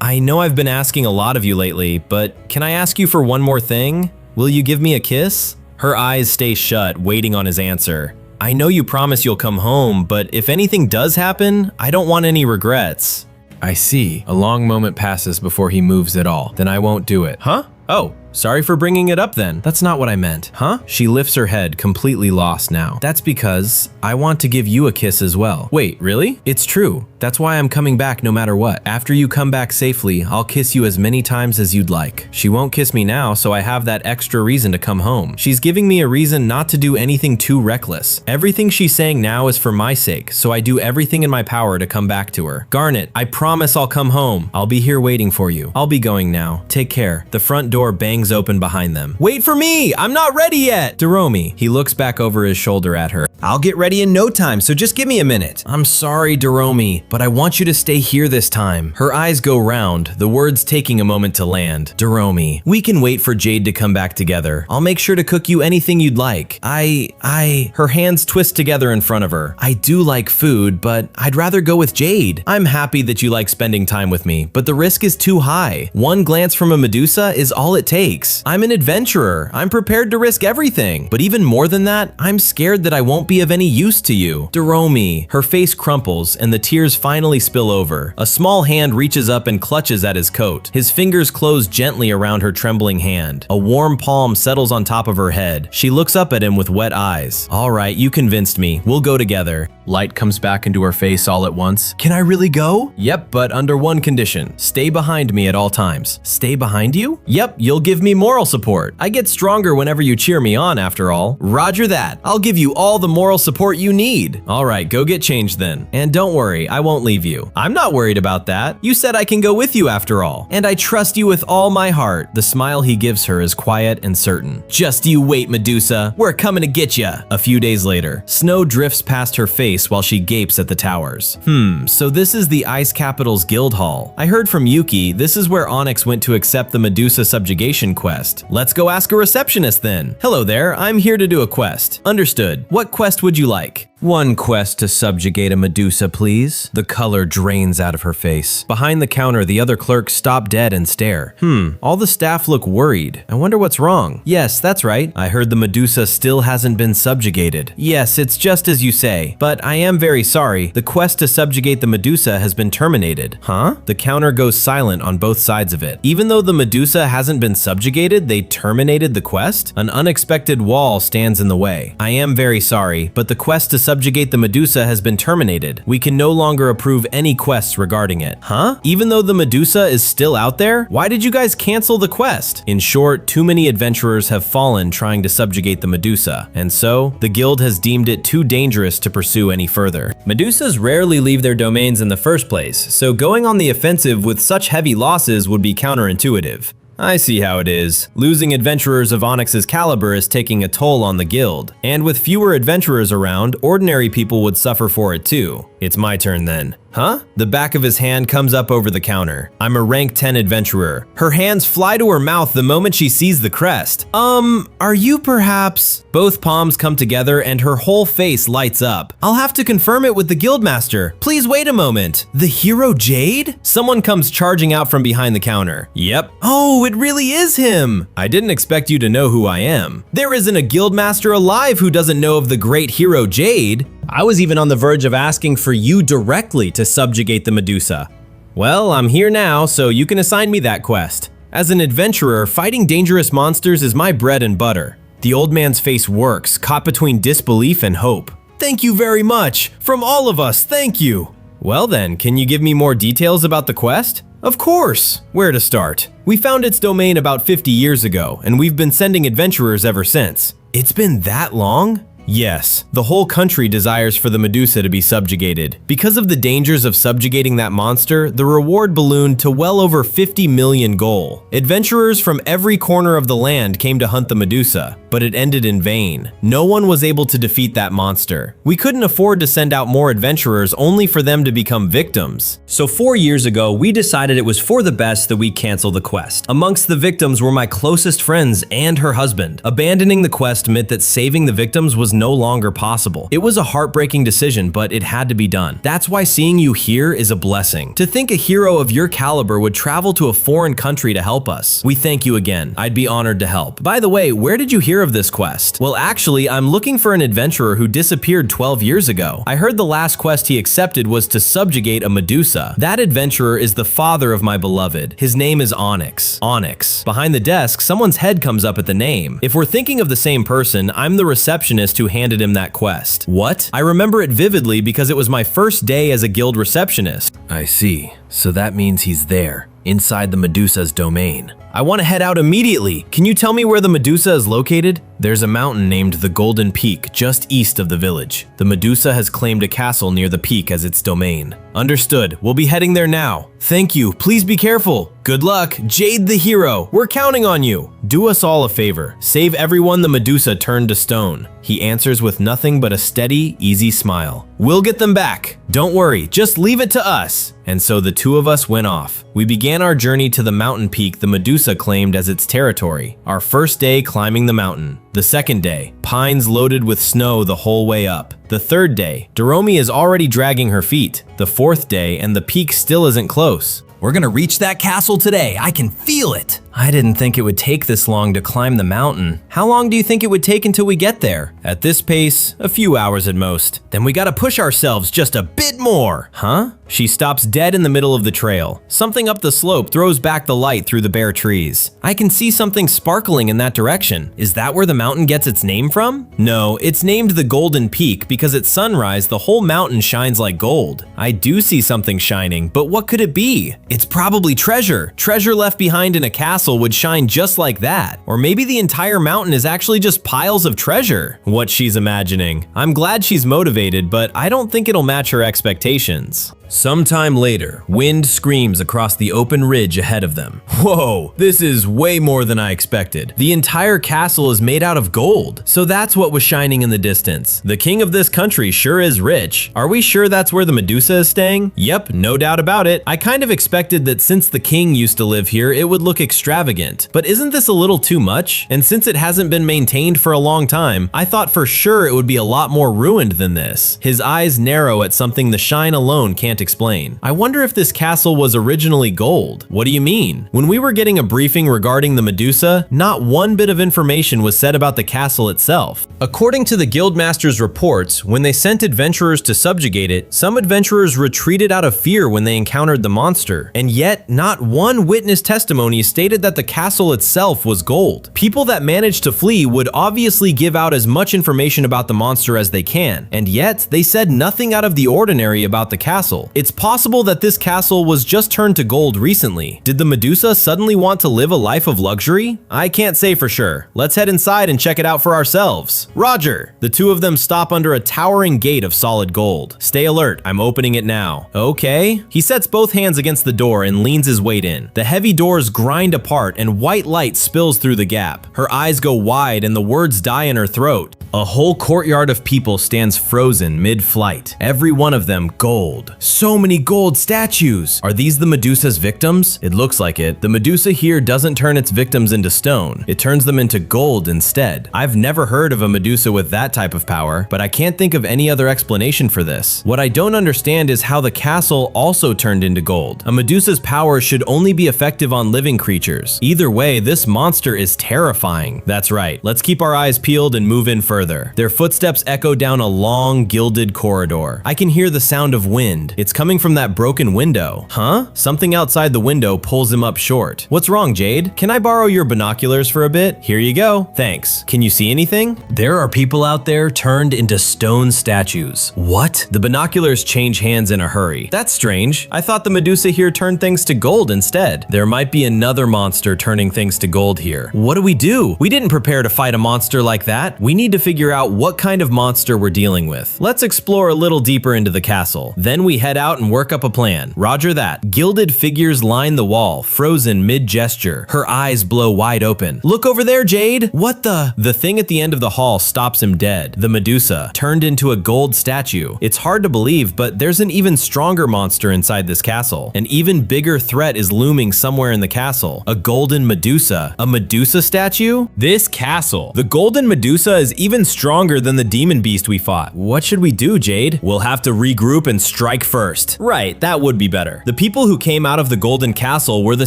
A: I know I've been asking a lot of you lately, but can I ask you for one more thing? Will you give me a kiss? Her eyes stay shut, waiting on his answer. I know you promise you'll come home, but if anything does happen, I don't want any regrets. I see. A long moment passes before he moves at all. Then I won't do it. Huh? Oh, sorry for bringing it up then. That's not what I meant. Huh? She lifts her head, completely lost now. That's because I want to give you a kiss as well. Wait, really? It's true. That's why I'm coming back no matter what. After you come back safely, I'll kiss you as many times as you'd like. She won't kiss me now, so I have that extra reason to come home. She's giving me a reason not to do anything too reckless. Everything she's saying now is for my sake, so I do everything in my power to come back to her. Garnet, I promise I'll come home. I'll be here waiting for you. I'll be going now. Take care. The front door bangs open behind them. Wait for me! I'm not ready yet! Doromi. He looks back over his shoulder at her. I'll get ready in no time, so just give me a minute. I'm sorry, Doromi, but I want you to stay here this time. Her eyes go round, the words taking a moment to land. Doromi, we can wait for Jade to come back together. I'll make sure to cook you anything you'd like. Her hands twist together in front of her. I do like food, but I'd rather go with Jade. I'm happy that you like spending time with me, but the risk is too high. One glance from a Medusa is all it takes. I'm an adventurer. I'm prepared to risk everything. But even more than that, I'm scared that I won't be of any use to you. Doromi. Her face crumples and the tears finally spill over. A small hand reaches up and clutches at his coat. His fingers close gently around her trembling hand. A warm palm settles on top of her head. She looks up at him with wet eyes. All right, you convinced me. We'll go together. Light comes back into her face all at once. Can I really go? Yep, but under one condition. Stay behind me at all times. Stay behind you? Yep, you'll give me moral support. I get stronger whenever you cheer me on, after all. Roger that. I'll give you all the moral support you need. All right, go get changed then. And don't worry, I won't leave you. I'm not worried about that. You said I can go with you after all. And I trust you with all my heart. The smile he gives her is quiet and certain. Just you wait, Medusa. We're coming to get ya. A few days later, snow drifts past her face while she gapes at the towers. So this is the Ice Capital's guild hall. I heard from Yuki, this is where Onyx went to accept the Medusa subjugation quest. Let's go ask a receptionist then. Hello there, I'm here to do a quest. Understood. What quest would you like? One quest to subjugate a Medusa, please. The color drains out of her face. Behind the counter, the other clerks stop dead and stare. All the staff look worried. I wonder what's wrong. Yes, that's right. I heard the Medusa still hasn't been subjugated. Yes, it's just as you say. But I am very sorry. The quest to subjugate the Medusa has been terminated. Huh? The counter goes silent on both sides of it. Even though the Medusa hasn't been subjugated, they terminated the quest? An unexpected wall stands in the way. I am very sorry, but the quest to subjugate the Medusa has been terminated. We can no longer approve any quests regarding it. Huh? Even though the Medusa is still out there? Why did you guys cancel the quest? In short, too many adventurers have fallen trying to subjugate the Medusa, and so the guild has deemed it too dangerous to pursue any further. Medusas rarely leave their domains in the first place, so going on the offensive with such heavy losses would be counterintuitive. I see how it is. Losing adventurers of Onyx's caliber is taking a toll on the guild, and with fewer adventurers around, ordinary people would suffer for it too. It's my turn then. Huh? The back of his hand comes up over the counter. I'm a rank 10 adventurer. Her hands fly to her mouth the moment she sees the crest. Are you perhaps? Both palms come together and her whole face lights up. I'll have to confirm it with the guildmaster. Please wait a moment. The hero Jade? Someone comes charging out from behind the counter. Yep. Oh, it really is him. I didn't expect you to know who I am. There isn't a guildmaster alive who doesn't know of the great hero Jade. I was even on the verge of asking for you directly to subjugate the Medusa. Well, I'm here now, so you can assign me that quest. As an adventurer, fighting dangerous monsters is my bread and butter. The old man's face works, caught between disbelief and hope. Thank you very much! From all of us, thank you! Well then, can you give me more details about the quest? Of course! Where to start? We found its domain about 50 years ago, and we've been sending adventurers ever since. It's been that long? Yes, the whole country desires for the Medusa to be subjugated. Because of the dangers of subjugating that monster, the reward ballooned to well over 50 million gold. Adventurers from every corner of the land came to hunt the Medusa, but it ended in vain. No one was able to defeat that monster. We couldn't afford to send out more adventurers only for them to become victims.
C: So 4 years ago, we decided it was for the best that we cancel the quest. Amongst the victims were my closest friends and her husband. Abandoning the quest meant that saving the victims was no longer possible. It was a heartbreaking decision, but it had to be done. That's why seeing you here is a blessing. To think a hero of your caliber would travel to a foreign country to help us. We thank you again. I'd be honored to help. By the way, where did you hear of this quest? Well, actually, I'm looking for an adventurer who disappeared 12 years ago. I heard the last quest he accepted was to subjugate a Medusa. That adventurer is the father of my beloved. His name is Onyx. Onyx. Behind the desk, someone's head comes up at the name. If we're thinking of the same person, I'm the receptionist who handed him that quest. What? I remember it vividly because it was my first day as a guild receptionist.
A: I see. So that means he's there, inside the Medusa's domain. I want to head out immediately. Can you tell me where the Medusa is located? There's a mountain named the Golden Peak just east of the village. The Medusa has claimed a castle near the peak as its domain. Understood. We'll be heading there now. Thank you. Please be careful. Good luck. Jade the hero. We're counting on you. Do us all a favor. Save everyone the Medusa turned to stone. He answers with nothing but a steady, easy smile. We'll get them back. Don't worry. Just leave it to us. And so the two of us went off. We began our journey to the mountain peak the Medusa claimed as its territory. Our first day climbing the mountain. The second day, pines loaded with snow the whole way up. The third day, Doromi is already dragging her feet. The fourth day, and the peak still isn't close.
C: We're gonna reach that castle today. I can feel it.
A: I didn't think it would take this long to climb the mountain. How long do you think it would take until we get there? At this pace, a few hours at most. Then we gotta push ourselves just a bit more. Huh? She stops dead in the middle of the trail. Something up the slope throws back the light through the bare trees. I can see something sparkling in that direction. Is that where the mountain gets its name from? No, it's named the Golden Peak because at sunrise, the whole mountain shines like gold. I do see something shining, but what could it be? It's probably treasure. Treasure left behind in a castle would shine just like that. Or maybe the entire mountain is actually just piles of treasure. What she's imagining. I'm glad she's motivated, but I don't think it'll match her expectations. Sometime later, wind screams across the open ridge ahead of them. Whoa, this is way more than I expected. The entire castle is made out of gold, so that's what was shining in the distance. The king of this country sure is rich. Are we sure that's where the Medusa is staying? Yep, no doubt about it. I kind of expected that since the king used to live here, it would look extravagant. But isn't this a little too much? And since it hasn't been maintained for a long time, I thought for sure it would be a lot more ruined than this. His eyes narrow at something the shine alone can't explain. I wonder if this castle was originally gold. What do you mean? When we were getting a briefing regarding the Medusa, not one bit of information was said about the castle itself. According to the Guildmaster's reports, when they sent adventurers to subjugate it, some adventurers retreated out of fear when they encountered the monster, and yet not one witness testimony stated that the castle itself was gold. People that managed to flee would obviously give out as much information about the monster as they can, and yet they said nothing out of the ordinary about the castle. It's possible that this castle was just turned to gold recently. Did the Medusa suddenly want to live a life of luxury? I can't say for sure. Let's head inside and check it out for ourselves. Roger! The two of them stop under a towering gate of solid gold. Stay alert, I'm opening it now. Okay. He sets both hands against the door and leans his weight in. The heavy doors grind apart and white light spills through the gap. Her eyes go wide and the words die in her throat. A whole courtyard of people stands frozen mid-flight. Every one of them gold. So many gold statues! Are these the Medusa's victims? It looks like it. The Medusa here doesn't turn its victims into stone. It turns them into gold instead. I've never heard of a Medusa with that type of power, but I can't think of any other explanation for this. What I don't understand is how the castle also turned into gold. A Medusa's power should only be effective on living creatures.
C: monsters. Either way, this monster is terrifying. That's right, let's keep our eyes peeled and move in further. Their footsteps echo down a long, gilded corridor. I can hear the sound of wind. It's coming from that broken window. Huh? Something outside the window pulls him up short. What's wrong, Jade? Can I borrow your binoculars for a bit? Here you go. Thanks. Can you see anything? There are people out there turned into stone statues. What? The binoculars change hands in a hurry. That's strange. I thought the Medusa here turned things to gold instead. There might be another monster turning things to gold here. What do? We didn't prepare to fight a monster like that. We need to figure out what kind of monster we're dealing with. Let's explore a little deeper into the castle. Then we head out and work up a plan. Roger that. Gilded figures line the wall, frozen mid-gesture. Her eyes blow wide open. Look over there, Jade! What the? The thing at the end of the hall stops him dead. The Medusa, turned into a gold statue. It's hard to believe, but there's an even stronger monster inside this castle. An even bigger threat is looming somewhere in the castle. A golden Medusa. A Medusa statue? This castle. The golden Medusa is even stronger than the demon beast we fought. What should we do, Jade? We'll have to regroup and strike first. Right, that would be better. The people who came out of the golden castle were the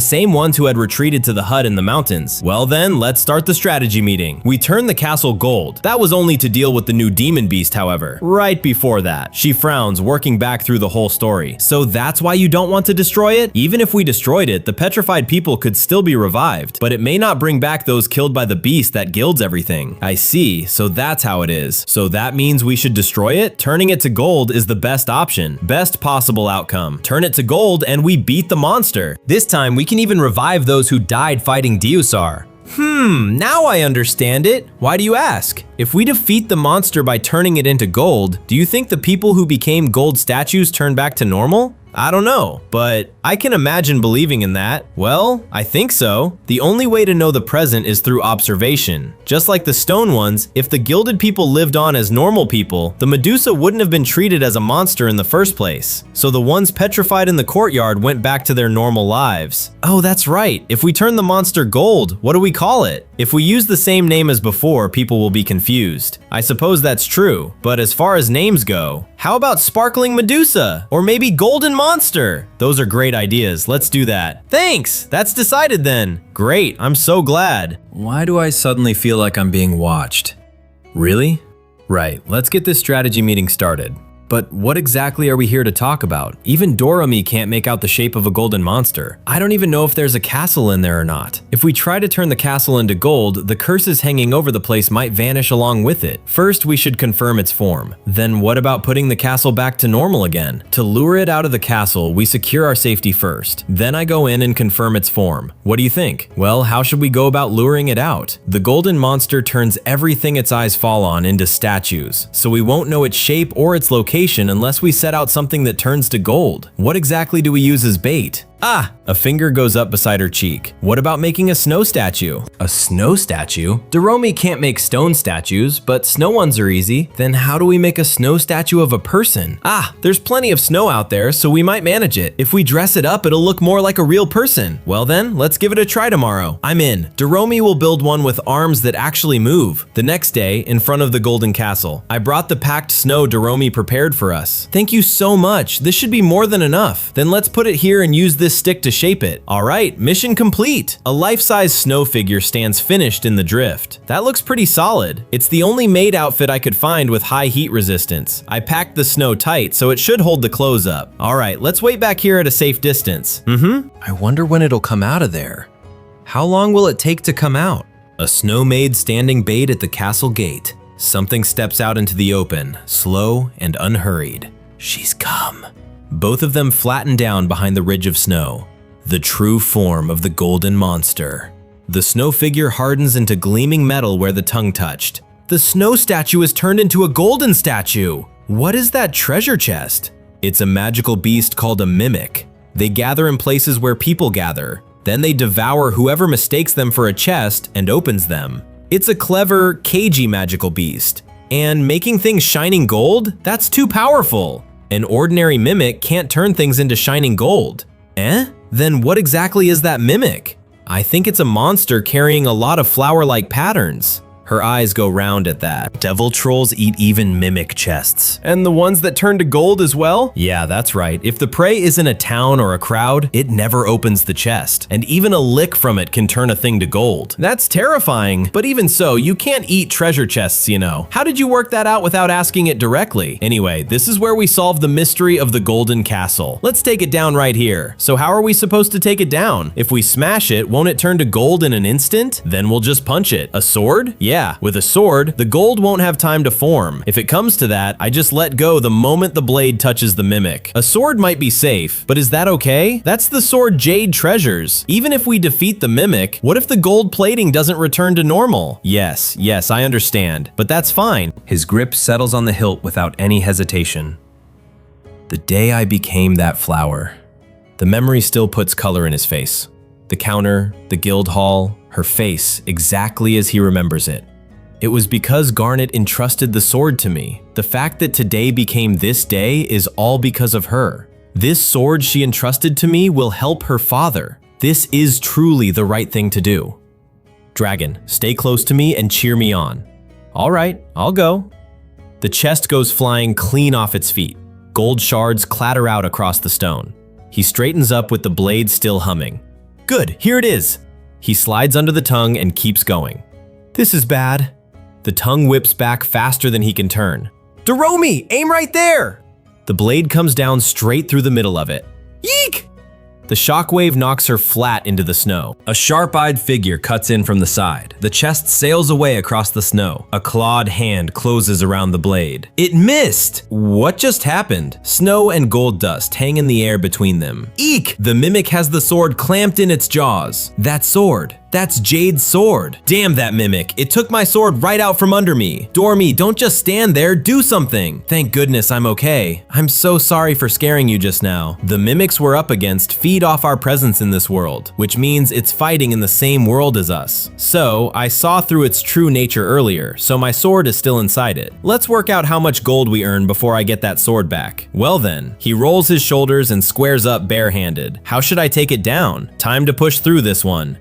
C: same ones who had retreated to the hut in the mountains. Well then, let's start the strategy meeting. We turned the castle gold. That was only to deal with the new demon beast, however. Right before that. She frowns, working back through the whole story. So that's why you don't want to destroy it? Even if we destroyed it, the petrified people could still be revived, but it may not bring back those killed by the beast that gilds everything. I see, so that's how it is. So that means we should destroy it? Turning it to gold is the best option. Best possible outcome. Turn it to gold and we beat the monster. This time we can even revive those who died fighting Deusar. Now I understand it. Why do you ask? If we defeat the monster by turning it into gold, do you think the people who became gold statues turn back to normal? I don't know, but I can imagine believing in that. Well, I think so. The only way to know the present is through observation. Just like the stone ones, if the gilded people lived on as normal people, the Medusa wouldn't have been treated as a monster in the first place. So the ones petrified in the courtyard went back to their normal lives. Oh, that's right. If we turn the monster gold, what do we call it? If we use the same name as before, people will be confused. I suppose that's true, but as far as names go, how about Sparkling Medusa? Or maybe Golden Monster? Those are great ideas. Let's do that. Thanks! That's decided then. Great, I'm so glad. Why do I suddenly feel like I'm being watched? Really? Right, let's get this strategy meeting started. But what exactly are we here to talk about? Even Dorami can't make out the shape of a golden monster. I don't even know if there's a castle in there or not. If we try to turn the castle into gold, the curses hanging over the place might vanish along with it. First, we should confirm its form. Then what about putting the castle back to normal again? To lure it out of the castle, we secure our safety first. Then I go in and confirm its form. What do you think? Well, how should we go about luring it out? The golden monster turns everything its eyes fall on into statues, so we won't know its shape or its location unless we set out something that turns to gold. What exactly do we use as bait? Ah, a finger goes up beside her cheek. What about making a snow statue? A snow statue? Dorami can't make stone statues, but snow ones are easy. Then how do we make a snow statue of a person? Ah, there's plenty of snow out there, so we might manage it. If we dress it up, it'll look more like a real person. Well then, let's give it a try tomorrow. I'm in. Dorami will build one with arms that actually move. The next day, in front of the golden castle, I brought the packed snow Dorami prepared for us. Thank you so much. This should be more than enough. Then let's put it here and use this stick to shape it. All right, mission complete. A life-size snow figure stands finished in the drift. That looks pretty solid. It's the only maid outfit I could find with high heat resistance. I packed the snow tight, so it should hold the clothes up. All right, let's wait back here at a safe distance. I wonder when it'll come out of there. How long will it take to come out? A snow maid standing bait at the castle gate. Something steps out into the open, slow and unhurried. She's come. Both of them flatten down behind the ridge of snow. The true form of the golden monster. The snow figure hardens into gleaming metal where the tongue touched. The snow statue is turned into a golden statue. What is that treasure chest? It's a magical beast called a mimic. They gather in places where people gather. Then they devour whoever mistakes them for a chest and opens them. It's a clever, cagey magical beast. And making things shining gold? That's too powerful. An ordinary mimic can't turn things into shining gold. Then what exactly is that mimic? I think it's a monster carrying a lot of flower-like patterns. Her eyes go round at that.
B: Devil trolls eat even mimic chests.
C: And the ones that turn to gold as well? Yeah, that's right. If the prey is in a town or a crowd, it never opens the chest. And even a lick from it can turn a thing to gold. That's terrifying. But even so, you can't eat treasure chests, you know. How did you work that out without asking it directly? Anyway, this is where we solve the mystery of the golden castle. Let's take it down right here. So how are we supposed to take it down? If we smash it, won't it turn to gold in an instant? Then we'll just punch it. A sword? Yeah, with a sword, the gold won't have time to form. If it comes to that, I just let go the moment the blade touches the mimic. A sword might be safe, but is that okay? That's the sword Jade treasures. Even if we defeat the mimic, what if the gold plating doesn't return to normal? Yes, I understand, but that's fine. His grip settles on the hilt without any hesitation. The day I became that flower. The memory still puts color in his face. The counter, the guild hall, her face, exactly as he remembers it. It was because Garnet entrusted the sword to me. The fact that today became this day is all because of her. This sword she entrusted to me will help her father. This is truly the right thing to do. Dragon, stay close to me and cheer me on. All right, I'll go. The chest goes flying clean off its feet. Gold shards clatter out across the stone. He straightens up with the blade still humming. Good, here it is. He slides under the tongue and keeps going. This is bad. The tongue whips back faster than he can turn. Daromi, aim right there! The blade comes down straight through the middle of it. Yeek! The shockwave knocks her flat into the snow. A sharp-eyed figure cuts in from the side. The chest sails away across the snow. A clawed hand closes around the blade. It missed! What just happened? Snow and gold dust hang in the air between them. Eek! The mimic has the sword clamped in its jaws. That sword. That's Jade's sword. Damn that mimic. It took my sword right out from under me. Dormy, don't just stand there, do something. Thank goodness I'm okay. I'm so sorry for scaring you just now. The mimics we're up against feed off our presence in this world, which means it's fighting in the same world as us. So I saw through its true nature earlier, so my sword is still inside it. Let's work out how much gold we earn before I get that sword back. Well then, he rolls his shoulders and squares up barehanded. How should I take it down? Time to push through this one.